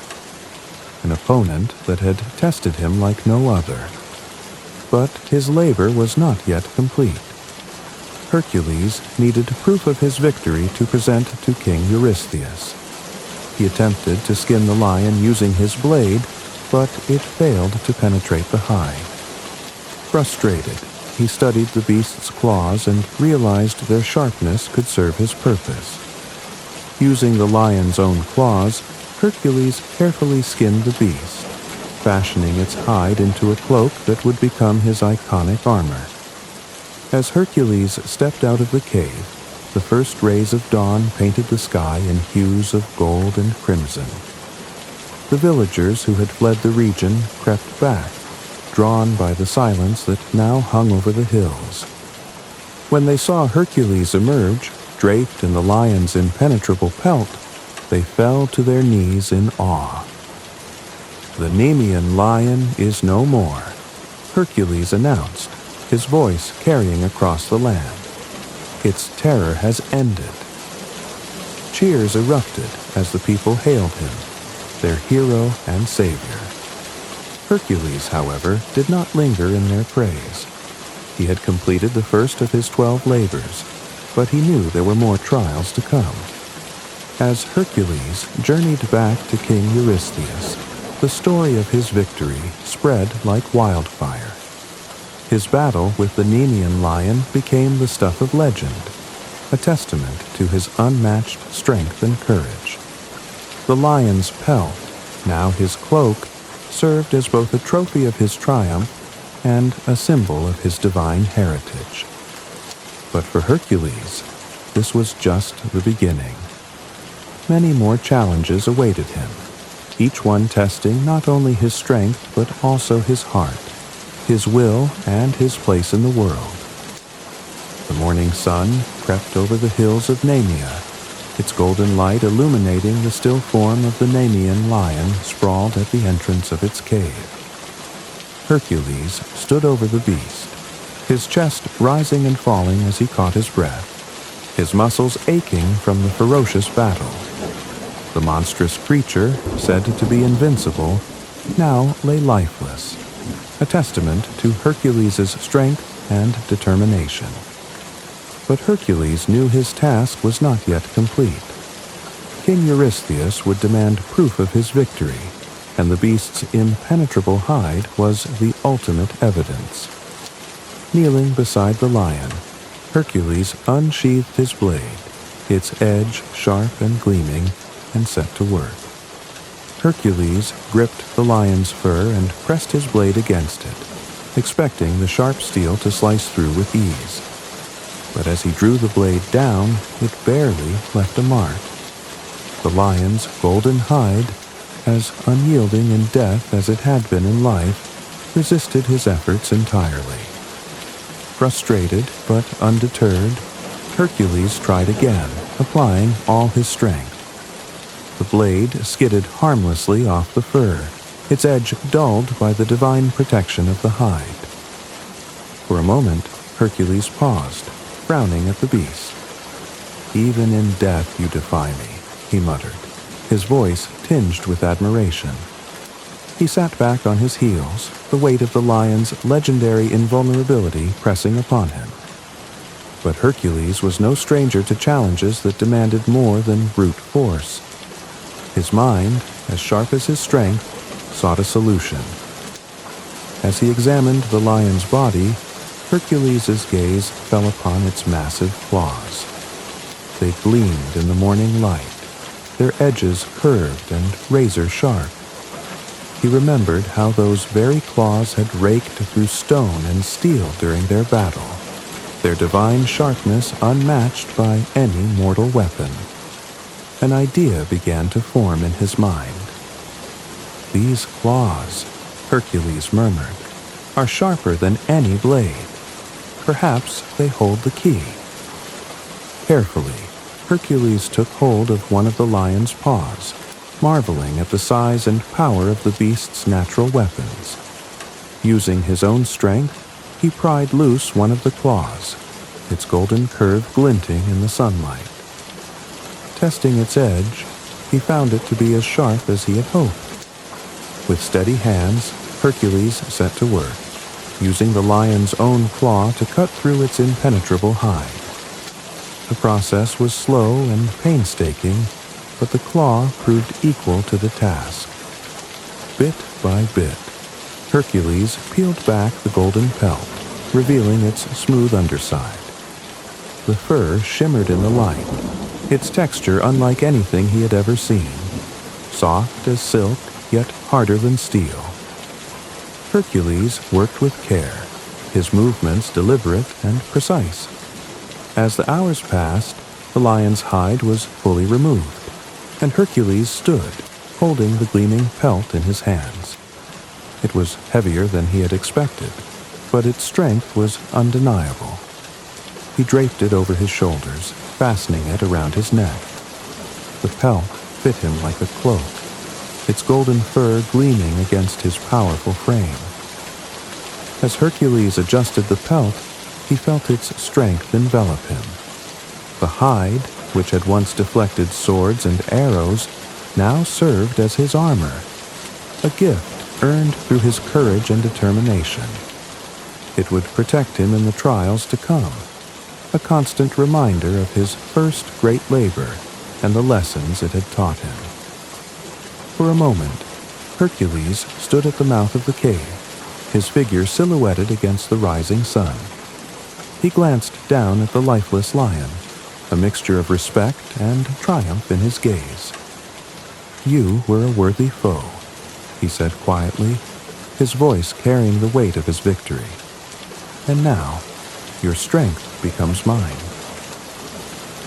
A: an opponent that had tested him like no other. But his labor was not yet complete. Hercules needed proof of his victory to present to King Eurystheus. He attempted to skin the lion using his blade, but it failed to penetrate the hide. Frustrated, he studied the beast's claws and realized their sharpness could serve his purpose. Using the lion's own claws, Hercules carefully skinned the beast, fashioning its hide into a cloak that would become his iconic armor. As Hercules stepped out of the cave, the first rays of dawn painted the sky in hues of gold and crimson. The villagers who had fled the region crept back, drawn by the silence that now hung over the hills. When they saw Hercules emerge, draped in the lion's impenetrable pelt, they fell to their knees in awe. "The Nemean lion is no more," Hercules announced, his voice carrying across the land. "Its terror has ended." Cheers erupted as the people hailed him, their hero and savior. Hercules, however, did not linger in their praise. He had completed the first of his 12 labors, but he knew there were more trials to come. As Hercules journeyed back to King Eurystheus, the story of his victory spread like wildfire. His battle with the Nemean lion became the stuff of legend, a testament to his unmatched strength and courage. The lion's pelt, now his cloak, served as both a trophy of his triumph and a symbol of his divine heritage. But for Hercules, this was just the beginning. Many more challenges awaited him, each one testing not only his strength but also his heart, his will, and his place in the world. The morning sun crept over the hills of Nemea, its golden light illuminating the still form of the Nemean lion sprawled at the entrance of its cave. Hercules stood over the beast, his chest rising and falling as he caught his breath, his muscles aching from the ferocious battle. The monstrous creature, said to be invincible, now lay lifeless, a testament to Hercules' strength and determination. But Hercules knew his task was not yet complete. King Eurystheus would demand proof of his victory, and the beast's impenetrable hide was the ultimate evidence. Kneeling beside the lion, Hercules unsheathed his blade, its edge sharp and gleaming, and set to work. Hercules gripped the lion's fur and pressed his blade against it, expecting the sharp steel to slice through with ease. But as he drew the blade down, it barely left a mark. The lion's golden hide, as unyielding in death as it had been in life, resisted his efforts entirely. Frustrated but undeterred, Hercules tried again, applying all his strength. The blade skidded harmlessly off the fur, its edge dulled by the divine protection of the hide. For a moment, Hercules paused, frowning at the beast. "Even in death you defy me," he muttered, his voice tinged with admiration. He sat back on his heels, the weight of the lion's legendary invulnerability pressing upon him. But Hercules was no stranger to challenges that demanded more than brute force. His mind, as sharp as his strength, sought a solution. As he examined the lion's body, Hercules' gaze fell upon its massive claws. They gleamed in the morning light, their edges curved and razor-sharp. He remembered how those very claws had raked through stone and steel during their battle, their divine sharpness unmatched by any mortal weapon. An idea began to form in his mind. "These claws," Hercules murmured, "are sharper than any blade. Perhaps they hold the key." Carefully, Hercules took hold of one of the lion's paws, marveling at the size and power of the beast's natural weapons. Using his own strength, he pried loose one of the claws, its golden curve glinting in the sunlight. Testing its edge, he found it to be as sharp as he had hoped. With steady hands, Hercules set to work, using the lion's own claw to cut through its impenetrable hide. The process was slow and painstaking, but the claw proved equal to the task. Bit by bit, Hercules peeled back the golden pelt, revealing its smooth underside. The fur shimmered in the light, its texture unlike anything he had ever seen, soft as silk, yet harder than steel. Hercules worked with care, his movements deliberate and precise. As the hours passed, the lion's hide was fully removed, and Hercules stood, holding the gleaming pelt in his hands. It was heavier than he had expected, but its strength was undeniable. He draped it over his shoulders, fastening it around his neck. The pelt fit him like a cloak, its golden fur gleaming against his powerful frame. As Hercules adjusted the pelt, he felt its strength envelop him. The hide, which had once deflected swords and arrows, now served as his armor, a gift earned through his courage and determination. It would protect him in the trials to come, a constant reminder of his first great labor and the lessons it had taught him. For a moment, Hercules stood at the mouth of the cave, his figure silhouetted against the rising sun. He glanced down at the lifeless lion, a mixture of respect and triumph in his gaze. "You were a worthy foe," he said quietly, his voice carrying the weight of his victory. "And now, your strength becomes mine."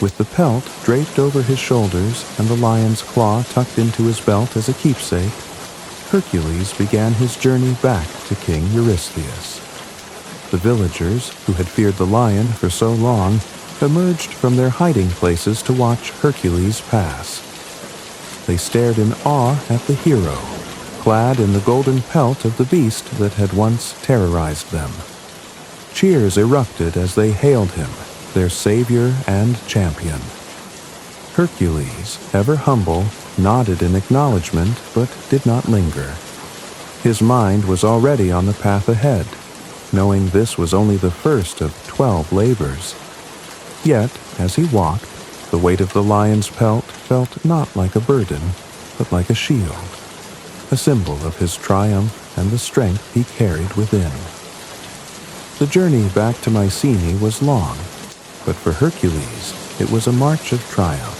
A: With the pelt draped over his shoulders and the lion's claw tucked into his belt as a keepsake, Hercules began his journey back to King Eurystheus. The villagers, who had feared the lion for so long, emerged from their hiding places to watch Hercules pass. They stared in awe at the hero, clad in the golden pelt of the beast that had once terrorized them. Cheers erupted as they hailed him, their savior and champion. Hercules, ever humble, nodded in acknowledgement but did not linger. His mind was already on the path ahead, knowing this was only the first of 12 labors. Yet, as he walked, the weight of the lion's pelt felt not like a burden, but like a shield. a symbol of his triumph and the strength he carried within. The journey back to Mycenae was long, but for Hercules it was a march of triumph.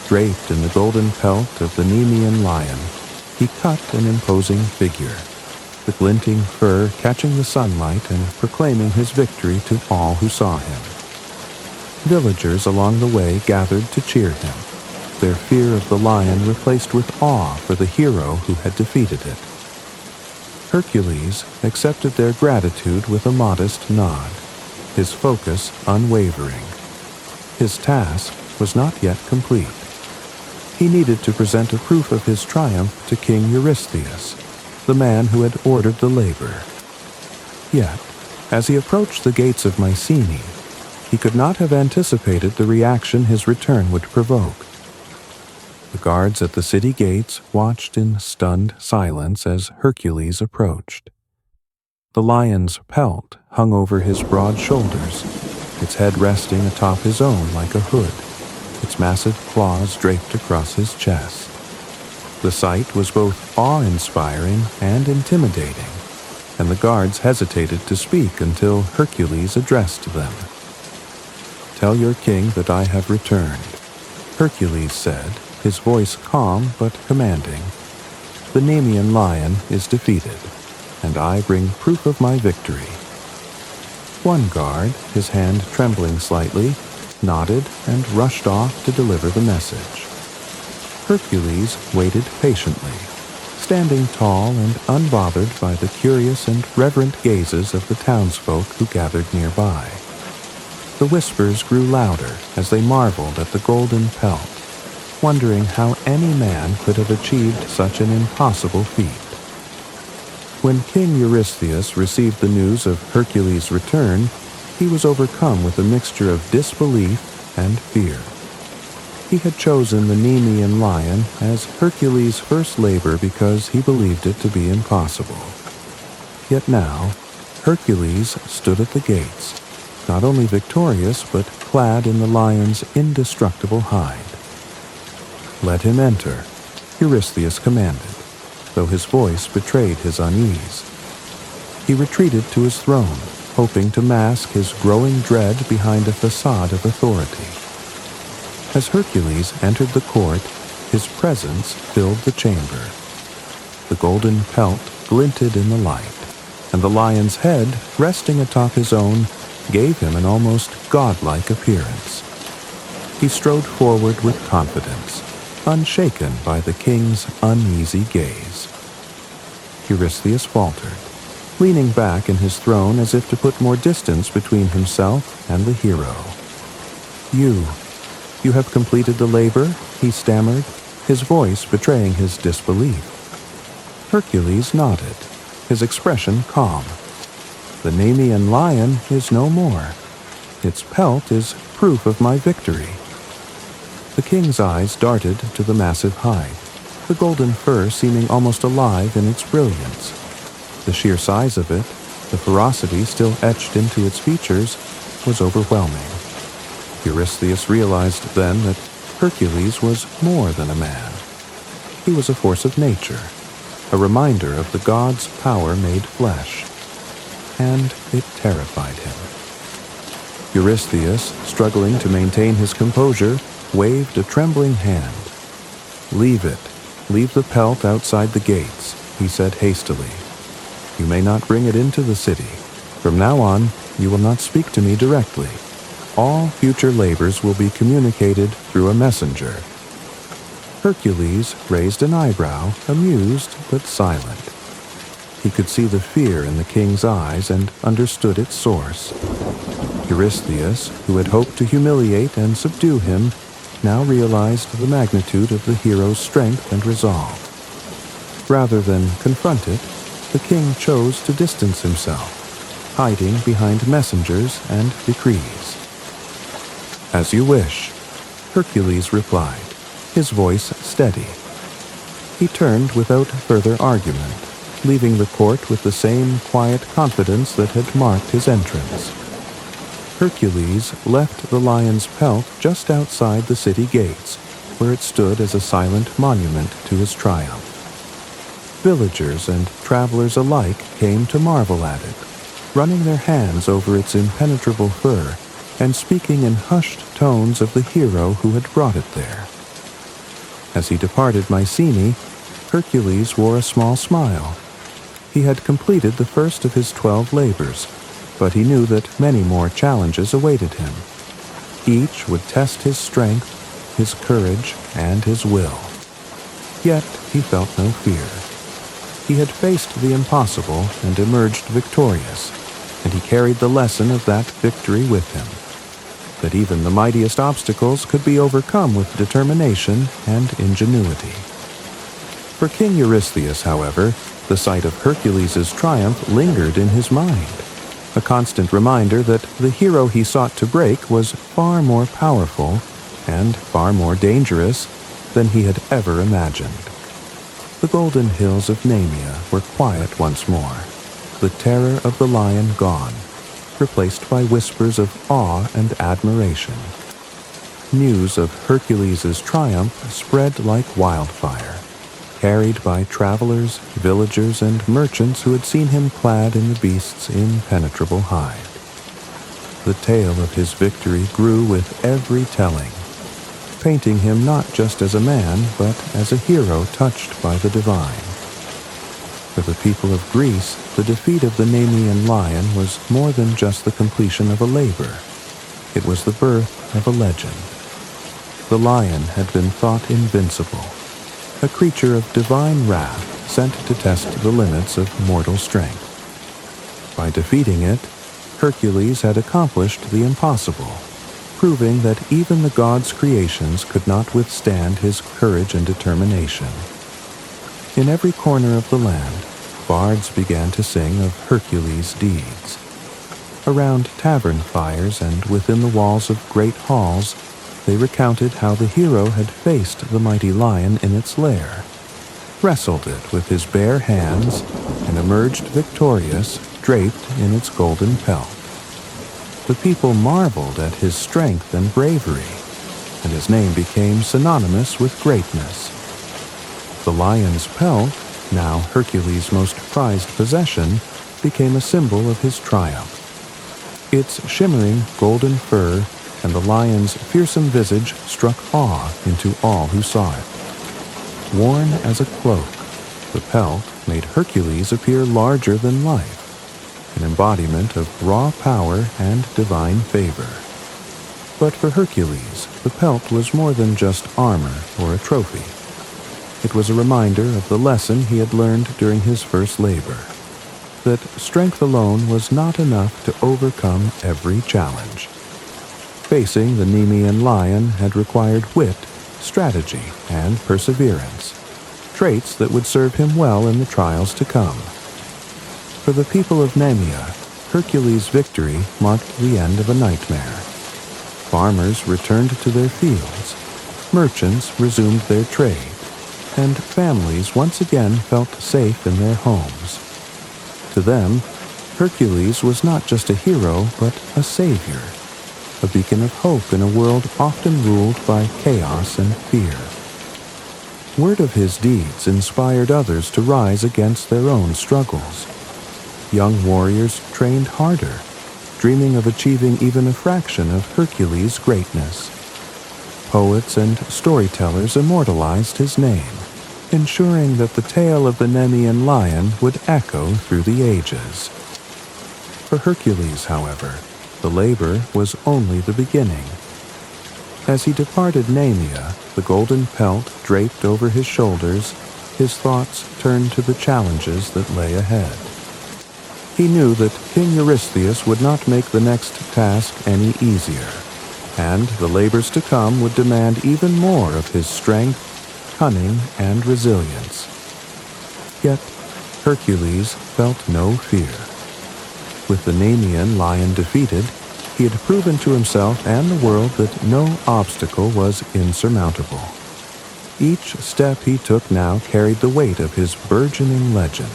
A: Draped in the golden pelt of the Nemean lion, he cut an imposing figure, the glinting fur catching the sunlight and proclaiming his victory to all who saw him. Villagers along the way gathered to cheer him, their fear of the lion replaced with awe for the hero who had defeated it. Hercules accepted their gratitude with a modest nod, his focus unwavering. His task was not yet complete. He needed to present a proof of his triumph to King Eurystheus, the man who had ordered the labor. Yet, as he approached the gates of Mycenae, he could not have anticipated the reaction his return would provoke. The guards at the city gates watched in stunned silence as Hercules approached. The lion's pelt hung over his broad shoulders, its head resting atop his own like a hood, its massive claws draped across his chest. The sight was both awe-inspiring and intimidating, and the guards hesitated to speak until Hercules addressed them. "Tell your king that I have returned," Hercules said, his voice calm but commanding. "The Nemean lion is defeated, and I bring proof of my victory." One guard, his hand trembling slightly, nodded and rushed off to deliver the message. Hercules waited patiently, standing tall and unbothered by the curious and reverent gazes of the townsfolk who gathered nearby. The whispers grew louder as they marveled at the golden pelt, wondering how any man could have achieved such an impossible feat. When King Eurystheus received the news of Hercules' return, he was overcome with a mixture of disbelief and fear. He had chosen the Nemean lion as Hercules' first labor because he believed it to be impossible. Yet now, Hercules stood at the gates, not only victorious but clad in the lion's indestructible hide. "Let him enter," Eurystheus commanded, though his voice betrayed his unease. He retreated to his throne, hoping to mask his growing dread behind a facade of authority. As Hercules entered the court, his presence filled the chamber. The golden pelt glinted in the light, and the lion's head, resting atop his own, gave him an almost godlike appearance. He strode forward with confidence, unshaken by the king's uneasy gaze. Eurystheus faltered, leaning back in his throne as if to put more distance between himself and the hero. You have completed the labor?" he stammered, his voice betraying his disbelief. Hercules nodded, his expression calm. "The Nemean lion is no more. Its pelt is proof of my victory." The king's eyes darted to the massive hide, the golden fur seeming almost alive in its brilliance. The sheer size of it, the ferocity still etched into its features, was overwhelming. Eurystheus realized then that Hercules was more than a man. He was a force of nature, a reminder of the god's power made flesh, and it terrified him. Eurystheus, struggling to maintain his composure, waved a trembling hand. "Leave it. Leave the pelt outside the gates," he said hastily. "You may not bring it into the city. From now on, you will not speak to me directly. All future labors will be communicated through a messenger." Hercules raised an eyebrow, amused but silent. He could see the fear in the king's eyes and understood its source. Eurystheus, who had hoped to humiliate and subdue him, now realized the magnitude of the hero's strength and resolve. Rather than confront it, the king chose to distance himself, hiding behind messengers and decrees. "As you wish," Hercules replied, his voice steady. He turned without further argument, leaving the court with the same quiet confidence that had marked his entrance. Hercules left the lion's pelt just outside the city gates, where it stood as a silent monument to his triumph. Villagers and travelers alike came to marvel at it, running their hands over its impenetrable fur and speaking in hushed tones of the hero who had brought it there. As he departed Mycenae, Hercules wore a small smile. He had completed the first of his 12 labors, but he knew that many more challenges awaited him. Each would test his strength, his courage, and his will. Yet he felt no fear. He had faced the impossible and emerged victorious, and he carried the lesson of that victory with him, that even the mightiest obstacles could be overcome with determination and ingenuity. For King Eurystheus, however, the sight of Hercules' triumph lingered in his mind, a constant reminder that the hero he sought to break was far more powerful and far more dangerous than he had ever imagined. The golden hills of Nemea were quiet once more, the terror of the lion gone, replaced by whispers of awe and admiration. News of Hercules' triumph spread like wildfire, carried by travelers, villagers, and merchants who had seen him clad in the beast's impenetrable hide. The tale of his victory grew with every telling, painting him not just as a man, but as a hero touched by the divine. For the people of Greece, the defeat of the Nemean lion was more than just the completion of a labor. It was the birth of a legend. The lion had been thought invincible, a creature of divine wrath sent to test the limits of mortal strength. By defeating it, Hercules had accomplished the impossible, proving that even the gods' creations could not withstand his courage and determination. In every corner of the land, bards began to sing of Hercules' deeds. Around tavern fires and within the walls of great halls, they recounted how the hero had faced the mighty lion in its lair, wrestled it with his bare hands, and emerged victorious, draped in its golden pelt. The people marveled at his strength and bravery, and his name became synonymous with greatness. The lion's pelt, now Hercules' most prized possession, became a symbol of his triumph. Its shimmering golden fur and the lion's fearsome visage struck awe into all who saw it. Worn as a cloak, the pelt made Hercules appear larger than life, an embodiment of raw power and divine favor. But for Hercules, the pelt was more than just armor or a trophy. It was a reminder of the lesson he had learned during his first labor, that strength alone was not enough to overcome every challenge. Facing the Nemean lion had required wit, strategy, and perseverance, traits that would serve him well in the trials to come. For the people of Nemea, Hercules' victory marked the end of a nightmare. Farmers returned to their fields, merchants resumed their trade, and families once again felt safe in their homes. To them, Hercules was not just a hero, but a savior, a beacon of hope in a world often ruled by chaos and fear. Word of his deeds inspired others to rise against their own struggles. Young warriors trained harder, dreaming of achieving even a fraction of Hercules' greatness. Poets and storytellers immortalized his name, ensuring that the tale of the Nemean lion would echo through the ages. For Hercules, however, the labor was only the beginning. As he departed Nemea, the golden pelt draped over his shoulders, his thoughts turned to the challenges that lay ahead. He knew that King Eurystheus would not make the next task any easier, and the labors to come would demand even more of his strength, cunning, and resilience. Yet Hercules felt no fear. With the Nemean lion defeated, he had proven to himself and the world that no obstacle was insurmountable. Each step he took now carried the weight of his burgeoning legend,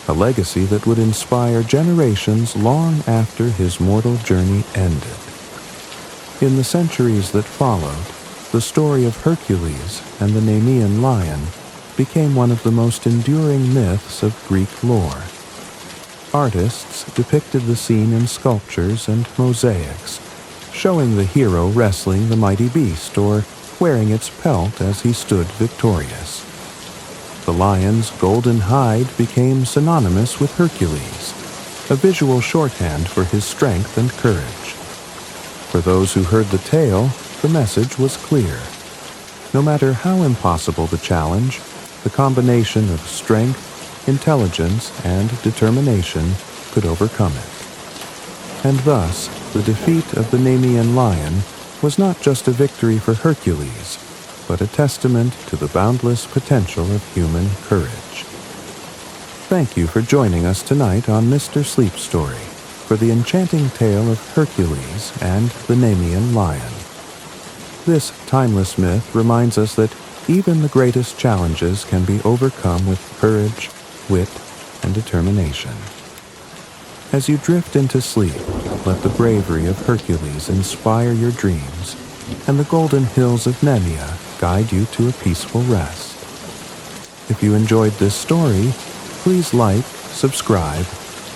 A: a legacy that would inspire generations long after his mortal journey ended. In the centuries that followed, the story of Hercules and the Nemean lion became one of the most enduring myths of Greek lore. Artists depicted the scene in sculptures and mosaics, showing the hero wrestling the mighty beast or wearing its pelt as he stood victorious. The lion's golden hide became synonymous with Hercules, a visual shorthand for his strength and courage. For those who heard the tale, the message was clear. No matter how impossible the challenge, the combination of strength, intelligence, and determination could overcome it. And thus, the defeat of the Nemean lion was not just a victory for Hercules, but a testament to the boundless potential of human courage. Thank you for joining us tonight on Mr. Sleep Story for the enchanting tale of Hercules and the Nemean lion. This timeless myth reminds us that even the greatest challenges can be overcome with courage, wit, and determination. As you drift into sleep, let the bravery of Hercules inspire your dreams, and the golden hills of Nemea guide you to a peaceful rest. If you enjoyed this story, please like, subscribe,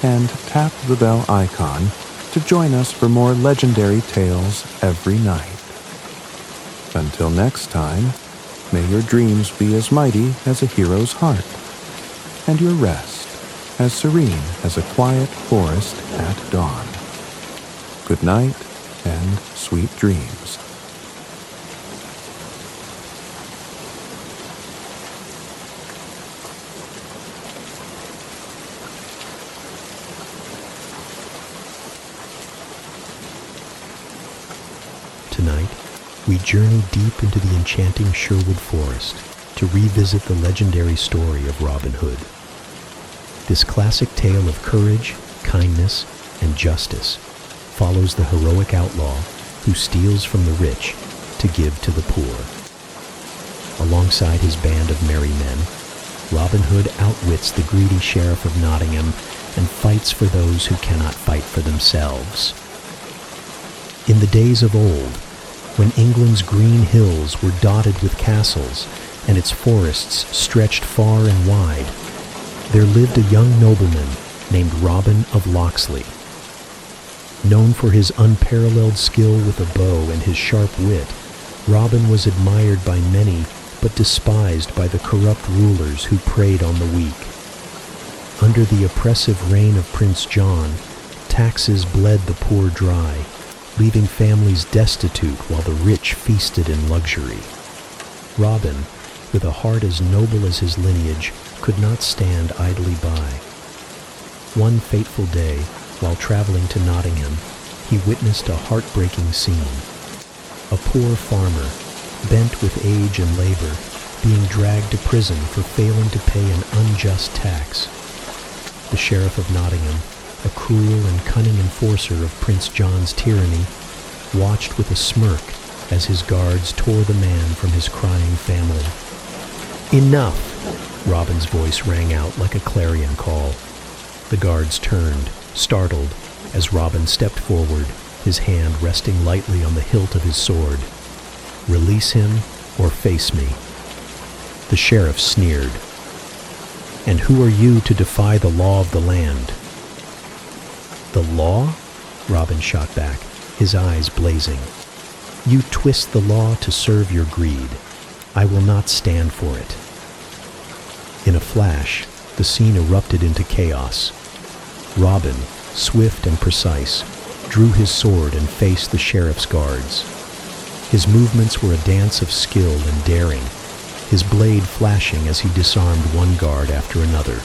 A: and tap the bell icon to join us for more legendary tales every night. Until next time, may your dreams be as mighty as a hero's heart, and your rest as serene as a quiet forest at dawn. Good night and sweet dreams.
B: Tonight, we journey deep into the enchanting Sherwood Forest to revisit the legendary story of Robin Hood. This classic tale of courage, kindness, and justice follows the heroic outlaw who steals from the rich to give to the poor. Alongside his band of merry men, Robin Hood outwits the greedy Sheriff of Nottingham and fights for those who cannot fight for themselves. In the days of old, when England's green hills were dotted with castles and its forests stretched far and wide, there lived a young nobleman named Robin of Locksley. Known for his unparalleled skill with a bow and his sharp wit, Robin was admired by many but despised by the corrupt rulers who preyed on the weak. Under the oppressive reign of Prince John, taxes bled the poor dry, leaving families destitute while the rich feasted in luxury. Robin, with a heart as noble as his lineage, could not stand idly by. One fateful day, while traveling to Nottingham, he witnessed a heartbreaking scene. A poor farmer, bent with age and labor, being dragged to prison for failing to pay an unjust tax. The Sheriff of Nottingham, a cruel and cunning enforcer of Prince John's tyranny, watched with a smirk as his guards tore the man from his crying family. "Enough!" Robin's voice rang out like a clarion call. The guards turned, startled, as Robin stepped forward, his hand resting lightly on the hilt of his sword. "Release him or face me." The sheriff sneered. "And who are you to defy the law of the land?" "The law?" Robin shot back, his eyes blazing. "You twist the law to serve your greed. I will not stand for it." In a flash, the scene erupted into chaos. Robin, swift and precise, drew his sword and faced the sheriff's guards. His movements were a dance of skill and daring, his blade flashing as he disarmed one guard after another.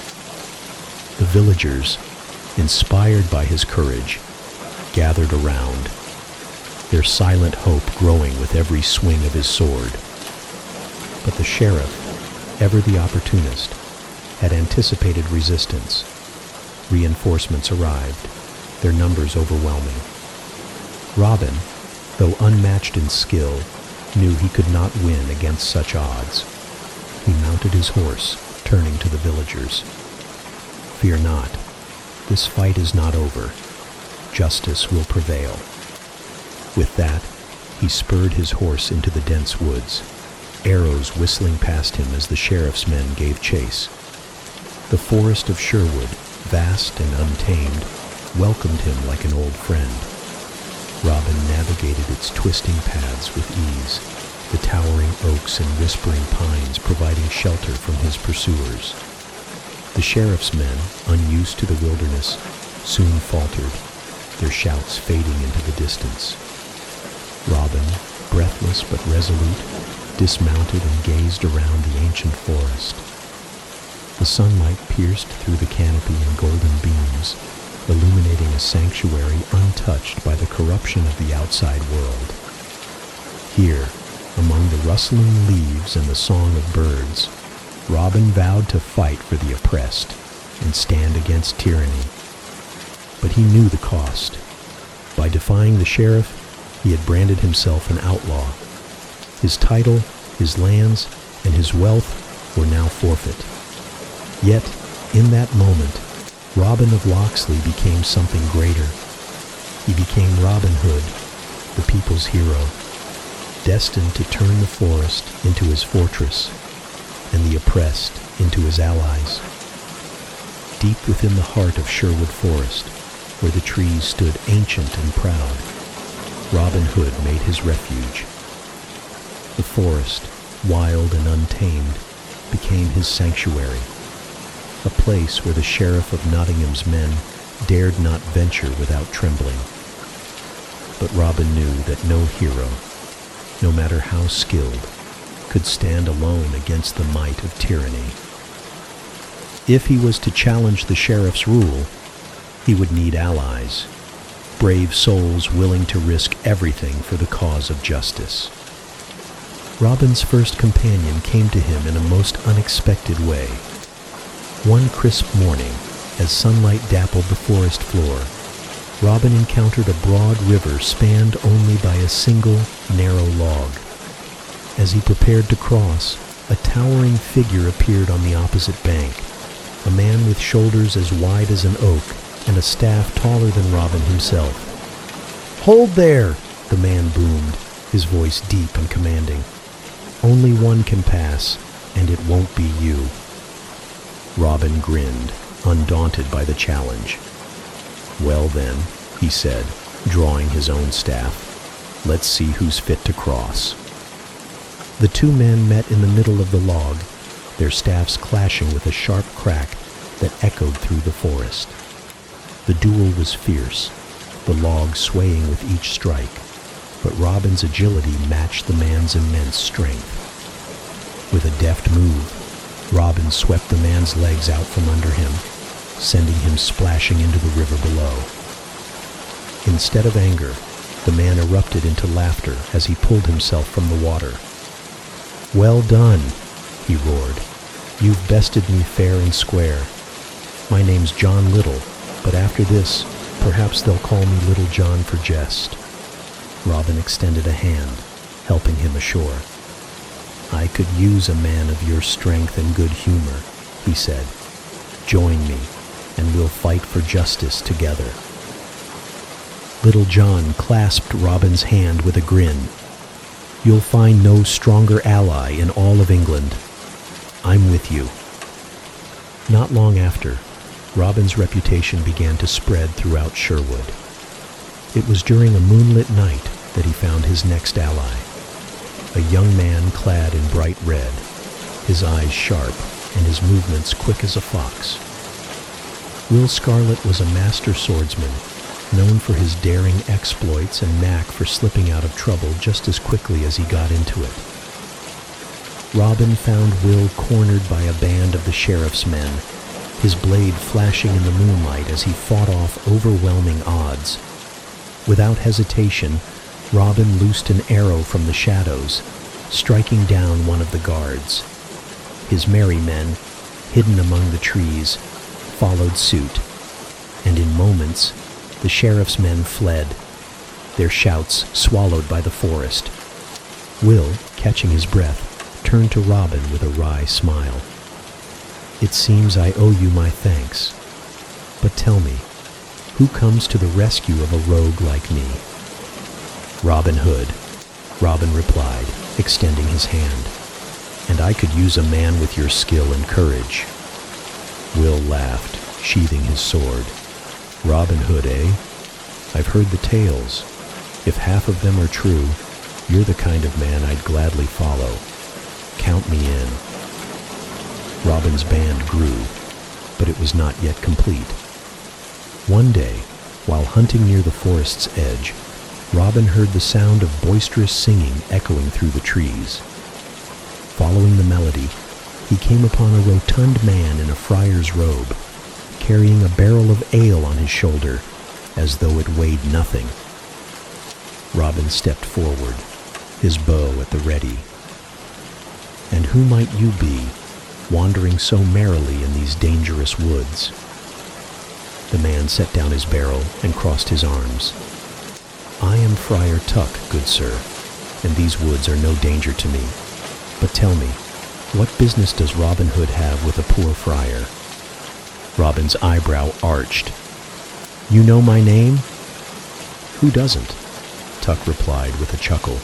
B: The villagers, inspired by his courage, gathered around, their silent hope growing with every swing of his sword. But the sheriff, ever the opportunist, had anticipated resistance. Reinforcements arrived, their numbers overwhelming. Robin, though unmatched in skill, knew he could not win against such odds. He mounted his horse, turning to the villagers. "Fear not. This fight is not over. Justice will prevail." With that, he spurred his horse into the dense woods, arrows whistling past him as the sheriff's men gave chase. The forest of Sherwood, vast and untamed, welcomed him like an old friend. Robin navigated its twisting paths with ease, the towering oaks and whispering pines providing shelter from his pursuers. The sheriff's men, unused to the wilderness, soon faltered, their shouts fading into the distance. Robin, breathless but resolute, dismounted and gazed around the ancient forest. The sunlight pierced through the canopy in golden beams, illuminating a sanctuary untouched by the corruption of the outside world. Here, among the rustling leaves and the song of birds, Robin vowed to fight for the oppressed and stand against tyranny. But he knew the cost. By defying the sheriff, he had branded himself an outlaw. His title, his lands, and his wealth were now forfeit. Yet, in that moment, Robin of Locksley became something greater. He became Robin Hood, the people's hero, destined to turn the forest into his fortress and the oppressed into his allies. Deep within the heart of Sherwood Forest, where the trees stood ancient and proud, Robin Hood made his refuge. The forest, wild and untamed, became his sanctuary, a place where the sheriff of Nottingham's men dared not venture without trembling. But Robin knew that no hero, no matter how skilled, could stand alone against the might of tyranny. If he was to challenge the sheriff's rule, he would need allies, brave souls willing to risk everything for the cause of justice. Robin's first companion came to him in a most unexpected way. One crisp morning, as sunlight dappled the forest floor, Robin encountered a broad river spanned only by a single, narrow log. As he prepared to cross, a towering figure appeared on the opposite bank, a man with shoulders as wide as an oak and a staff taller than Robin himself. "Hold there!" the man boomed, his voice deep and commanding. "Only one can pass, and it won't be you." Robin grinned, undaunted by the challenge. "Well then," he said, drawing his own staff, "let's see who's fit to cross." The two men met in the middle of the log, their staffs clashing with a sharp crack that echoed through the forest. The duel was fierce, the log swaying with each strike, but Robin's agility matched the man's immense strength. With a deft move, Robin swept the man's legs out from under him, sending him splashing into the river below. Instead of anger, the man erupted into laughter as he pulled himself from the water. "Well done," he roared. "You've bested me fair and square. My name's John Little, but after this, perhaps they'll call me Little John for jest." Robin extended a hand, helping him ashore. "I could use a man of your strength and good humor," he said. "Join me, and we'll fight for justice together." Little John clasped Robin's hand with a grin. "You'll find no stronger ally in all of England. I'm with you." Not long after, Robin's reputation began to spread throughout Sherwood. It was during a moonlit night that he found his next ally, a young man clad in bright red, his eyes sharp and his movements quick as a fox. Will Scarlet was a master swordsman, known for his daring exploits and knack for slipping out of trouble just as quickly as he got into it. Robin found Will cornered by a band of the sheriff's men, his blade flashing in the moonlight as he fought off overwhelming odds. Without hesitation, Robin loosed an arrow from the shadows, striking down one of the guards. His merry men, hidden among the trees, followed suit, and in moments, the sheriff's men fled, their shouts swallowed by the forest. Will, catching his breath, turned to Robin with a wry smile. "It seems I owe you my thanks. But tell me, who comes to the rescue of a rogue like me?" "Robin Hood," Robin replied, extending his hand. and I could use a man with your skill and courage." Will laughed, sheathing his sword. "Robin Hood, eh? I've heard the tales. If half of them are true, you're the kind of man I'd gladly follow. Count me in." Robin's band grew, but it was not yet complete. One day, while hunting near the forest's edge, Robin heard the sound of boisterous singing echoing through the trees. Following the melody, he came upon a rotund man in a friar's robe, carrying a barrel of ale on his shoulder, as though it weighed nothing. Robin stepped forward, his bow at the ready. "And who might you be, wandering so merrily in these dangerous woods?" The man set down his barrel and crossed his arms. "I am Friar Tuck, good sir, and these woods are no danger to me. But tell me, what business does Robin Hood have with a poor friar?" Robin's eyebrow arched. "You know my name?" "Who doesn't?" Tuck replied with a chuckle.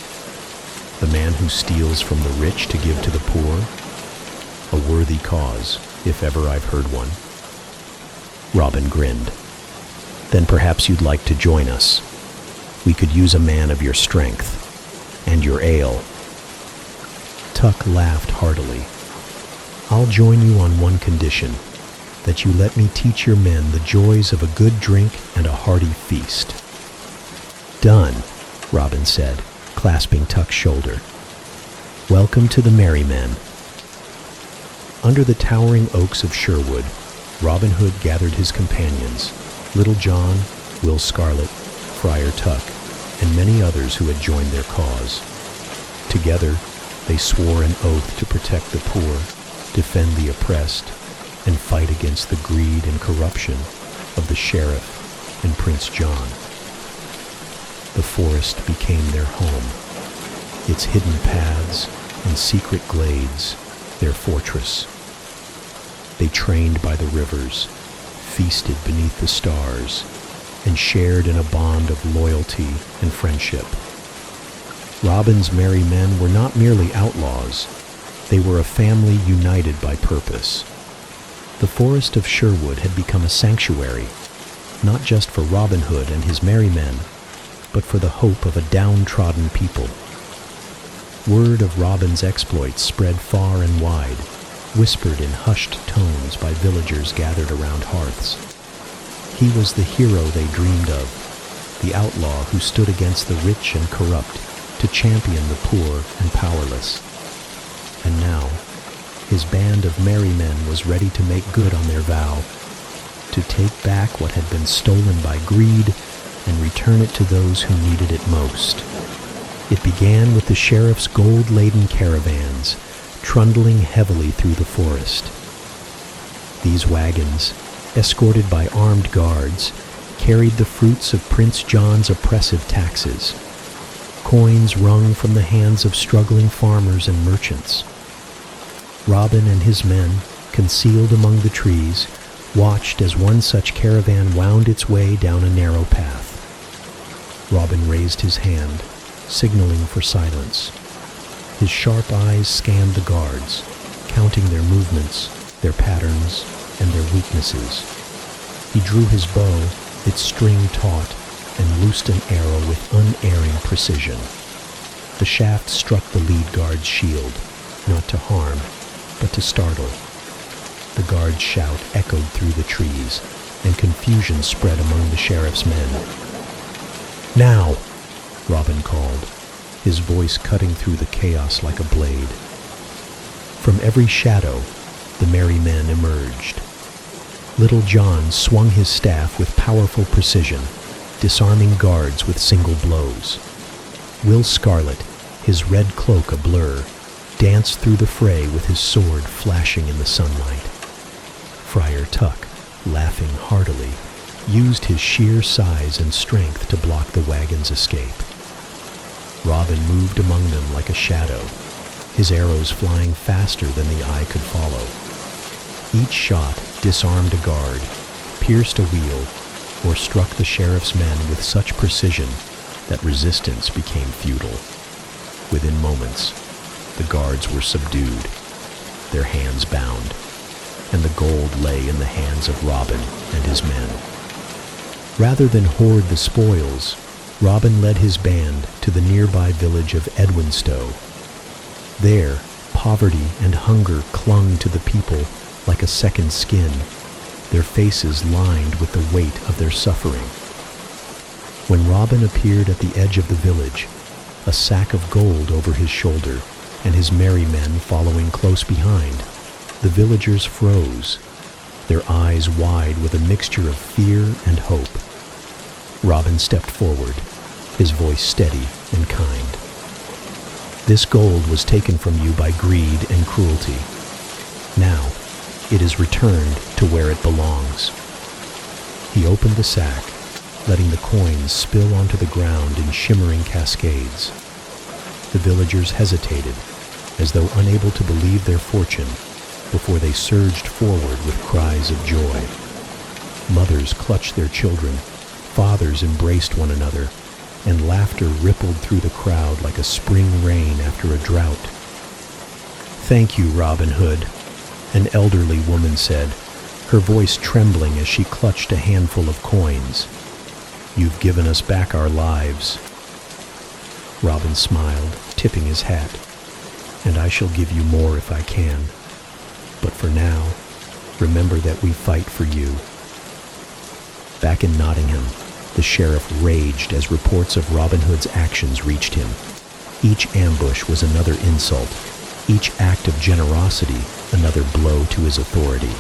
B: "The man who steals from the rich to give to the poor? A worthy cause, if ever I've heard one." Robin grinned. "Then perhaps you'd like to join us. We could use a man of your strength, and your ale." Tuck laughed heartily. "I'll join you on one condition, that you let me teach your men the joys of a good drink and a hearty feast." "Done," Robin said, clasping Tuck's shoulder. "Welcome to the merry men." Under the towering oaks of Sherwood, Robin Hood gathered his companions, Little John, Will Scarlet, Friar Tuck, and many others who had joined their cause. Together, they swore an oath to protect the poor, defend the oppressed, and fight against the greed and corruption of the sheriff and Prince John. The forest became their home, its hidden paths and secret glades their fortress. They trained by the rivers, feasted beneath the stars, and shared in a bond of loyalty and friendship. Robin's merry men were not merely outlaws, they were a family united by purpose. The forest of Sherwood had become a sanctuary, not just for Robin Hood and his merry men, but for the hope of a downtrodden people. Word of Robin's exploits spread far and wide, whispered in hushed tones by villagers gathered around hearths. He was the hero they dreamed of, the outlaw who stood against the rich and corrupt to champion the poor and powerless. And now, his band of merry men was ready to make good on their vow, to take back what had been stolen by greed and return it to those who needed it most. It began with the sheriff's gold-laden caravans, trundling heavily through the forest. These wagons, escorted by armed guards, carried the fruits of Prince John's oppressive taxes, coins wrung from the hands of struggling farmers and merchants. Robin and his men, concealed among the trees, watched as one such caravan wound its way down a narrow path. Robin raised his hand, signaling for silence. His sharp eyes scanned the guards, counting their movements, their patterns, and their weaknesses. He drew his bow, its string taut, and loosed an arrow with unerring precision. The shaft struck the lead guard's shield, not to harm, but to startle. The guard's shout echoed through the trees, and confusion spread among the sheriff's men. "Now!" Robin called, his voice cutting through the chaos like a blade. From every shadow, the merry men emerged. Little John swung his staff with powerful precision, disarming guards with single blows. Will Scarlet, his red cloak a blur, danced through the fray with his sword flashing in the sunlight. Friar Tuck, laughing heartily, used his sheer size and strength to block the wagon's escape. Robin moved among them like a shadow, his arrows flying faster than the eye could follow. Each shot disarmed a guard, pierced a wheel, or struck the sheriff's men with such precision that resistance became futile. Within moments, the guards were subdued, their hands bound, and the gold lay in the hands of Robin and his men. Rather than hoard the spoils, Robin led his band to the nearby village of Edwinstowe. There, poverty and hunger clung to the people like a second skin, their faces lined with the weight of their suffering. When Robin appeared at the edge of the village, a sack of gold over his shoulder and his merry men following close behind, the villagers froze, their eyes wide with a mixture of fear and hope. Robin stepped forward, his voice steady and kind. "This gold was taken from you by greed and cruelty. Now, it is returned to where it belongs." He opened the sack, letting the coins spill onto the ground in shimmering cascades. The villagers hesitated, as though unable to believe their fortune, before they surged forward with cries of joy. Mothers clutched their children, fathers embraced one another, and laughter rippled through the crowd like a spring rain after a drought. "Thank you, Robin Hood," an elderly woman said, her voice trembling as she clutched a handful of coins. "You've given us back our lives." Robin smiled, tipping his hat. "And I shall give you more if I can. But for now, remember that we fight for you." Back in Nottingham, the sheriff raged as reports of Robin Hood's actions reached him. Each ambush was another insult, each act of generosity another blow to his authority.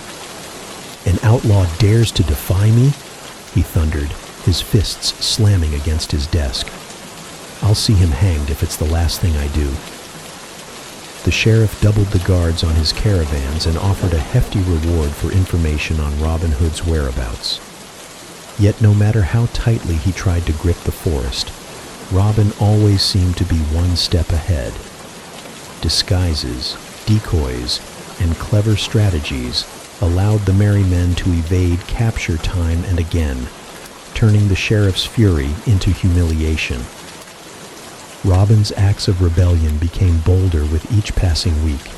B: "An outlaw dares to defy me?" he thundered, his fists slamming against his desk. "I'll see him hanged if it's the last thing I do." The sheriff doubled the guards on his caravans and offered a hefty reward for information on Robin Hood's whereabouts. Yet no matter how tightly he tried to grip the forest, Robin always seemed to be one step ahead. Disguises, decoys, and clever strategies allowed the merry men to evade capture time and again, turning the sheriff's fury into humiliation. Robin's acts of rebellion became bolder with each passing week.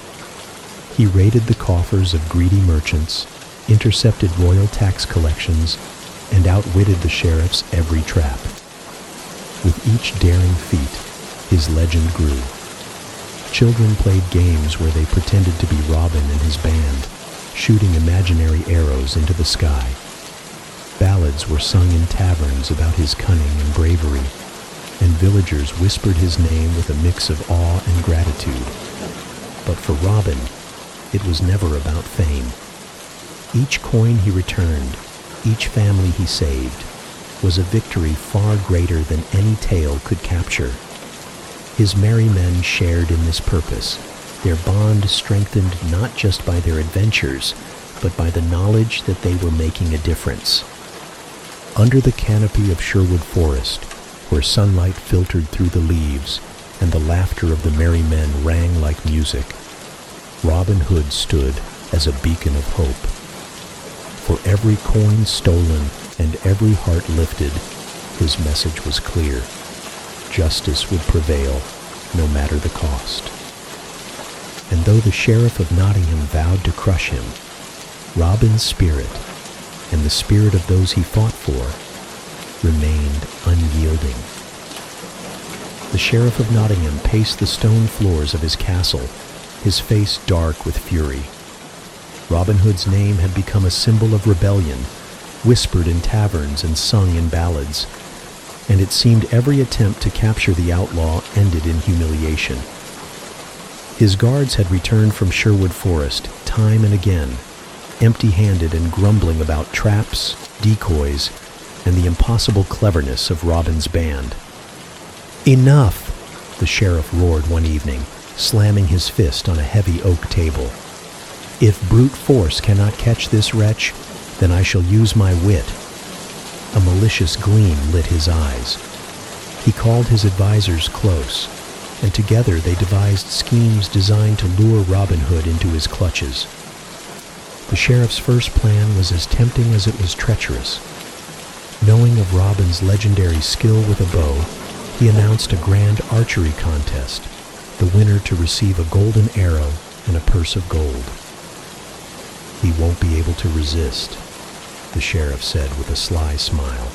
B: He raided the coffers of greedy merchants, intercepted royal tax collections, and outwitted the sheriff's every trap. With each daring feat, his legend grew. Children played games where they pretended to be Robin and his band, shooting imaginary arrows into the sky. Ballads were sung in taverns about his cunning and bravery, and villagers whispered his name with a mix of awe and gratitude. But for Robin, it was never about fame. Each coin he returned, each family he saved, was a victory far greater than any tale could capture. His merry men shared in this purpose, their bond strengthened not just by their adventures, but by the knowledge that they were making a difference. Under the canopy of Sherwood Forest, where sunlight filtered through the leaves and the laughter of the merry men rang like music, Robin Hood stood as a beacon of hope. For every coin stolen and every heart lifted, his message was clear. Justice would prevail, no matter the cost. And though the sheriff of Nottingham vowed to crush him, Robin's spirit, and the spirit of those he fought for, remained unyielding. The sheriff of Nottingham paced the stone floors of his castle, his face dark with fury. Robin Hood's name had become a symbol of rebellion, whispered in taverns and sung in ballads, and it seemed every attempt to capture the outlaw ended in humiliation. His guards had returned from Sherwood Forest time and again, empty-handed and grumbling about traps, decoys, and the impossible cleverness of Robin's band. "Enough!" the sheriff roared one evening, slamming his fist on a heavy oak table. "If brute force cannot catch this wretch, then I shall use my wit." A malicious gleam lit his eyes. He called his advisors close, and together they devised schemes designed to lure Robin Hood into his clutches. The sheriff's first plan was as tempting as it was treacherous. Knowing of Robin's legendary skill with a bow, he announced a grand archery contest, the winner to receive a golden arrow and a purse of gold. "He won't be able to resist," the sheriff said with a sly smile.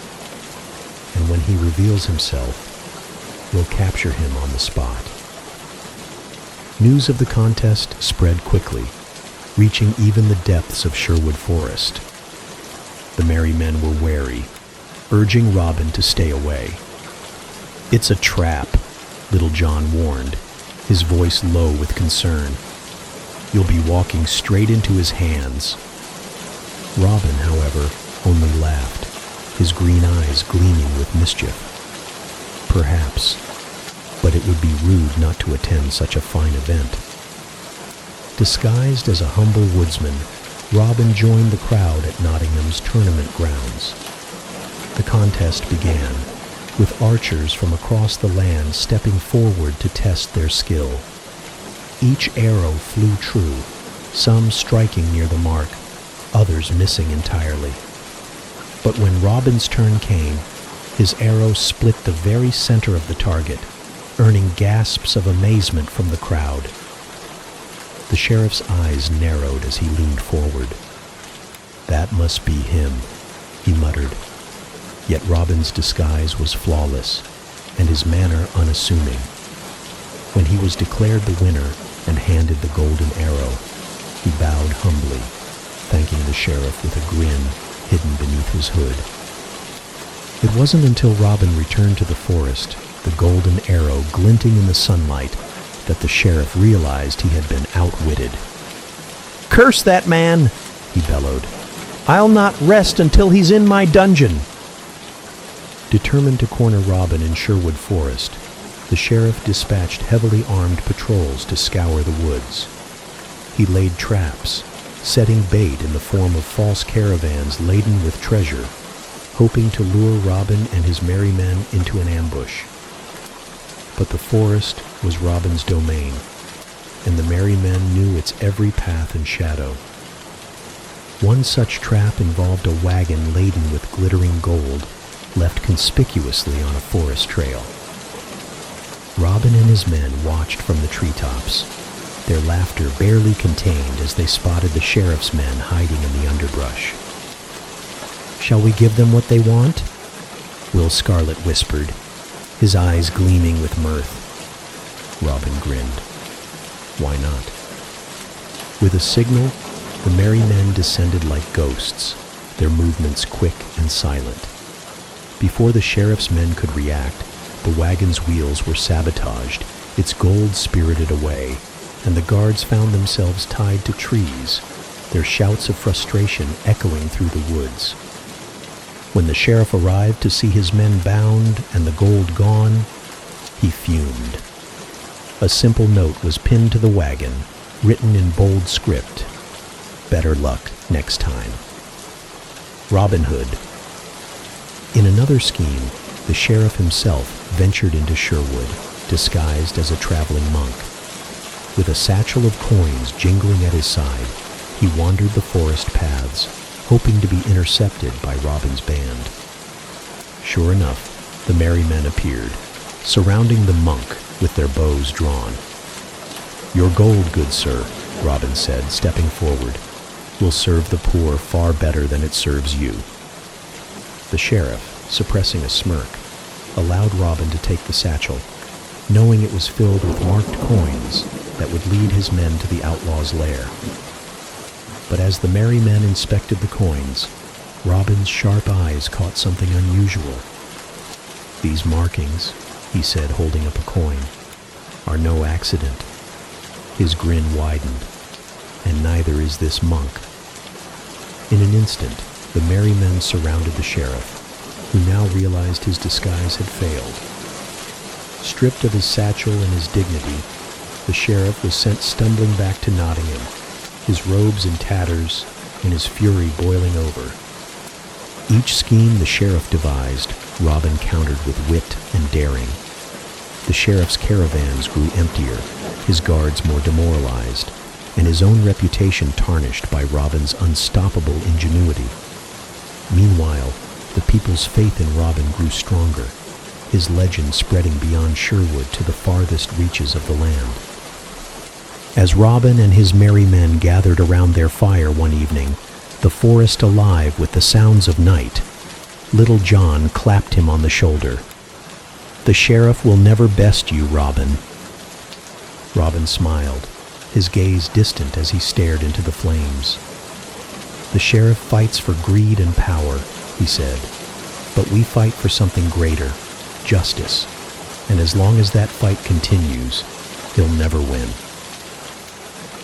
B: "And when he reveals himself, we'll capture him on the spot." News of the contest spread quickly, reaching even the depths of Sherwood Forest. The merry men were wary, urging Robin to stay away. "It's a trap," Little John warned, his voice low with concern. "You'll be walking straight into his hands." Robin, however, only laughed, his green eyes gleaming with mischief. "Perhaps, but it would be rude not to attend such a fine event." Disguised as a humble woodsman, Robin joined the crowd at Nottingham's tournament grounds. The contest began, with archers from across the land stepping forward to test their skill. Each arrow flew true, some striking near the mark, others missing entirely. But when Robin's turn came, his arrow split the very center of the target, earning gasps of amazement from the crowd. The sheriff's eyes narrowed as he leaned forward. "That must be him," he muttered. Yet Robin's disguise was flawless, and his manner unassuming. When he was declared the winner and handed the golden arrow, he bowed humbly, thanking the sheriff with a grin hidden beneath his hood. It wasn't until Robin returned to the forest, the golden arrow glinting in the sunlight, that the sheriff realized he had been outwitted. "Curse that man!" he bellowed. "I'll not rest until he's in my dungeon!" Determined to corner Robin in Sherwood Forest, the sheriff dispatched heavily armed patrols to scour the woods. He laid traps, setting bait in the form of false caravans laden with treasure, hoping to lure Robin and his merry men into an ambush. But the forest was Robin's domain, and the merry men knew its every path and shadow. One such trap involved a wagon laden with glittering gold, left conspicuously on a forest trail. Robin and his men watched from the treetops, their laughter barely contained as they spotted the sheriff's men hiding in the underbrush. "Shall we give them what they want?" Will Scarlet whispered, his eyes gleaming with mirth. Robin grinned. "Why not?" With a signal, the merry men descended like ghosts, their movements quick and silent. Before the sheriff's men could react, the wagon's wheels were sabotaged, its gold spirited away, and the guards found themselves tied to trees, their shouts of frustration echoing through the woods. When the sheriff arrived to see his men bound and the gold gone, he fumed. A simple note was pinned to the wagon, written in bold script: "Better luck next time." Robin Hood. In another scheme, the sheriff himself ventured into Sherwood, disguised as a traveling monk. With a satchel of coins jingling at his side, he wandered the forest paths, hoping to be intercepted by Robin's band. Sure enough, the merry men appeared, surrounding the monk with their bows drawn. "Your gold, good sir," Robin said, stepping forward, "will serve the poor far better than it serves you." The sheriff, suppressing a smirk, allowed Robin to take the satchel, knowing it was filled with marked coins that would lead his men to the outlaw's lair. But as the merry men inspected the coins, Robin's sharp eyes caught something unusual. "These markings," he said, holding up a coin, "are no accident." His grin widened. "And neither is this monk." In an instant, the merry men surrounded the sheriff, who now realized his disguise had failed. Stripped of his satchel and his dignity, the sheriff was sent stumbling back to Nottingham, his robes in tatters and his fury boiling over. Each scheme the sheriff devised, Robin countered with wit and daring. The sheriff's caravans grew emptier, his guards more demoralized, and his own reputation tarnished by Robin's unstoppable ingenuity. Meanwhile, the people's faith in Robin grew stronger, his legend spreading beyond Sherwood to the farthest reaches of the land. As Robin and his merry men gathered around their fire one evening, the forest alive with the sounds of night, Little John clapped him on the shoulder. "The sheriff will never best you, Robin." Robin smiled, his gaze distant as he stared into the flames. "The sheriff fights for greed and power," he said, "but we fight for something greater, justice, and as long as that fight continues, he'll never win."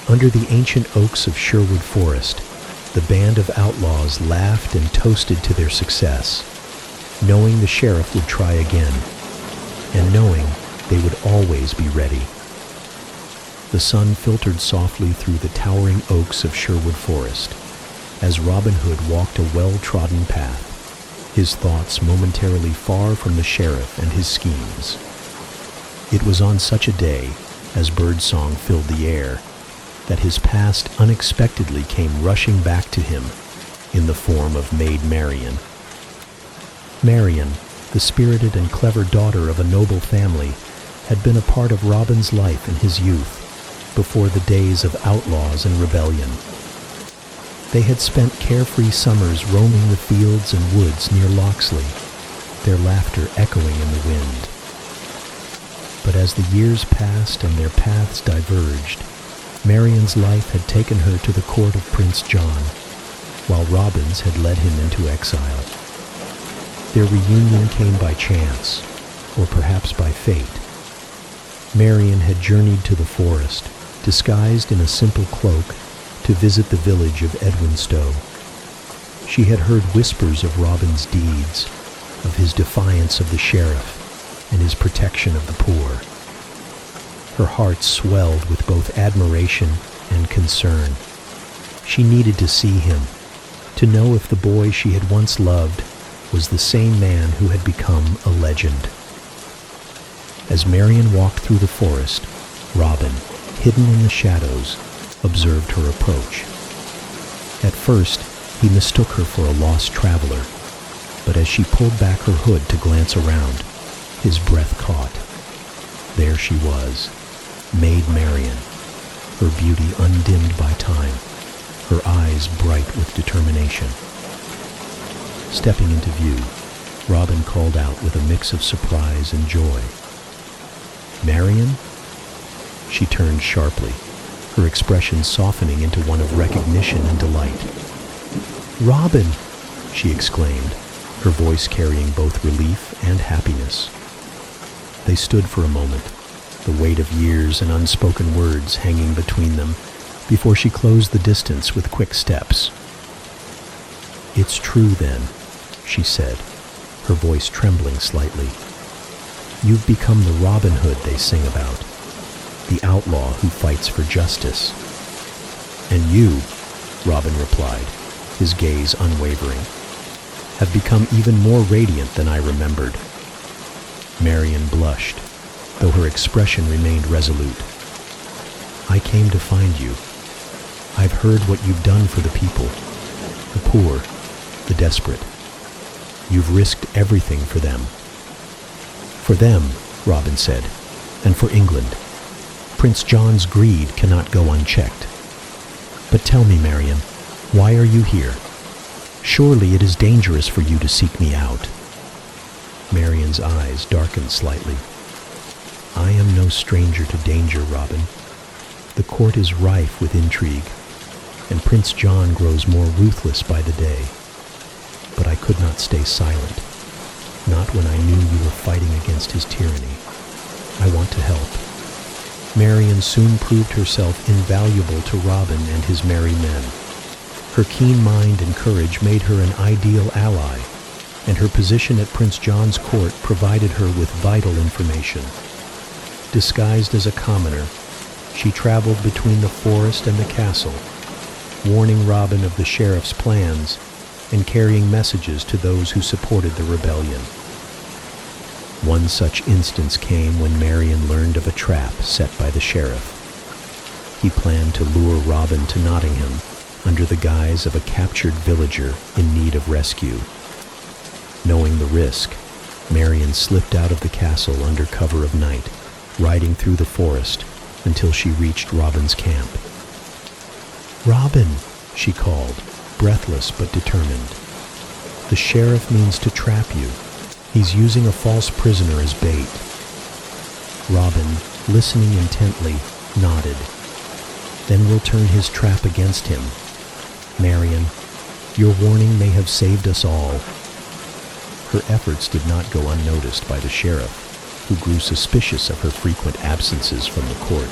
B: Under the ancient oaks of Sherwood Forest, the band of outlaws laughed and toasted to their success, knowing the sheriff would try again, and knowing they would always be ready. The sun filtered softly through the towering oaks of Sherwood Forest as Robin Hood walked a well-trodden path, his thoughts momentarily far from the sheriff and his schemes. It was on such a day, as birdsong filled the air, that his past unexpectedly came rushing back to him in the form of Maid Marian. Marian, the spirited and clever daughter of a noble family, had been a part of Robin's life in his youth, before the days of outlaws and rebellion. They had spent carefree summers roaming the fields and woods near Locksley, their laughter echoing in the wind. But as the years passed and their paths diverged, Marian's life had taken her to the court of Prince John, while Robin's had led him into exile. Their reunion came by chance, or perhaps by fate. Marian had journeyed to the forest, disguised in a simple cloak, to visit the village of Edwinstowe. She had heard whispers of Robin's deeds, of his defiance of the sheriff, and his protection of the poor. Her heart swelled with both admiration and concern. She needed to see him, to know if the boy she had once loved was the same man who had become a legend. As Marian walked through the forest, Robin, hidden in the shadows, observed her approach. At first, he mistook her for a lost traveler, but as she pulled back her hood to glance around, his breath caught. There she was, Maid Marian, her beauty undimmed by time, her eyes bright with determination. Stepping into view, Robin called out with a mix of surprise and joy. "Marian?" She turned sharply, her expression softening into one of recognition and delight. "Robin!" she exclaimed, her voice carrying both relief and happiness. They stood for a moment, the weight of years and unspoken words hanging between them, before she closed the distance with quick steps. "It's true, then," she said, her voice trembling slightly. "You've become the Robin Hood they sing about, the outlaw who fights for justice." "And you," Robin replied, his gaze unwavering, "have become even more radiant than I remembered." Marian blushed, though her expression remained resolute. "I came to find you. I've heard what you've done for the people, the poor, the desperate. You've risked everything for them." "For them," Robin said, "and for England. Prince John's greed cannot go unchecked. But tell me, Marian, why are you here? Surely it is dangerous for you to seek me out." Marian's eyes darkened slightly. "I am no stranger to danger, Robin. The court is rife with intrigue, and Prince John grows more ruthless by the day. But I could not stay silent, not when I knew you were fighting against his tyranny. I want to help." Marian soon proved herself invaluable to Robin and his merry men. Her keen mind and courage made her an ideal ally, and her position at Prince John's court provided her with vital information. Disguised as a commoner, she traveled between the forest and the castle, warning Robin of the sheriff's plans and carrying messages to those who supported the rebellion. One such instance came when Marian learned of a trap set by the sheriff. He planned to lure Robin to Nottingham under the guise of a captured villager in need of rescue. Knowing the risk, Marian slipped out of the castle under cover of night, riding through the forest until she reached Robin's camp. "Robin," she called, breathless but determined. "The sheriff means to trap you. He's using a false prisoner as bait." Robin, listening intently, nodded. "Then we'll turn his trap against him. Marian, your warning may have saved us all." Her efforts did not go unnoticed by the sheriff, who grew suspicious of her frequent absences from the court.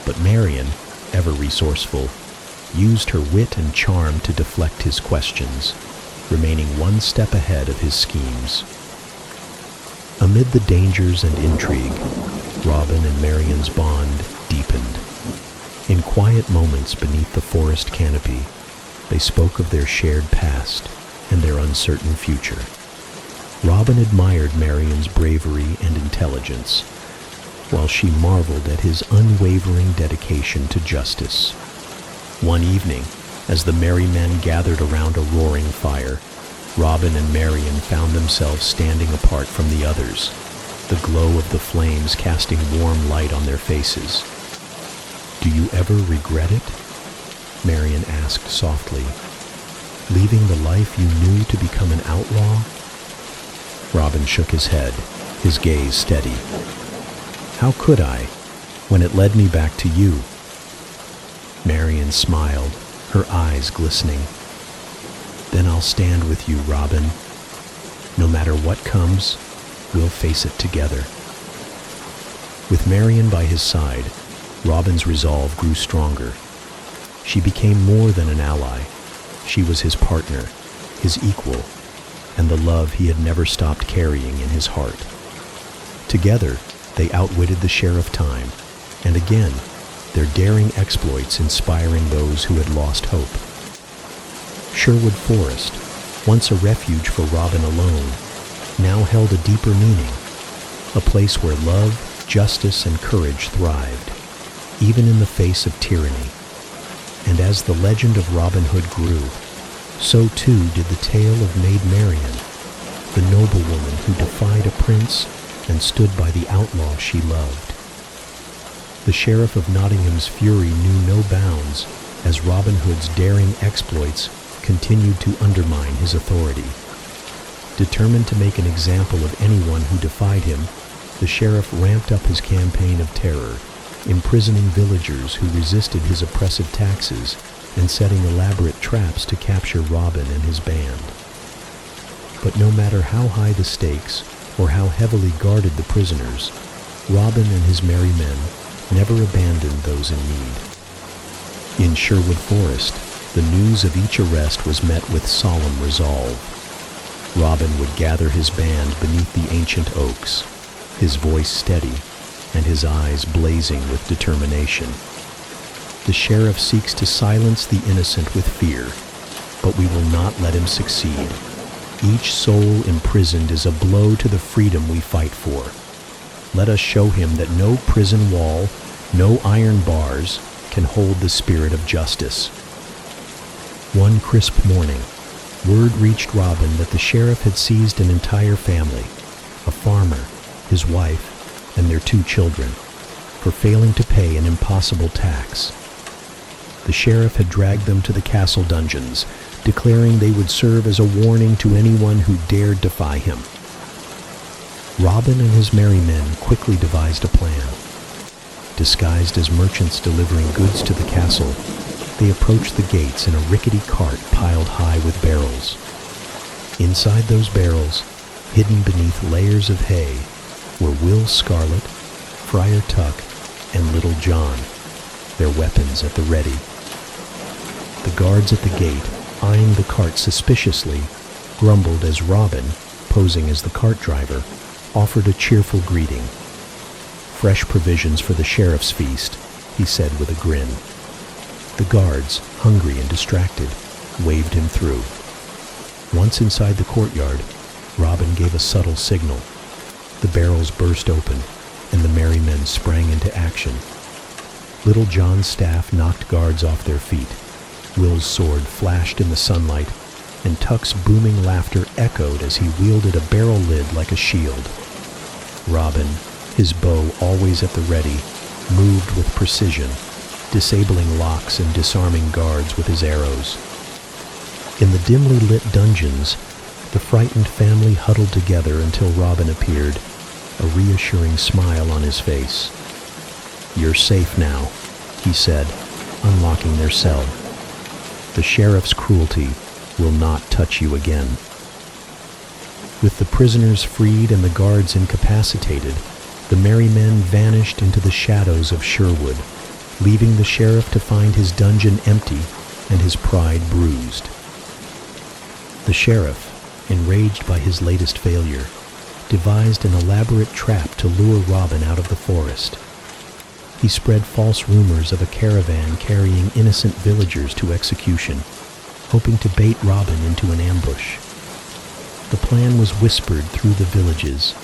B: But Marian, ever resourceful, used her wit and charm to deflect his questions, remaining one step ahead of his schemes. Amid the dangers and intrigue, Robin and Marian's bond deepened. In quiet moments beneath the forest canopy, they spoke of their shared past and their uncertain future. Robin admired Marian's bravery and intelligence, while she marveled at his unwavering dedication to justice. One evening, as the merry men gathered around a roaring fire, Robin and Marian found themselves standing apart from the others, the glow of the flames casting warm light on their faces. "Do you ever regret it?" Marian asked softly. "Leaving the life you knew to become an outlaw?" Robin shook his head, his gaze steady. "How could I, when it led me back to you?" Marian smiled, her eyes glistening. "Then I'll stand with you, Robin. No matter what comes, we'll face it together." With Marian by his side, Robin's resolve grew stronger. She became more than an ally. She was his partner, his equal, and the love he had never stopped carrying in his heart. Together, they outwitted the Sheriff Time, and again, their daring exploits inspiring those who had lost hope. Sherwood Forest, once a refuge for Robin alone, now held a deeper meaning, a place where love, justice, and courage thrived, even in the face of tyranny. And as the legend of Robin Hood grew, so too did the tale of Maid Marian, the noblewoman who defied a prince and stood by the outlaw she loved. The Sheriff of Nottingham's fury knew no bounds as Robin Hood's daring exploits continued to undermine his authority. Determined to make an example of anyone who defied him, the sheriff ramped up his campaign of terror, imprisoning villagers who resisted his oppressive taxes and setting elaborate traps to capture Robin and his band. But no matter how high the stakes or how heavily guarded the prisoners, Robin and his merry men never abandoned those in need. In Sherwood Forest, the news of each arrest was met with solemn resolve. Robin would gather his band beneath the ancient oaks, his voice steady and his eyes blazing with determination. The sheriff seeks to silence the innocent with fear, but we will not let him succeed. Each soul imprisoned is a blow to the freedom we fight for. Let us show him that no prison wall, no iron bars can hold the spirit of justice. One crisp morning, word reached Robin that the sheriff had seized an entire family, a farmer, his wife, and their 2 children, for failing to pay an impossible tax. The sheriff had dragged them to the castle dungeons, declaring they would serve as a warning to anyone who dared defy him. Robin and his merry men quickly devised a plan. Disguised as merchants delivering goods to the castle, they approached the gates in a rickety cart piled high with barrels. Inside those barrels, hidden beneath layers of hay, were Will Scarlet, Friar Tuck, and Little John, their weapons at the ready. The guards at the gate, eyeing the cart suspiciously, grumbled as Robin, posing as the cart driver, offered a cheerful greeting. "Fresh provisions for the sheriff's feast," he said with a grin. The guards, hungry and distracted, waved him through. Once inside the courtyard, Robin gave a subtle signal. The barrels burst open, and the merry men sprang into action. Little John's staff knocked guards off their feet. Will's sword flashed in the sunlight, and Tuck's booming laughter echoed as he wielded a barrel lid like a shield. Robin, his bow always at the ready, moved with precision, disabling locks and disarming guards with his arrows. In the dimly lit dungeons, the frightened family huddled together until Robin appeared, a reassuring smile on his face. "You're safe now," he said, unlocking their cell. "The sheriff's cruelty will not touch you again." With the prisoners freed and the guards incapacitated, the merry men vanished into the shadows of Sherwood, leaving the sheriff to find his dungeon empty and his pride bruised. The sheriff, enraged by his latest failure, devised an elaborate trap to lure Robin out of the forest. He spread false rumors of a caravan carrying innocent villagers to execution, hoping to bait Robin into an ambush. The plan was whispered through the villages,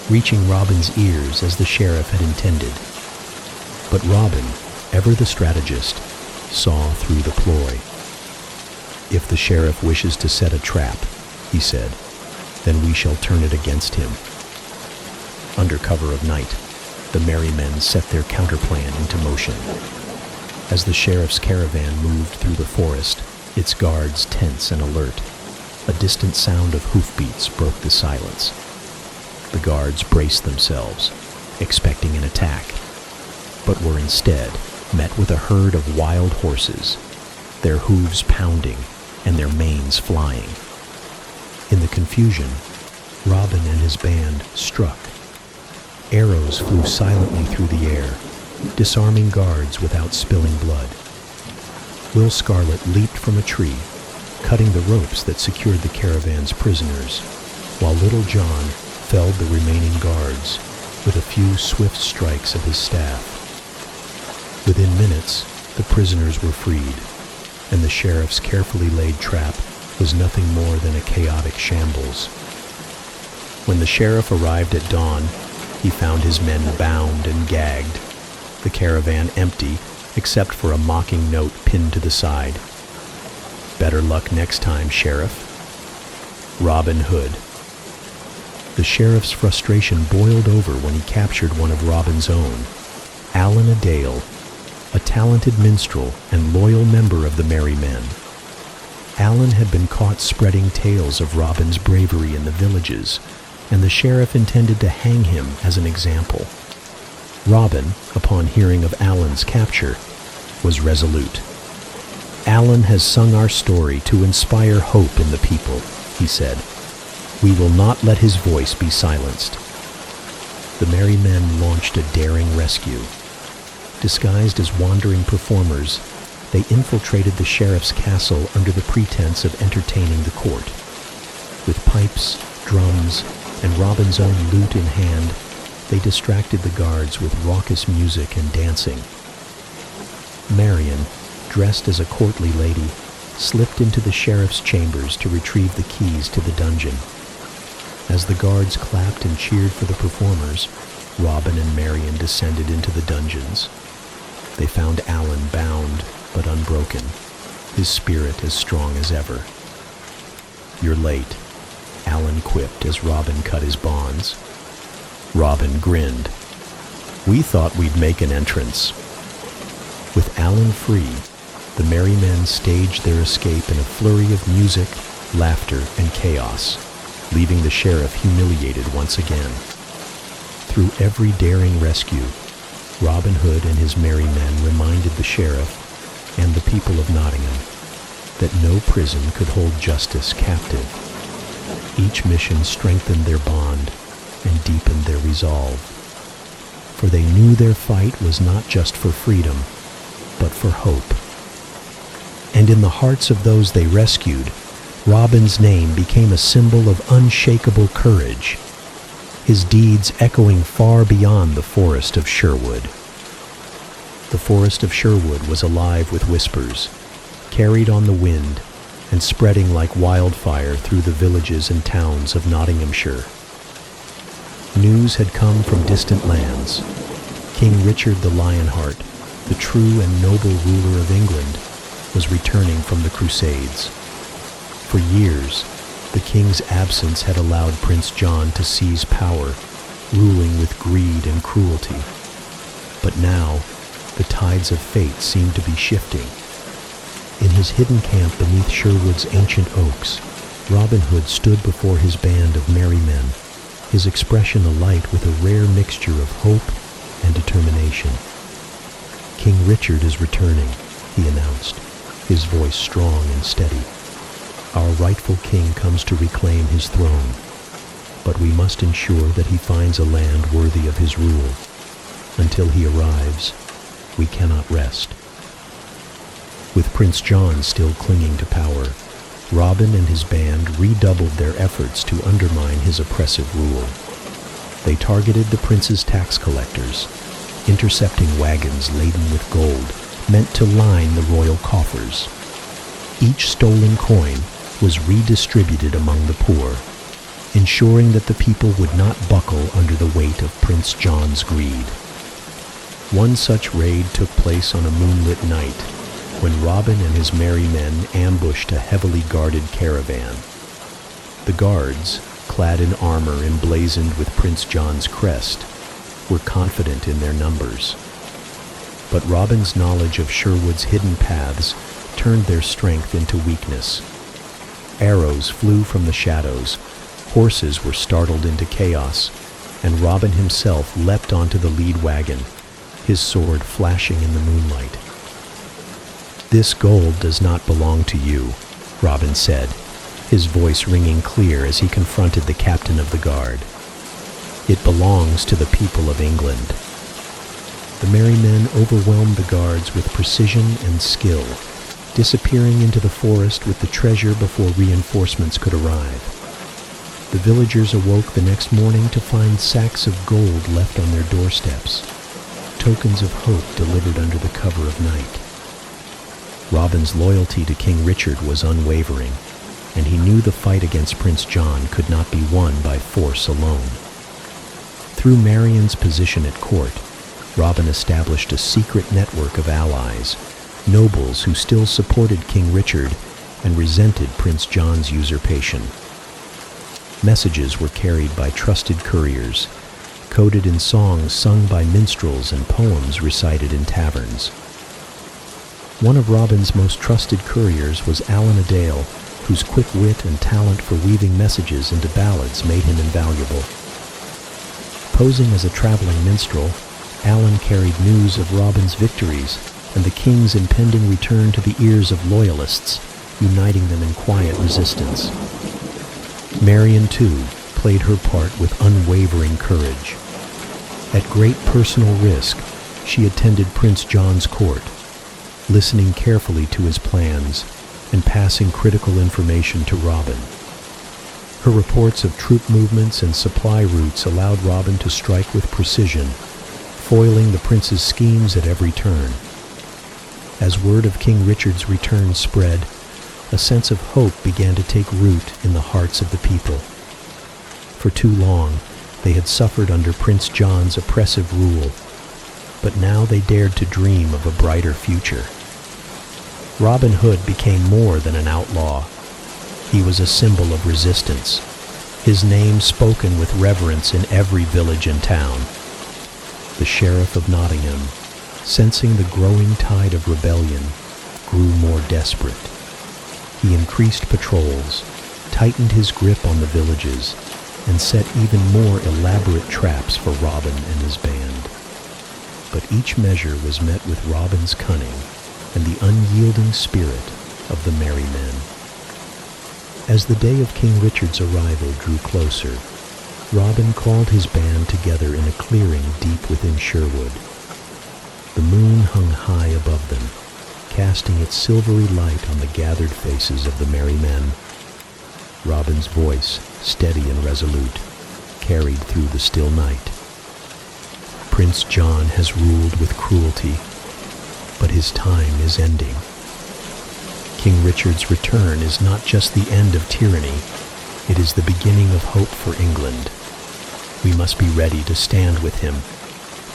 B: reaching Robin's ears as the sheriff had intended. But Robin, ever the strategist, saw through the ploy. "If the sheriff wishes to set a trap," he said, "then we shall turn it against him." Under cover of night, the merry men set their counterplan into motion. As the sheriff's caravan moved through the forest, its guards tense and alert, a distant sound of hoofbeats broke the silence. The guards braced themselves, expecting an attack, but were instead met with a herd of wild horses, their hooves pounding and their manes flying. In the confusion, Robin and his band struck. Arrows flew silently through the air, disarming guards without spilling blood. Will Scarlet leaped from a tree, cutting the ropes that secured the caravan's prisoners, while Little John felled the remaining guards with a few swift strikes of his staff. Within minutes, the prisoners were freed, and the sheriff's carefully laid trap was nothing more than a chaotic shambles. When the sheriff arrived at dawn, he found his men bound and gagged, the caravan empty except for a mocking note pinned to the side. "Better luck next time, Sheriff. Robin Hood." The sheriff's frustration boiled over when he captured one of Robin's own, Alan Adale, a talented minstrel and loyal member of the Merry Men. Alan had been caught spreading tales of Robin's bravery in the villages, and the sheriff intended to hang him as an example. Robin, upon hearing of Alan's capture, was resolute. "Alan has sung our story to inspire hope in the people," he said. "We will not let his voice be silenced." The merry men launched a daring rescue. Disguised as wandering performers, they infiltrated the sheriff's castle under the pretense of entertaining the court. With pipes, drums, and Robin's own lute in hand, they distracted the guards with raucous music and dancing. Marian, dressed as a courtly lady, slipped into the sheriff's chambers to retrieve the keys to the dungeon. As the guards clapped and cheered for the performers, Robin and Marian descended into the dungeons. They found Alan bound but unbroken, his spirit as strong as ever. "You're late," Alan quipped as Robin cut his bonds. Robin grinned. "We thought we'd make an entrance." With Alan free, the merry men staged their escape in a flurry of music, laughter, and chaos, leaving the sheriff humiliated once again. Through every daring rescue, Robin Hood and his merry men reminded the sheriff and the people of Nottingham that no prison could hold justice captive. Each mission strengthened their bond and deepened their resolve, for they knew their fight was not just for freedom, but for hope. And in the hearts of those they rescued, Robin's name became a symbol of unshakable courage, his deeds echoing far beyond the forest of Sherwood. The forest of Sherwood was alive with whispers, carried on the wind and spreading like wildfire through the villages and towns of Nottinghamshire. News had come from distant lands. King Richard the Lionheart, the true and noble ruler of England, was returning from the Crusades. For years, the king's absence had allowed Prince John to seize power, ruling with greed and cruelty. But now, the tides of fate seemed to be shifting. In his hidden camp beneath Sherwood's ancient oaks, Robin Hood stood before his band of merry men, his expression alight with a rare mixture of hope and determination. "King Richard is returning," he announced, his voice strong and steady. "Our rightful king comes to reclaim his throne, but we must ensure that he finds a land worthy of his rule. Until he arrives, we cannot rest." With Prince John still clinging to power, Robin and his band redoubled their efforts to undermine his oppressive rule. They targeted the prince's tax collectors, intercepting wagons laden with gold meant to line the royal coffers. Each stolen coin was redistributed among the poor, ensuring that the people would not buckle under the weight of Prince John's greed. One such raid took place on a moonlit night, when Robin and his merry men ambushed a heavily guarded caravan. The guards, clad in armor emblazoned with Prince John's crest, were confident in their numbers. But Robin's knowledge of Sherwood's hidden paths turned their strength into weakness. Arrows flew from the shadows, horses were startled into chaos, and Robin himself leapt onto the lead wagon, his sword flashing in the moonlight. "This gold does not belong to you," Robin said, his voice ringing clear as he confronted the captain of the guard. "It belongs to the people of England." The merry men overwhelmed the guards with precision and skill, disappearing into the forest with the treasure before reinforcements could arrive. The villagers awoke the next morning to find sacks of gold left on their doorsteps, tokens of hope delivered under the cover of night. Robin's loyalty to King Richard was unwavering, and he knew the fight against Prince John could not be won by force alone. Through Marion's position at court, Robin established a secret network of allies, nobles who still supported King Richard and resented Prince John's usurpation. Messages were carried by trusted couriers, coded in songs sung by minstrels and poems recited in taverns. One of Robin's most trusted couriers was Alan Adale, whose quick wit and talent for weaving messages into ballads made him invaluable. Posing as a traveling minstrel, Alan carried news of Robin's victories and the king's impending return to the ears of loyalists, uniting them in quiet resistance. Marion, too, played her part with unwavering courage. At great personal risk, she attended Prince John's court, listening carefully to his plans and passing critical information to Robin. Her reports of troop movements and supply routes allowed Robin to strike with precision, foiling the prince's schemes at every turn. As word of King Richard's return spread, a sense of hope began to take root in the hearts of the people. For too long, they had suffered under Prince John's oppressive rule, but now they dared to dream of a brighter future. Robin Hood became more than an outlaw. He was a symbol of resistance, his name spoken with reverence in every village and town. The Sheriff of Nottingham, sensing the growing tide of rebellion, grew more desperate. He increased patrols, tightened his grip on the villages, and set even more elaborate traps for Robin and his band. But each measure was met with Robin's cunning and the unyielding spirit of the merry men. As the day of King Richard's arrival drew closer, Robin called his band together in a clearing deep within Sherwood. The moon hung high above them, casting its silvery light on the gathered faces of the merry men. Robin's voice, steady and resolute, carried through the still night. Prince John has ruled with cruelty, but his time is ending. King Richard's return is not just the end of tyranny, it is the beginning of hope for England. We must be ready to stand with him,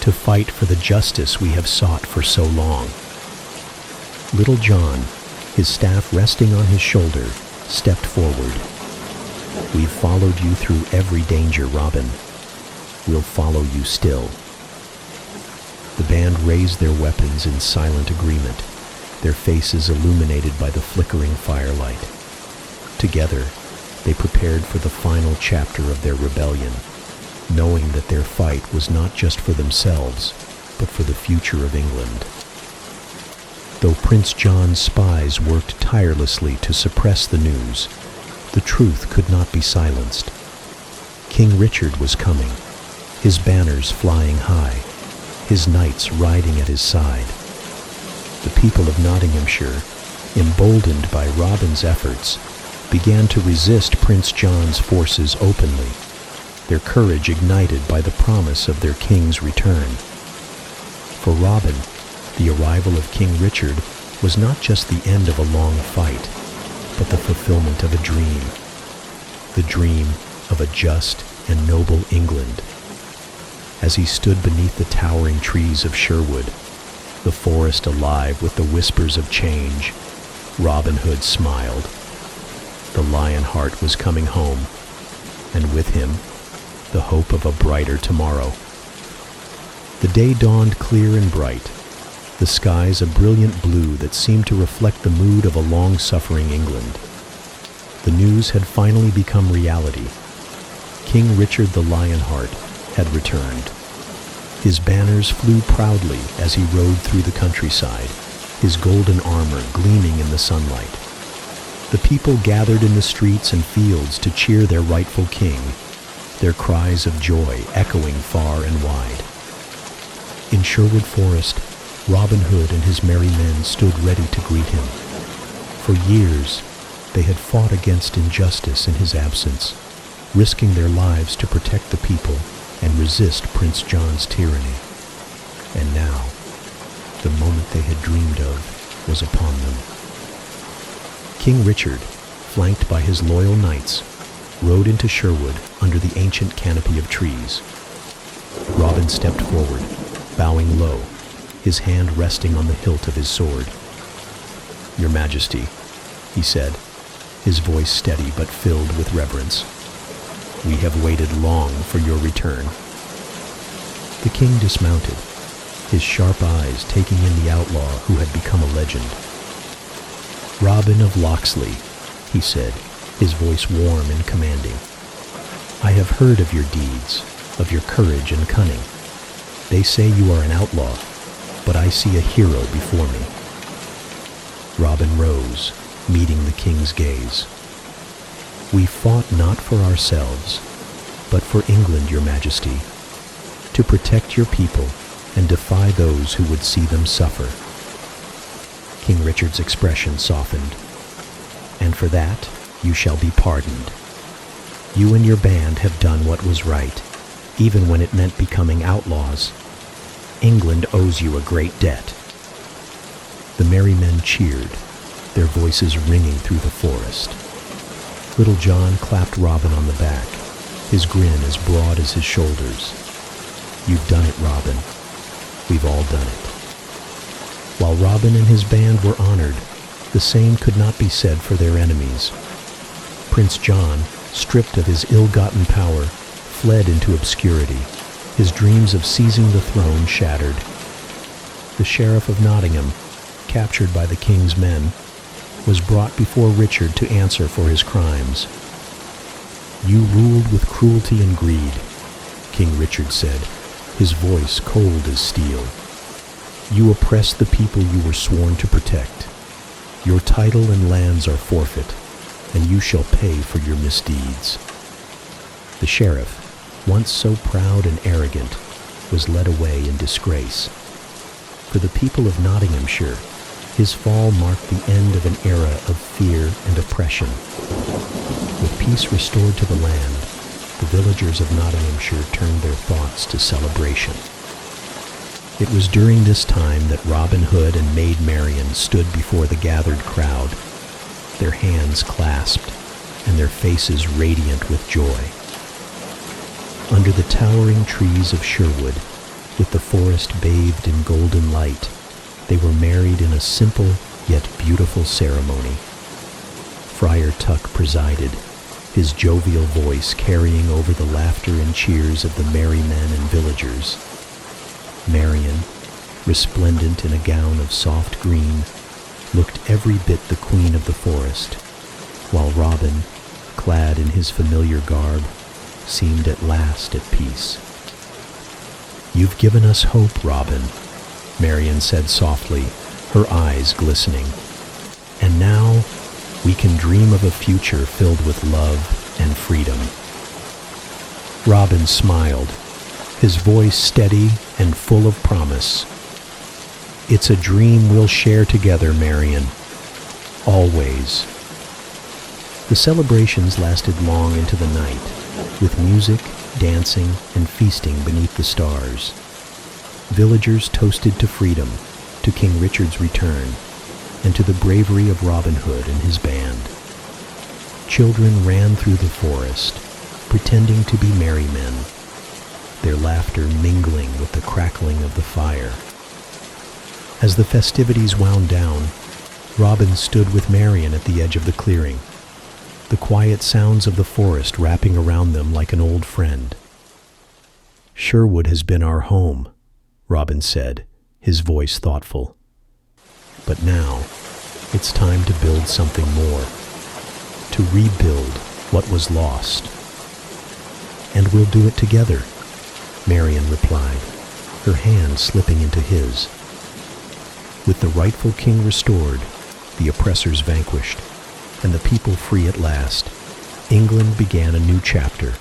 B: to fight for the justice we have sought for so long. Little John, his staff resting on his shoulder, stepped forward. "We've followed you through every danger, Robin. We'll follow you still." The band raised their weapons in silent agreement, their faces illuminated by the flickering firelight. Together, they prepared for the final chapter of their rebellion, knowing that their fight was not just for themselves, but for the future of England. Though Prince John's spies worked tirelessly to suppress the news, the truth could not be silenced. King Richard was coming, his banners flying high, his knights riding at his side. The people of Nottinghamshire, emboldened by Robin's efforts, began to resist Prince John's forces openly, their courage ignited by the promise of their king's return. For Robin, the arrival of King Richard was not just the end of a long fight, but the fulfillment of a dream. The dream of a just and noble England. As he stood beneath the towering trees of Sherwood, the forest alive with the whispers of change, Robin Hood smiled. The Lionheart was coming home, and with him, the hope of a brighter tomorrow. The day dawned clear and bright, the skies a brilliant blue that seemed to reflect the mood of a long-suffering England. The news had finally become reality. King Richard the Lionheart had returned. His banners flew proudly as he rode through the countryside, his golden armor gleaming in the sunlight. The people gathered in the streets and fields to cheer their rightful king, their cries of joy echoing far and wide. In Sherwood Forest, Robin Hood and his merry men stood ready to greet him. For years, they had fought against injustice in his absence, risking their lives to protect the people and resist Prince John's tyranny. And now, the moment they had dreamed of was upon them. King Richard, flanked by his loyal knights, rode into Sherwood under the ancient canopy of trees. Robin stepped forward, bowing low, his hand resting on the hilt of his sword. "Your Majesty," he said, his voice steady but filled with reverence. "We have waited long for your return." The king dismounted, his sharp eyes taking in the outlaw who had become a legend. "Robin of Locksley," he said, his voice warm and commanding. "I have heard of your deeds, of your courage and cunning. They say you are an outlaw, but I see a hero before me." Robin rose, meeting the king's gaze. "We fought not for ourselves, but for England, your Majesty, to protect your people and defy those who would see them suffer." King Richard's expression softened. "And for that, you shall be pardoned. You and your band have done what was right, even when it meant becoming outlaws. England owes you a great debt." The merry men cheered, their voices ringing through the forest. Little John clapped Robin on the back, his grin as broad as his shoulders. "You've done it, Robin. We've all done it." While Robin and his band were honored, the same could not be said for their enemies. Prince John, stripped of his ill-gotten power, fled into obscurity, his dreams of seizing the throne shattered. The Sheriff of Nottingham, captured by the king's men, was brought before Richard to answer for his crimes. "You ruled with cruelty and greed," King Richard said, his voice cold as steel. "You oppressed the people you were sworn to protect. Your title and lands are forfeit, and you shall pay for your misdeeds." The sheriff, once so proud and arrogant, was led away in disgrace. For the people of Nottinghamshire, his fall marked the end of an era of fear and oppression. With peace restored to the land, the villagers of Nottinghamshire turned their thoughts to celebration. It was during this time that Robin Hood and Maid Marian stood before the gathered crowd, their hands clasped and their faces radiant with joy. Under the towering trees of Sherwood, with the forest bathed in golden light, they were married in a simple yet beautiful ceremony. Friar Tuck presided, his jovial voice carrying over the laughter and cheers of the merry men and villagers. Marian, resplendent in a gown of soft green, looked every bit the queen of the forest, while Robin, clad in his familiar garb, seemed at last at peace. "You've given us hope, Robin," Marian said softly, her eyes glistening. "And now we can dream of a future filled with love and freedom." Robin smiled, his voice steady and full of promise. "It's a dream we'll share together, Marian. Always." The celebrations lasted long into the night, with music, dancing, and feasting beneath the stars. Villagers toasted to freedom, to King Richard's return, and to the bravery of Robin Hood and his band. Children ran through the forest, pretending to be merry men, their laughter mingling with the crackling of the fire. As the festivities wound down, Robin stood with Marian at the edge of the clearing, the quiet sounds of the forest wrapping around them like an old friend. "Sherwood has been our home," Robin said, his voice thoughtful. "But now, it's time to build something more, to rebuild what was lost." "And we'll do it together," Marian replied, her hand slipping into his. With the rightful king restored, the oppressors vanquished, and the people free at last, England began a new chapter.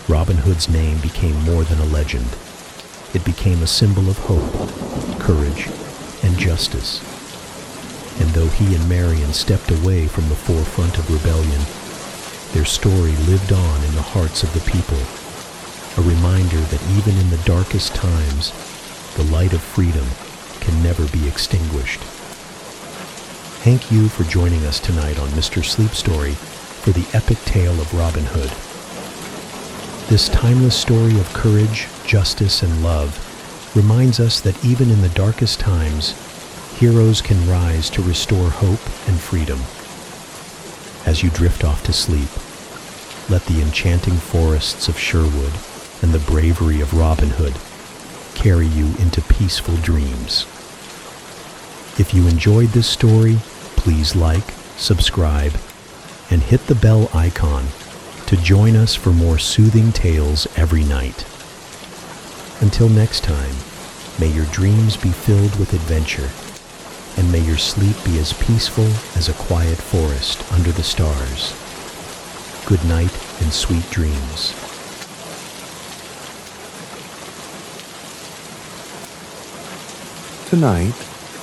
B: Robin Hood's name became more than a legend. It became a symbol of hope, courage, and justice. And though he and Marian stepped away from the forefront of rebellion, their story lived on in the hearts of the people, a reminder that even in the darkest times, the light of freedom can never be extinguished. Thank you for joining us tonight on Mr. Sleep Story for the epic tale of Robin Hood. This timeless story of courage, justice, and love reminds us that even in the darkest times, heroes can rise to restore hope and freedom. As you drift off to sleep, let the enchanting forests of Sherwood and the bravery of Robin Hood carry you into peaceful dreams. If you enjoyed this story, please like, subscribe, and hit the bell icon to join us for more soothing tales every night. Until next time, may your dreams be filled with adventure, and may your sleep be as peaceful as a quiet forest under the stars. Good night and sweet dreams.
A: Tonight,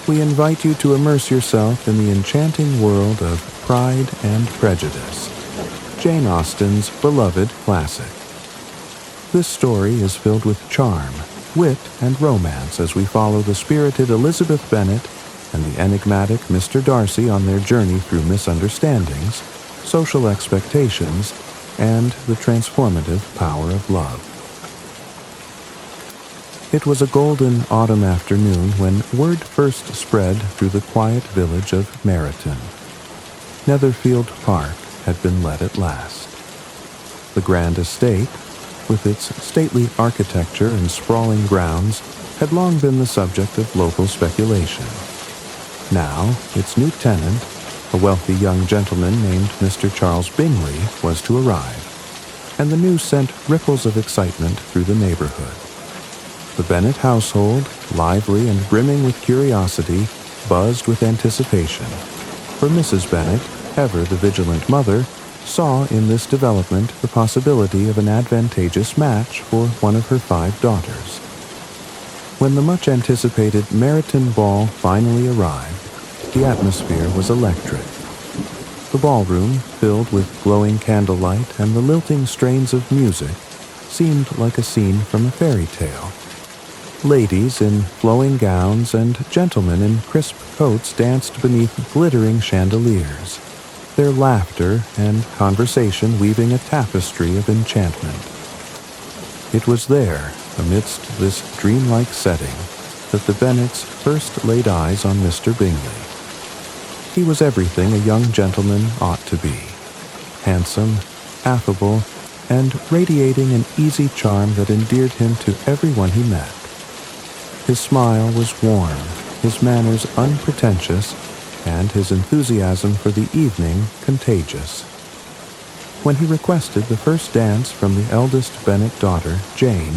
A: we invite you to immerse yourself in the enchanting world of Pride and Prejudice, Jane Austen's beloved classic. This story is filled with charm, wit, and romance as we follow the spirited Elizabeth Bennet and the enigmatic Mr. Darcy on their journey through misunderstandings, social expectations, and the transformative power of love. It was a golden autumn afternoon when word first spread through the quiet village of Meryton. Netherfield Park had been let at last. The grand estate, with its stately architecture and sprawling grounds, had long been the subject of local speculation. Now, its new tenant, a wealthy young gentleman named Mr. Charles Bingley, was to arrive, and the news sent ripples of excitement through the neighborhood. The Bennet household, lively and brimming with curiosity, buzzed with anticipation, for Mrs. Bennet, ever the vigilant mother, saw in this development the possibility of an advantageous match for one of her 5 daughters. When the much-anticipated Meryton ball finally arrived, the atmosphere was electric. The ballroom, filled with glowing candlelight and the lilting strains of music, seemed like a scene from a fairy tale. Ladies in flowing gowns and gentlemen in crisp coats danced beneath glittering chandeliers, their laughter and conversation weaving a tapestry of enchantment. It was there, amidst this dreamlike setting, that the Bennets first laid eyes on Mr. Bingley. He was everything a young gentleman ought to be. Handsome, affable, and radiating an easy charm that endeared him to everyone he met. His smile was warm, his manners unpretentious, and his enthusiasm for the evening contagious. When he requested the first dance from the eldest Bennet daughter, Jane,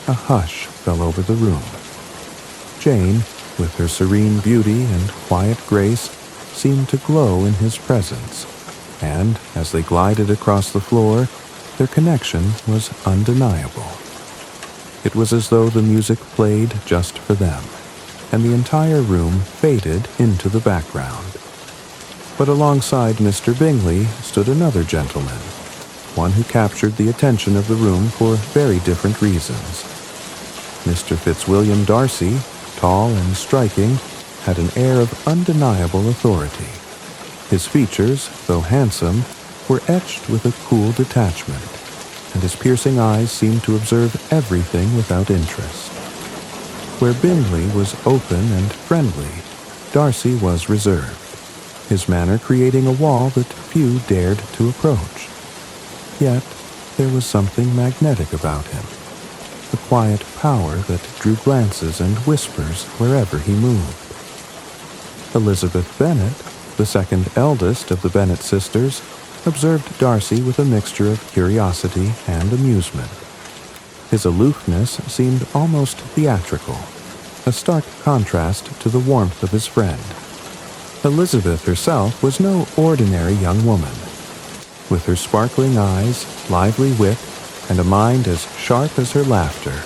A: a hush fell over the room. Jane, with her serene beauty and quiet grace, seemed to glow in his presence, and as they glided across the floor, their connection was undeniable. It was as though the music played just for them, and the entire room faded into the background. But alongside Mr. Bingley stood another gentleman, one who captured the attention of the room for very different reasons. Mr. Fitzwilliam Darcy, tall and striking, had an air of undeniable authority. His features, though handsome, were etched with a cool detachment, and his piercing eyes seemed to observe everything without interest. Where Bingley was open and friendly, Darcy was reserved, his manner creating a wall that few dared to approach. Yet there was something magnetic about him, the quiet power that drew glances and whispers wherever he moved. Elizabeth Bennet, the second eldest of the Bennet sisters, observed Darcy with a mixture of curiosity and amusement. His aloofness seemed almost theatrical, a stark contrast to the warmth of his friend. Elizabeth herself was no ordinary young woman. With her sparkling eyes, lively wit, and a mind as sharp as her laughter,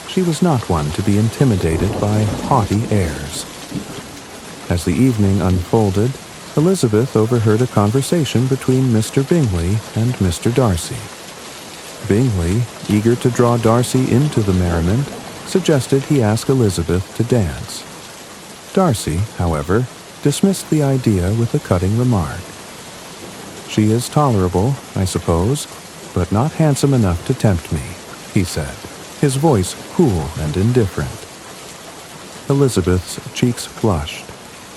A: she was not one to be intimidated by haughty airs. As the evening unfolded, Elizabeth overheard a conversation between Mr. Bingley and Mr. Darcy. Bingley, eager to draw Darcy into the merriment, suggested he ask Elizabeth to dance. Darcy, however, dismissed the idea with a cutting remark. "She is tolerable, I suppose, but not handsome enough to tempt me," he said, his voice cool and indifferent. Elizabeth's cheeks flushed,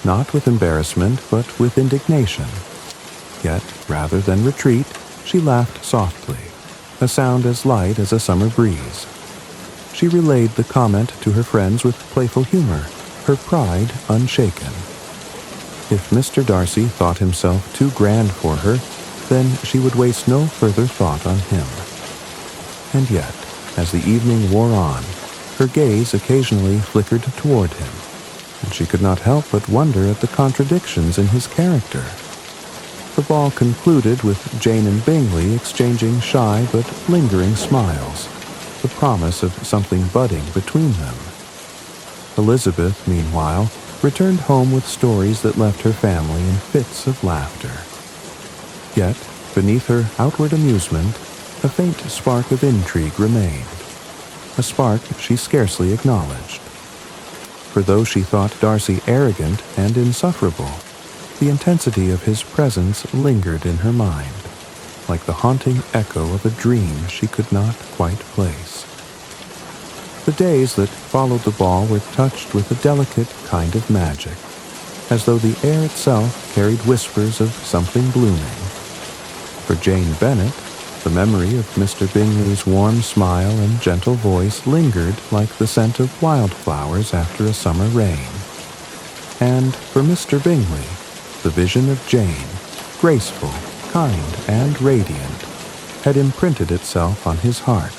A: not with embarrassment, but with indignation. Yet, rather than retreat, she laughed softly, a sound as light as a summer breeze. She relayed the comment to her friends with playful humor, her pride unshaken. If Mr. Darcy thought himself too grand for her, then she would waste no further thought on him. And yet, as the evening wore on, her gaze occasionally flickered toward him, and she could not help but wonder at the contradictions in his character. The ball concluded with Jane and Bingley exchanging shy but lingering smiles, the promise of something budding between them. Elizabeth, meanwhile, returned home with stories that left her family in fits of laughter. Yet, beneath her outward amusement, a faint spark of intrigue remained, a spark she scarcely acknowledged. For though she thought Darcy arrogant and insufferable, the intensity of his presence lingered in her mind, like the haunting echo of a dream she could not quite place. The days that followed the ball were touched with a delicate kind of magic, as though the air itself carried whispers of something blooming. For Jane Bennet, the memory of Mr. Bingley's warm smile and gentle voice lingered like the scent of wildflowers after a summer rain. And for Mr. Bingley, the vision of Jane, graceful, kind, and radiant, had imprinted itself on his heart.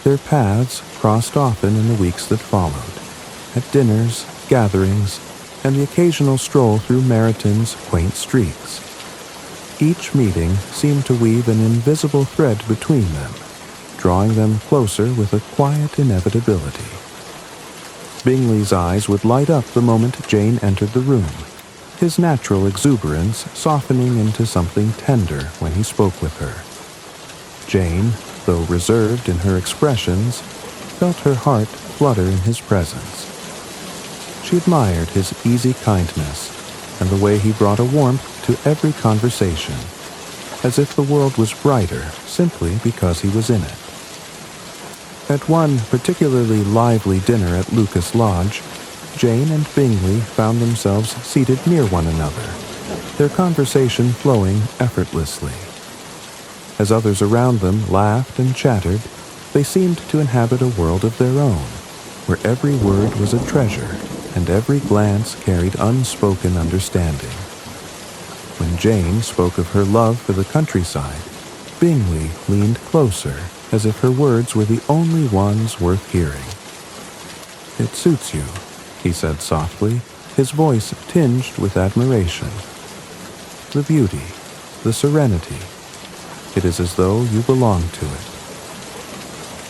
A: Their paths crossed often in the weeks that followed, at dinners, gatherings, and the occasional stroll through Meryton's quaint streets. Each meeting seemed to weave an invisible thread between them, drawing them closer with a quiet inevitability. Bingley's eyes would light up the moment Jane entered the room, his natural exuberance softening into something tender when he spoke with her. Jane, though reserved in her expressions, felt her heart flutter in his presence. She admired his easy kindness and the way he brought a warmth to every conversation, as if the world was brighter simply because he was in it. At one particularly lively dinner at Lucas Lodge, Jane and Bingley found themselves seated near one another, their conversation flowing effortlessly. As others around them laughed and chattered, they seemed to inhabit a world of their own, where every word was a treasure and every glance carried unspoken understanding. When Jane spoke of her love for the countryside, Bingley leaned closer, as if her words were the only ones worth hearing. "It suits you," he said softly, his voice tinged with admiration. "The beauty, the serenity. It is as though you belong to it."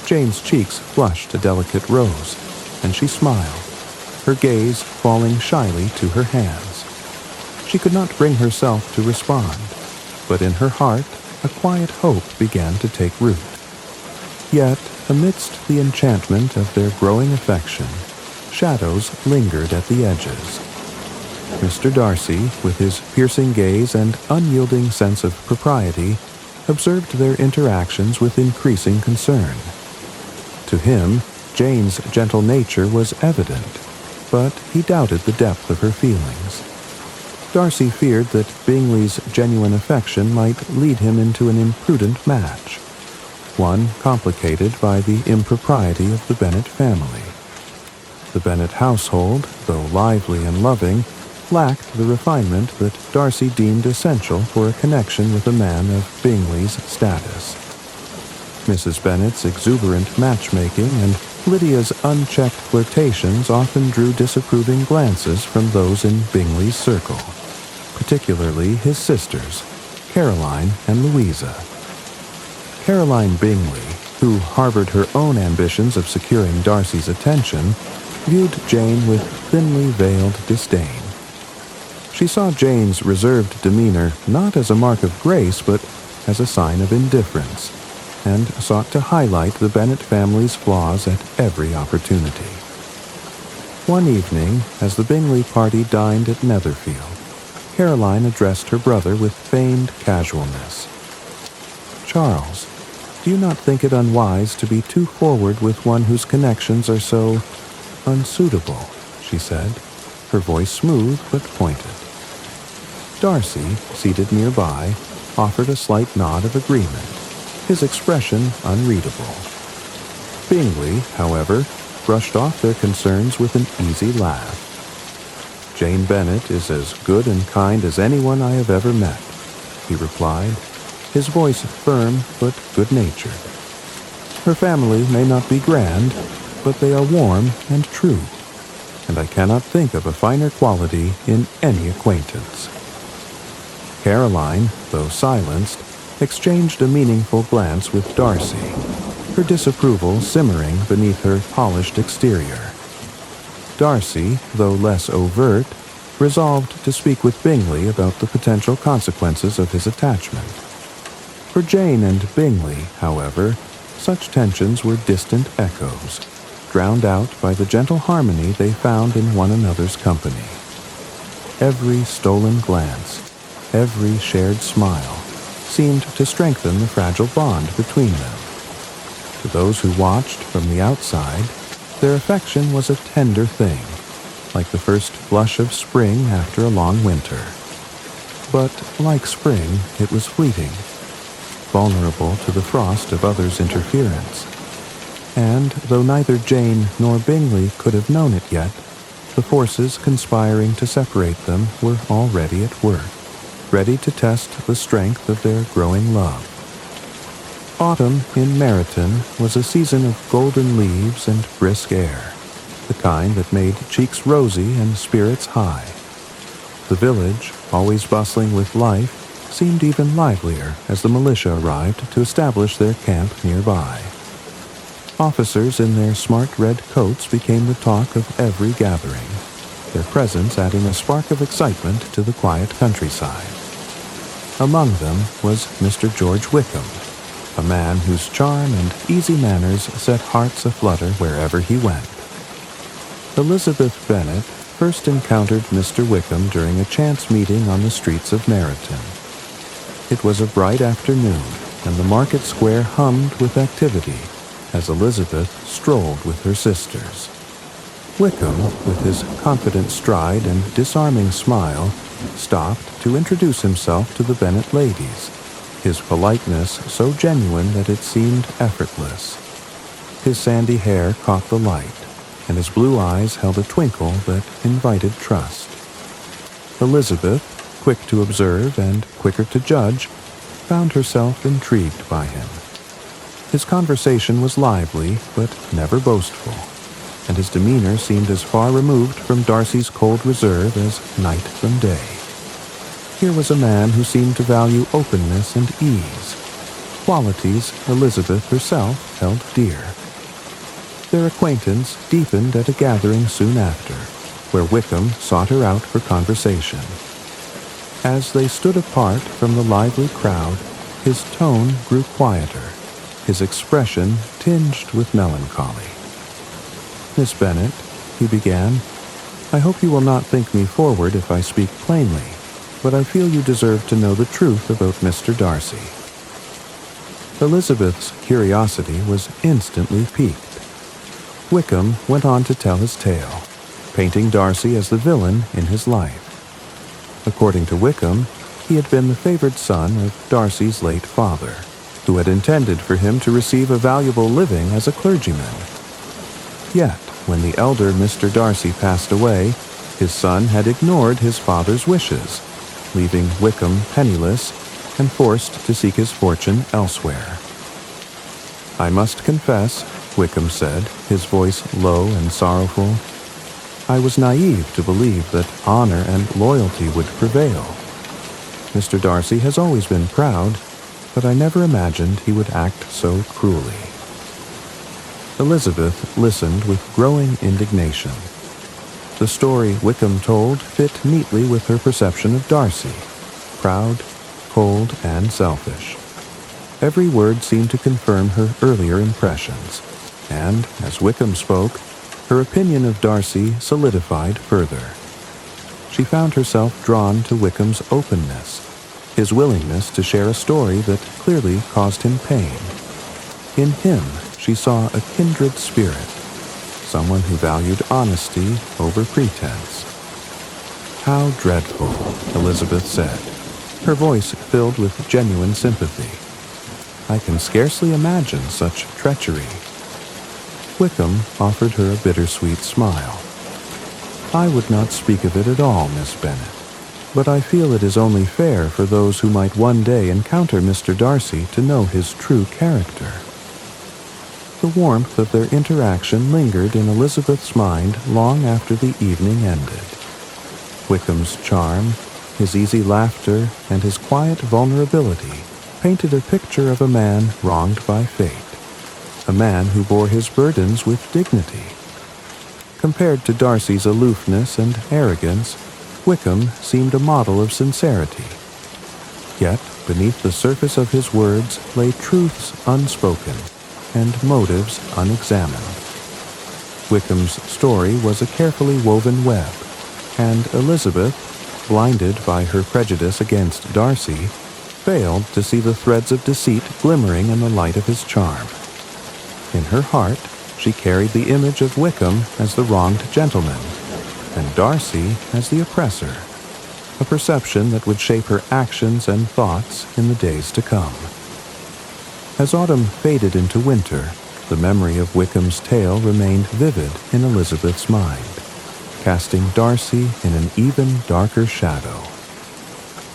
A: Jane's cheeks flushed a delicate rose, and she smiled, her gaze falling shyly to her hands. She could not bring herself to respond, but in her heart a quiet hope began to take root. Yet, amidst the enchantment of their growing affection, shadows lingered at the edges. Mr. Darcy, with his piercing gaze and unyielding sense of propriety, observed their interactions with increasing concern. To him, Jane's gentle nature was evident, but he doubted the depth of her feelings. Darcy feared that Bingley's genuine affection might lead him into an imprudent match, one complicated by the impropriety of the Bennet family. The Bennet household, though lively and loving, lacked the refinement that Darcy deemed essential for a connection with a man of Bingley's status. Mrs. Bennet's exuberant matchmaking and Lydia's unchecked flirtations often drew disapproving glances from those in Bingley's circle, particularly his sisters, Caroline and Louisa. Caroline Bingley, who harbored her own ambitions of securing Darcy's attention, viewed Jane with thinly veiled disdain. She saw Jane's reserved demeanor not as a mark of grace, but as a sign of indifference, and sought to highlight the Bennet family's flaws at every opportunity. One evening, as the Bingley party dined at Netherfield, Caroline addressed her brother with feigned casualness. "Charles, do you not think it unwise to be too forward with one whose connections are so unsuitable?" she said, her voice smooth but pointed. Darcy, seated nearby, offered a slight nod of agreement, his expression unreadable. Bingley, however, brushed off their concerns with an easy laugh. "Jane Bennet is as good and kind as anyone I have ever met," he replied, his voice firm but good-natured. "Her family may not be grand, but they are warm and true, and I cannot think of a finer quality in any acquaintance." Caroline, though silenced, exchanged a meaningful glance with Darcy, her disapproval simmering beneath her polished exterior. Darcy, though less overt, resolved to speak with Bingley about the potential consequences of his attachment. For Jane and Bingley, however, such tensions were distant echoes, drowned out by the gentle harmony they found in one another's company. Every stolen glance, every shared smile, seemed to strengthen the fragile bond between them. To those who watched from the outside, their affection was a tender thing, like the first blush of spring after a long winter. But, like spring, it was fleeting, vulnerable to the frost of others' interference. And, though neither Jane nor Bingley could have known it yet, the forces conspiring to separate them were already at work, ready to test the strength of their growing love. Autumn in Meryton was a season of golden leaves and brisk air, the kind that made cheeks rosy and spirits high. The village, always bustling with life, seemed even livelier as the militia arrived to establish their camp nearby. Officers in their smart red coats became the talk of every gathering, their presence adding a spark of excitement to the quiet countryside. Among them was Mr. George Wickham, a man whose charm and easy manners set hearts aflutter wherever he went. Elizabeth Bennet first encountered Mr. Wickham during a chance meeting on the streets of Meryton. It was a bright afternoon, and the market square hummed with activity as Elizabeth strolled with her sisters. Wickham, with his confident stride and disarming smile, stopped to introduce himself to the Bennet ladies, his politeness so genuine that it seemed effortless. His sandy hair caught the light, and his blue eyes held a twinkle that invited trust. Elizabeth, quick to observe and quicker to judge, found herself intrigued by him. His conversation was lively, but never boastful, and his demeanor seemed as far removed from Darcy's cold reserve as night from day. Here was a man who seemed to value openness and ease, qualities Elizabeth herself held dear. Their acquaintance deepened at a gathering soon after, where Wickham sought her out for conversation. As they stood apart from the lively crowd, his tone grew quieter, his expression tinged with melancholy. "Miss Bennet," he began, "I hope you will not think me forward if I speak plainly, but I feel you deserve to know the truth about Mr. Darcy." Elizabeth's curiosity was instantly piqued. Wickham went on to tell his tale, painting Darcy as the villain in his life. According to Wickham, he had been the favored son of Darcy's late father, who had intended for him to receive a valuable living as a clergyman. Yet, when the elder Mr. Darcy passed away, his son had ignored his father's wishes, leaving Wickham penniless and forced to seek his fortune elsewhere. "I must confess," Wickham said, his voice low and sorrowful, "I was naive to believe that honor and loyalty would prevail. Mr. Darcy has always been proud, but I never imagined he would act so cruelly." Elizabeth listened with growing indignation. The story Wickham told fit neatly with her perception of Darcy, proud, cold, and selfish. Every word seemed to confirm her earlier impressions, and, as Wickham spoke, her opinion of Darcy solidified further. She found herself drawn to Wickham's openness, his willingness to share a story that clearly caused him pain. In him, she saw a kindred spirit, someone who valued honesty over pretense. "How dreadful," Elizabeth said, her voice filled with genuine sympathy. "I can scarcely imagine such treachery." Wickham offered her a bittersweet smile. "I would not speak of it at all, Miss Bennet, but I feel it is only fair for those who might one day encounter Mr. Darcy to know his true character." The warmth of their interaction lingered in Elizabeth's mind long after the evening ended. Wickham's charm, his easy laughter, and his quiet vulnerability painted a picture of a man wronged by fate, a man who bore his burdens with dignity. Compared to Darcy's aloofness and arrogance, Wickham seemed a model of sincerity. Yet, beneath the surface of his words lay truths unspoken and motives unexamined. Wickham's story was a carefully woven web, and Elizabeth, blinded by her prejudice against Darcy, failed to see the threads of deceit glimmering in the light of his charm. In her heart, she carried the image of Wickham as the wronged gentleman, and Darcy as the oppressor, a perception that would shape her actions and thoughts in the days to come. As autumn faded into winter, the memory of Wickham's tale remained vivid in Elizabeth's mind, casting Darcy in an even darker shadow.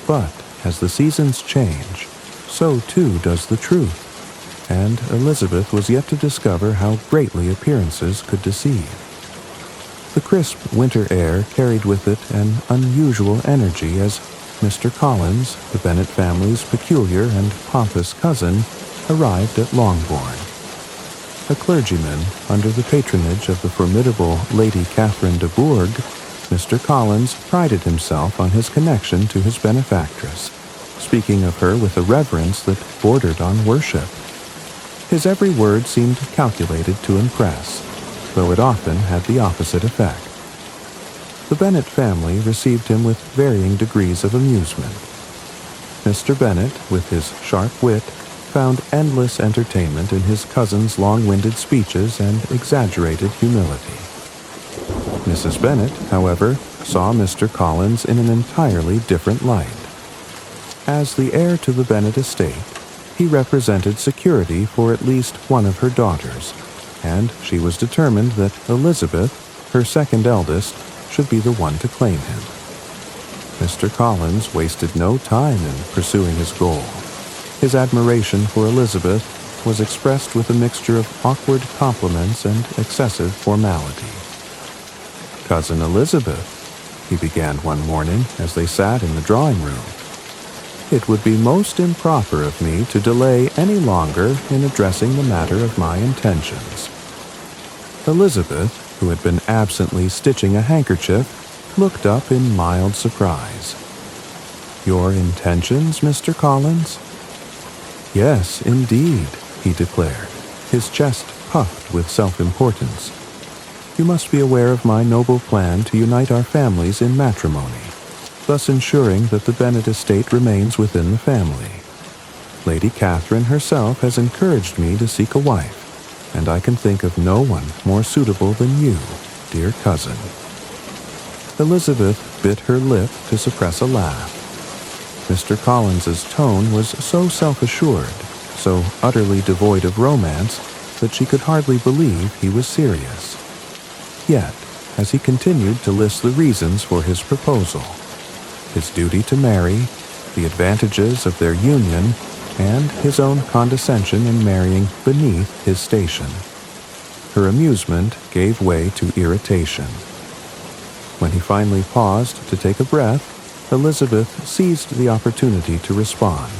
A: But as the seasons change, so too does the truth, and Elizabeth was yet to discover how greatly appearances could deceive. The crisp winter air carried with it an unusual energy as Mr. Collins, the Bennet family's peculiar and pompous cousin, arrived at Longbourn. A clergyman under the patronage of the formidable Lady Catherine de Bourgh, Mr. Collins prided himself on his connection to his benefactress, speaking of her with a reverence that bordered on worship. His every word seemed calculated to impress, though it often had the opposite effect. The Bennet family received him with varying degrees of amusement. Mr. Bennet, with his sharp wit, found endless entertainment in his cousin's long-winded speeches and exaggerated humility. Mrs. Bennet, however, saw Mr. Collins in an entirely different light. As the heir to the Bennet estate, he represented security for at least one of her daughters, and she was determined that Elizabeth, her second eldest, should be the one to claim him. Mr. Collins wasted no time in pursuing his goal. His admiration for Elizabeth was expressed with a mixture of awkward compliments and excessive formality. "Cousin Elizabeth," he began one morning as they sat in the drawing room, "it would be most improper of me to delay any longer in addressing the matter of my intentions." Elizabeth, who had been absently stitching a handkerchief, looked up in mild surprise. "Your intentions, Mr. Collins?" "Yes, indeed," he declared, his chest puffed with self-importance. "You must be aware of my noble plan to unite our families in matrimony, thus ensuring that the Bennet estate remains within the family. Lady Catherine herself has encouraged me to seek a wife, and I can think of no one more suitable than you, dear cousin." Elizabeth bit her lip to suppress a laugh. Mr. Collins's tone was so self-assured, so utterly devoid of romance, that she could hardly believe he was serious. Yet, as he continued to list the reasons for his proposal, his duty to marry, the advantages of their union, and his own condescension in marrying beneath his station, her amusement gave way to irritation. When he finally paused to take a breath, Elizabeth seized the opportunity to respond.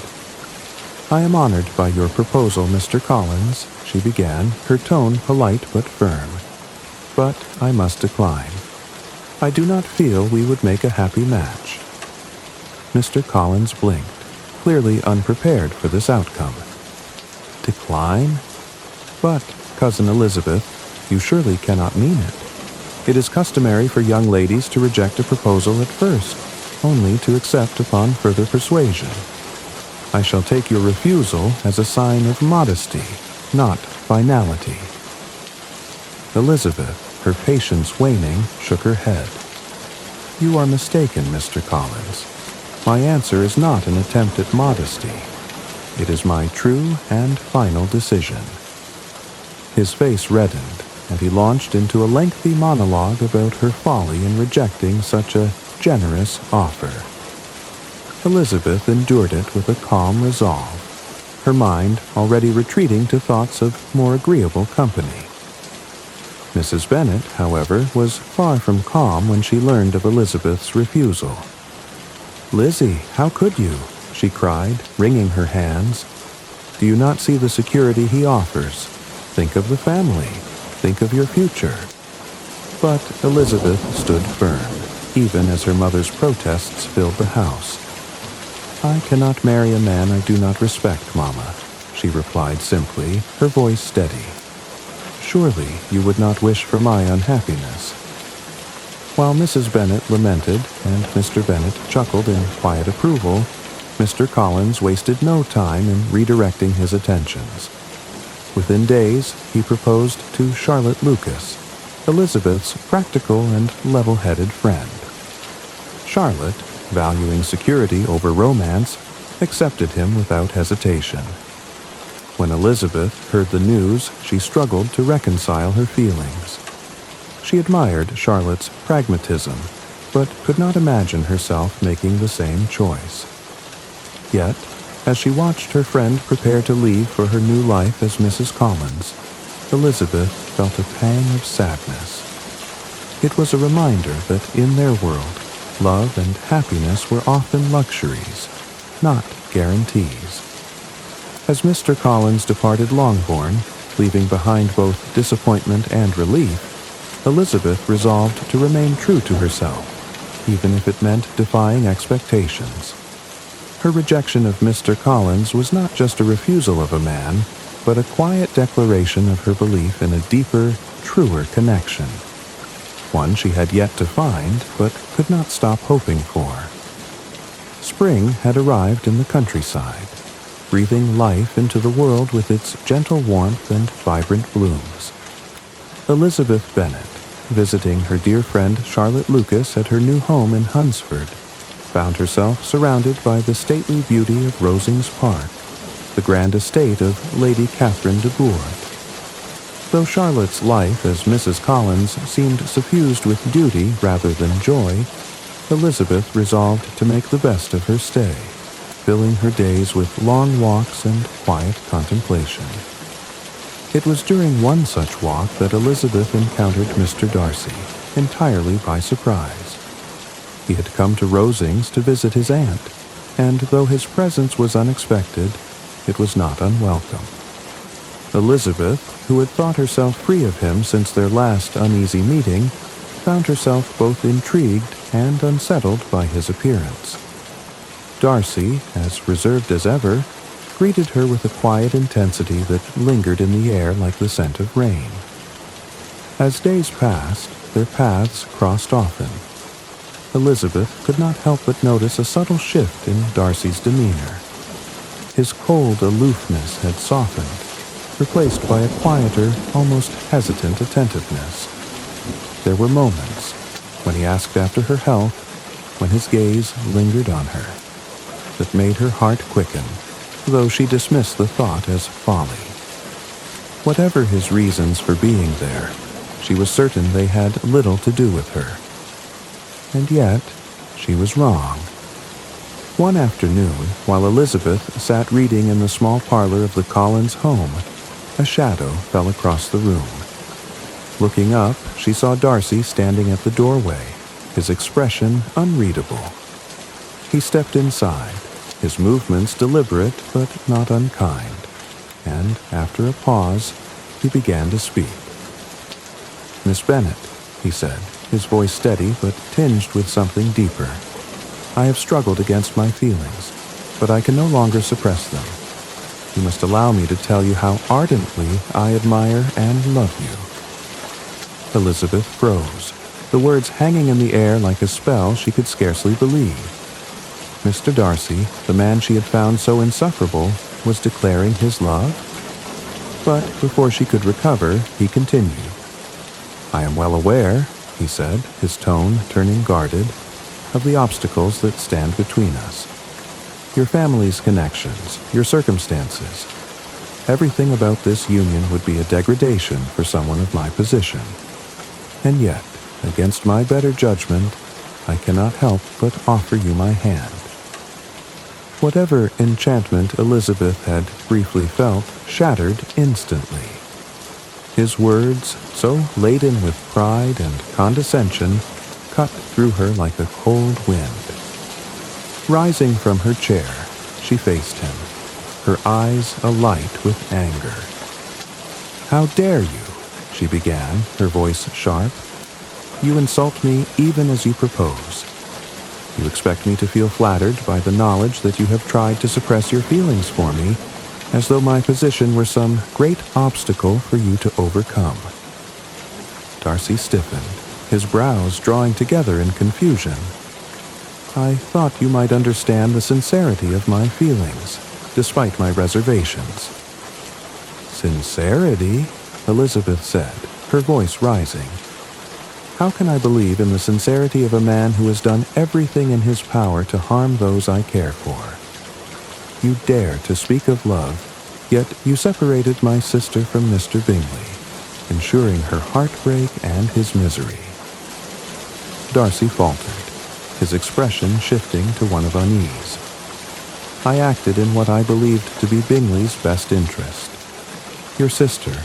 A: "I am honored by your proposal, Mr. Collins," she began, her tone polite but firm. "But I must decline. I do not feel we would make a happy match." Mr. Collins blinked, clearly unprepared for this outcome. "Decline? But, Cousin Elizabeth, you surely cannot mean it. It is customary for young ladies to reject a proposal at first, only to accept upon further persuasion. I shall take your refusal as a sign of modesty, not finality." Elizabeth, her patience waning, shook her head. "You are mistaken, Mr. Collins. My answer is not an attempt at modesty. It is my true and final decision." His face reddened, and he launched into a lengthy monologue about her folly in rejecting such a generous offer. Elizabeth endured it with a calm resolve, her mind already retreating to thoughts of more agreeable company. Mrs. Bennet, however, was far from calm when she learned of Elizabeth's refusal. "Lizzie, how could you?" she cried, wringing her hands. "Do you not see the security he offers? Think of the family. Think of your future." But Elizabeth stood firm, even as her mother's protests filled the house. "I cannot marry a man I do not respect, Mamma," she replied simply, her voice steady. "Surely you would not wish for my unhappiness." While Mrs. Bennet lamented and Mr. Bennet chuckled in quiet approval, Mr. Collins wasted no time in redirecting his attentions. Within days, he proposed to Charlotte Lucas, Elizabeth's practical and level-headed friend. Charlotte, valuing security over romance, accepted him without hesitation. When Elizabeth heard the news, she struggled to reconcile her feelings. She admired Charlotte's pragmatism, but could not imagine herself making the same choice. Yet, as she watched her friend prepare to leave for her new life as Mrs. Collins, Elizabeth felt a pang of sadness. It was a reminder that in their world, love and happiness were often luxuries, not guarantees. As Mr. Collins departed Longbourn, leaving behind both disappointment and relief, Elizabeth resolved to remain true to herself, even if it meant defying expectations. Her rejection of Mr. Collins was not just a refusal of a man, but a quiet declaration of her belief in a deeper, truer connection. One she had yet to find, but could not stop hoping for. Spring had arrived in the countryside, breathing life into the world with its gentle warmth and vibrant blooms. Elizabeth Bennet, visiting her dear friend Charlotte Lucas at her new home in Hunsford, found herself surrounded by the stately beauty of Rosings Park, the grand estate of Lady Catherine de Bourgh. Though Charlotte's life as Mrs. Collins seemed suffused with duty rather than joy, Elizabeth resolved to make the best of her stay, filling her days with long walks and quiet contemplation. It was during one such walk that Elizabeth encountered Mr. Darcy, entirely by surprise. He had come to Rosings to visit his aunt, and though his presence was unexpected, it was not unwelcome. Elizabeth, who had thought herself free of him since their last uneasy meeting, found herself both intrigued and unsettled by his appearance. Darcy, as reserved as ever, greeted her with a quiet intensity that lingered in the air like the scent of rain. As days passed, their paths crossed often. Elizabeth could not help but notice a subtle shift in Darcy's demeanor. His cold aloofness had softened, replaced by a quieter, almost hesitant attentiveness. There were moments, when he asked after her health, when his gaze lingered on her, that made her heart quicken, though she dismissed the thought as folly. Whatever his reasons for being there, she was certain they had little to do with her. And yet, she was wrong. One afternoon, while Elizabeth sat reading in the small parlor of the Collins home, a shadow fell across the room. Looking up, she saw Darcy standing at the doorway, his expression unreadable. He stepped inside, his movements deliberate but not unkind, and after a pause, he began to speak. "Miss Bennet," he said, his voice steady but tinged with something deeper, "I have struggled against my feelings, but I can no longer suppress them. You must allow me to tell you how ardently I admire and love you." Elizabeth froze, the words hanging in the air like a spell she could scarcely believe. Mr. Darcy, the man she had found so insufferable, was declaring his love? But before she could recover, he continued. "I am well aware," he said, his tone turning guarded, "of the obstacles that stand between us. Your family's connections, your circumstances. Everything about this union would be a degradation for someone of my position. And yet, against my better judgment, I cannot help but offer you my hand." Whatever enchantment Elizabeth had briefly felt shattered instantly. His words, so laden with pride and condescension, cut through her like a cold wind. Rising from her chair, she faced him, her eyes alight with anger. "How dare you?" she began, her voice sharp. "You insult me even as you propose. You expect me to feel flattered by the knowledge that you have tried to suppress your feelings for me, as though my position were some great obstacle for you to overcome." Darcy stiffened, his brows drawing together in confusion. "I thought you might understand the sincerity of my feelings, despite my reservations." "Sincerity?" Elizabeth said, her voice rising. "How can I believe in the sincerity of a man who has done everything in his power to harm those I care for? You dare to speak of love, yet you separated my sister from Mr. Bingley, ensuring her heartbreak and his misery." Darcy faltered, his expression shifting to one of unease. "I acted in what I believed to be Bingley's best interest. Your sister,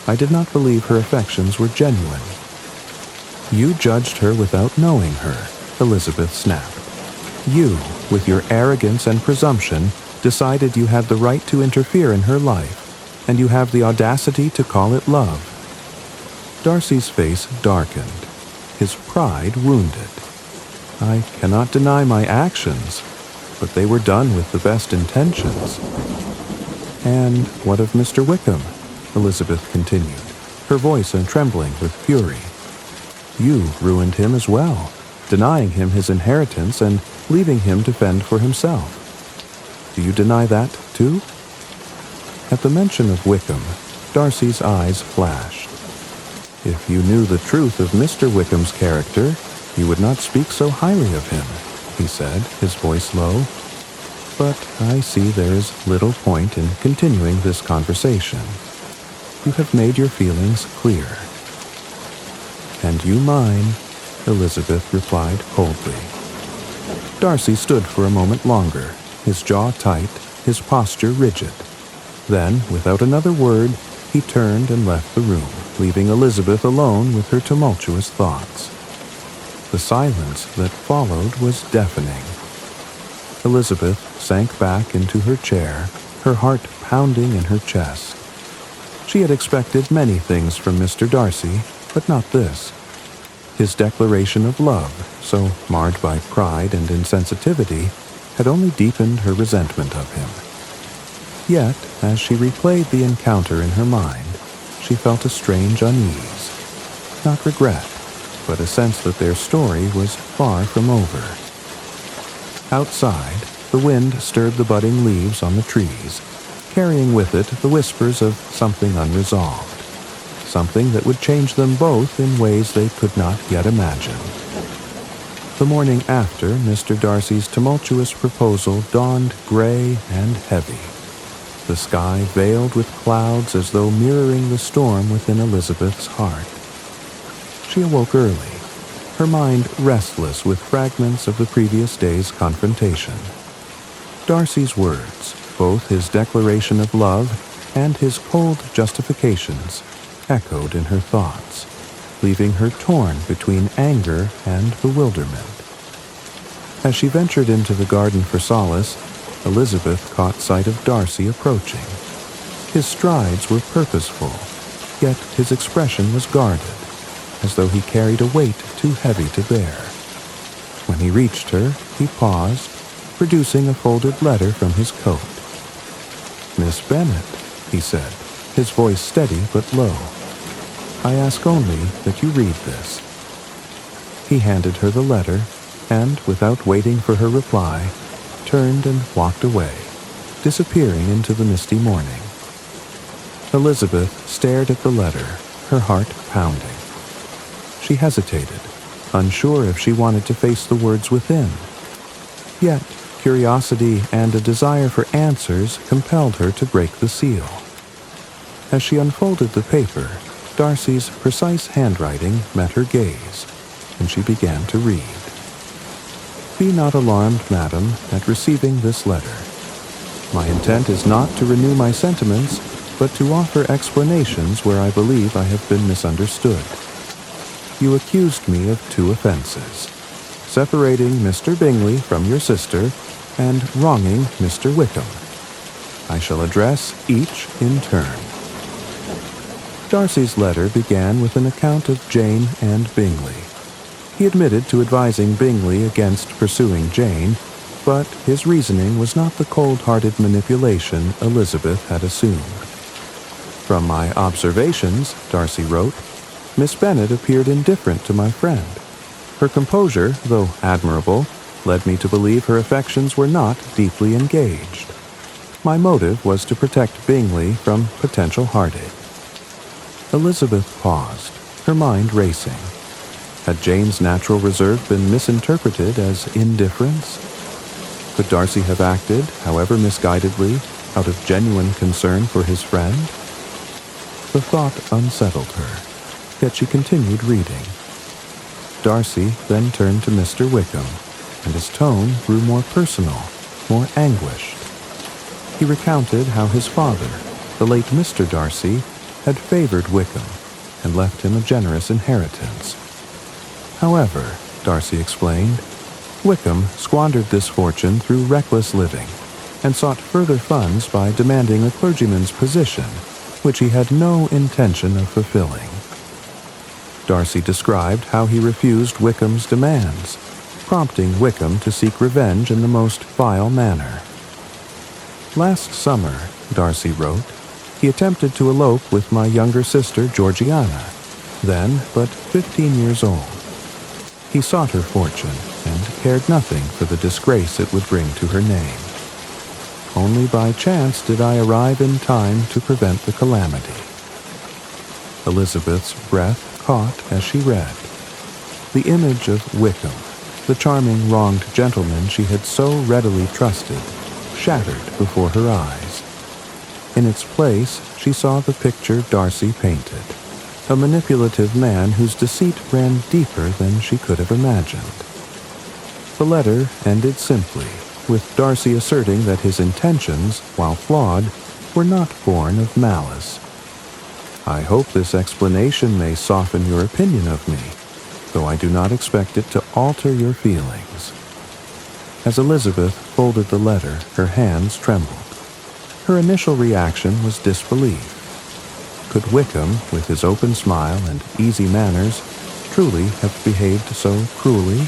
A: I did not believe her affections were genuine." "You judged her without knowing her," Elizabeth snapped. "You, with your arrogance and presumption, decided you had the right to interfere in her life, and you have the audacity to call it love." Darcy's face darkened, his pride wounded. "I cannot deny my actions, but they were done with the best intentions." "And what of Mr. Wickham?" Elizabeth continued, her voice trembling with fury. "You ruined him as well, denying him his inheritance and leaving him to fend for himself. Do you deny that, too?" At the mention of Wickham, Darcy's eyes flashed. If you knew the truth of Mr. Wickham's character, you would not speak so highly of him," he said, his voice low. "But I see there is little point in continuing this conversation. You have made your feelings clear." "And you mine," Elizabeth replied coldly. Darcy stood for a moment longer, his jaw tight, his posture rigid. Then, without another word, he turned and left the room, leaving Elizabeth alone with her tumultuous thoughts. The silence that followed was deafening. Elizabeth sank back into her chair, her heart pounding in her chest. She had expected many things from Mr. Darcy, but not this. His declaration of love, so marred by pride and insensitivity, had only deepened her resentment of him. Yet, as she replayed the encounter in her mind, she felt a strange unease. Not regret, but a sense that their story was far from over. Outside, the wind stirred the budding leaves on the trees, carrying with it the whispers of something unresolved, something that would change them both in ways they could not yet imagine. The morning after Mr. Darcy's tumultuous proposal dawned gray and heavy, the sky veiled with clouds as though mirroring the storm within Elizabeth's heart. She awoke early, her mind restless with fragments of the previous day's confrontation. Darcy's words, both his declaration of love and his cold justifications, echoed in her thoughts, leaving her torn between anger and bewilderment. As she ventured into the garden for solace, Elizabeth caught sight of Darcy approaching. His strides were purposeful, yet his expression was guarded, as though he carried a weight too heavy to bear. When he reached her, he paused, producing a folded letter from his coat. "Miss Bennet," he said, his voice steady but low, "I ask only that you read this." He handed her the letter, and, without waiting for her reply, turned and walked away, disappearing into the misty morning. Elizabeth stared at the letter, her heart pounding. She hesitated, unsure if she wanted to face the words within. Yet, curiosity and a desire for answers compelled her to break the seal. As she unfolded the paper, Darcy's precise handwriting met her gaze, and she began to read. "Be not alarmed, madam, at receiving this letter. My intent is not to renew my sentiments, but to offer explanations where I believe I have been misunderstood. You accused me of 2 offenses: separating Mr. Bingley from your sister and wronging Mr. Wickham. I shall address each in turn." Darcy's letter began with an account of Jane and Bingley. He admitted to advising Bingley against pursuing Jane, but his reasoning was not the cold-hearted manipulation Elizabeth had assumed. "From my observations," Darcy wrote, "Miss Bennet appeared indifferent to my friend. Her composure, though admirable, led me to believe her affections were not deeply engaged. My motive was to protect Bingley from potential heartache." Elizabeth paused, her mind racing. Had Jane's natural reserve been misinterpreted as indifference? Could Darcy have acted, however misguidedly, out of genuine concern for his friend? The thought unsettled her, yet she continued reading. Darcy then turned to Mr. Wickham, and his tone grew more personal, more anguished. He recounted how his father, the late Mr. Darcy, had favored Wickham and left him a generous inheritance. However, Darcy explained, Wickham squandered this fortune through reckless living and sought further funds by demanding a clergyman's position, which he had no intention of fulfilling. Darcy described how he refused Wickham's demands, prompting Wickham to seek revenge in the most vile manner. "Last summer," Darcy wrote, "he attempted to elope with my younger sister Georgiana, then but 15 years old. He sought her fortune and cared nothing for the disgrace it would bring to her name. Only by chance did I arrive in time to prevent the calamity." Elizabeth's breath caught as she read. The image of Wickham, the charming wronged gentleman she had so readily trusted, shattered before her eyes. In its place, she saw the picture Darcy painted, a manipulative man whose deceit ran deeper than she could have imagined. The letter ended simply, with Darcy asserting that his intentions, while flawed, were not born of malice. "I hope this explanation may soften your opinion of me, though I do not expect it to alter your feelings." As Elizabeth folded the letter, her hands trembled. Her initial reaction was disbelief. Could Wickham, with his open smile and easy manners, truly have behaved so cruelly?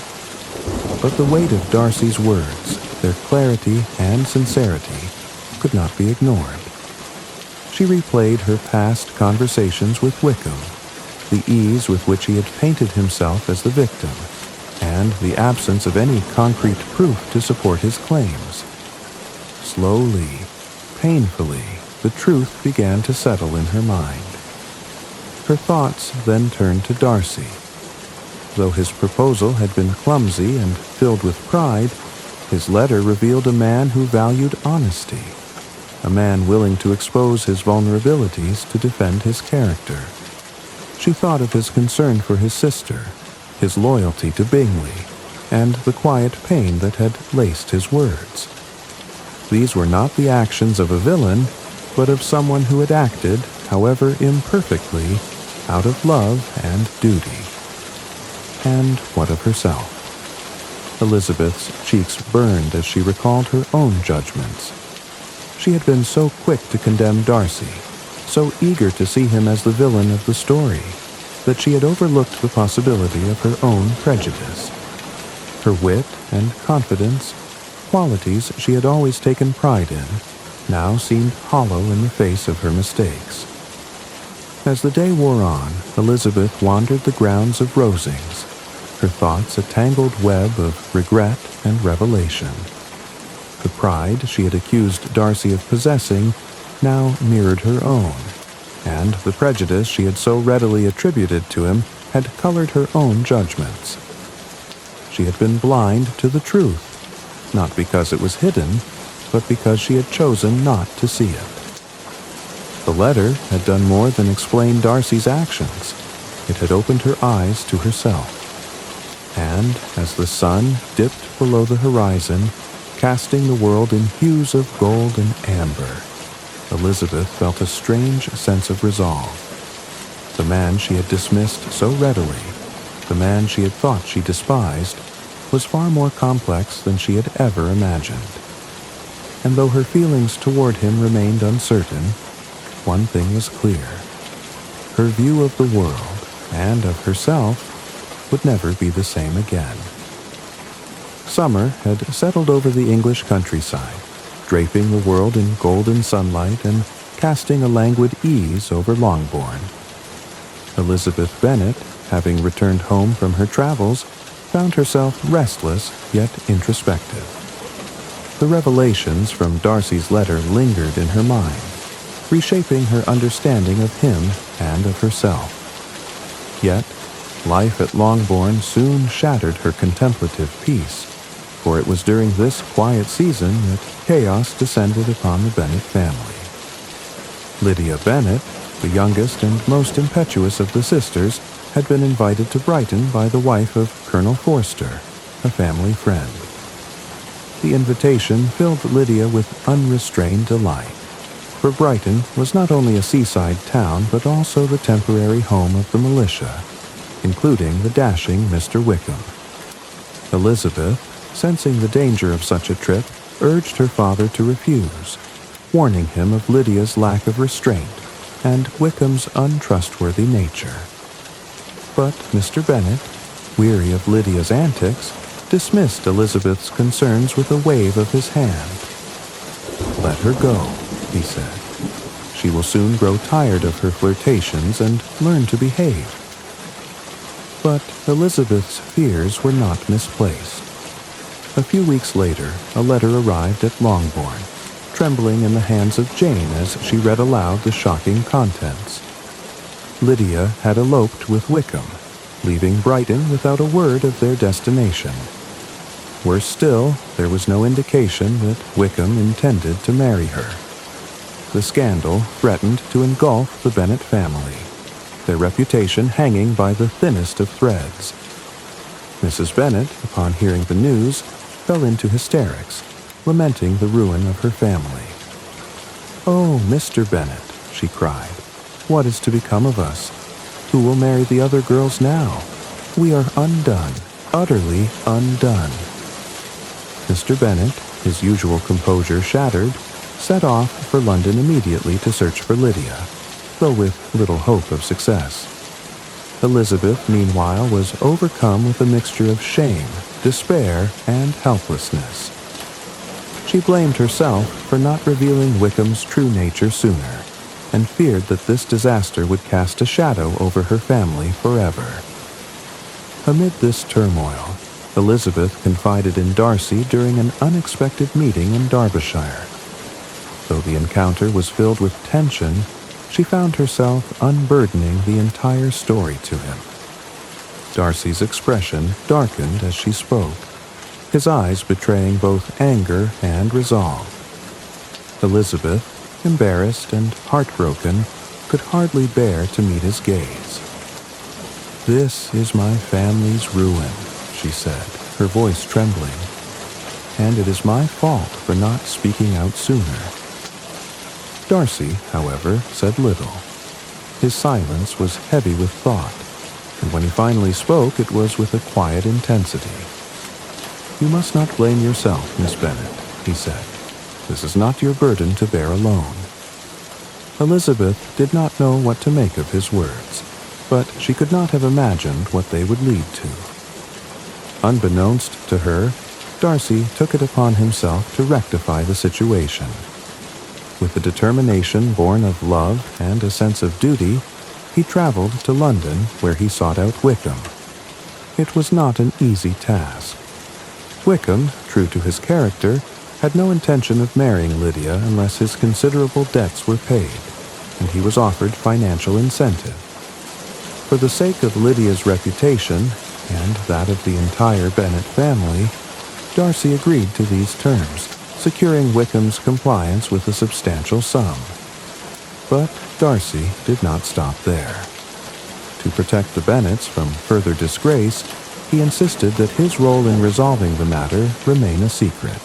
A: But the weight of Darcy's words, their clarity and sincerity, could not be ignored. She replayed her past conversations with Wickham, the ease with which he had painted himself as the victim, and the absence of any concrete proof to support his claims. Slowly, painfully, the truth began to settle in her mind. Her thoughts then turned to Darcy. Though his proposal had been clumsy and filled with pride, his letter revealed a man who valued honesty, a man willing to expose his vulnerabilities to defend his character. She thought of his concern for his sister, his loyalty to Bingley, and the quiet pain that had laced his words. These were not the actions of a villain, but of someone who had acted, however imperfectly, out of love and duty. And what of herself? Elizabeth's cheeks burned as she recalled her own judgments. She had been so quick to condemn Darcy, so eager to see him as the villain of the story, that she had overlooked the possibility of her own prejudice. Her wit and confidence, qualities she had always taken pride in, now seemed hollow in the face of her mistakes. As the day wore on, Elizabeth wandered the grounds of Rosings, her thoughts a tangled web of regret and revelation. The pride she had accused Darcy of possessing now mirrored her own, and the prejudice she had so readily attributed to him had colored her own judgments. She had been blind to the truth, not because it was hidden, but because she had chosen not to see it. The letter had done more than explain Darcy's actions. It had opened her eyes to herself. And as the sun dipped below the horizon, casting the world in hues of gold and amber, Elizabeth felt a strange sense of resolve. The man she had dismissed so readily, the man she had thought she despised, was far more complex than she had ever imagined. And though her feelings toward him remained uncertain, one thing was clear. Her view of the world, and of herself, would never be the same again. Summer had settled over the English countryside, draping the world in golden sunlight and casting a languid ease over Longbourn. Elizabeth Bennet, having returned home from her travels, found herself restless yet introspective. The revelations from Darcy's letter lingered in her mind, reshaping her understanding of him and of herself. Yet, life at Longbourn soon shattered her contemplative peace, for it was during this quiet season that chaos descended upon the Bennet family. Lydia Bennet, the youngest and most impetuous of the sisters, had been invited to Brighton by the wife of Colonel Forster, a family friend. The invitation filled Lydia with unrestrained delight, for Brighton was not only a seaside town but also the temporary home of the militia, including the dashing Mr. Wickham. Elizabeth, sensing the danger of such a trip, urged her father to refuse, warning him of Lydia's lack of restraint and Wickham's untrustworthy nature. But Mr. Bennet, weary of Lydia's antics, dismissed Elizabeth's concerns with a wave of his hand. "Let her go," he said. "She will soon grow tired of her flirtations and learn to behave." But Elizabeth's fears were not misplaced. A few weeks later, a letter arrived at Longbourn, trembling in the hands of Jane as she read aloud the shocking contents. Lydia had eloped with Wickham, leaving Brighton without a word of their destination. Worse still, there was no indication that Wickham intended to marry her. The scandal threatened to engulf the Bennet family, their reputation hanging by the thinnest of threads. Mrs. Bennet, upon hearing the news, fell into hysterics, lamenting the ruin of her family. "Oh, Mr. Bennet," she cried, "what is to become of us? Who will marry the other girls now? We are undone, utterly undone." Mr. Bennet, his usual composure shattered, set off for London immediately to search for Lydia, though with little hope of success. Elizabeth, meanwhile, was overcome with a mixture of shame, despair, and helplessness. She blamed herself for not revealing Wickham's true nature sooner, and feared that this disaster would cast a shadow over her family forever. Amid this turmoil, Elizabeth confided in Darcy during an unexpected meeting in Derbyshire. Though the encounter was filled with tension, she found herself unburdening the entire story to him. Darcy's expression darkened as she spoke, his eyes betraying both anger and resolve. Elizabeth, embarrassed and heartbroken, could hardly bear to meet his gaze. "This is my family's ruin," she said, her voice trembling, "and it is my fault for not speaking out sooner." Darcy, however, said little. His silence was heavy with thought, and when he finally spoke it was with a quiet intensity. "You must not blame yourself, Miss Bennet," he said. "This is not your burden to bear alone." Elizabeth did not know what to make of his words, but she could not have imagined what they would lead to. Unbeknownst to her, Darcy took it upon himself to rectify the situation. With a determination born of love and a sense of duty, he traveled to London, where he sought out Wickham. It was not an easy task. Wickham, true to his character, had no intention of marrying Lydia unless his considerable debts were paid, and he was offered financial incentive. For the sake of Lydia's reputation, and that of the entire Bennet family, Darcy agreed to these terms, securing Wickham's compliance with a substantial sum. But Darcy did not stop there. To protect the Bennets from further disgrace, he insisted that his role in resolving the matter remain a secret.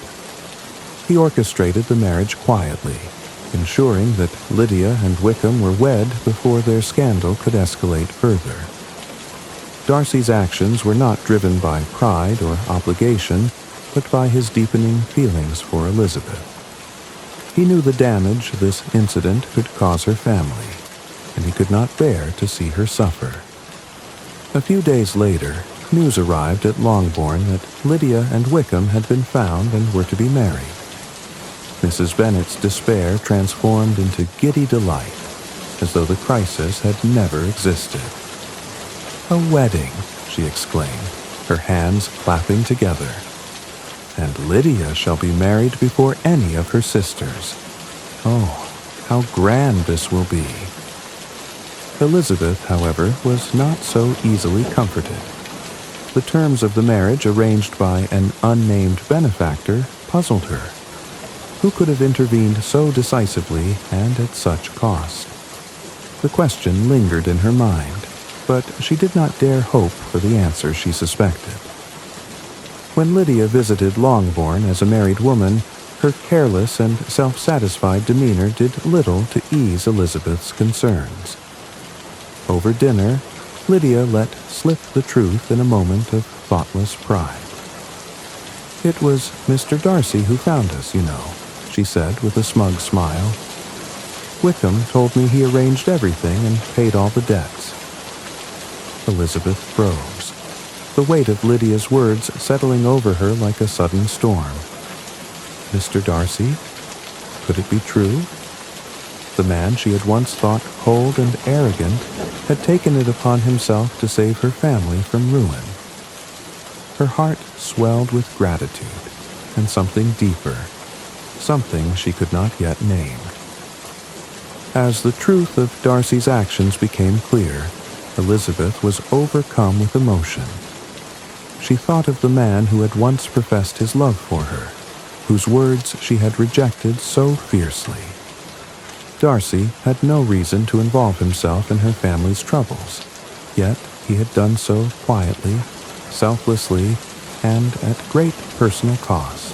A: He orchestrated the marriage quietly, ensuring that Lydia and Wickham were wed before their scandal could escalate further. Darcy's actions were not driven by pride or obligation, but by his deepening feelings for Elizabeth. He knew the damage this incident could cause her family, and he could not bear to see her suffer. A few days later, news arrived at Longbourn that Lydia and Wickham had been found and were to be married. Mrs. Bennet's despair transformed into giddy delight, as though the crisis had never existed. "A wedding," she exclaimed, her hands clapping together. "And Lydia shall be married before any of her sisters. Oh, how grand this will be." Elizabeth, however, was not so easily comforted. The terms of the marriage arranged by an unnamed benefactor puzzled her. Who could have intervened so decisively and at such cost? The question lingered in her mind, but she did not dare hope for the answer she suspected. When Lydia visited Longbourn as a married woman, her careless and self-satisfied demeanor did little to ease Elizabeth's concerns. Over dinner, Lydia let slip the truth in a moment of thoughtless pride. "It was Mr. Darcy who found us, you know," she said with a smug smile. "Wickham told me he arranged everything and paid all the debts." Elizabeth froze, the weight of Lydia's words settling over her like a sudden storm. Mr. Darcy? Could it be true? The man she had once thought cold and arrogant had taken it upon himself to save her family from ruin. Her heart swelled with gratitude and something deeper, something she could not yet name. As the truth of Darcy's actions became clear, Elizabeth was overcome with emotion. She thought of the man who had once professed his love for her, whose words she had rejected so fiercely. Darcy had no reason to involve himself in her family's troubles, yet he had done so quietly, selflessly, and at great personal cost.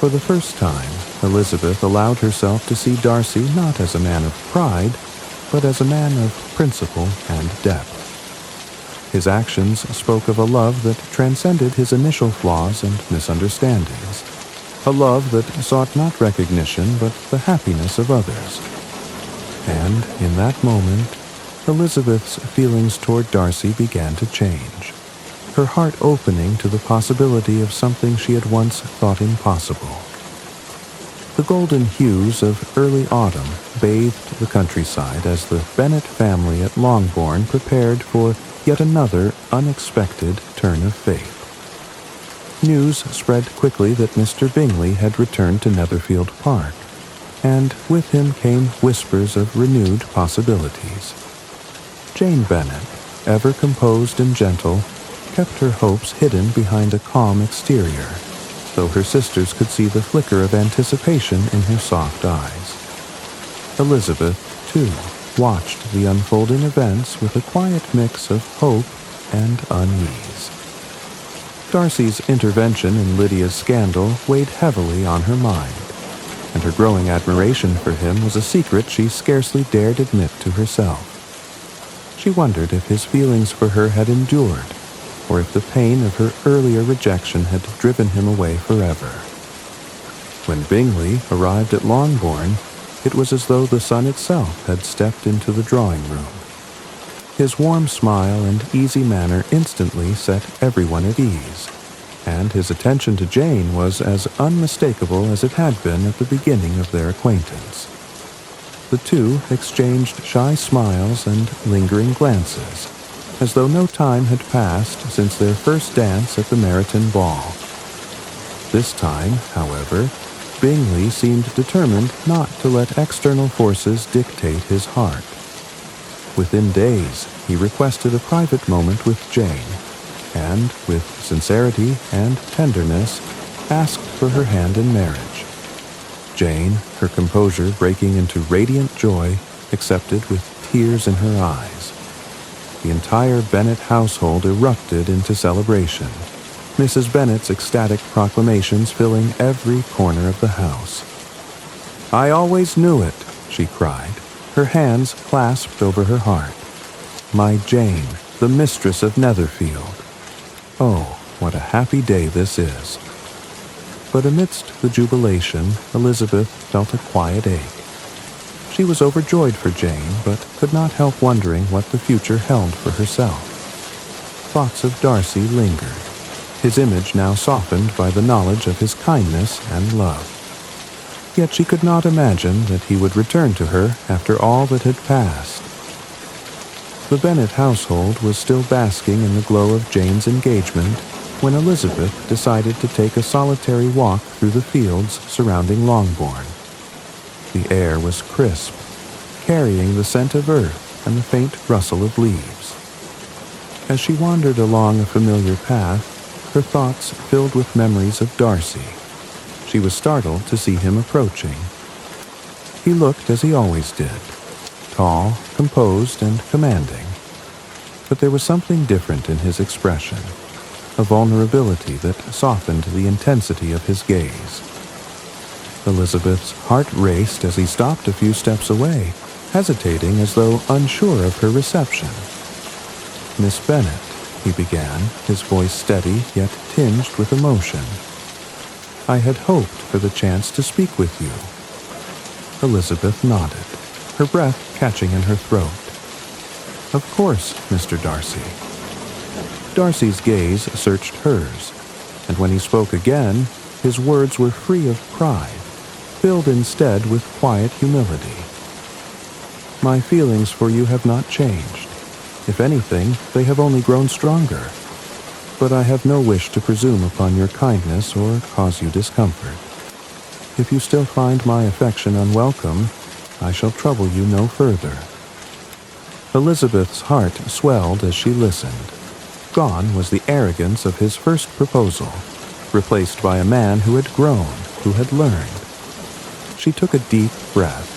A: For the first time, Elizabeth allowed herself to see Darcy not as a man of pride, but as a man of principle and depth. His actions spoke of a love that transcended his initial flaws and misunderstandings, a love that sought not recognition but the happiness of others. And in that moment, Elizabeth's feelings toward Darcy began to change, her heart opening to the possibility of something she had once thought impossible. The golden hues of early autumn bathed the countryside as the Bennet family at Longbourn prepared for yet another unexpected turn of fate. News spread quickly that Mr. Bingley had returned to Netherfield Park, and with him came whispers of renewed possibilities. Jane Bennet, ever composed and gentle, kept her hopes hidden behind a calm exterior, though her sisters could see the flicker of anticipation in her soft eyes. Elizabeth, too, watched the unfolding events with a quiet mix of hope and unease. Darcy's intervention in Lydia's scandal weighed heavily on her mind, and her growing admiration for him was a secret she scarcely dared admit to herself. She wondered if his feelings for her had endured, or if the pain of her earlier rejection had driven him away forever. When Bingley arrived at Longbourn, it was as though the sun itself had stepped into the drawing room. His warm smile and easy manner instantly set everyone at ease, and his attention to Jane was as unmistakable as it had been at the beginning of their acquaintance. The two exchanged shy smiles and lingering glances, as though no time had passed since their first dance at the Meryton ball. This time, however, Bingley seemed determined not to let external forces dictate his heart. Within days, he requested a private moment with Jane, and, with sincerity and tenderness, asked for her hand in marriage. Jane, her composure breaking into radiant joy, accepted with tears in her eyes. The entire Bennet household erupted into celebration, Mrs. Bennet's ecstatic proclamations filling every corner of the house. "I always knew it," she cried, her hands clasped over her heart. "My Jane, the mistress of Netherfield. Oh, what a happy day this is." But amidst the jubilation, Elizabeth felt a quiet ache. She was overjoyed for Jane, but could not help wondering what the future held for herself. Thoughts of Darcy lingered, his image now softened by the knowledge of his kindness and love. Yet she could not imagine that he would return to her after all that had passed. The Bennet household was still basking in the glow of Jane's engagement when Elizabeth decided to take a solitary walk through the fields surrounding Longbourn. The air was crisp, carrying the scent of earth and the faint rustle of leaves. As she wandered along a familiar path, her thoughts filled with memories of Darcy. She was startled to see him approaching. He looked as he always did, tall, composed, and commanding. But there was something different in his expression, a vulnerability that softened the intensity of his gaze. Elizabeth's heart raced as he stopped a few steps away, hesitating as though unsure of her reception. "Miss Bennet," he began, his voice steady yet tinged with emotion. "I had hoped for the chance to speak with you." Elizabeth nodded, her breath catching in her throat. "Of course, Mr. Darcy." Darcy's gaze searched hers, and when he spoke again, his words were free of pride, filled instead with quiet humility. "My feelings for you have not changed. If anything, they have only grown stronger. But I have no wish to presume upon your kindness or cause you discomfort. If you still find my affection unwelcome, I shall trouble you no further." Elizabeth's heart swelled as she listened. Gone was the arrogance of his first proposal, replaced by a man who had grown, who had learned. She took a deep breath,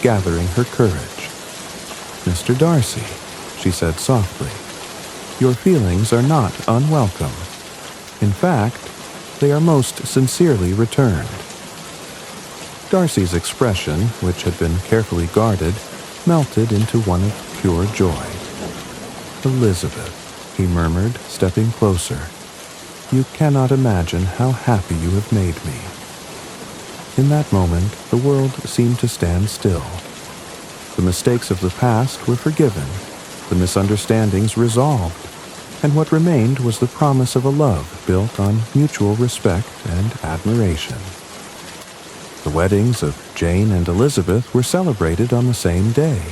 A: gathering her courage. "Mr. Darcy," she said softly, "your feelings are not unwelcome. In fact, they are most sincerely returned." Darcy's expression, which had been carefully guarded, melted into one of pure joy. "Elizabeth," he murmured, stepping closer, "you cannot imagine how happy you have made me." In that moment, the world seemed to stand still. The mistakes of the past were forgiven, the misunderstandings resolved, and what remained was the promise of a love built on mutual respect and admiration. The weddings of Jane and Elizabeth were celebrated on the same day,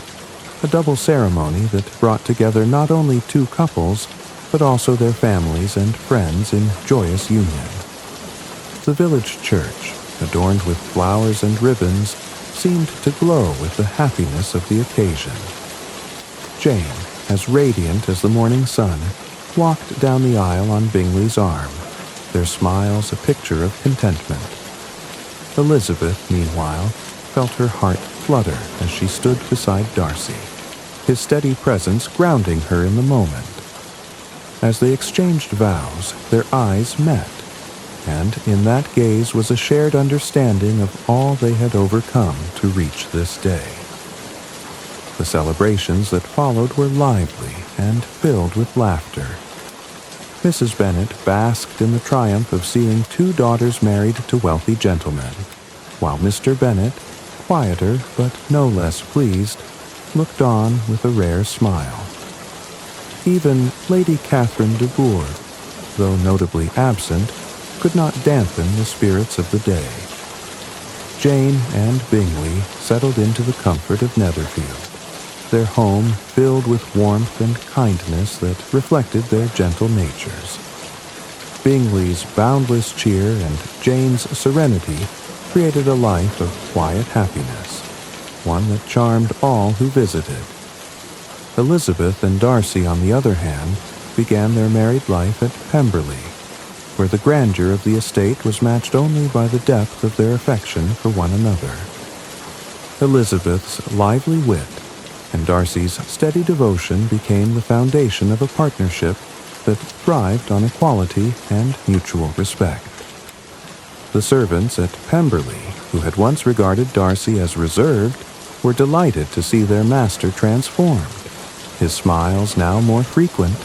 A: a double ceremony that brought together not only two couples, but also their families and friends in joyous union. The village church, adorned with flowers and ribbons, seemed to glow with the happiness of the occasion. Jane, as radiant as the morning sun, walked down the aisle on Bingley's arm, their smiles a picture of contentment. Elizabeth, meanwhile, felt her heart flutter as she stood beside Darcy, his steady presence grounding her in the moment. As they exchanged vows, their eyes met, and in that gaze was a shared understanding of all they had overcome to reach this day. The celebrations that followed were lively and filled with laughter. Mrs. Bennet basked in the triumph of seeing two daughters married to wealthy gentlemen, while Mr. Bennet, quieter but no less pleased, looked on with a rare smile. Even Lady Catherine de Bourgh, though notably absent, could not dampen the spirits of the day. Jane and Bingley settled into the comfort of Netherfield, their home filled with warmth and kindness that reflected their gentle natures. Bingley's boundless cheer and Jane's serenity created a life of quiet happiness, one that charmed all who visited. Elizabeth and Darcy, on the other hand, began their married life at Pemberley, where the grandeur of the estate was matched only by the depth of their affection for one another. Elizabeth's lively wit and Darcy's steady devotion became the foundation of a partnership that thrived on equality and mutual respect. The servants at Pemberley, who had once regarded Darcy as reserved, were delighted to see their master transformed, his smiles now more frequent,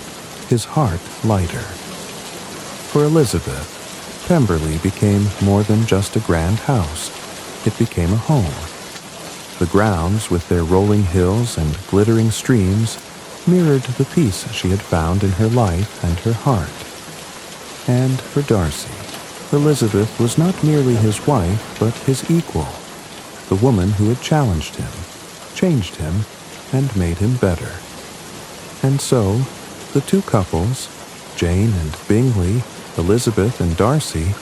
A: his heart lighter. For Elizabeth, Pemberley became more than just a grand house. It became a home. The grounds, with their rolling hills and glittering streams, mirrored the peace she had found in her life and her heart. And for Darcy, Elizabeth was not merely his wife, but his equal, the woman who had challenged him, changed him, and made him better. And so, the two couples, Jane and Bingley, Elizabeth and Darcy,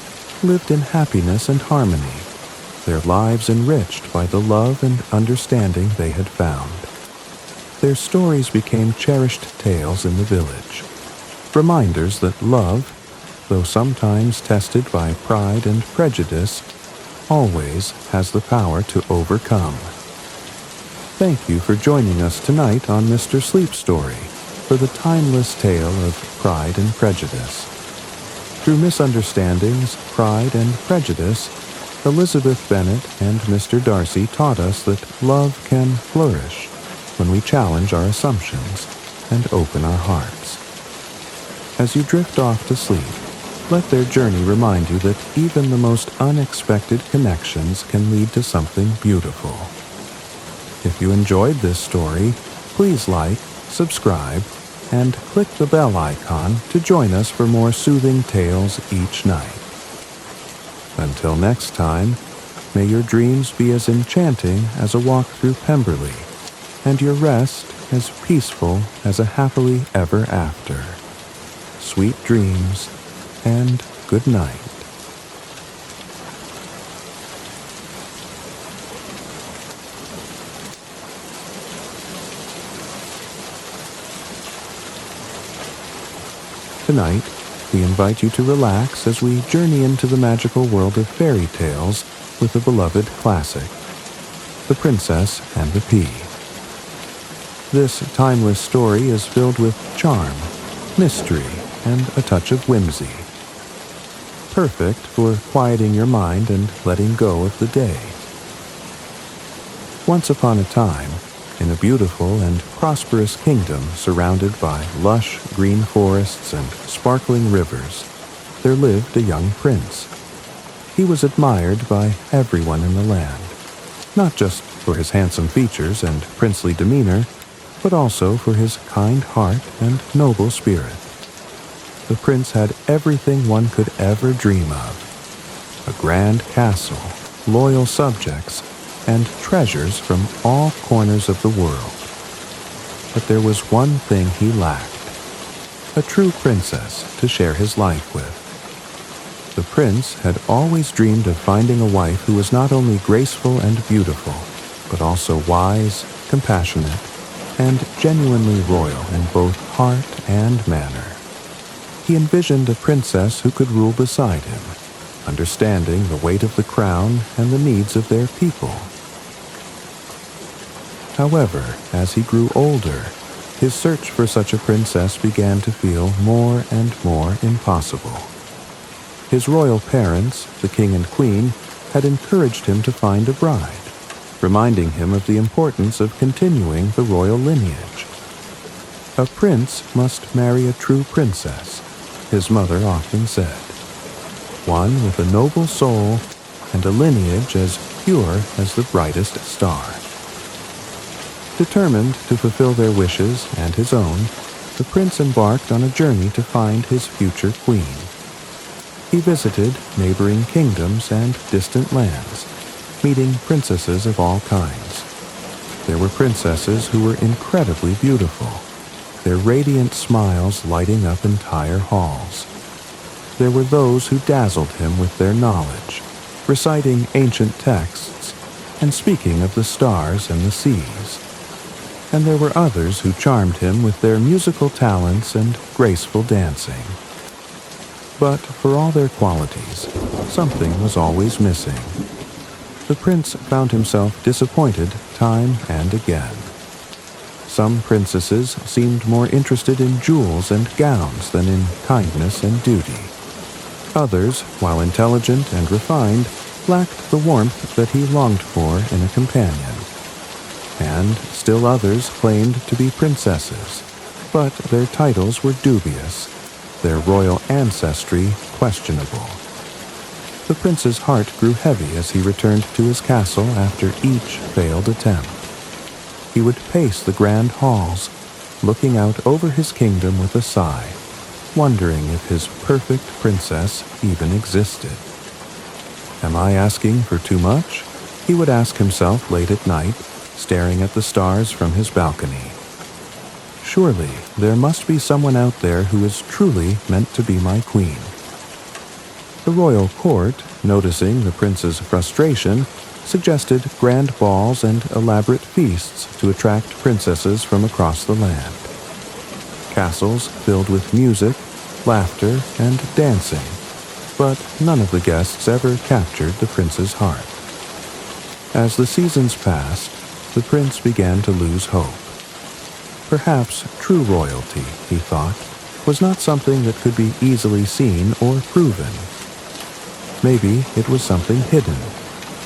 A: lived in happiness and harmony, their lives enriched by the love and understanding they had found. Their stories became cherished tales in the village, reminders that love, though sometimes tested by pride and prejudice, always has the power to overcome. Thank you for joining us tonight on Mr. Sleep Story for the timeless tale of Pride and Prejudice. Through misunderstandings, pride, and prejudice, Elizabeth Bennet and Mr. Darcy taught us that love can flourish when we challenge our assumptions and open our hearts. As you drift off to sleep, let their journey remind you that even the most unexpected connections can lead to something beautiful. If you enjoyed this story, please like, subscribe, and click the bell icon to join us for more soothing tales each night. Until next time, may your dreams be as enchanting as a walk through Pemberley, and your rest as peaceful as a happily ever after. Sweet dreams, and good night. Tonight, we invite you to relax as we journey into the magical world of fairy tales with a beloved classic, The Princess and the Pea. This timeless story is filled with charm, mystery, and a touch of whimsy. Perfect for quieting your mind and letting go of the day. Once upon a time, in a beautiful and prosperous kingdom surrounded by lush green forests and sparkling rivers, there lived a young prince. He was admired by everyone in the land, not just for his handsome features and princely demeanor, but also for his kind heart and noble spirit. The prince had everything one could ever dream of: a grand castle, loyal subjects, and treasures from all corners of the world. But there was one thing he lacked: a true princess to share his life with. The prince had always dreamed of finding a wife who was not only graceful and beautiful, but also wise, compassionate, and genuinely royal in both heart and manner. He envisioned a princess who could rule beside him, understanding the weight of the crown and the needs of their people. However, as he grew older, his search for such a princess began to feel more and more impossible. His royal parents, the king and queen, had encouraged him to find a bride, reminding him of the importance of continuing the royal lineage. A prince must marry a true princess, his mother often said, one with a noble soul and a lineage as pure as the brightest star. Determined to fulfill their wishes and his own, the prince embarked on a journey to find his future queen. He visited neighboring kingdoms and distant lands, meeting princesses of all kinds. There were princesses who were incredibly beautiful, their radiant smiles lighting up entire halls. There were those who dazzled him with their knowledge, reciting ancient texts and speaking of the stars and the seas. And there were others who charmed him with their musical talents and graceful dancing. But for all their qualities, something was always missing. The prince found himself disappointed time and again. Some princesses seemed more interested in jewels and gowns than in kindness and duty. Others, while intelligent and refined, lacked the warmth that he longed for in a companion. And still others claimed to be princesses, but their titles were dubious, their royal ancestry questionable. The prince's heart grew heavy as he returned to his castle after each failed attempt. He would pace the grand halls, looking out over his kingdom with a sigh, wondering if his perfect princess even existed. Am I asking for too much? He would ask himself late at night, staring at the stars from his balcony. Surely there must be someone out there who is truly meant to be my queen. The royal court, noticing the prince's frustration, suggested grand balls and elaborate feasts to attract princesses from across the land. Castles filled with music, laughter, and dancing, but none of the guests ever captured the prince's heart. As the seasons passed, the prince began to lose hope. Perhaps true royalty, he thought, was not something that could be easily seen or proven. Maybe it was something hidden,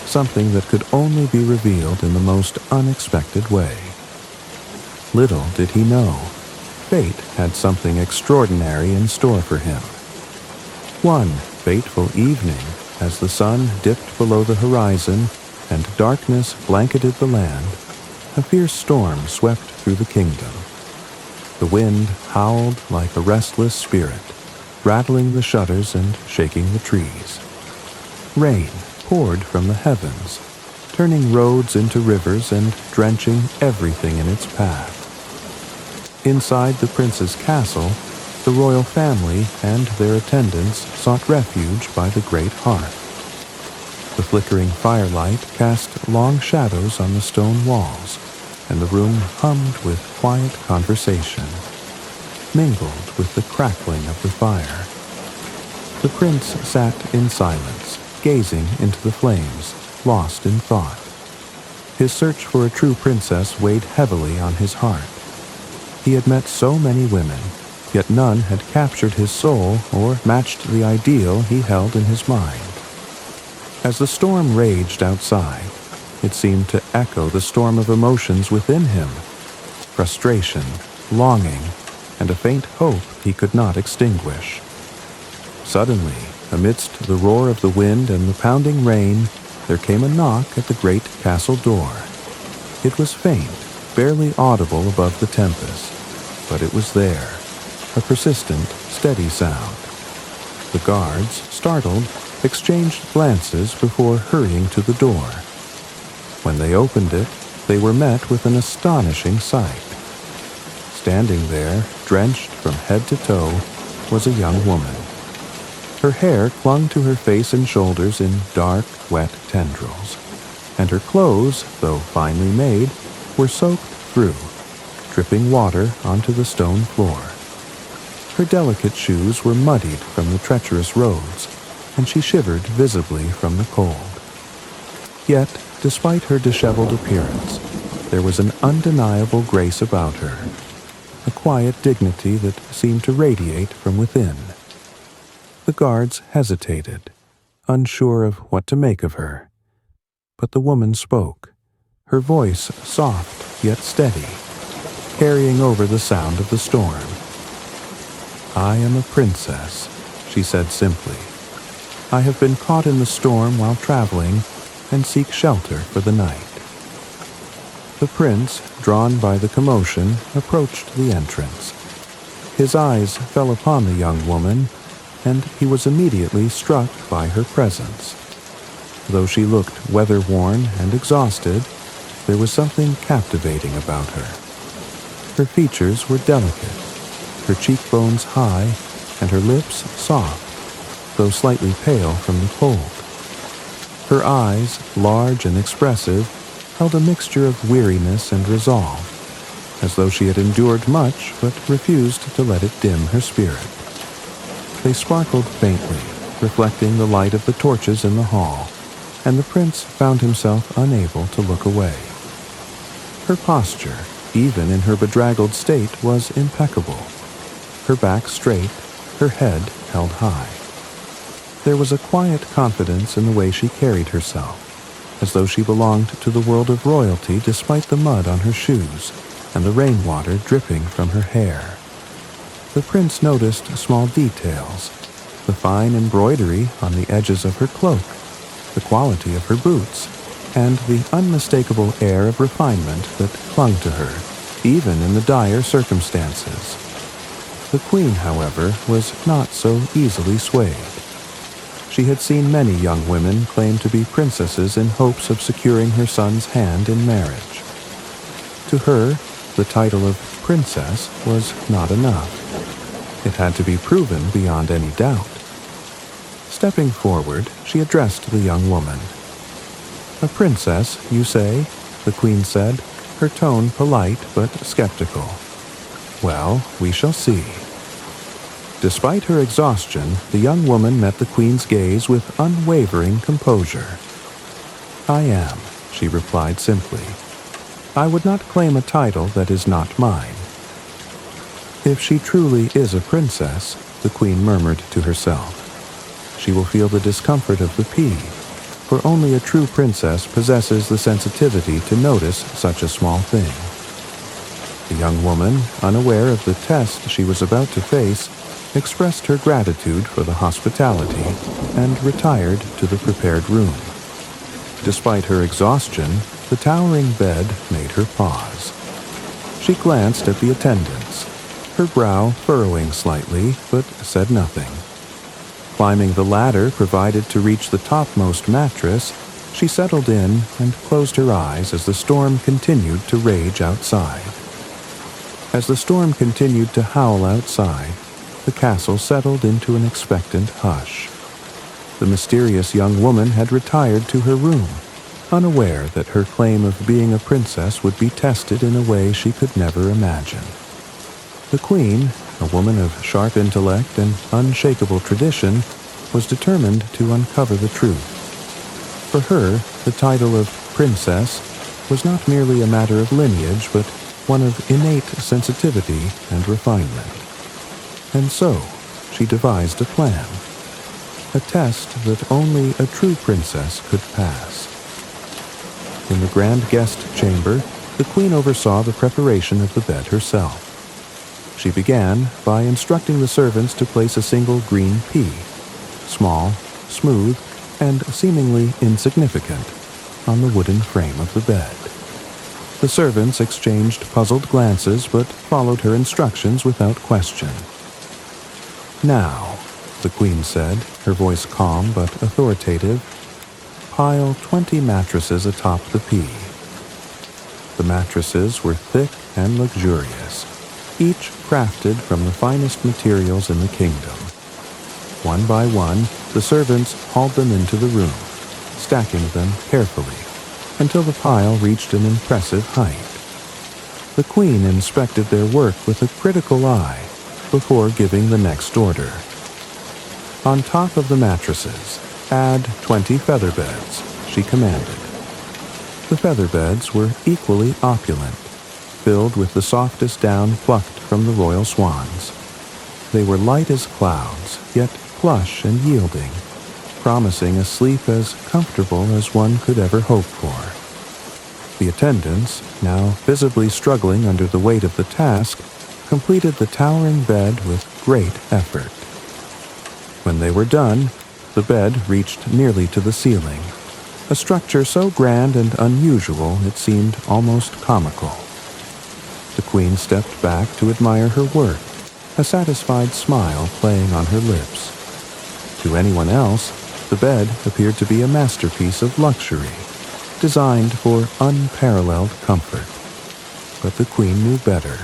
A: something that could only be revealed in the most unexpected way. Little did he know, fate had something extraordinary in store for him. One fateful evening, as the sun dipped below the horizon and darkness blanketed the land, a fierce storm swept through the kingdom. The wind howled like a restless spirit, rattling the shutters and shaking the trees. Rain poured from the heavens, turning roads into rivers and drenching everything in its path. Inside the prince's castle, the royal family and their attendants sought refuge by the great hearth. The flickering firelight cast long shadows on the stone walls, and the room hummed with quiet conversation. mingled with the crackling of the fire. The prince sat in silence, gazing into the flames, lost in thought. His search for a true princess weighed heavily on his heart. He had met so many women, yet none had captured his soul or matched the ideal he held in his mind. As the storm raged outside, it seemed to echo the storm of emotions within him: frustration, longing, and a faint hope he could not extinguish. Suddenly, amidst the roar of the wind and the pounding rain, there came a knock at the great castle door. It was faint, barely audible above the tempest, but it was there, a persistent, steady sound. The guards, startled, exchanged glances before hurrying to the door. When they opened it, they were met with an astonishing sight. Standing there, drenched from head to toe, was a young woman. Her hair clung to her face and shoulders in dark, wet tendrils, and her clothes, though finely made, were soaked through, dripping water onto the stone floor. Her delicate shoes were muddied from the treacherous roads, and she shivered visibly from the cold. Yet, despite her disheveled appearance, there was an undeniable grace about her, a quiet dignity that seemed to radiate from within. The guards hesitated, unsure of what to make of her. But the woman spoke, her voice soft yet steady, carrying over the sound of the storm. "I am a princess," she said simply. "I have been caught in the storm while traveling and seek shelter for the night." The prince, drawn by the commotion, approached the entrance. His eyes fell upon the young woman, and he was immediately struck by her presence. Though she looked weather-worn and exhausted, there was something captivating about her. Her features were delicate, her cheekbones high, and her lips soft, though slightly pale from the cold. Her eyes, large and expressive, held a mixture of weariness and resolve, as though she had endured much but refused to let it dim her spirit. They sparkled faintly, reflecting the light of the torches in the hall, and the prince found himself unable to look away. Her posture, even in her bedraggled state, was impeccable. Her back straight, her head held high. There was a quiet confidence in the way she carried herself, as though she belonged to the world of royalty despite the mud on her shoes and the rainwater dripping from her hair. The prince noticed small details: the fine embroidery on the edges of her cloak, the quality of her boots, and the unmistakable air of refinement that clung to her, even in the dire circumstances. The queen, however, was not so easily swayed. She had seen many young women claim to be princesses in hopes of securing her son's hand in marriage. To her, the title of princess was not enough. It had to be proven beyond any doubt. Stepping forward, she addressed the young woman. "A princess, you say?" the queen said, her tone polite but skeptical. "Well, we shall see." Despite her exhaustion, the young woman met the queen's gaze with unwavering composure. "I am," she replied simply. "I would not claim a title that is not mine." "If she truly is a princess," the queen murmured to herself, "she will feel the discomfort of the pea, for only a true princess possesses the sensitivity to notice such a small thing." The young woman, unaware of the test she was about to face, expressed her gratitude for the hospitality and retired to the prepared room. Despite her exhaustion, the towering bed made her pause. She glanced at the attendants, her brow furrowing slightly, but said nothing. Climbing the ladder provided to reach the topmost mattress, she settled in and closed her eyes as the storm continued to rage outside. As the storm continued to howl outside, the castle settled into an expectant hush. The mysterious young woman had retired to her room, unaware that her claim of being a princess would be tested in a way she could never imagine. The queen, a woman of sharp intellect and unshakable tradition, was determined to uncover the truth. For her, the title of princess was not merely a matter of lineage, but one of innate sensitivity and refinement. And so, she devised a plan, a test that only a true princess could pass. In the grand guest chamber, the queen oversaw the preparation of the bed herself. She began by instructing the servants to place a single green pea, small, smooth, and seemingly insignificant, on the wooden frame of the bed. The servants exchanged puzzled glances but followed her instructions without question. "Now," the queen said, her voice calm but authoritative, "pile 20 mattresses atop the pea." The mattresses were thick and luxurious, each crafted from the finest materials in the kingdom. One by one, the servants hauled them into the room, stacking them carefully, until the pile reached an impressive height. The queen inspected their work with a critical eye before giving the next order. "On top of the mattresses, add 20 feather beds," she commanded. The feather beds were equally opulent, filled with the softest down plucked from the royal swans. They were light as clouds, yet plush and yielding, promising a sleep as comfortable as one could ever hope for. The attendants, now visibly struggling under the weight of the task, completed the towering bed with great effort. When they were done, the bed reached nearly to the ceiling, a structure so grand and unusual it seemed almost comical. The queen stepped back to admire her work, a satisfied smile playing on her lips. To anyone else, the bed appeared to be a masterpiece of luxury, designed for unparalleled comfort. But the queen knew better.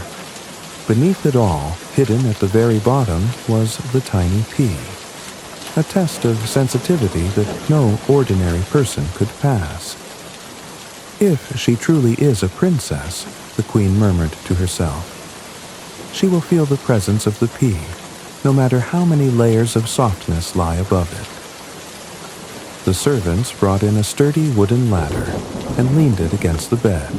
A: Beneath it all, hidden at the very bottom, was the tiny pea, a test of sensitivity that no ordinary person could pass. "If she truly is a princess," the queen murmured to herself, "she will feel the presence of the pea, no matter how many layers of softness lie above it." The servants brought in a sturdy wooden ladder and leaned it against the bed.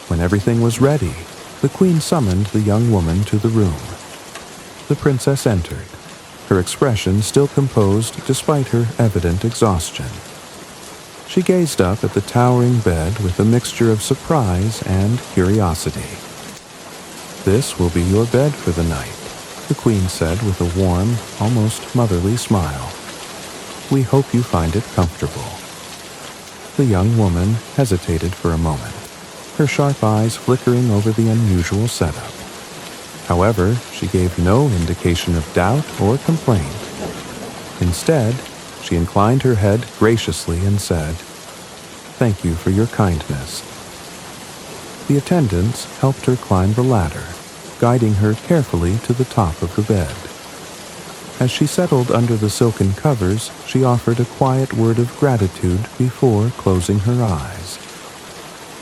A: When everything was ready, the queen summoned the young woman to the room. The princess entered, her expression still composed despite her evident exhaustion. She gazed up at the towering bed with a mixture of surprise and curiosity. "This will be your bed for the night," the queen said with a warm, almost motherly smile. "We hope you find it comfortable." The young woman hesitated for a moment, her sharp eyes flickering over the unusual setup. However, she gave no indication of doubt or complaint. Instead, she inclined her head graciously and said, "Thank you for your kindness." The attendants helped her climb the ladder, guiding her carefully to the top of the bed. As she settled under the silken covers, she offered a quiet word of gratitude before closing her eyes.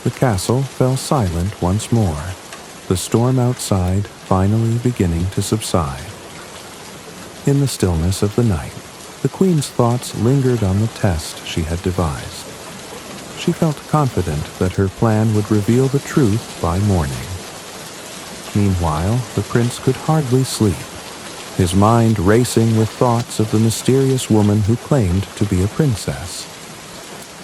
A: The castle fell silent once more, the storm outside finally beginning to subside. In the stillness of the night, the queen's thoughts lingered on the test she had devised. She felt confident that her plan would reveal the truth by morning. Meanwhile, the prince could hardly sleep, his mind racing with thoughts of the mysterious woman who claimed to be a princess.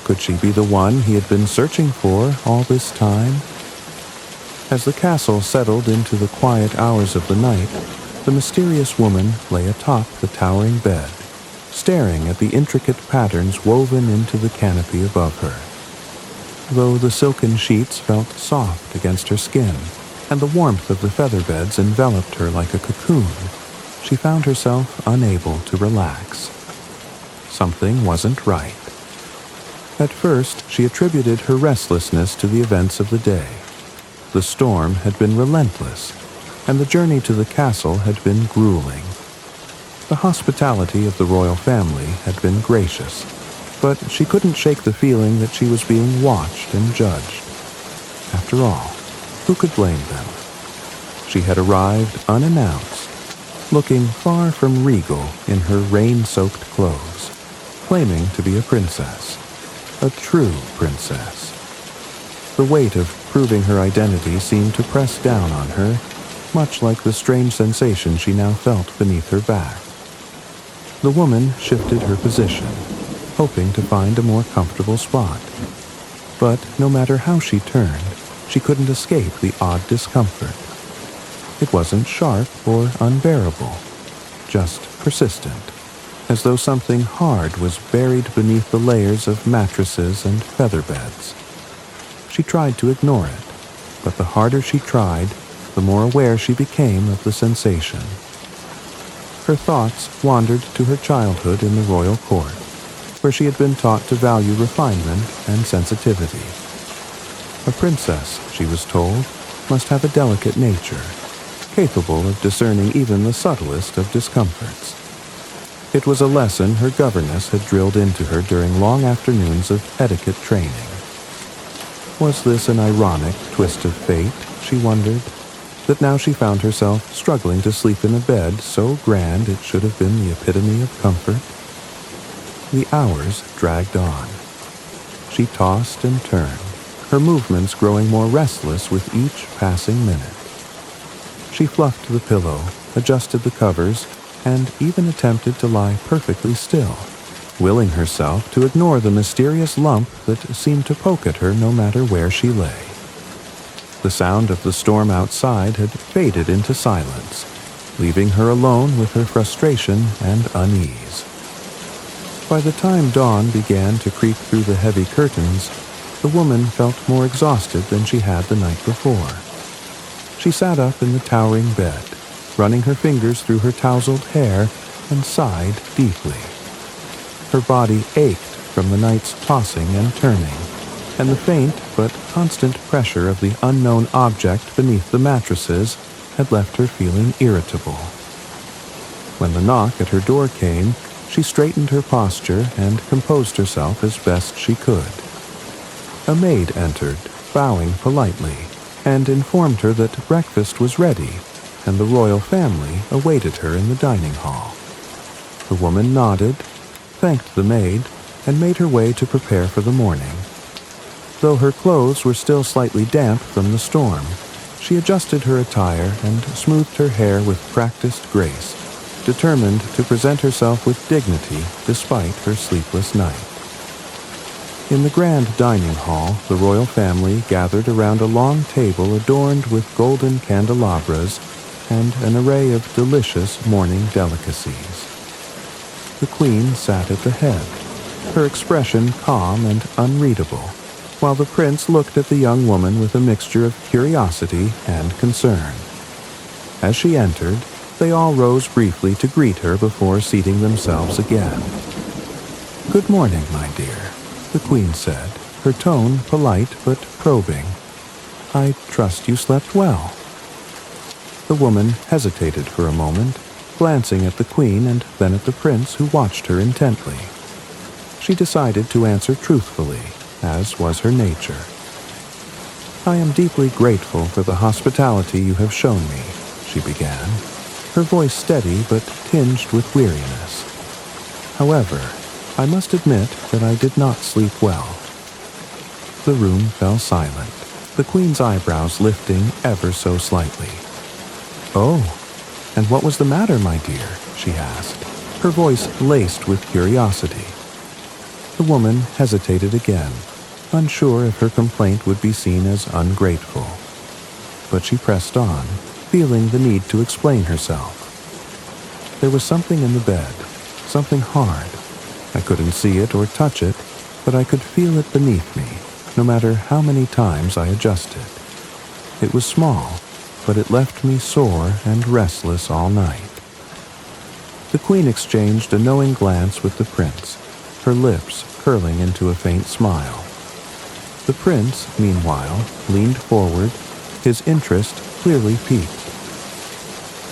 A: Could she be the one he had been searching for all this time? As the castle settled into the quiet hours of the night, the mysterious woman lay atop the towering bed, staring at the intricate patterns woven into the canopy above her. Though the silken sheets felt soft against her skin, and the warmth of the feather beds enveloped her like a cocoon, she found herself unable to relax. Something wasn't right. At first, she attributed her restlessness to the events of the day. The storm had been relentless, and the journey to the castle had been grueling. The hospitality of the royal family had been gracious, but she couldn't shake the feeling that she was being watched and judged. After all, who could blame them? she had arrived unannounced, looking far from regal in her rain-soaked clothes, claiming to be a princess, a true princess. The weight of proving her identity seemed to press down on her, much like the strange sensation she now felt beneath her back. The woman shifted her position, hoping to find a more comfortable spot. But no matter how she turned, she couldn't escape the odd discomfort. It wasn't sharp or unbearable, just persistent, as though something hard was buried beneath the layers of mattresses and feather beds. She tried to ignore it, but the harder she tried, the more aware she became of the sensation. Her thoughts wandered to her childhood in the royal court, where she had been taught to value refinement and sensitivity. A princess, she was told, must have a delicate nature, capable of discerning even the subtlest of discomforts. It was a lesson her governess had drilled into her during long afternoons of etiquette training. Was this an ironic twist of fate, she wondered, that now she found herself struggling to sleep in a bed so grand it should have been the epitome of comfort? The hours dragged on. She tossed and turned, her movements growing more restless with each passing minute. She fluffed the pillow, adjusted the covers, and even attempted to lie perfectly still, willing herself to ignore the mysterious lump that seemed to poke at her no matter where she lay. The sound of the storm outside had faded into silence, leaving her alone with her frustration and unease. By the time dawn began to creep through the heavy curtains, the woman felt more exhausted than she had the night before. She sat up in the towering bed, running her fingers through her tousled hair, and sighed deeply. Her body ached from the night's tossing and turning, and the faint but constant pressure of the unknown object beneath the mattresses had left her feeling irritable. When the knock at her door came, she straightened her posture and composed herself as best she could. A maid entered, bowing politely, and informed her that breakfast was ready, and the royal family awaited her in the dining hall. The woman nodded, thanked the maid, and made her way to prepare for the morning. Though her clothes were still slightly damp from the storm, she adjusted her attire and smoothed her hair with practiced grace, determined to present herself with dignity despite her sleepless night. In the grand dining hall, the royal family gathered around a long table adorned with golden candelabras and an array of delicious morning delicacies. The queen sat at the head, her expression calm and unreadable, while the prince looked at the young woman with a mixture of curiosity and concern. As she entered, they all rose briefly to greet her before seating themselves again. "Good morning, my dear," the queen said, her tone polite but probing. "I trust you slept well." The woman hesitated for a moment, glancing at the queen and then at the prince, who watched her intently. She decided to answer truthfully, as was her nature. "I am deeply grateful for the hospitality you have shown me," she began, her voice steady but tinged with weariness. "However, I must admit that I did not sleep well." The room fell silent, the queen's eyebrows lifting ever so slightly. "Oh, and what was the matter, my dear?" she asked, her voice laced with curiosity. The woman hesitated again, unsure if her complaint would be seen as ungrateful. But she pressed on, feeling the need to explain herself. There was something in the bed, something hard. I couldn't see it or touch it, but I could feel it beneath me, no matter how many times I adjusted. It was small, but it left me sore and restless all night. The queen exchanged a knowing glance with the prince, her lips curling into a faint smile. The prince, meanwhile, leaned forward, his interest clearly piqued.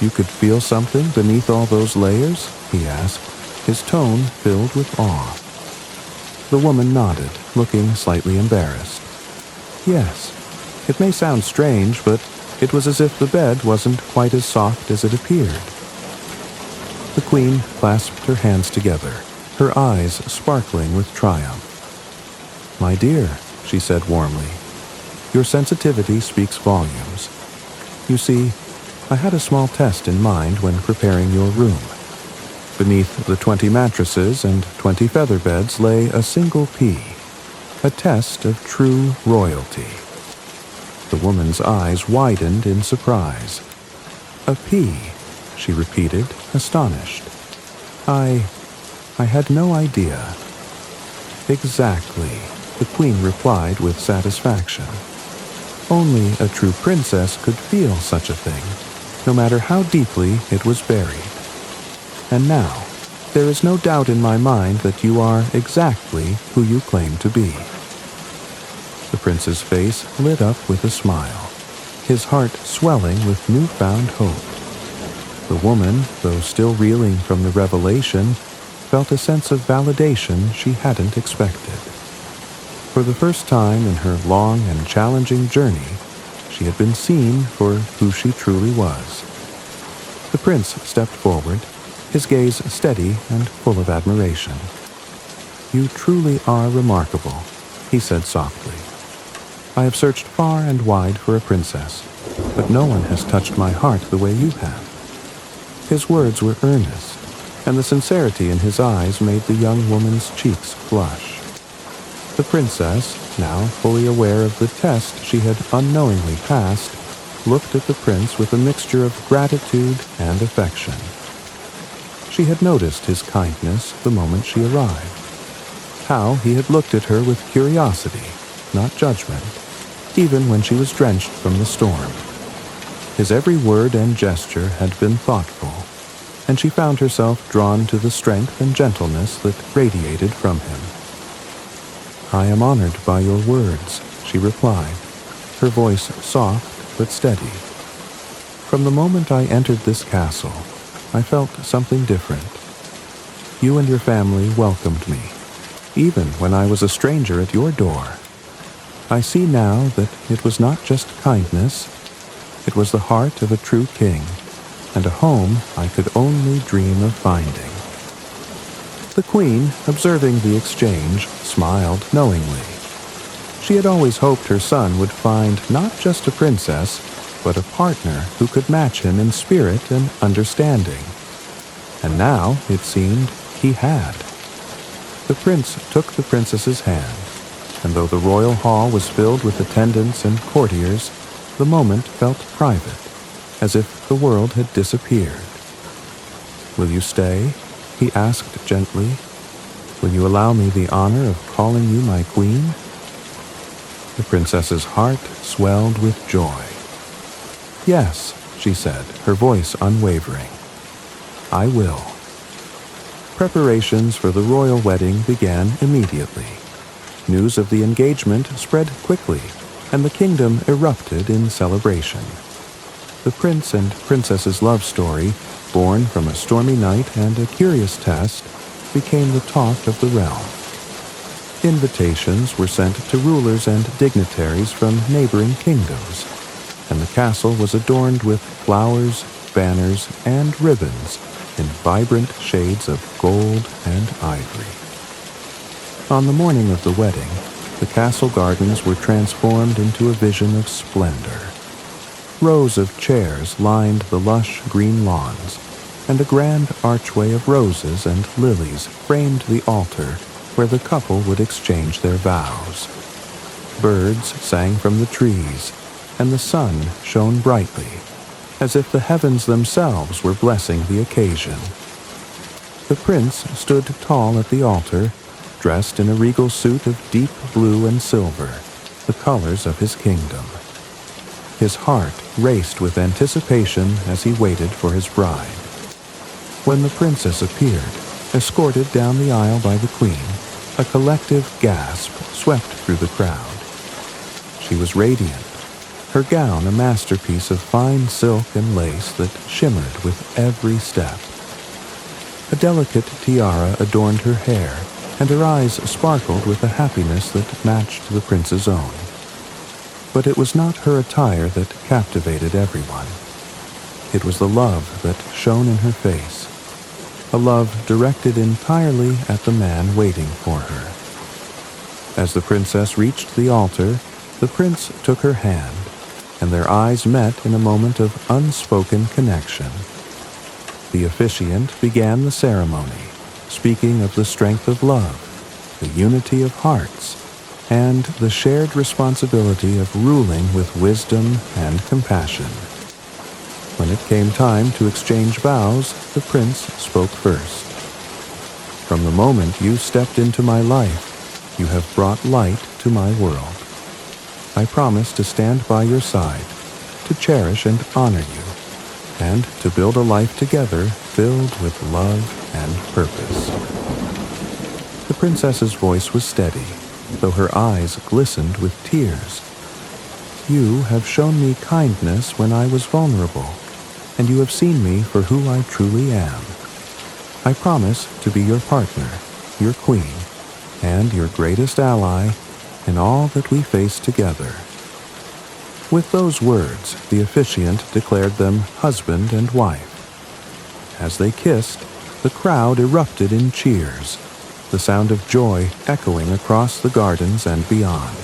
A: "You could feel something beneath all those layers?" he asked, his tone filled with awe. The woman nodded, looking slightly embarrassed. "Yes, it may sound strange, but It was as if the bed wasn't quite as soft as it appeared. The queen clasped her hands together, her eyes sparkling with triumph. "My dear," she said warmly, "your sensitivity speaks volumes. You see, I had a small test in mind when preparing your room. Beneath the 20 mattresses and 20 feather beds lay a single pea, a test of true royalty." The woman's eyes widened in surprise. "A pea," she repeated, astonished. I had no idea." "Exactly," the queen replied with satisfaction. "Only a true princess could feel such a thing, no matter how deeply it was buried. And now, there is no doubt in my mind that you are exactly who you claim to be." The prince's face lit up with a smile, his heart swelling with newfound hope. The woman, though still reeling from the revelation, felt a sense of validation she hadn't expected. For the first time in her long and challenging journey, she had been seen for who she truly was. The prince stepped forward, his gaze steady and full of admiration. "You truly are remarkable," he said softly. "I have searched far and wide for a princess, but no one has touched my heart the way you have." His words were earnest, and the sincerity in his eyes made the young woman's cheeks flush. The princess, now fully aware of the test she had unknowingly passed, looked at the prince with a mixture of gratitude and affection. She had noticed his kindness the moment she arrived, how he had looked at her with curiosity, not judgment, even when she was drenched from the storm. His every word and gesture had been thoughtful, and she found herself drawn to the strength and gentleness that radiated from him. "I am honored by your words," she replied, her voice soft but steady. "From the moment I entered this castle, I felt something different. You and your family welcomed me, even when I was a stranger at your door. I see now that it was not just kindness, it was the heart of a true king, and a home I could only dream of finding." The queen, observing the exchange, smiled knowingly. She had always hoped her son would find not just a princess, but a partner who could match him in spirit and understanding. And now, it seemed, he had. The prince took the princess's hand, and though the royal hall was filled with attendants and courtiers, the moment felt private, as if the world had disappeared. "Will you stay?" he asked gently. "Will you allow me the honor of calling you my queen?" The princess's heart swelled with joy. "Yes," she said, her voice unwavering. "I will." Preparations for the royal wedding began immediately. News of the engagement spread quickly, and the kingdom erupted in celebration. The prince and princess's love story, born from a stormy night and a curious test, became the talk of the realm. Invitations were sent to rulers and dignitaries from neighboring kingdoms, and the castle was adorned with flowers, banners, and ribbons in vibrant shades of gold and ivory. On the morning of the wedding, the castle gardens were transformed into a vision of splendor. Rows of chairs lined the lush green lawns, and a grand archway of roses and lilies framed the altar where the couple would exchange their vows. Birds sang from the trees, and the sun shone brightly, as if the heavens themselves were blessing the occasion. The prince stood tall at the altar, dressed in a regal suit of deep blue and silver, the colors of his kingdom. His heart raced with anticipation as he waited for his bride. When the princess appeared, escorted down the aisle by the queen, a collective gasp swept through the crowd. She was radiant, her gown a masterpiece of fine silk and lace that shimmered with every step. A delicate tiara adorned her hair, and her eyes sparkled with a happiness that matched the prince's own. But it was not her attire that captivated everyone. It was the love that shone in her face, a love directed entirely at the man waiting for her. As the princess reached the altar, the prince took her hand, and their eyes met in a moment of unspoken connection. The officiant began the ceremony, speaking of the strength of love, the unity of hearts, and the shared responsibility of ruling with wisdom and compassion. When it came time to exchange vows, the prince spoke first. "From the moment you stepped into my life, you have brought light to my world. I promise to stand by your side, to cherish and honor you, and to build a life together filled with love and purpose." The princess's voice was steady, though her eyes glistened with tears. "You have shown me kindness when I was vulnerable, and you have seen me for who I truly am. I promise to be your partner, your queen, and your greatest ally in all that we face together." With those words, the officiant declared them husband and wife. As they kissed, the crowd erupted in cheers, the sound of joy echoing across the gardens and beyond.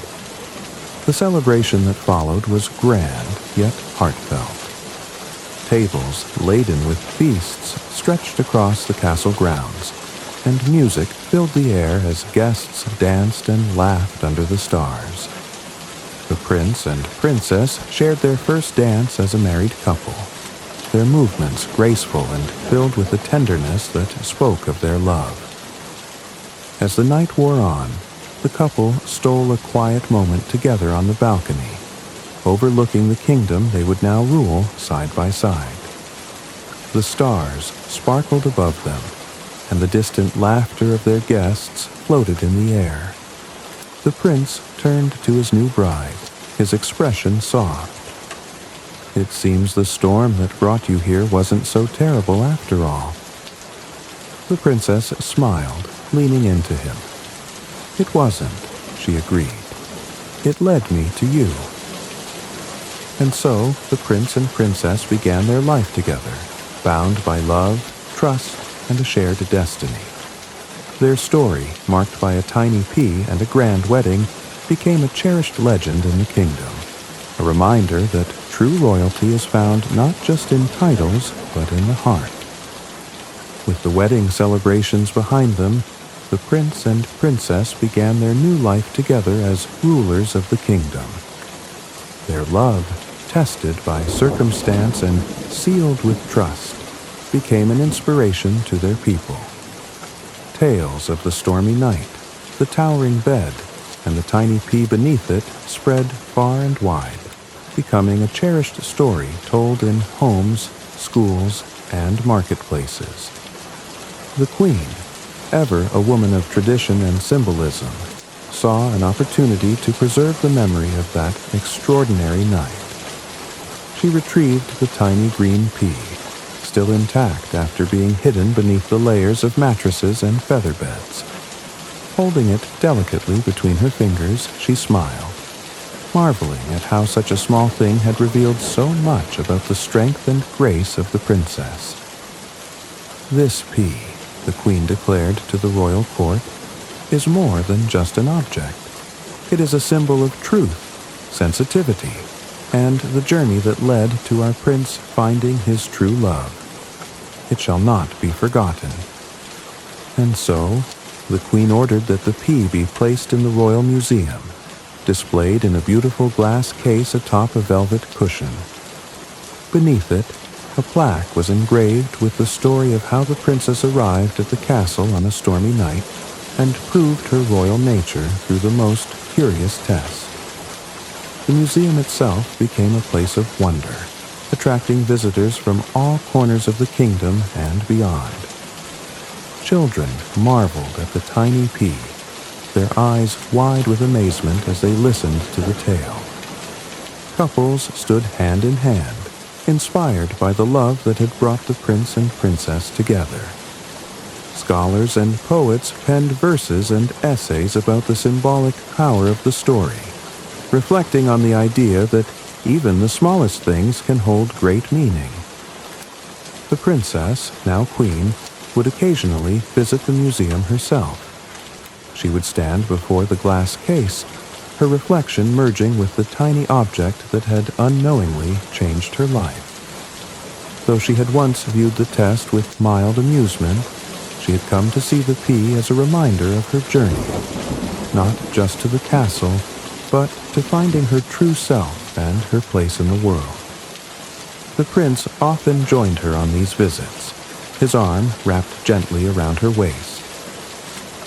A: The celebration that followed was grand, yet heartfelt. Tables laden with feasts stretched across the castle grounds, and music filled the air as guests danced and laughed under the stars. The prince and princess shared their first dance as a married couple, their movements graceful and filled with a tenderness that spoke of their love. As the night wore on, the couple stole a quiet moment together on the balcony, overlooking the kingdom they would now rule side by side. The stars sparkled above them, and the distant laughter of their guests floated in the air. The prince turned to his new bride, his expression soft. "It seems the storm that brought you here wasn't so terrible after all." The princess smiled, leaning into him. "It wasn't," she agreed. "It led me to you." And so the prince and princess began their life together, bound by love, trust, and a shared destiny. Their story, marked by a tiny pea and a grand wedding, became a cherished legend in the kingdom, a reminder that true royalty is found not just in titles, but in the heart. With the wedding celebrations behind them, the prince and princess began their new life together as rulers of the kingdom. Their love, tested by circumstance and sealed with trust, became an inspiration to their people. Tales of the stormy night, the towering bed, and the tiny pea beneath it spread far and wide, becoming a cherished story told in homes, schools, and marketplaces. The queen, ever a woman of tradition and symbolism, saw an opportunity to preserve the memory of that extraordinary night. She retrieved the tiny green pea, still intact after being hidden beneath the layers of mattresses and feather beds. Holding it delicately between her fingers, she smiled, marveling at how such a small thing had revealed so much about the strength and grace of the princess. "This pea," the queen declared to the royal court, "is more than just an object. It is a symbol of truth, sensitivity, and the journey that led to our prince finding his true love. It shall not be forgotten." And so, the queen ordered that the pea be placed in the royal museum, displayed in a beautiful glass case atop a velvet cushion. Beneath it, a plaque was engraved with the story of how the princess arrived at the castle on a stormy night and proved her royal nature through the most curious test. The museum itself became a place of wonder, attracting visitors from all corners of the kingdom and beyond. Children marveled at the tiny pea, their eyes wide with amazement as they listened to the tale. Couples stood hand in hand, inspired by the love that had brought the prince and princess together. Scholars and poets penned verses and essays about the symbolic power of the story, reflecting on the idea that even the smallest things can hold great meaning. The princess, now queen, would occasionally visit the museum herself. She would stand before the glass case, her reflection merging with the tiny object that had unknowingly changed her life. Though she had once viewed the test with mild amusement, she had come to see the pea as a reminder of her journey, not just to the castle, but to finding her true self and her place in the world. The prince often joined her on these visits, his arm wrapped gently around her waist.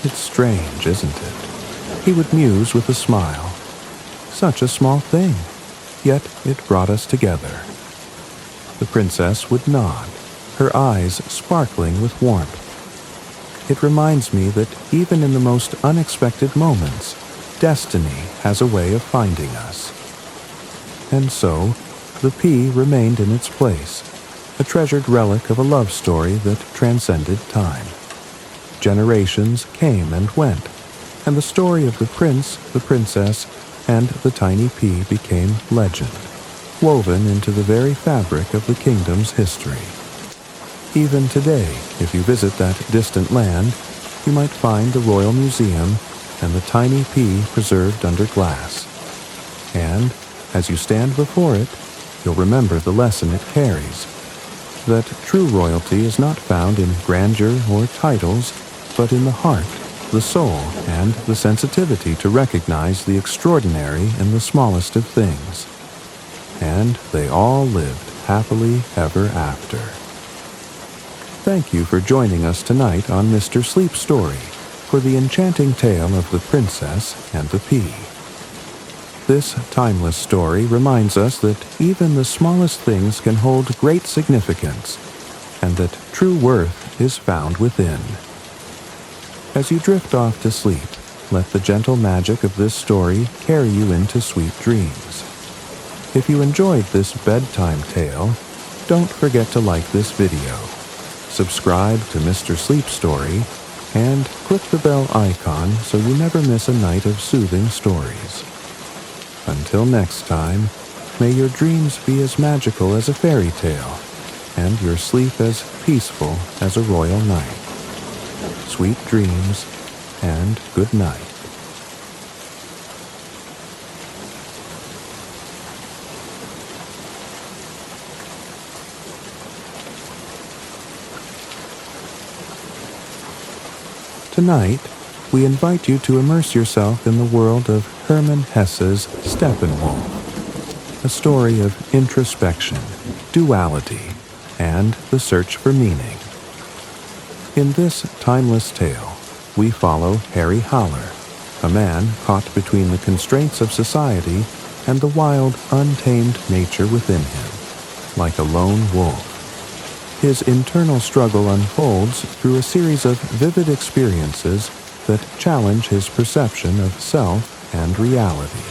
A: "It's strange, isn't it?" he would muse with a smile. "Such a small thing, yet it brought us together." The princess would nod, her eyes sparkling with warmth. "It reminds me that even in the most unexpected moments, destiny has a way of finding us." And so, the pea remained in its place, a treasured relic of a love story that transcended time. Generations came and went, and the story of the prince, the princess, and the tiny pea became legend, woven into the very fabric of the kingdom's history. Even today, if you visit that distant land, you might find the Royal Museum and the tiny pea preserved under glass. And, as you stand before it, you'll remember the lesson it carries, that true royalty is not found in grandeur or titles, but in the heart, the soul, and the sensitivity to recognize the extraordinary in the smallest of things. And they all lived happily ever after. Thank you for joining us tonight on Mr. Sleep's Story for the enchanting tale of the princess and the pea. This timeless story reminds us that even the smallest things can hold great significance, and that true worth is found within. As you drift off to sleep, let the gentle magic of this story carry you into sweet dreams. If you enjoyed this bedtime tale, don't forget to like this video, subscribe to Mr. Sleep's Story, and click the bell icon so you never miss a night of soothing stories. Until next time, may your dreams be as magical as a fairy tale, and your sleep as peaceful as a royal night. Sweet dreams, and good night. Tonight, we invite you to immerse yourself in the world of Hermann Hesse's Steppenwolf, a story of introspection, duality, and the search for meaning. In this timeless tale, we follow Harry Haller, a man caught between the constraints of society and the wild, untamed nature within him, like a lone wolf. His internal struggle unfolds through a series of vivid experiences that challenge his perception of self and reality.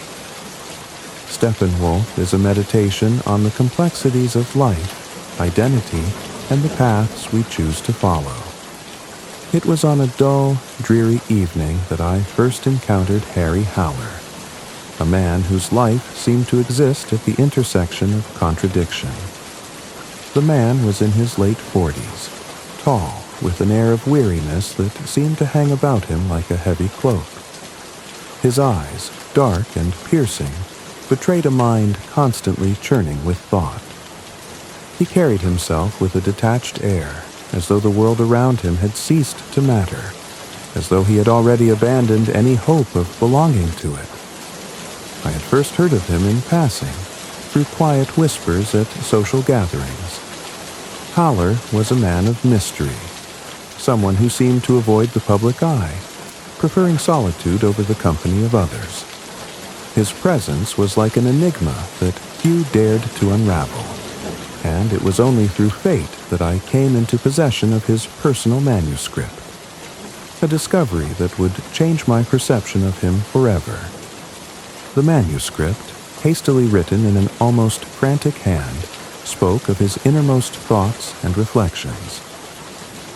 A: Steppenwolf is a meditation on the complexities of life, identity, and the paths we choose to follow. It was on a dull, dreary evening that I first encountered Harry Haller, a man whose life seemed to exist at the intersection of contradiction. The man was in his late 40s, tall, with an air of weariness that seemed to hang about him like a heavy cloak. His eyes, dark and piercing, betrayed a mind constantly churning with thought. He carried himself with a detached air, as though the world around him had ceased to matter, as though he had already abandoned any hope of belonging to it. I had first heard of him in passing, through quiet whispers at social gatherings. Haller was a man of mystery, someone who seemed to avoid the public eye, preferring solitude over the company of others. His presence was like an enigma that few dared to unravel, and it was only through fate that I came into possession of his personal manuscript, a discovery that would change my perception of him forever. The manuscript, hastily written in an almost frantic hand, spoke of his innermost thoughts and reflections.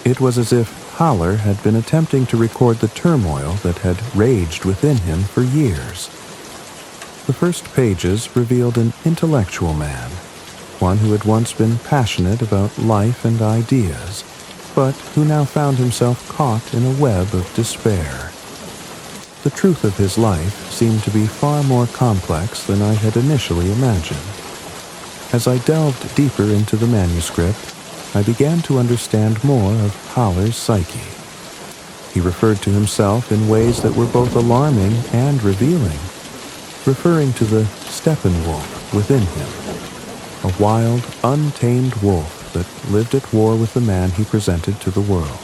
A: It was as if Haller had been attempting to record the turmoil that had raged within him for years. The first pages revealed an intellectual man, one who had once been passionate about life and ideas, but who now found himself caught in a web of despair. The truth of his life seemed to be far more complex than I had initially imagined. As I delved deeper into the manuscript, I began to understand more of Haller's psyche. He referred to himself in ways that were both alarming and revealing, referring to the Steppenwolf within him, a wild, untamed wolf that lived at war with the man he presented to the world.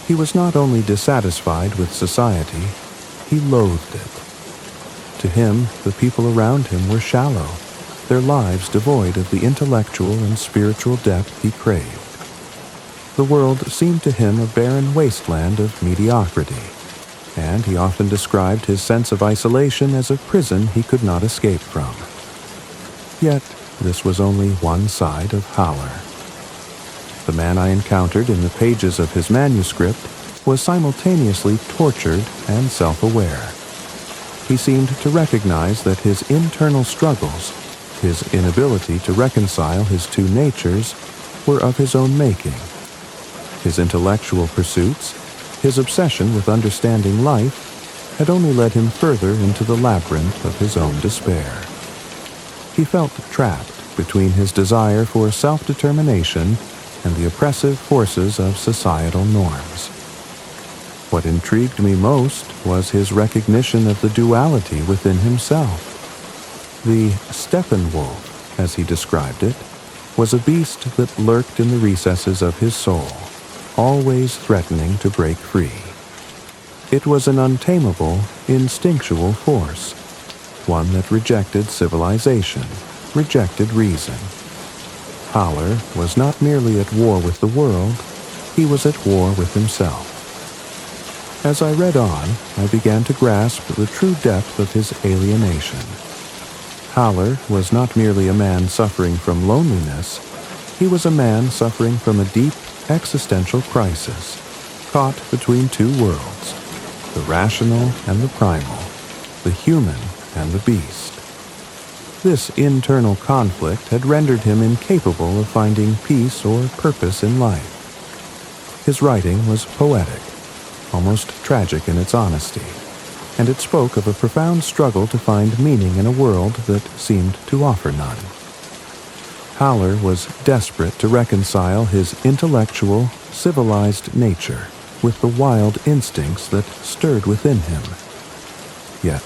A: He was not only dissatisfied with society, he loathed it. To him, the people around him were shallow, their lives devoid of the intellectual and spiritual depth he craved. The world seemed to him a barren wasteland of mediocrity, and he often described his sense of isolation as a prison he could not escape from. Yet, this was only one side of Haller. The man I encountered in the pages of his manuscript was simultaneously tortured and self-aware. He seemed to recognize that his internal struggles, his inability to reconcile his two natures, were of his own making. His intellectual pursuits, his obsession with understanding life, had only led him further into the labyrinth of his own despair. He felt trapped between his desire for self-determination and the oppressive forces of societal norms. What intrigued me most was his recognition of the duality within himself. The Steppenwolf, as he described it, was a beast that lurked in the recesses of his soul, always threatening to break free. It was an untamable, instinctual force, one that rejected civilization, rejected reason. Haller was not merely at war with the world, he was at war with himself. As I read on, I began to grasp the true depth of his alienation. Haller was not merely a man suffering from loneliness, he was a man suffering from a deep existential crisis, caught between two worlds, the rational and the primal, the human and the beast. This internal conflict had rendered him incapable of finding peace or purpose in life. His writing was poetic, almost tragic in its honesty, and it spoke of a profound struggle to find meaning in a world that seemed to offer none. Haller was desperate to reconcile his intellectual, civilized nature with the wild instincts that stirred within him. Yet,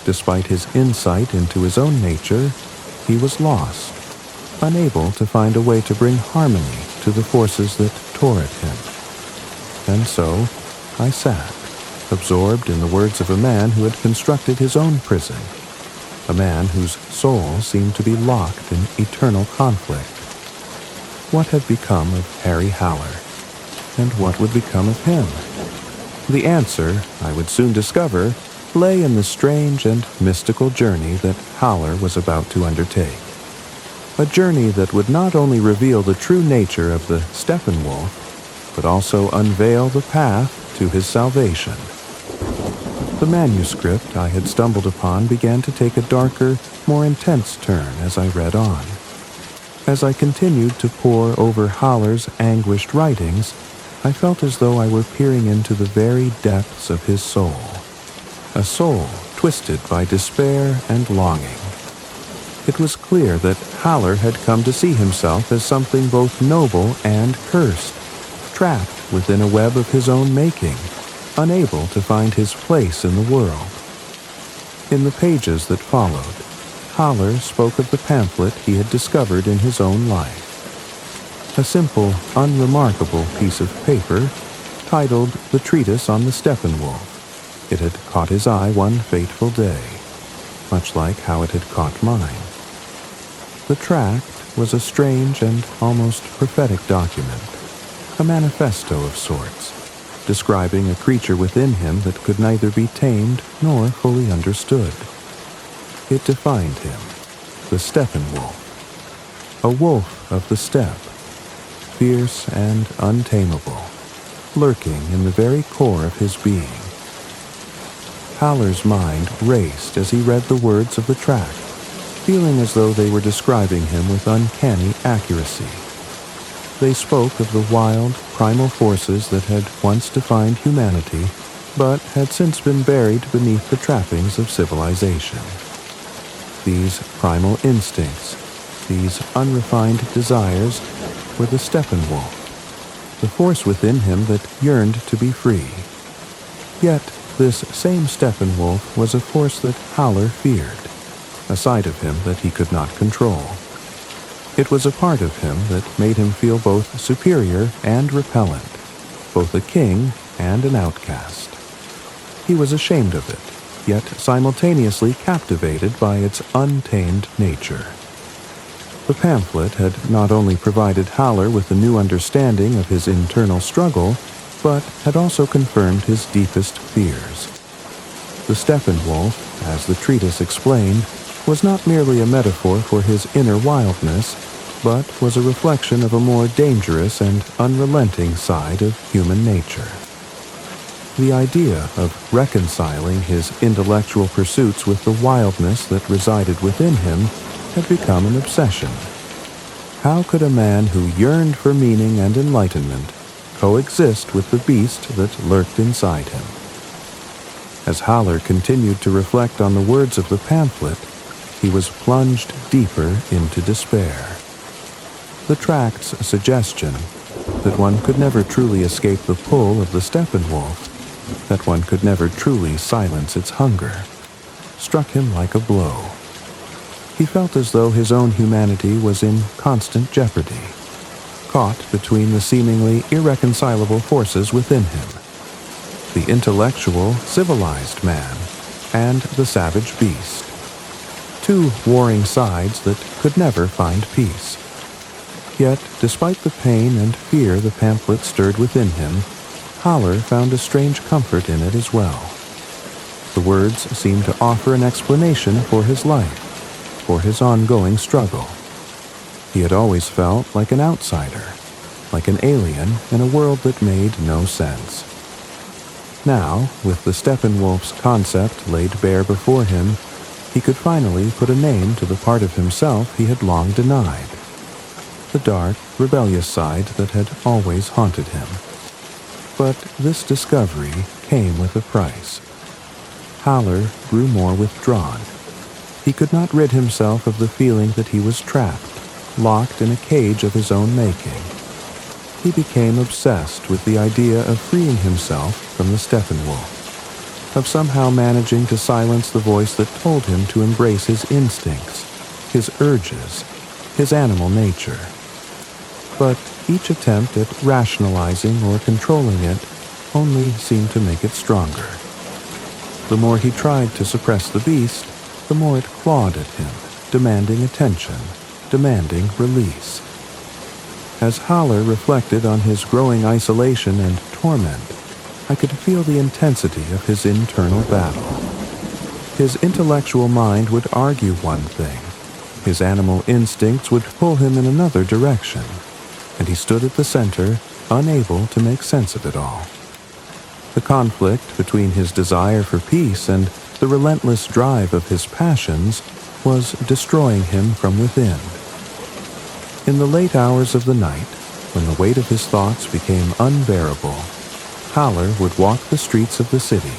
A: despite his insight into his own nature, he was lost, unable to find a way to bring harmony to the forces that tore at him. And so, I sat, absorbed in the words of a man who had constructed his own prison, a man whose soul seemed to be locked in eternal conflict. What had become of Harry Haller, and what would become of him? The answer, I would soon discover, lay in the strange and mystical journey that Haller was about to undertake. A journey that would not only reveal the true nature of the Steppenwolf, but also unveil the path to his salvation. The manuscript I had stumbled upon began to take a darker, more intense turn as I read on. As I continued to pore over Haller's anguished writings, I felt as though I were peering into the very depths of his soul. A soul twisted by despair and longing. It was clear that Haller had come to see himself as something both noble and cursed, trapped within a web of his own making, unable to find his place in the world. In the pages that followed, Haller spoke of the pamphlet he had discovered in his own life. A simple, unremarkable piece of paper titled The Treatise on the Steppenwolf. It had caught his eye one fateful day, much like how it had caught mine. The tract was a strange and almost prophetic document, a manifesto of sorts, describing a creature within him that could neither be tamed nor fully understood. It defined him, the Steppenwolf, a wolf of the steppe, fierce and untamable, lurking in the very core of his being. Howler's mind raced as he read the words of the track, feeling as though they were describing him with uncanny accuracy. They spoke of the wild, primal forces that had once defined humanity, but had since been buried beneath the trappings of civilization. These primal instincts, these unrefined desires, were the Steppenwolf, the force within him that yearned to be free. Yet, this same Steppenwolf was a force that Howler feared, a side of him that he could not control. It was a part of him that made him feel both superior and repellent, both a king and an outcast. He was ashamed of it, yet simultaneously captivated by its untamed nature. The pamphlet had not only provided Howler with a new understanding of his internal struggle, but had also confirmed his deepest fears. The Steppenwolf, as the treatise explained, was not merely a metaphor for his inner wildness, but was a reflection of a more dangerous and unrelenting side of human nature. The idea of reconciling his intellectual pursuits with the wildness that resided within him had become an obsession. How could a man who yearned for meaning and enlightenment coexist with the beast that lurked inside him? As Howler continued to reflect on the words of the pamphlet, he was plunged deeper into despair. The tract's suggestion that one could never truly escape the pull of the Steppenwolf, that one could never truly silence its hunger, struck him like a blow. He felt as though his own humanity was in constant jeopardy, caught between the seemingly irreconcilable forces within him: the intellectual, civilized man and the savage beast. Two warring sides that could never find peace. Yet, despite the pain and fear the pamphlet stirred within him, Howler found a strange comfort in it as well. The words seemed to offer an explanation for his life, for his ongoing struggle. He had always felt like an outsider, like an alien in a world that made no sense. Now, with the Steppenwolf's concept laid bare before him, he could finally put a name to the part of himself he had long denied, the dark, rebellious side that had always haunted him. But this discovery came with a price. Howler grew more withdrawn. He could not rid himself of the feeling that he was trapped, locked in a cage of his own making. He became obsessed with the idea of freeing himself from the Steppenwolf, of somehow managing to silence the voice that told him to embrace his instincts, his urges, his animal nature. But each attempt at rationalizing or controlling it only seemed to make it stronger. The more he tried to suppress the beast, the more it clawed at him, demanding attention, demanding release. As Howler reflected on his growing isolation and torment, I could feel the intensity of his internal battle. His intellectual mind would argue one thing, his animal instincts would pull him in another direction, and he stood at the center, unable to make sense of it all. The conflict between his desire for peace and the relentless drive of his passions was destroying him from within. In the late hours of the night, when the weight of his thoughts became unbearable, Howler would walk the streets of the city,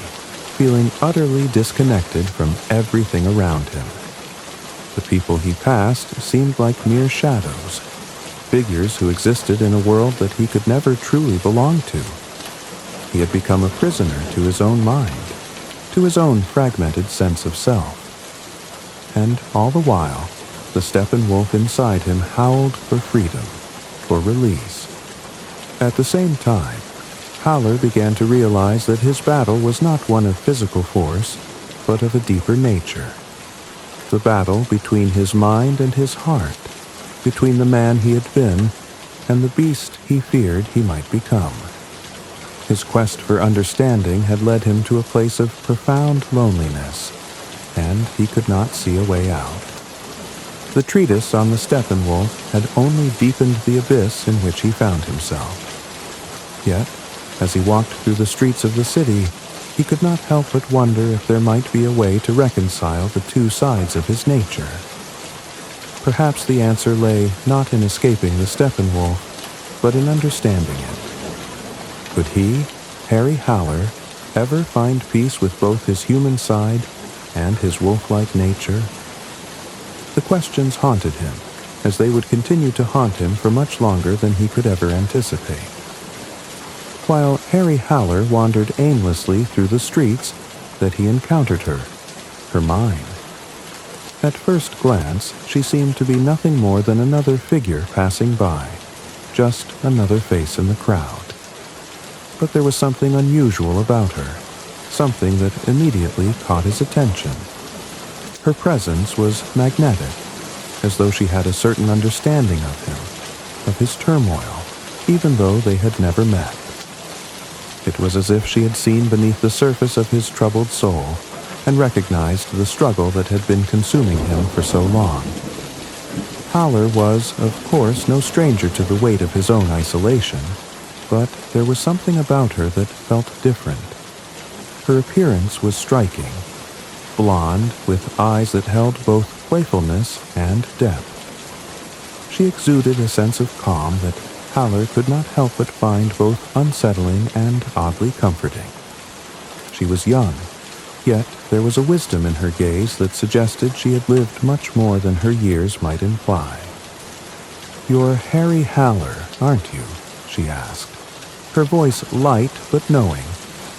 A: feeling utterly disconnected from everything around him. The people he passed seemed like mere shadows, figures who existed in a world that he could never truly belong to. He had become a prisoner to his own mind, to his own fragmented sense of self. And all the while, the Steppenwolf inside him howled for freedom, for release. At the same time, Howler began to realize that his battle was not one of physical force, but of a deeper nature. The battle between his mind and his heart, between the man he had been and the beast he feared he might become. His quest for understanding had led him to a place of profound loneliness, and he could not see a way out. The treatise on the Steppenwolf had only deepened the abyss in which he found himself. Yet, as he walked through the streets of the city, he could not help but wonder if there might be a way to reconcile the two sides of his nature. Perhaps the answer lay not in escaping the Steppenwolf, but in understanding it. Could he, Harry Haller, ever find peace with both his human side and his wolf-like nature? The questions haunted him, as they would continue to haunt him for much longer than he could ever anticipate. While Harry Haller wandered aimlessly through the streets, that he encountered her, Hermione. At first glance, she seemed to be nothing more than another figure passing by, just another face in the crowd. But there was something unusual about her, something that immediately caught his attention. Her presence was magnetic, as though she had a certain understanding of him, of his turmoil, even though they had never met. It was as if she had seen beneath the surface of his troubled soul and recognized the struggle that had been consuming him for so long. Haller was, of course, no stranger to the weight of his own isolation, but there was something about her that felt different. Her appearance was striking, blonde, with eyes that held both playfulness and depth. She exuded a sense of calm that Haller could not help but find both unsettling and oddly comforting. She was young, yet there was a wisdom in her gaze that suggested she had lived much more than her years might imply. "You're Harry Haller, aren't you?" she asked, her voice light but knowing,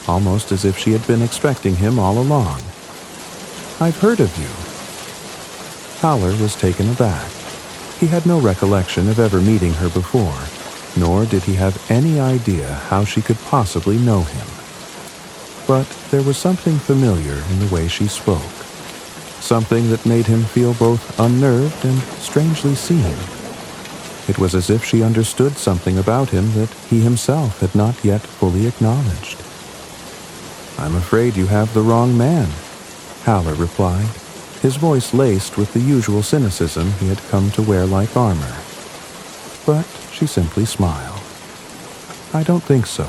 A: almost as if she had been expecting him all along. "I've heard of you." Haller was taken aback. He had no recollection of ever meeting her before, nor did he have any idea how she could possibly know him. But there was something familiar in the way she spoke, something that made him feel both unnerved and strangely seen. It was as if she understood something about him that he himself had not yet fully acknowledged. "I'm afraid you have the wrong man," Haller replied, his voice laced with the usual cynicism he had come to wear like armor. But she simply smiled. "I don't think so.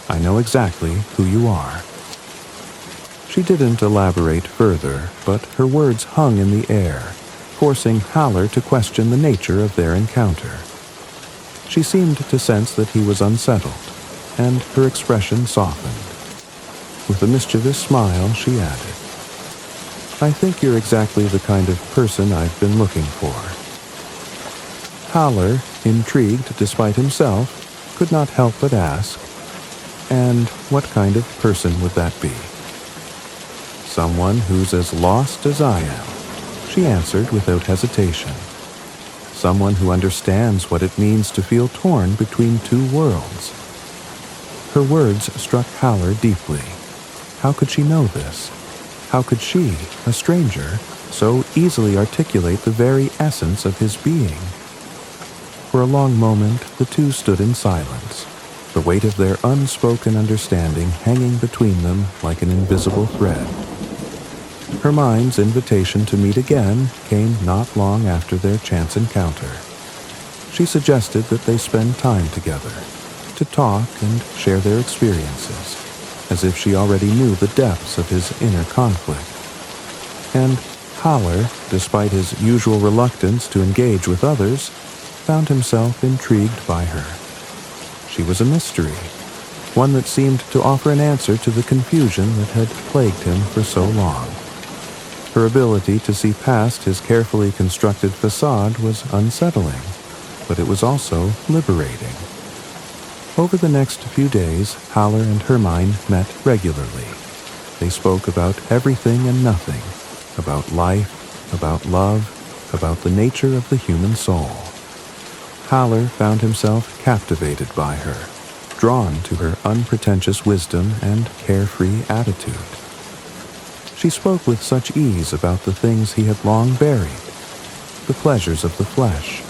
A: I know exactly who you are." She didn't elaborate further, but her words hung in the air, forcing Haller to question the nature of their encounter. She seemed to sense that he was unsettled, and her expression softened. With a mischievous smile, she added, "I think you're exactly the kind of person I've been looking for." Haller, intrigued despite himself, could not help but ask, "And what kind of person would that be?" "Someone who's as lost as I am," she answered without hesitation. "Someone who understands what it means to feel torn between two worlds." Her words struck Haller deeply. How could she know this? How could she, a stranger, so easily articulate the very essence of his being? For a long moment, the two stood in silence, the weight of their unspoken understanding hanging between them like an invisible thread. Hermione's invitation to meet again came not long after their chance encounter. She suggested that they spend time together, to talk and share their experiences, as if she already knew the depths of his inner conflict. And Haller, despite his usual reluctance to engage with others, found himself intrigued by her. She was a mystery, one that seemed to offer an answer to the confusion that had plagued him for so long. Her ability to see past his carefully constructed facade was unsettling, but it was also liberating. Over the next few days, Haller and Hermione met regularly. They spoke about everything and nothing, about life, about love, about the nature of the human soul. Haller found himself captivated by her, drawn to her unpretentious wisdom and carefree attitude. She spoke with such ease about the things he had long buried, the pleasures of the flesh,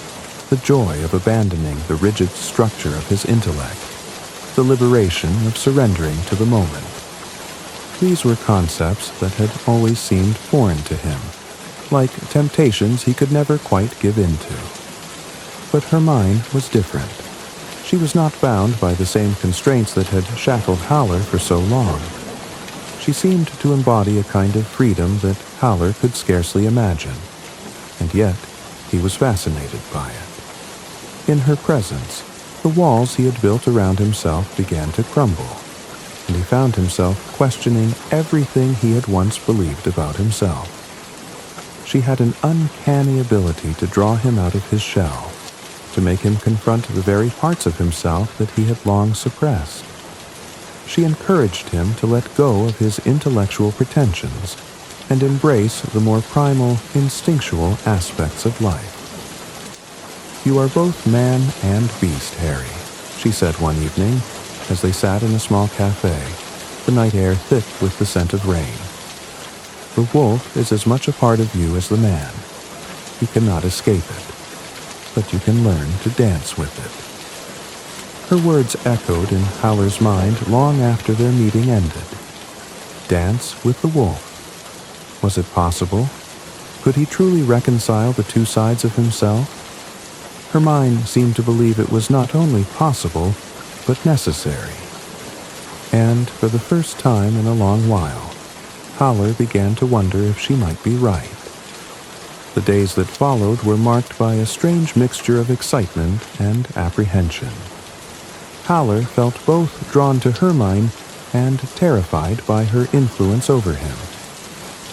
A: the joy of abandoning the rigid structure of his intellect, the liberation of surrendering to the moment. These were concepts that had always seemed foreign to him, like temptations he could never quite give in to. But Hermione was different. She was not bound by the same constraints that had shackled Haller for so long. She seemed to embody a kind of freedom that Howler could scarcely imagine, and yet he was fascinated by it. In her presence, the walls he had built around himself began to crumble, and he found himself questioning everything he had once believed about himself. She had an uncanny ability to draw him out of his shell, to make him confront the very parts of himself that he had long suppressed. She encouraged him to let go of his intellectual pretensions and embrace the more primal, instinctual aspects of life. "You are both man and beast, Harry," she said one evening as they sat in a small cafe, the night air thick with the scent of rain. "The wolf is as much a part of you as the man. You cannot escape it, but you can learn to dance with it." Her words echoed in Howler's mind long after their meeting ended. Dance with the wolf. Was it possible? Could he truly reconcile the two sides of himself? Her mind seemed to believe it was not only possible, but necessary. And for the first time in a long while, Howler began to wonder if she might be right. The days that followed were marked by a strange mixture of excitement and apprehension. Howler felt both drawn to Hermione and terrified by her influence over him.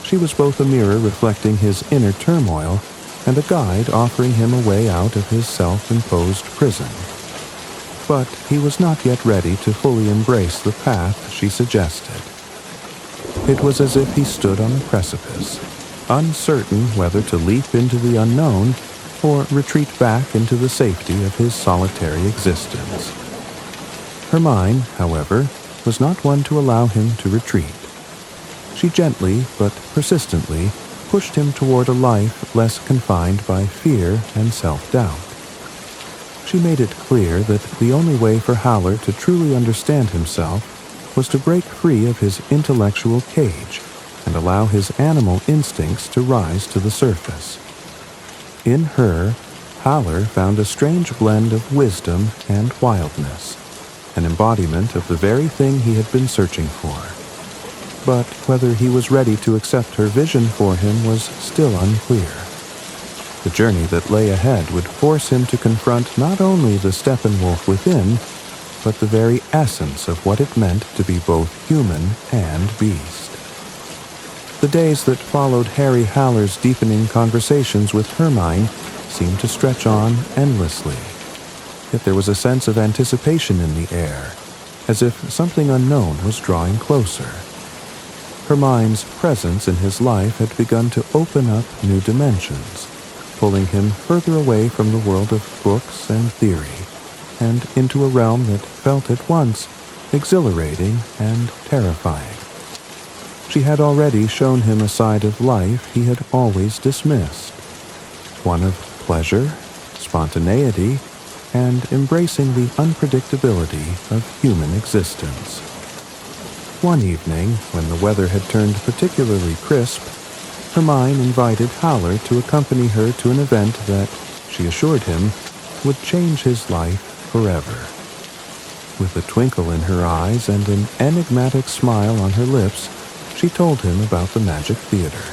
A: She was both a mirror reflecting his inner turmoil and a guide offering him a way out of his self-imposed prison. But he was not yet ready to fully embrace the path she suggested. It was as if he stood on a precipice, uncertain whether to leap into the unknown or retreat back into the safety of his solitary existence. Hermione, however, was not one to allow him to retreat. She gently but persistently pushed him toward a life less confined by fear and self-doubt. She made it clear that the only way for Howler to truly understand himself was to break free of his intellectual cage and allow his animal instincts to rise to the surface. In her, Howler found a strange blend of wisdom and wildness, an embodiment of the very thing he had been searching for. But whether he was ready to accept her vision for him was still unclear. The journey that lay ahead would force him to confront not only the Steppenwolf within, but the very essence of what it meant to be both human and beast. The days that followed Harry Howler's deepening conversations with Hermione seemed to stretch on endlessly. Yet there was a sense of anticipation in the air, as if something unknown was drawing closer. Hermione's presence in his life had begun to open up new dimensions, pulling him further away from the world of books and theory, and into a realm that felt at once exhilarating and terrifying. She had already shown him a side of life he had always dismissed, one of pleasure, spontaneity, and embracing the unpredictability of human existence. One evening, when the weather had turned particularly crisp, Hermione invited Howler to accompany her to an event that, she assured him, would change his life forever. With a twinkle in her eyes and an enigmatic smile on her lips, she told him about the Magic Theater.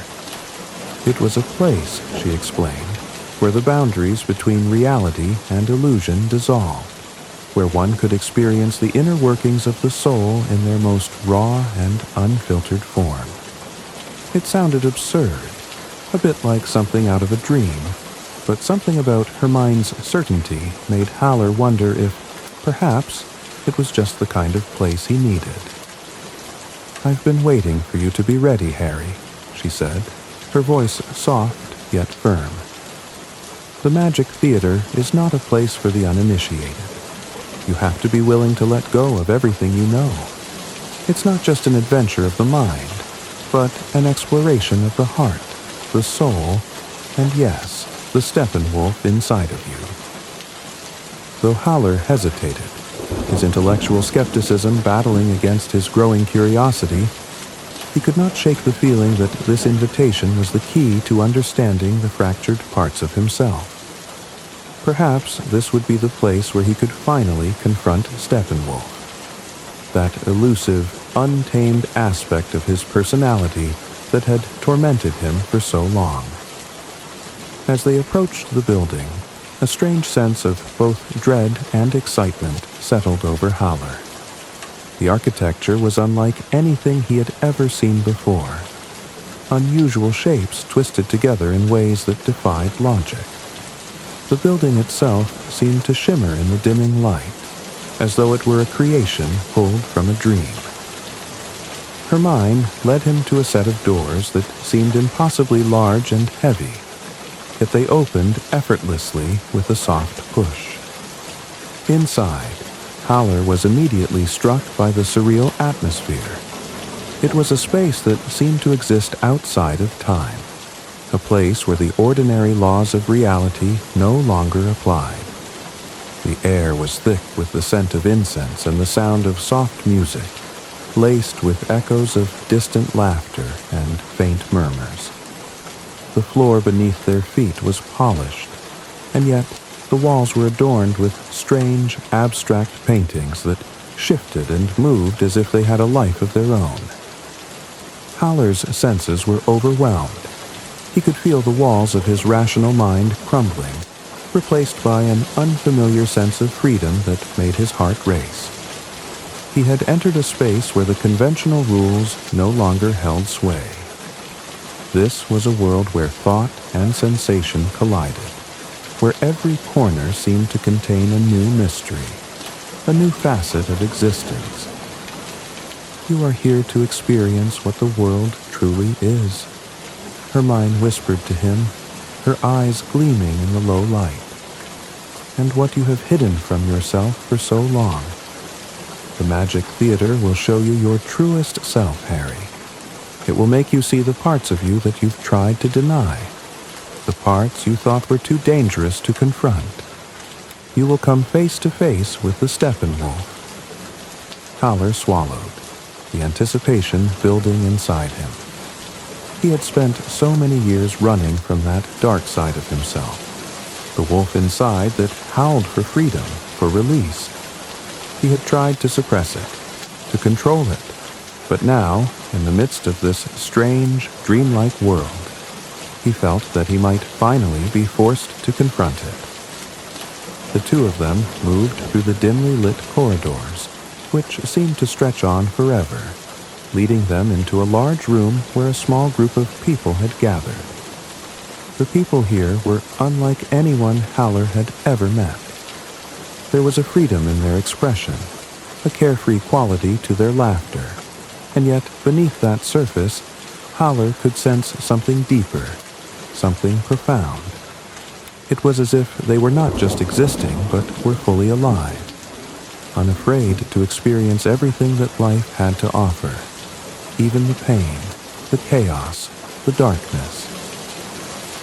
A: It was a place, she explained, where the boundaries between reality and illusion dissolved, where one could experience the inner workings of the soul in their most raw and unfiltered form. It sounded absurd, a bit like something out of a dream, but something about Hermione's certainty made Howler wonder if, perhaps, it was just the kind of place he needed. "I've been waiting for you to be ready, Harry," she said, her voice soft yet firm. "The Magic Theater is not a place for the uninitiated. You have to be willing to let go of everything you know. It's not just an adventure of the mind, but an exploration of the heart, the soul, and yes, the Steppenwolf inside of you." Though Howler hesitated, his intellectual skepticism battling against his growing curiosity, he could not shake the feeling that this invitation was the key to understanding the fractured parts of himself. Perhaps this would be the place where he could finally confront Steppenwolf. that elusive, untamed aspect of his personality that had tormented him for so long. As they approached the building, a strange sense of both dread and excitement settled over Howler. The architecture was unlike anything he had ever seen before. Unusual shapes twisted together in ways that defied logic. The building itself seemed to shimmer in the dimming light, as though it were a creation pulled from a dream. Her mind led him to a set of doors that seemed impossibly large and heavy, yet they opened effortlessly with a soft push. Inside, Howler was immediately struck by the surreal atmosphere. It was a space that seemed to exist outside of time, a place where the ordinary laws of reality no longer applied. The air was thick with the scent of incense and the sound of soft music, laced with echoes of distant laughter and faint murmurs. The floor beneath their feet was polished, and yet the walls were adorned with strange, abstract paintings that shifted and moved as if they had a life of their own. Howler's senses were overwhelmed. He could feel the walls of his rational mind crumbling, replaced by an unfamiliar sense of freedom that made his heart race. He had entered a space where the conventional rules no longer held sway. This was a world where thought and sensation collided, where every corner seemed to contain a new mystery, a new facet of existence. You are here to experience what the world truly is, her mind whispered to him, her eyes gleaming in the low light. And what you have hidden from yourself for so long. The Magic Theater will show you your truest self, Harry. It will make you see the parts of you that you've tried to deny, the parts you thought were too dangerous to confront. You will come face to face with the Steppenwolf. Howler swallowed, the anticipation building inside him. He had spent so many years running from that dark side of himself, the wolf inside that howled for freedom, for release. He had tried to suppress it, to control it, but now, in the midst of this strange, dreamlike world, he felt that he might finally be forced to confront it. The two of them moved through the dimly lit corridors, which seemed to stretch on forever, leading them into a large room where a small group of people had gathered. The people here were unlike anyone Howler had ever met. There was a freedom in their expression, a carefree quality to their laughter, and yet beneath that surface, Howler could sense something deeper, something profound. It was as if they were not just existing, but were fully alive, unafraid to experience everything that life had to offer, even the pain, the chaos, the darkness.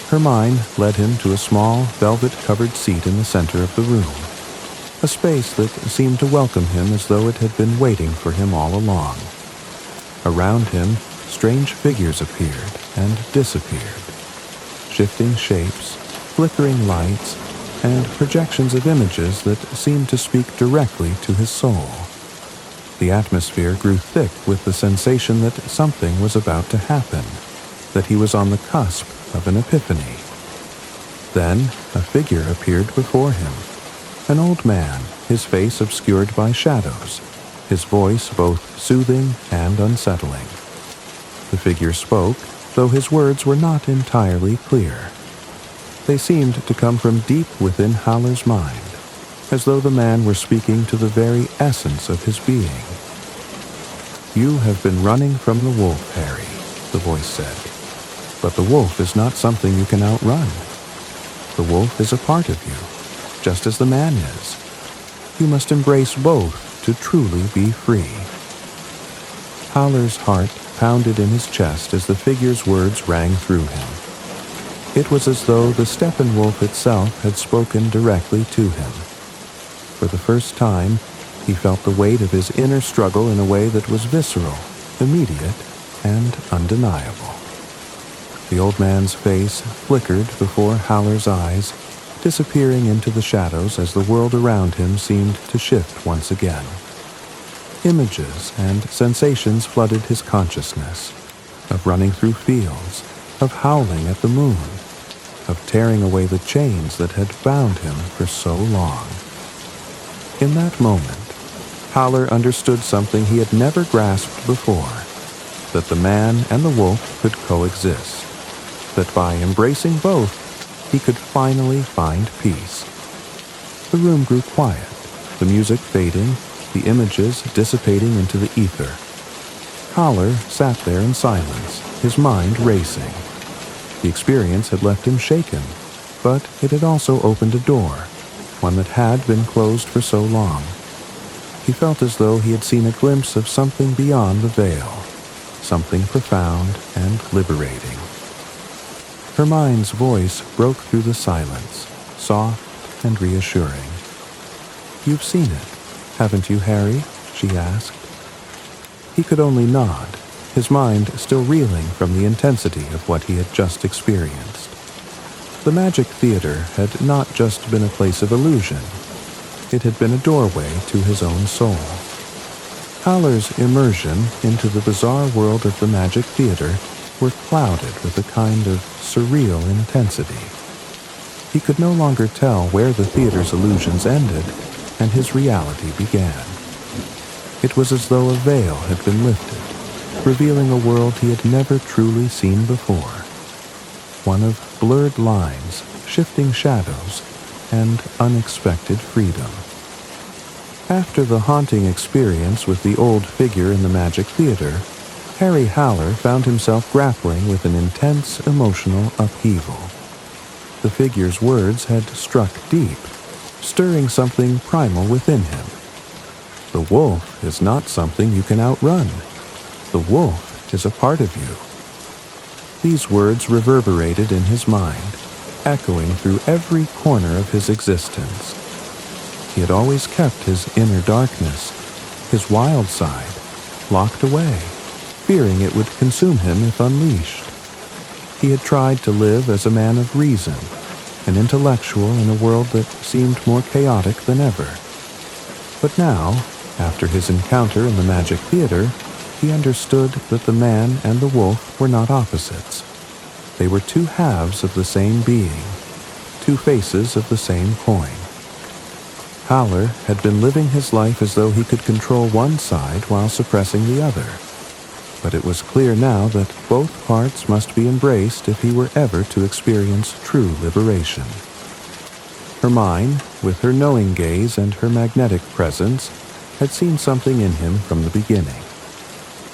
A: Her mind led him to a small, velvet-covered seat in the center of the room, a space that seemed to welcome him as though it had been waiting for him all along. Around him, strange figures appeared and disappeared, shifting shapes, flickering lights, and projections of images that seemed to speak directly to his soul. The atmosphere grew thick with the sensation that something was about to happen, that he was on the cusp of an epiphany. Then a figure appeared before him, an old man, his face obscured by shadows, his voice both soothing and unsettling. The figure spoke, though his words were not entirely clear. They seemed to come from deep within Howler's mind, as though the man were speaking to the very essence of his being. You have been running from the wolf, Harry, the voice said. But the wolf is not something you can outrun. The wolf is a part of you, just as the man is. You must embrace both to truly be free. Howler's heart pounded in his chest as the figure's words rang through him. It was as though the Steppenwolf itself had spoken directly to him. For the first time, he felt the weight of his inner struggle in a way that was visceral, immediate, and undeniable. The old man's face flickered before Howler's eyes, disappearing into the shadows as the world around him seemed to shift once again. Images and sensations flooded his consciousness, of running through fields, of howling at the moon, of tearing away the chains that had bound him for so long. In that moment, Howler understood something he had never grasped before, that the man and the wolf could coexist, that by embracing both, he could finally find peace. The room grew quiet, the music fading, the images dissipating into the ether. Howler sat there in silence, his mind racing. The experience had left him shaken, but it had also opened a door, one that had been closed for so long. He felt as though he had seen a glimpse of something beyond the veil, something profound and liberating. Hermione's voice broke through the silence, soft and reassuring. "You've seen it, haven't you, Harry?" she asked. He could only nod, his mind still reeling from the intensity of what he had just experienced. The Magic Theater had not just been a place of illusion. It had been a doorway to his own soul. Howler's immersion into the bizarre world of the Magic Theater were clouded with a kind of surreal intensity. He could no longer tell where the theater's illusions ended and his reality began. It was as though a veil had been lifted, revealing a world he had never truly seen before. One of blurred lines, shifting shadows, and unexpected freedom. After the haunting experience with the old figure in the Magic Theater, Harry Howler found himself grappling with an intense emotional upheaval. The figure's words had struck deep, stirring something primal within him. The wolf is not something you can outrun. The wolf is a part of you. These words reverberated in his mind, echoing through every corner of his existence. He had always kept his inner darkness, his wild side, locked away, fearing it would consume him if unleashed. He had tried to live as a man of reason, an intellectual in a world that seemed more chaotic than ever. But now, after his encounter in the Magic Theater, he understood that the man and the wolf were not opposites. They were two halves of the same being, two faces of the same coin. Howler had been living his life as though he could control one side while suppressing the other. But it was clear now that both parts must be embraced if he were ever to experience true liberation. Hermione, with her knowing gaze and her magnetic presence, had seen something in him from the beginning.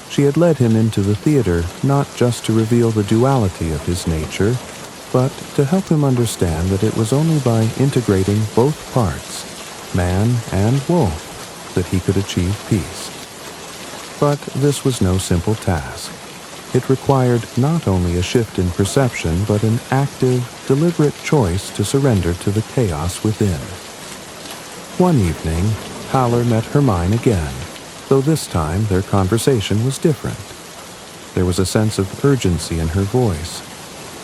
A: She had led him into the theater not just to reveal the duality of his nature, but to help him understand that it was only by integrating both parts, man and wolf, that he could achieve peace. But this was no simple task. It required not only a shift in perception, but an active, deliberate choice to surrender to the chaos within. One evening, Howler met Hermione again, though this time their conversation was different. There was a sense of urgency in her voice,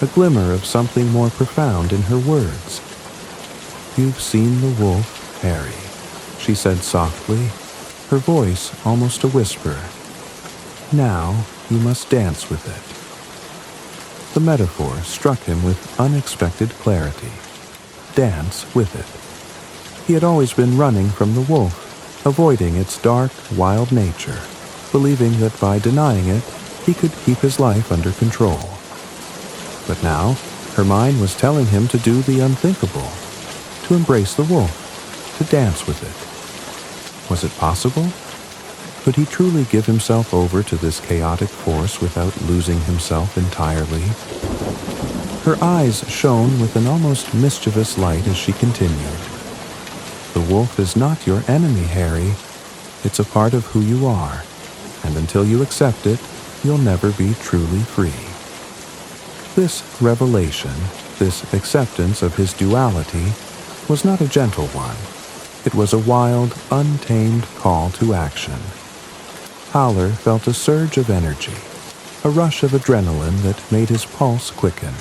A: a glimmer of something more profound in her words. "You've seen the wolf, Harry," she said softly, her voice almost a whisper. "Now you must dance with it." The metaphor struck him with unexpected clarity. Dance with it. He had always been running from the wolf, avoiding its dark, wild nature, believing that by denying it, he could keep his life under control. But now, Hermione was telling him to do the unthinkable, to embrace the wolf, to dance with it. Was it possible? Could he truly give himself over to this chaotic force without losing himself entirely? Her eyes shone with an almost mischievous light as she continued. "The wolf is not your enemy, Harry. It's a part of who you are, and until you accept it, you'll never be truly free." This revelation, this acceptance of his duality, was not a gentle one. It was a wild, untamed call to action. Howler felt a surge of energy, a rush of adrenaline that made his pulse quicken.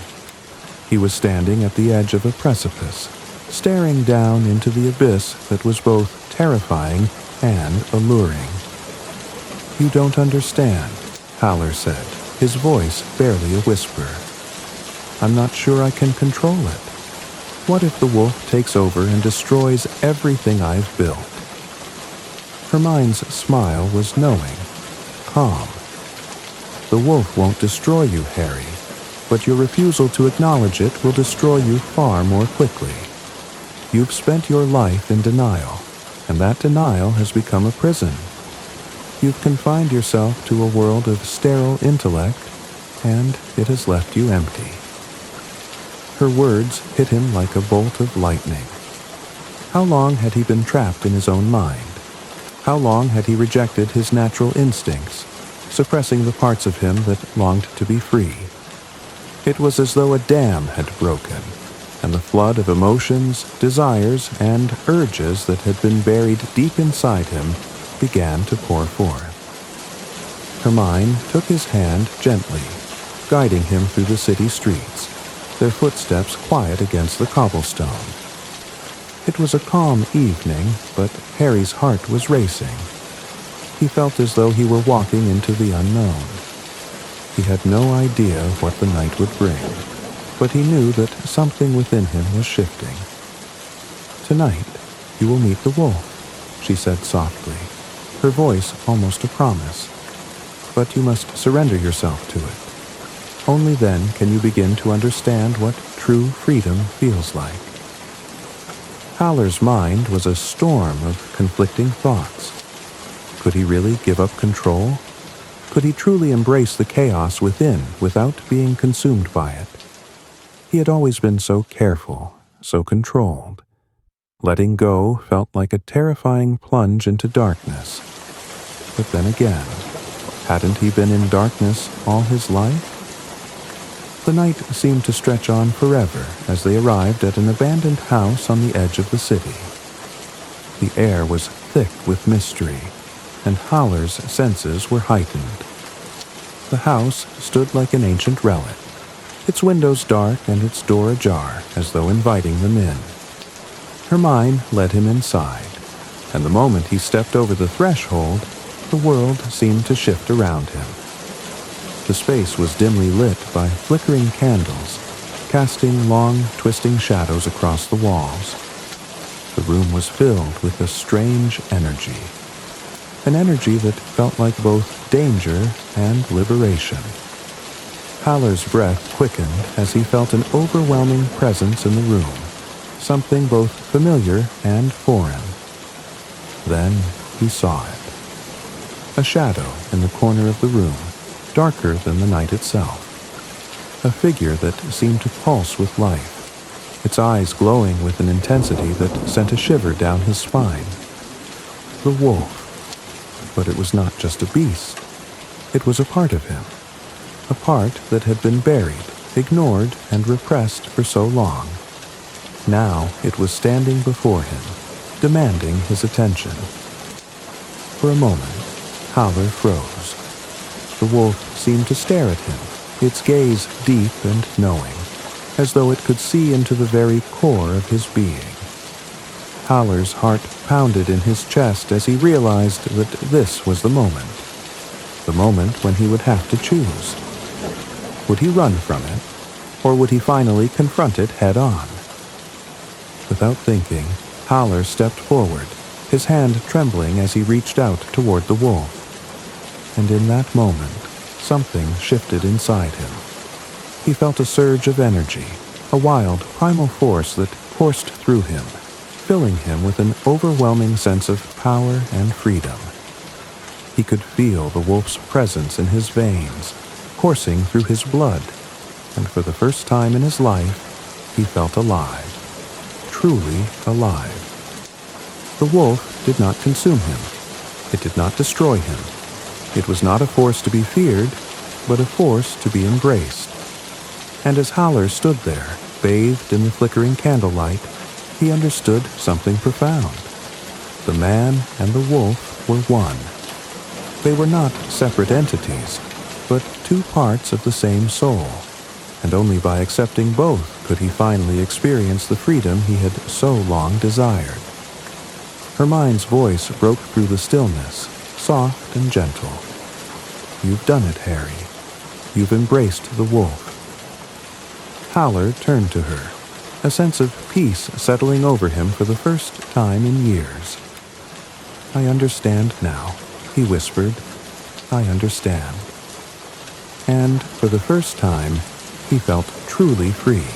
A: He was standing at the edge of a precipice, staring down into the abyss that was both terrifying and alluring. "You don't understand," Howler said, his voice barely a whisper. "I'm not sure I can control it. What if the wolf takes over and destroys everything I've built?" Hermione's smile was knowing, calm. "The wolf won't destroy you, Harry, but your refusal to acknowledge it will destroy you far more quickly. You've spent your life in denial, and that denial has become a prison. You've confined yourself to a world of sterile intellect, and it has left you empty." Her words hit him like a bolt of lightning. How long had he been trapped in his own mind? How long had he rejected his natural instincts, suppressing the parts of him that longed to be free? It was as though a dam had broken, and the flood of emotions, desires, and urges that had been buried deep inside him began to pour forth. Hermione took his hand gently, guiding him through the city streets, their footsteps quiet against the cobblestone. It was a calm evening, but Harry's heart was racing. He felt as though he were walking into the unknown. He had no idea what the night would bring, but he knew that something within him was shifting. "Tonight, you will meet the wolf," she said softly, her voice almost a promise. "But you must surrender yourself to it. Only then can you begin to understand what true freedom feels like." Howler's mind was a storm of conflicting thoughts. Could he really give up control? Could he truly embrace the chaos within without being consumed by it? He had always been so careful, so controlled. Letting go felt like a terrifying plunge into darkness. But then again, hadn't he been in darkness all his life? The night seemed to stretch on forever as they arrived at an abandoned house on the edge of the city. The air was thick with mystery, and Howler's senses were heightened. The house stood like an ancient relic, its windows dark and its door ajar as though inviting them in. Hermione led him inside, and the moment he stepped over the threshold, the world seemed to shift around him. The space was dimly lit by flickering candles, casting long, twisting shadows across the walls. The room was filled with a strange energy, an energy that felt like both danger and liberation. Howler's breath quickened as he felt an overwhelming presence in the room, something both familiar and foreign. Then he saw it. A shadow in the corner of the room, darker than the night itself. A figure that seemed to pulse with life, its eyes glowing with an intensity that sent a shiver down his spine. The wolf. But it was not just a beast. It was a part of him. A part that had been buried, ignored, and repressed for so long. Now it was standing before him, demanding his attention. For a moment, Howler froze. The wolf seemed to stare at him, its gaze deep and knowing, as though it could see into the very core of his being. Howler's heart pounded in his chest as he realized that this was the moment when he would have to choose. Would he run from it, or would he finally confront it head-on? Without thinking, Howler stepped forward, his hand trembling as he reached out toward the wolf. And in that moment, something shifted inside him. He felt a surge of energy, a wild, primal force that coursed through him, filling him with an overwhelming sense of power and freedom. He could feel the wolf's presence in his veins, coursing through his blood, and for the first time in his life, he felt alive, truly alive. The wolf did not consume him. It did not destroy him. It was not a force to be feared, but a force to be embraced. And as Howler stood there, bathed in the flickering candlelight, he understood something profound. The man and the wolf were one. They were not separate entities, but two parts of the same soul, and only by accepting both could he finally experience the freedom he had so long desired. Hermione's voice broke through the stillness, soft and gentle. "You've done it, Harry. You've embraced the wolf." Howler turned to her, a sense of peace settling over him for the first time in years. "I understand now," he whispered. "I understand." And for the first time, he felt truly free.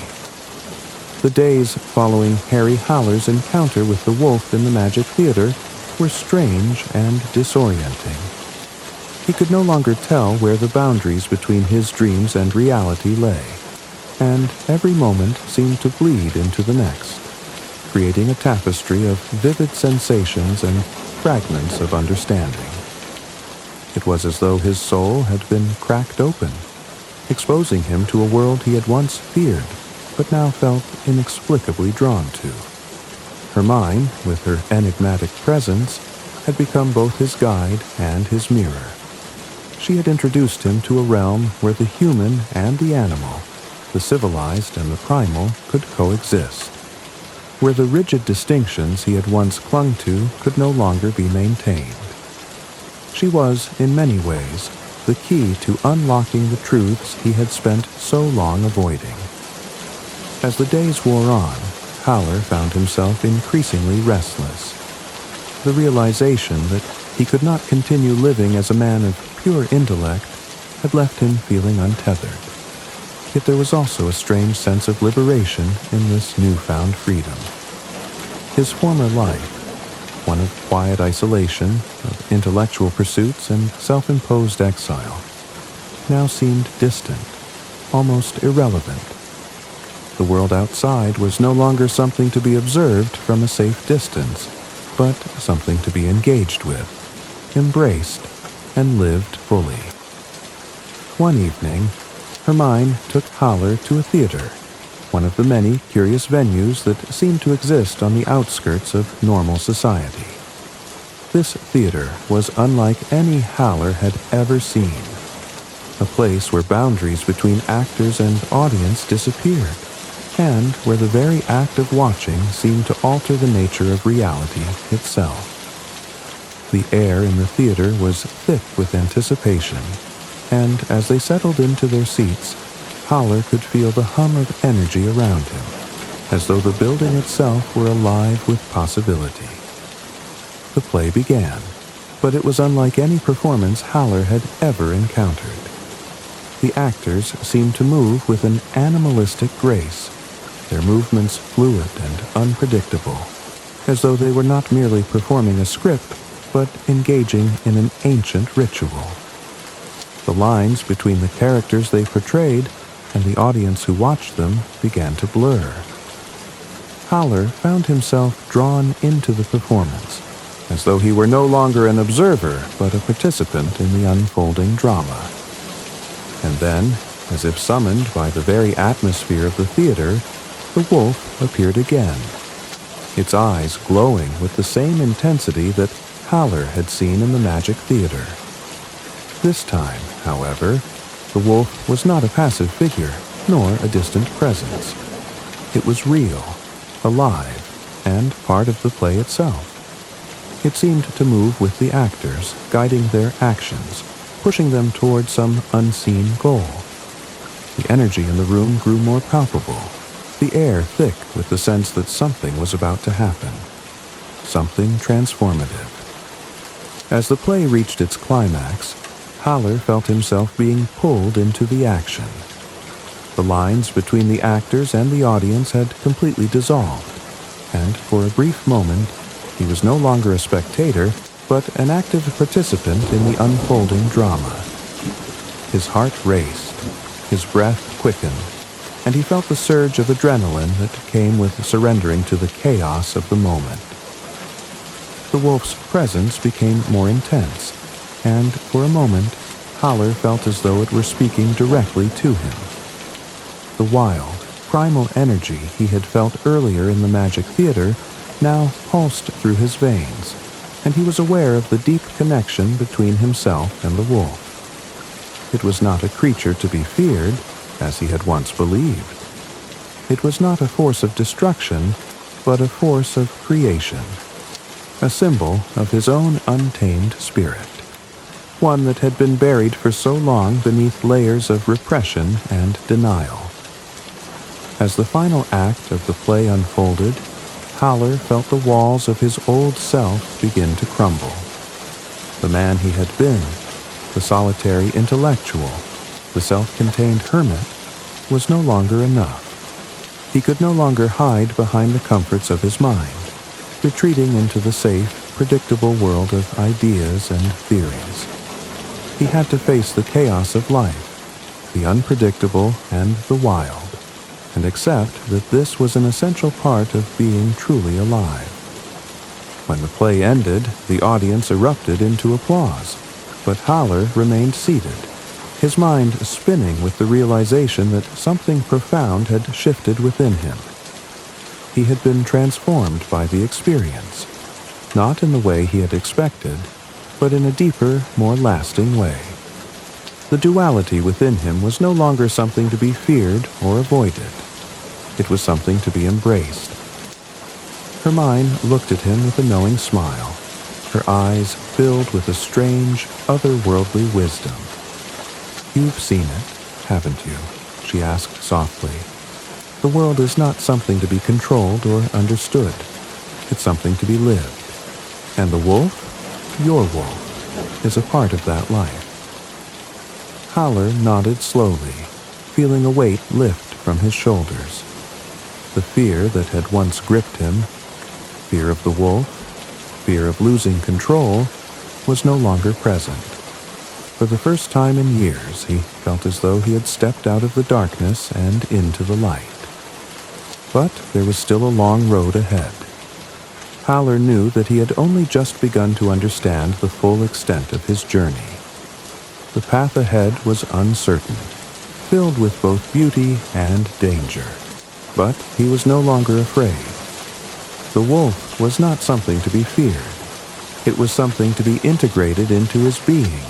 A: The days following Harry Howler's encounter with the wolf in the Magic Theater were strange and disorienting. He could no longer tell where the boundaries between his dreams and reality lay, and every moment seemed to bleed into the next, creating a tapestry of vivid sensations and fragments of understanding. It was as though his soul had been cracked open, exposing him to a world he had once feared, but now felt inexplicably drawn to. Hermione, with her enigmatic presence, had become both his guide and his mirror. She had introduced him to a realm where the human and the animal, the civilized and the primal, could coexist, where the rigid distinctions he had once clung to could no longer be maintained. She was, in many ways, the key to unlocking the truths he had spent so long avoiding. As the days wore on, Howler found himself increasingly restless. The realization that he could not continue living as a man of pure intellect had left him feeling untethered. Yet there was also a strange sense of liberation in this newfound freedom. His former life, one of quiet isolation, of intellectual pursuits and self-imposed exile, now seemed distant, almost irrelevant. The world outside was no longer something to be observed from a safe distance, but something to be engaged with, embraced, and lived fully. One evening, Hermione took Howler to a theater, one of the many curious venues that seemed to exist on the outskirts of normal society. This theater was unlike any Howler had ever seen, a place where boundaries between actors and audience disappeared, and where the very act of watching seemed to alter the nature of reality itself. The air in the theater was thick with anticipation, and as they settled into their seats, Howler could feel the hum of energy around him, as though the building itself were alive with possibility. The play began, but it was unlike any performance Howler had ever encountered. The actors seemed to move with an animalistic grace, their movements fluid and unpredictable, as though they were not merely performing a script, but engaging in an ancient ritual. The lines between the characters they portrayed and the audience who watched them began to blur. Howler found himself drawn into the performance, as though he were no longer an observer, but a participant in the unfolding drama. And then, as if summoned by the very atmosphere of the theater, the wolf appeared again, its eyes glowing with the same intensity that Howler had seen in the Magic Theater. This time, however, the wolf was not a passive figure, nor a distant presence. It was real, alive, and part of the play itself. It seemed to move with the actors, guiding their actions, pushing them toward some unseen goal. The energy in the room grew more palpable, the air thick with the sense that something was about to happen, something transformative. As the play reached its climax, Howler felt himself being pulled into the action. The lines between the actors and the audience had completely dissolved, and for a brief moment, he was no longer a spectator, but an active participant in the unfolding drama. His heart raced, his breath quickened, and he felt the surge of adrenaline that came with surrendering to the chaos of the moment. The wolf's presence became more intense, and for a moment, Howler felt as though it were speaking directly to him. The wild, primal energy he had felt earlier in the Magic Theater now pulsed through his veins, and he was aware of the deep connection between himself and the wolf. It was not a creature to be feared, as he had once believed. It was not a force of destruction, but a force of creation, a symbol of his own untamed spirit. one that had been buried for so long beneath layers of repression and denial. As the final act of the play unfolded, Howler felt the walls of his old self begin to crumble. The man he had been, the solitary intellectual, the self-contained hermit, was no longer enough. He could no longer hide behind the comforts of his mind, retreating into the safe, predictable world of ideas and theories. He had to face the chaos of life, the unpredictable and the wild, and accept that this was an essential part of being truly alive. When the play ended, the audience erupted into applause, but Howler remained seated, his mind spinning with the realization that something profound had shifted within him. He had been transformed by the experience, not in the way he had expected, but in a deeper, more lasting way. The duality within him was no longer something to be feared or avoided. It was something to be embraced. Hermione looked at him with a knowing smile, her eyes filled with a strange, otherworldly wisdom. "You've seen it, haven't you?" she asked softly. "The world is not something to be controlled or understood. It's something to be lived. And the wolf, your wolf, is a part of that life." Howler nodded slowly, feeling a weight lift from his shoulders. The fear that had once gripped him, fear of the wolf, fear of losing control, was no longer present. For the first time in years, he felt as though he had stepped out of the darkness and into the light. But there was still a long road ahead. Howler knew that he had only just begun to understand the full extent of his journey. The path ahead was uncertain, filled with both beauty and danger. But he was no longer afraid. The wolf was not something to be feared. It was something to be integrated into his being,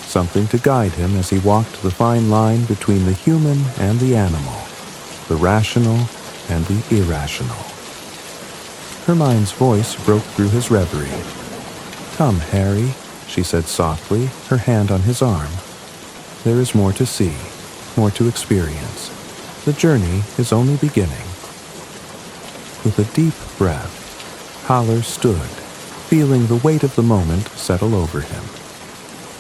A: something to guide him as he walked the fine line between the human and the animal, the rational and the irrational. Hermione's voice broke through his reverie. "Come, Harry," she said softly, her hand on his arm. "There is more to see, more to experience. The journey is only beginning." With a deep breath, Howler stood, feeling the weight of the moment settle over him.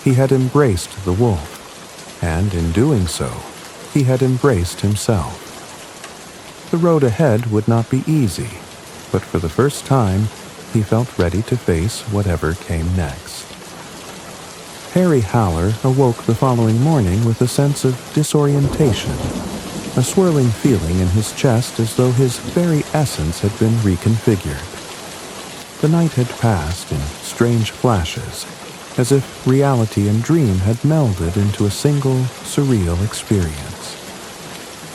A: He had embraced the wolf, and in doing so, he had embraced himself. The road ahead would not be easy, but for the first time, he felt ready to face whatever came next. Harry Howler awoke the following morning with a sense of disorientation, a swirling feeling in his chest as though his very essence had been reconfigured. The night had passed in strange flashes, as if reality and dream had melded into a single, surreal experience.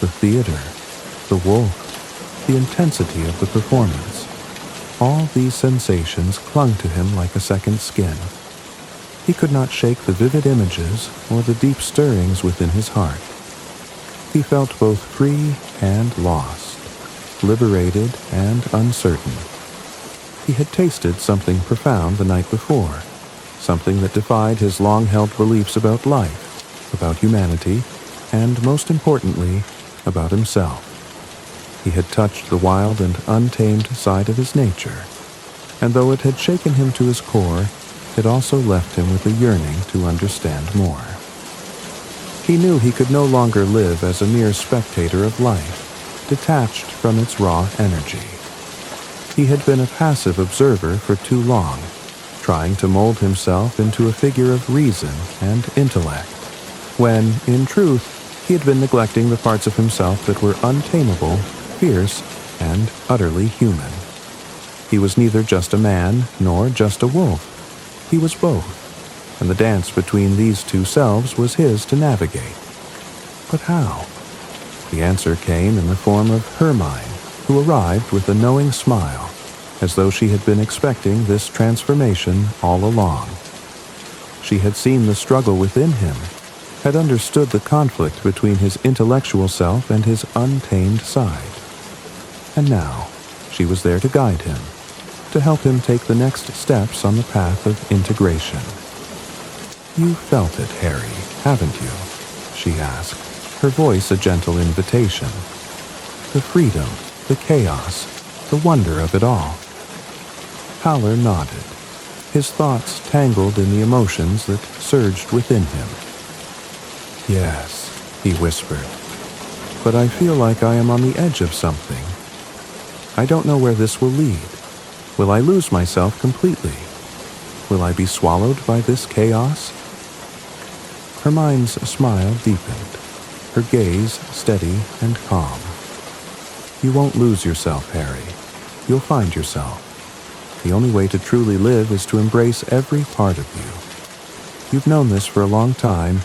A: The theater, the wolf, the intensity of the performance, all these sensations clung to him like a second skin. He could not shake the vivid images or the deep stirrings within his heart. He felt both free and lost, liberated and uncertain. He had tasted something profound the night before, something that defied his long-held beliefs about life, about humanity, and most importantly, about himself. He had touched the wild and untamed side of his nature, and though it had shaken him to his core, it also left him with a yearning to understand more. He knew he could no longer live as a mere spectator of life, detached from its raw energy. He had been a passive observer for too long, trying to mold himself into a figure of reason and intellect, when, in truth, he had been neglecting the parts of himself that were untamable, fierce, and utterly human. He was neither just a man nor just a wolf. He was both, and the dance between these two selves was his to navigate. But how? The answer came in the form of Hermione, who arrived with a knowing smile, as though she had been expecting this transformation all along. She had seen the struggle within him, had understood the conflict between his intellectual self and his untamed side. And now, she was there to guide him, to help him take the next steps on the path of integration. You felt it, Harry, haven't you? She asked, her voice a gentle invitation. The freedom, the chaos, the wonder of it all. Howler nodded, his thoughts tangled in the emotions that surged within him. Yes, he whispered, but I feel like I am on the edge of something. I don't know where this will lead. Will I lose myself completely? Will I be swallowed by this chaos? Hermione's smile deepened, her gaze steady and calm. You won't lose yourself, Harry. You'll find yourself. The only way to truly live is to embrace every part of you. You've known this for a long time,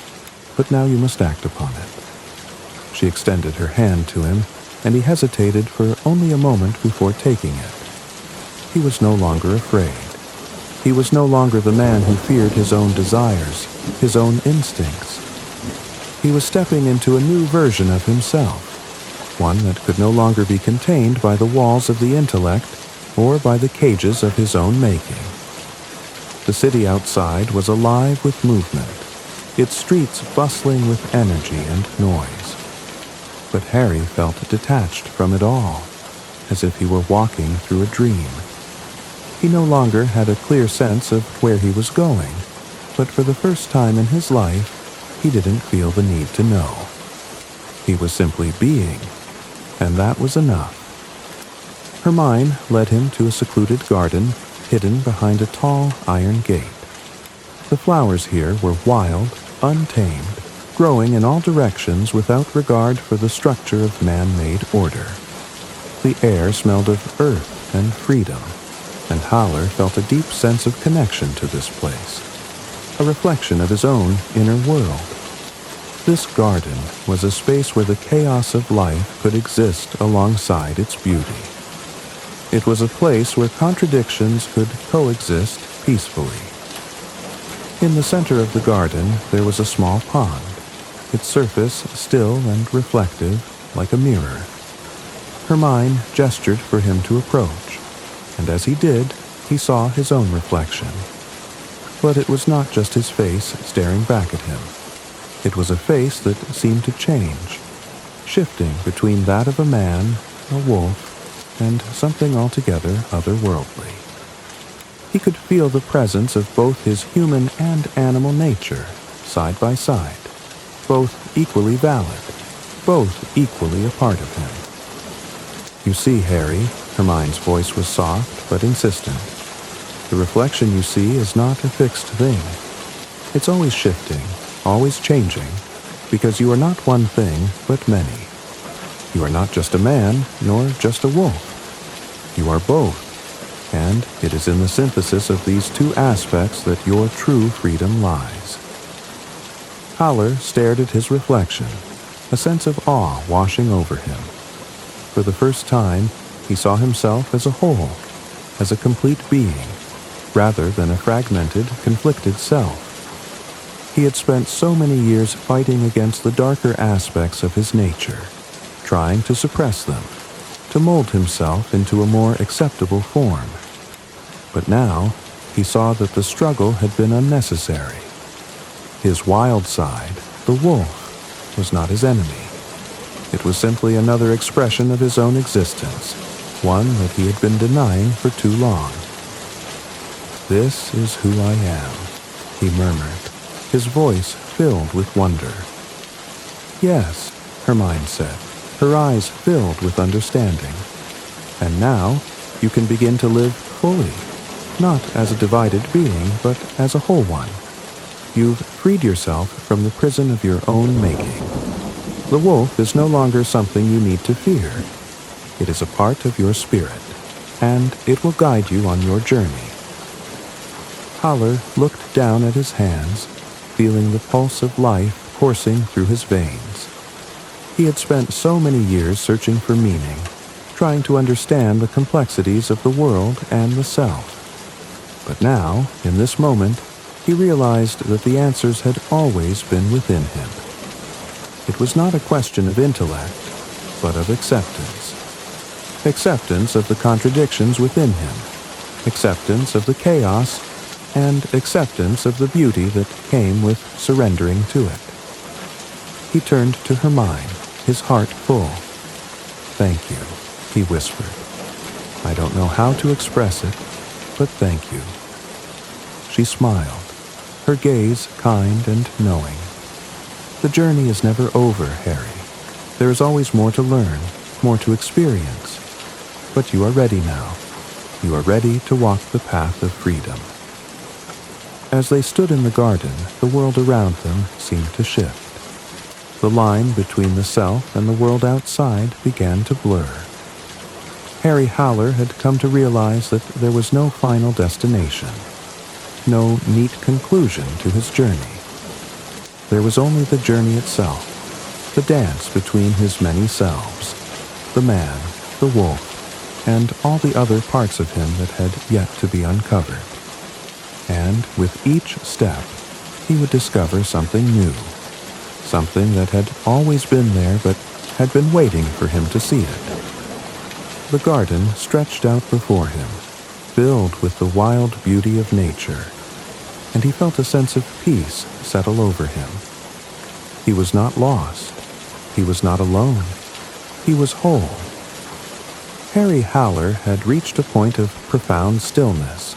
A: but now you must act upon it. She extended her hand to him, and he hesitated for only a moment before taking it. He was no longer afraid. He was no longer the man who feared his own desires, his own instincts. He was stepping into a new version of himself, one that could no longer be contained by the walls of the intellect or by the cages of his own making. The city outside was alive with movement, its streets bustling with energy and noise. But Harry felt detached from it all, as if he were walking through a dream. He no longer had a clear sense of where he was going, but for the first time in his life, he didn't feel the need to know. He was simply being, and that was enough. Hermione led him to a secluded garden hidden behind a tall iron gate. The flowers here were wild, untamed, growing in all directions without regard for the structure of man-made order. The air smelled of earth and freedom, and Howler felt a deep sense of connection to this place, a reflection of his own inner world. This garden was a space where the chaos of life could exist alongside its beauty. It was a place where contradictions could coexist peacefully. In the center of the garden, there was a small pond, its surface still and reflective like a mirror. Hermione gestured for him to approach, and as he did, he saw his own reflection. But it was not just his face staring back at him. It was a face that seemed to change, shifting between that of a man, a wolf, and something altogether otherworldly. He could feel the presence of both his human and animal nature, side by side, both equally valid, both equally a part of him. You see, Harry, Hermione's voice was soft but insistent. The reflection you see is not a fixed thing. It's always shifting, always changing, because you are not one thing, but many. You are not just a man, nor just a wolf. You are both, and it is in the synthesis of these two aspects that your true freedom lies. Howler stared at his reflection, a sense of awe washing over him. For the first time, he saw himself as a whole, as a complete being, rather than a fragmented, conflicted self. He had spent so many years fighting against the darker aspects of his nature, trying to suppress them, to mold himself into a more acceptable form. But now, he saw that the struggle had been unnecessary. His wild side, the wolf, was not his enemy. It was simply another expression of his own existence, one that he had been denying for too long. This is who I am, he murmured, his voice filled with wonder. Yes, Hermione said, her eyes filled with understanding. And now you can begin to live fully, not as a divided being, but as a whole one. You've freed yourself from the prison of your own making. The wolf is no longer something you need to fear. It is a part of your spirit, and it will guide you on your journey. Howler looked down at his hands, feeling the pulse of life coursing through his veins. He had spent so many years searching for meaning, trying to understand the complexities of the world and the self. But now, in this moment, he realized that the answers had always been within him. It was not a question of intellect, but of acceptance. Acceptance of the contradictions within him, acceptance of the chaos, and acceptance of the beauty that came with surrendering to it. He turned to Hermione, his heart full. "Thank you," he whispered. "I don't know how to express it, but thank you." She smiled, her gaze kind and knowing. "The journey is never over, Harry. There is always more to learn, more to experience. But you are ready now. You are ready to walk the path of freedom." As they stood in the garden, the world around them seemed to shift. The line between the self and the world outside began to blur. Harry Howler had come to realize that there was no final destination, no neat conclusion to his journey. There was only the journey itself, the dance between his many selves, the man, the wolf, and all the other parts of him that had yet to be uncovered. And with each step, he would discover something new, something that had always been there but had been waiting for him to see it. The garden stretched out before him, filled with the wild beauty of nature, and he felt a sense of peace settle over him. He was not lost. He was not alone. He was whole. Harry Howler had reached a point of profound stillness,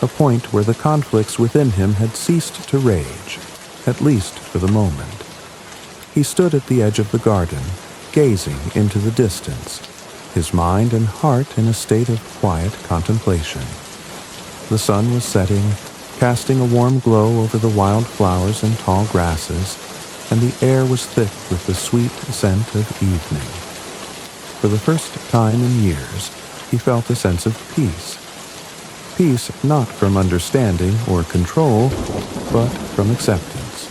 A: a point where the conflicts within him had ceased to rage, at least for the moment. He stood at the edge of the garden, gazing into the distance, his mind and heart in a state of quiet contemplation. The sun was setting, casting a warm glow over the wild flowers and tall grasses, and the air was thick with the sweet scent of evening. For the first time in years, he felt a sense of peace. Peace not from understanding or control, but from acceptance.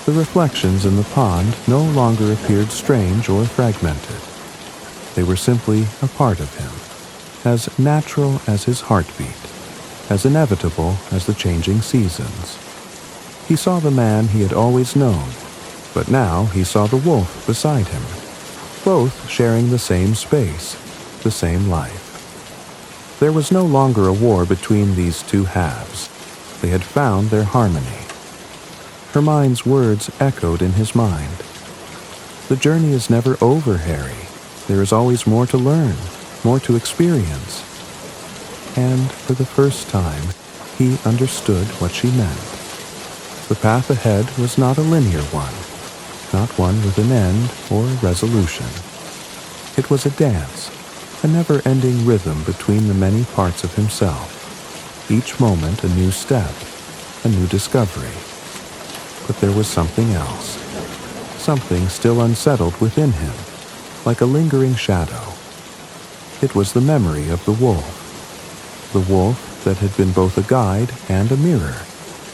A: The reflections in the pond no longer appeared strange or fragmented. They were simply a part of him, as natural as his heartbeat, as inevitable as the changing seasons. He saw the man he had always known, but now he saw the wolf beside him, both sharing the same space, the same life. There was no longer a war between these two halves. They had found their harmony. Hermione's words echoed in his mind. "The journey is never over, Harry. There is always more to learn, more to experience." And for the first time, he understood what she meant. The path ahead was not a linear one, not one with an end or resolution. It was a dance, a never-ending rhythm between the many parts of himself, each moment a new step, a new discovery. But there was something else, something still unsettled within him, like a lingering shadow. It was the memory of the wolf that had been both a guide and a mirror,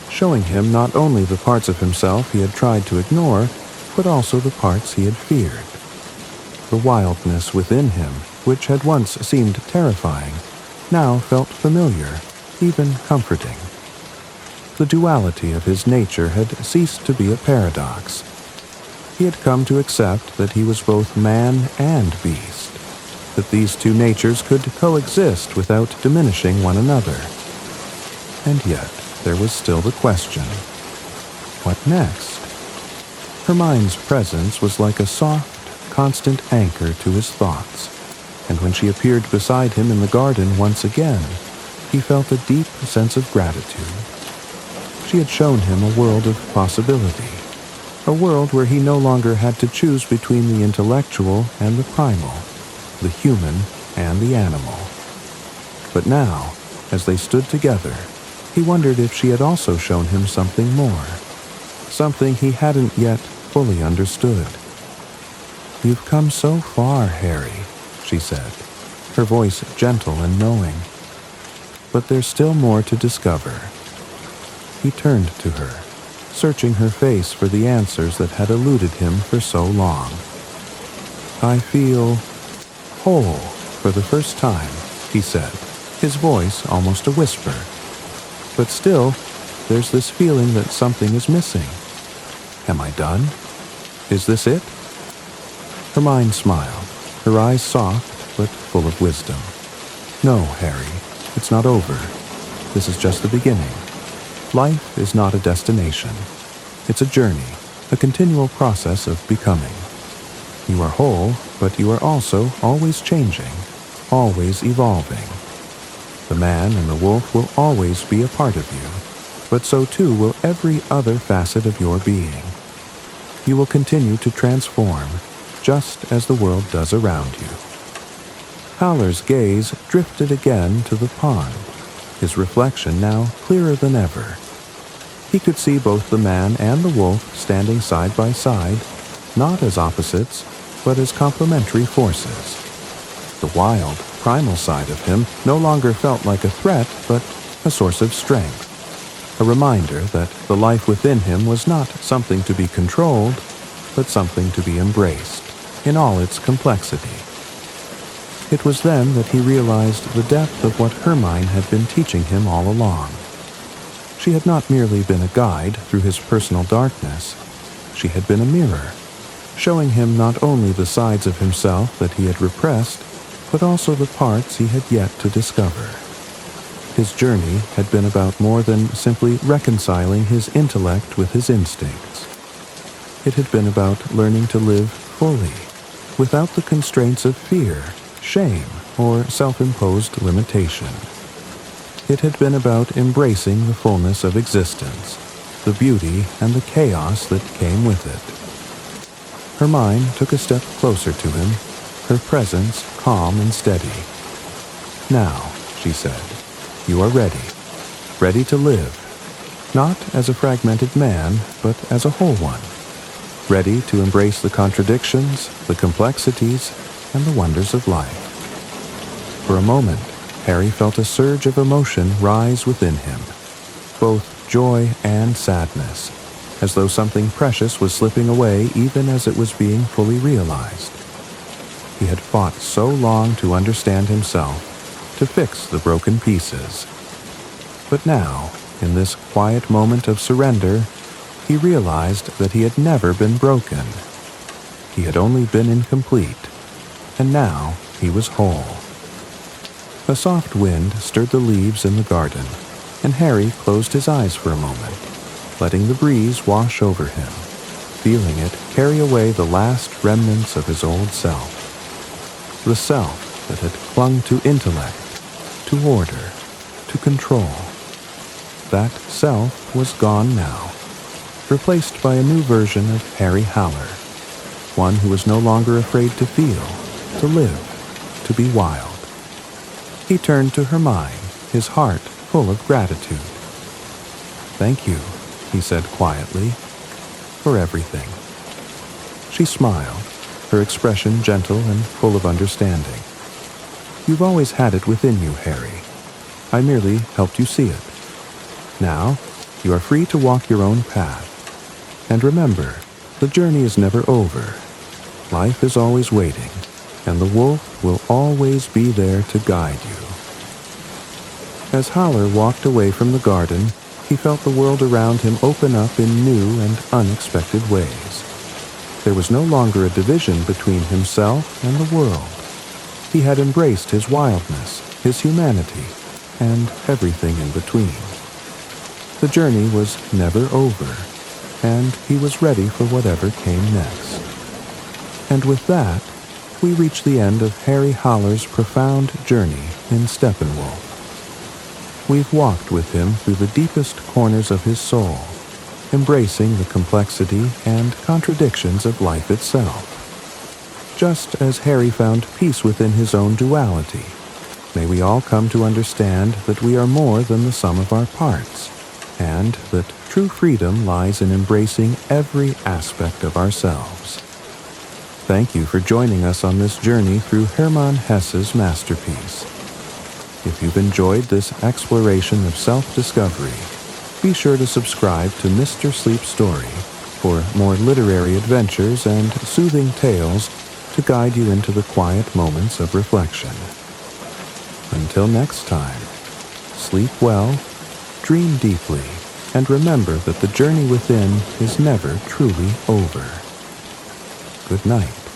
A: showing him not only the parts of himself he had tried to ignore, but also the parts he had feared. The wildness within him, which had once seemed terrifying, now felt familiar, even comforting. The duality of his nature had ceased to be a paradox. He had come to accept that he was both man and beast, that these two natures could coexist without diminishing one another. And yet, there was still the question, what next? Hermione's presence was like a soft, constant anchor to his thoughts, and when she appeared beside him in the garden once again, he felt a deep sense of gratitude. She had shown him a world of possibility, a world where he no longer had to choose between the intellectual and the primal, the human and the animal. But now, as they stood together, he wondered if she had also shown him something more, something he hadn't yet fully understood. "You've come so far, Harry," she said, her voice gentle and knowing. "But there's still more to discover." He turned to her, searching her face for the answers that had eluded him for so long. "I feel whole for the first time," he said, his voice almost a whisper. "But still, there's this feeling that something is missing. Am I done? Is this it?" Hermione smiled, her eyes soft but full of wisdom. "No, Harry, it's not over. this is just the beginning. Life is not a destination. It's a journey, a continual process of becoming. You are whole, but you are also always changing, always evolving. The man and the wolf will always be a part of you, but so too will every other facet of your being. You will continue to transform, just as the world does around you. Howler's gaze drifted again to the pond, his reflection now clearer than ever. He could see both the man and the wolf standing side by side, not as opposites, but as complementary forces. The wild, primal side of him no longer felt like a threat, but a source of strength. A reminder that the life within him was not something to be controlled, but something to be embraced, in all its complexity. It was then that he realized the depth of what Hermione had been teaching him all along. She had not merely been a guide through his personal darkness. She had been a mirror, showing him not only the sides of himself that he had repressed, but also the parts he had yet to discover. His journey had been about more than simply reconciling his intellect with his instincts. It had been about learning to live fully, without the constraints of fear, shame, or self-imposed limitation. It had been about embracing the fullness of existence, the beauty and the chaos that came with it. Hermione took a step closer to him, her presence calm and steady. "Now," she said, "you are ready to live, not as a fragmented man, but as a whole one, ready to embrace the contradictions, the complexities, and the wonders of life." For a moment, Harry felt a surge of emotion rise within him, both joy and sadness, as though something precious was slipping away even as it was being fully realized. He had fought so long to understand himself, to fix the broken pieces. But now, in this quiet moment of surrender, he realized that he had never been broken. He had only been incomplete, and now he was whole. A soft wind stirred the leaves in the garden, and Harry closed his eyes for a moment, letting the breeze wash over him, feeling it carry away the last remnants of his old self. The self that had clung to intellect, to order, to control. That self was gone now, replaced by a new version of Harry Howler, one who was no longer afraid to feel, to live, to be wild. He turned to Hermione, his heart full of gratitude. "Thank you," he said quietly, "for everything." She smiled, her expression gentle and full of understanding. "You've always had it within you, Harry. I merely helped you see it. Now, you are free to walk your own path. And remember, the journey is never over. Life is always waiting, and the wolf will always be there to guide you." As Howler walked away from the garden, he felt the world around him open up in new and unexpected ways. There was no longer a division between himself and the world. He had embraced his wildness, his humanity, and everything in between. The journey was never over, and he was ready for whatever came next. And with that, we reach the end of Harry Howler's profound journey in Steppenwolf. We've walked with him through the deepest corners of his soul, embracing the complexity and contradictions of life itself. Just as Harry found peace within his own duality, may we all come to understand that we are more than the sum of our parts, and that true freedom lies in embracing every aspect of ourselves. Thank you for joining us on this journey through Hermann Hesse's masterpiece. If you've enjoyed this exploration of self-discovery, be sure to subscribe to Mr. Sleep Story for more literary adventures and soothing tales to guide you into the quiet moments of reflection. Until next time, sleep well, dream deeply, and remember that the journey within is never truly over. Good night.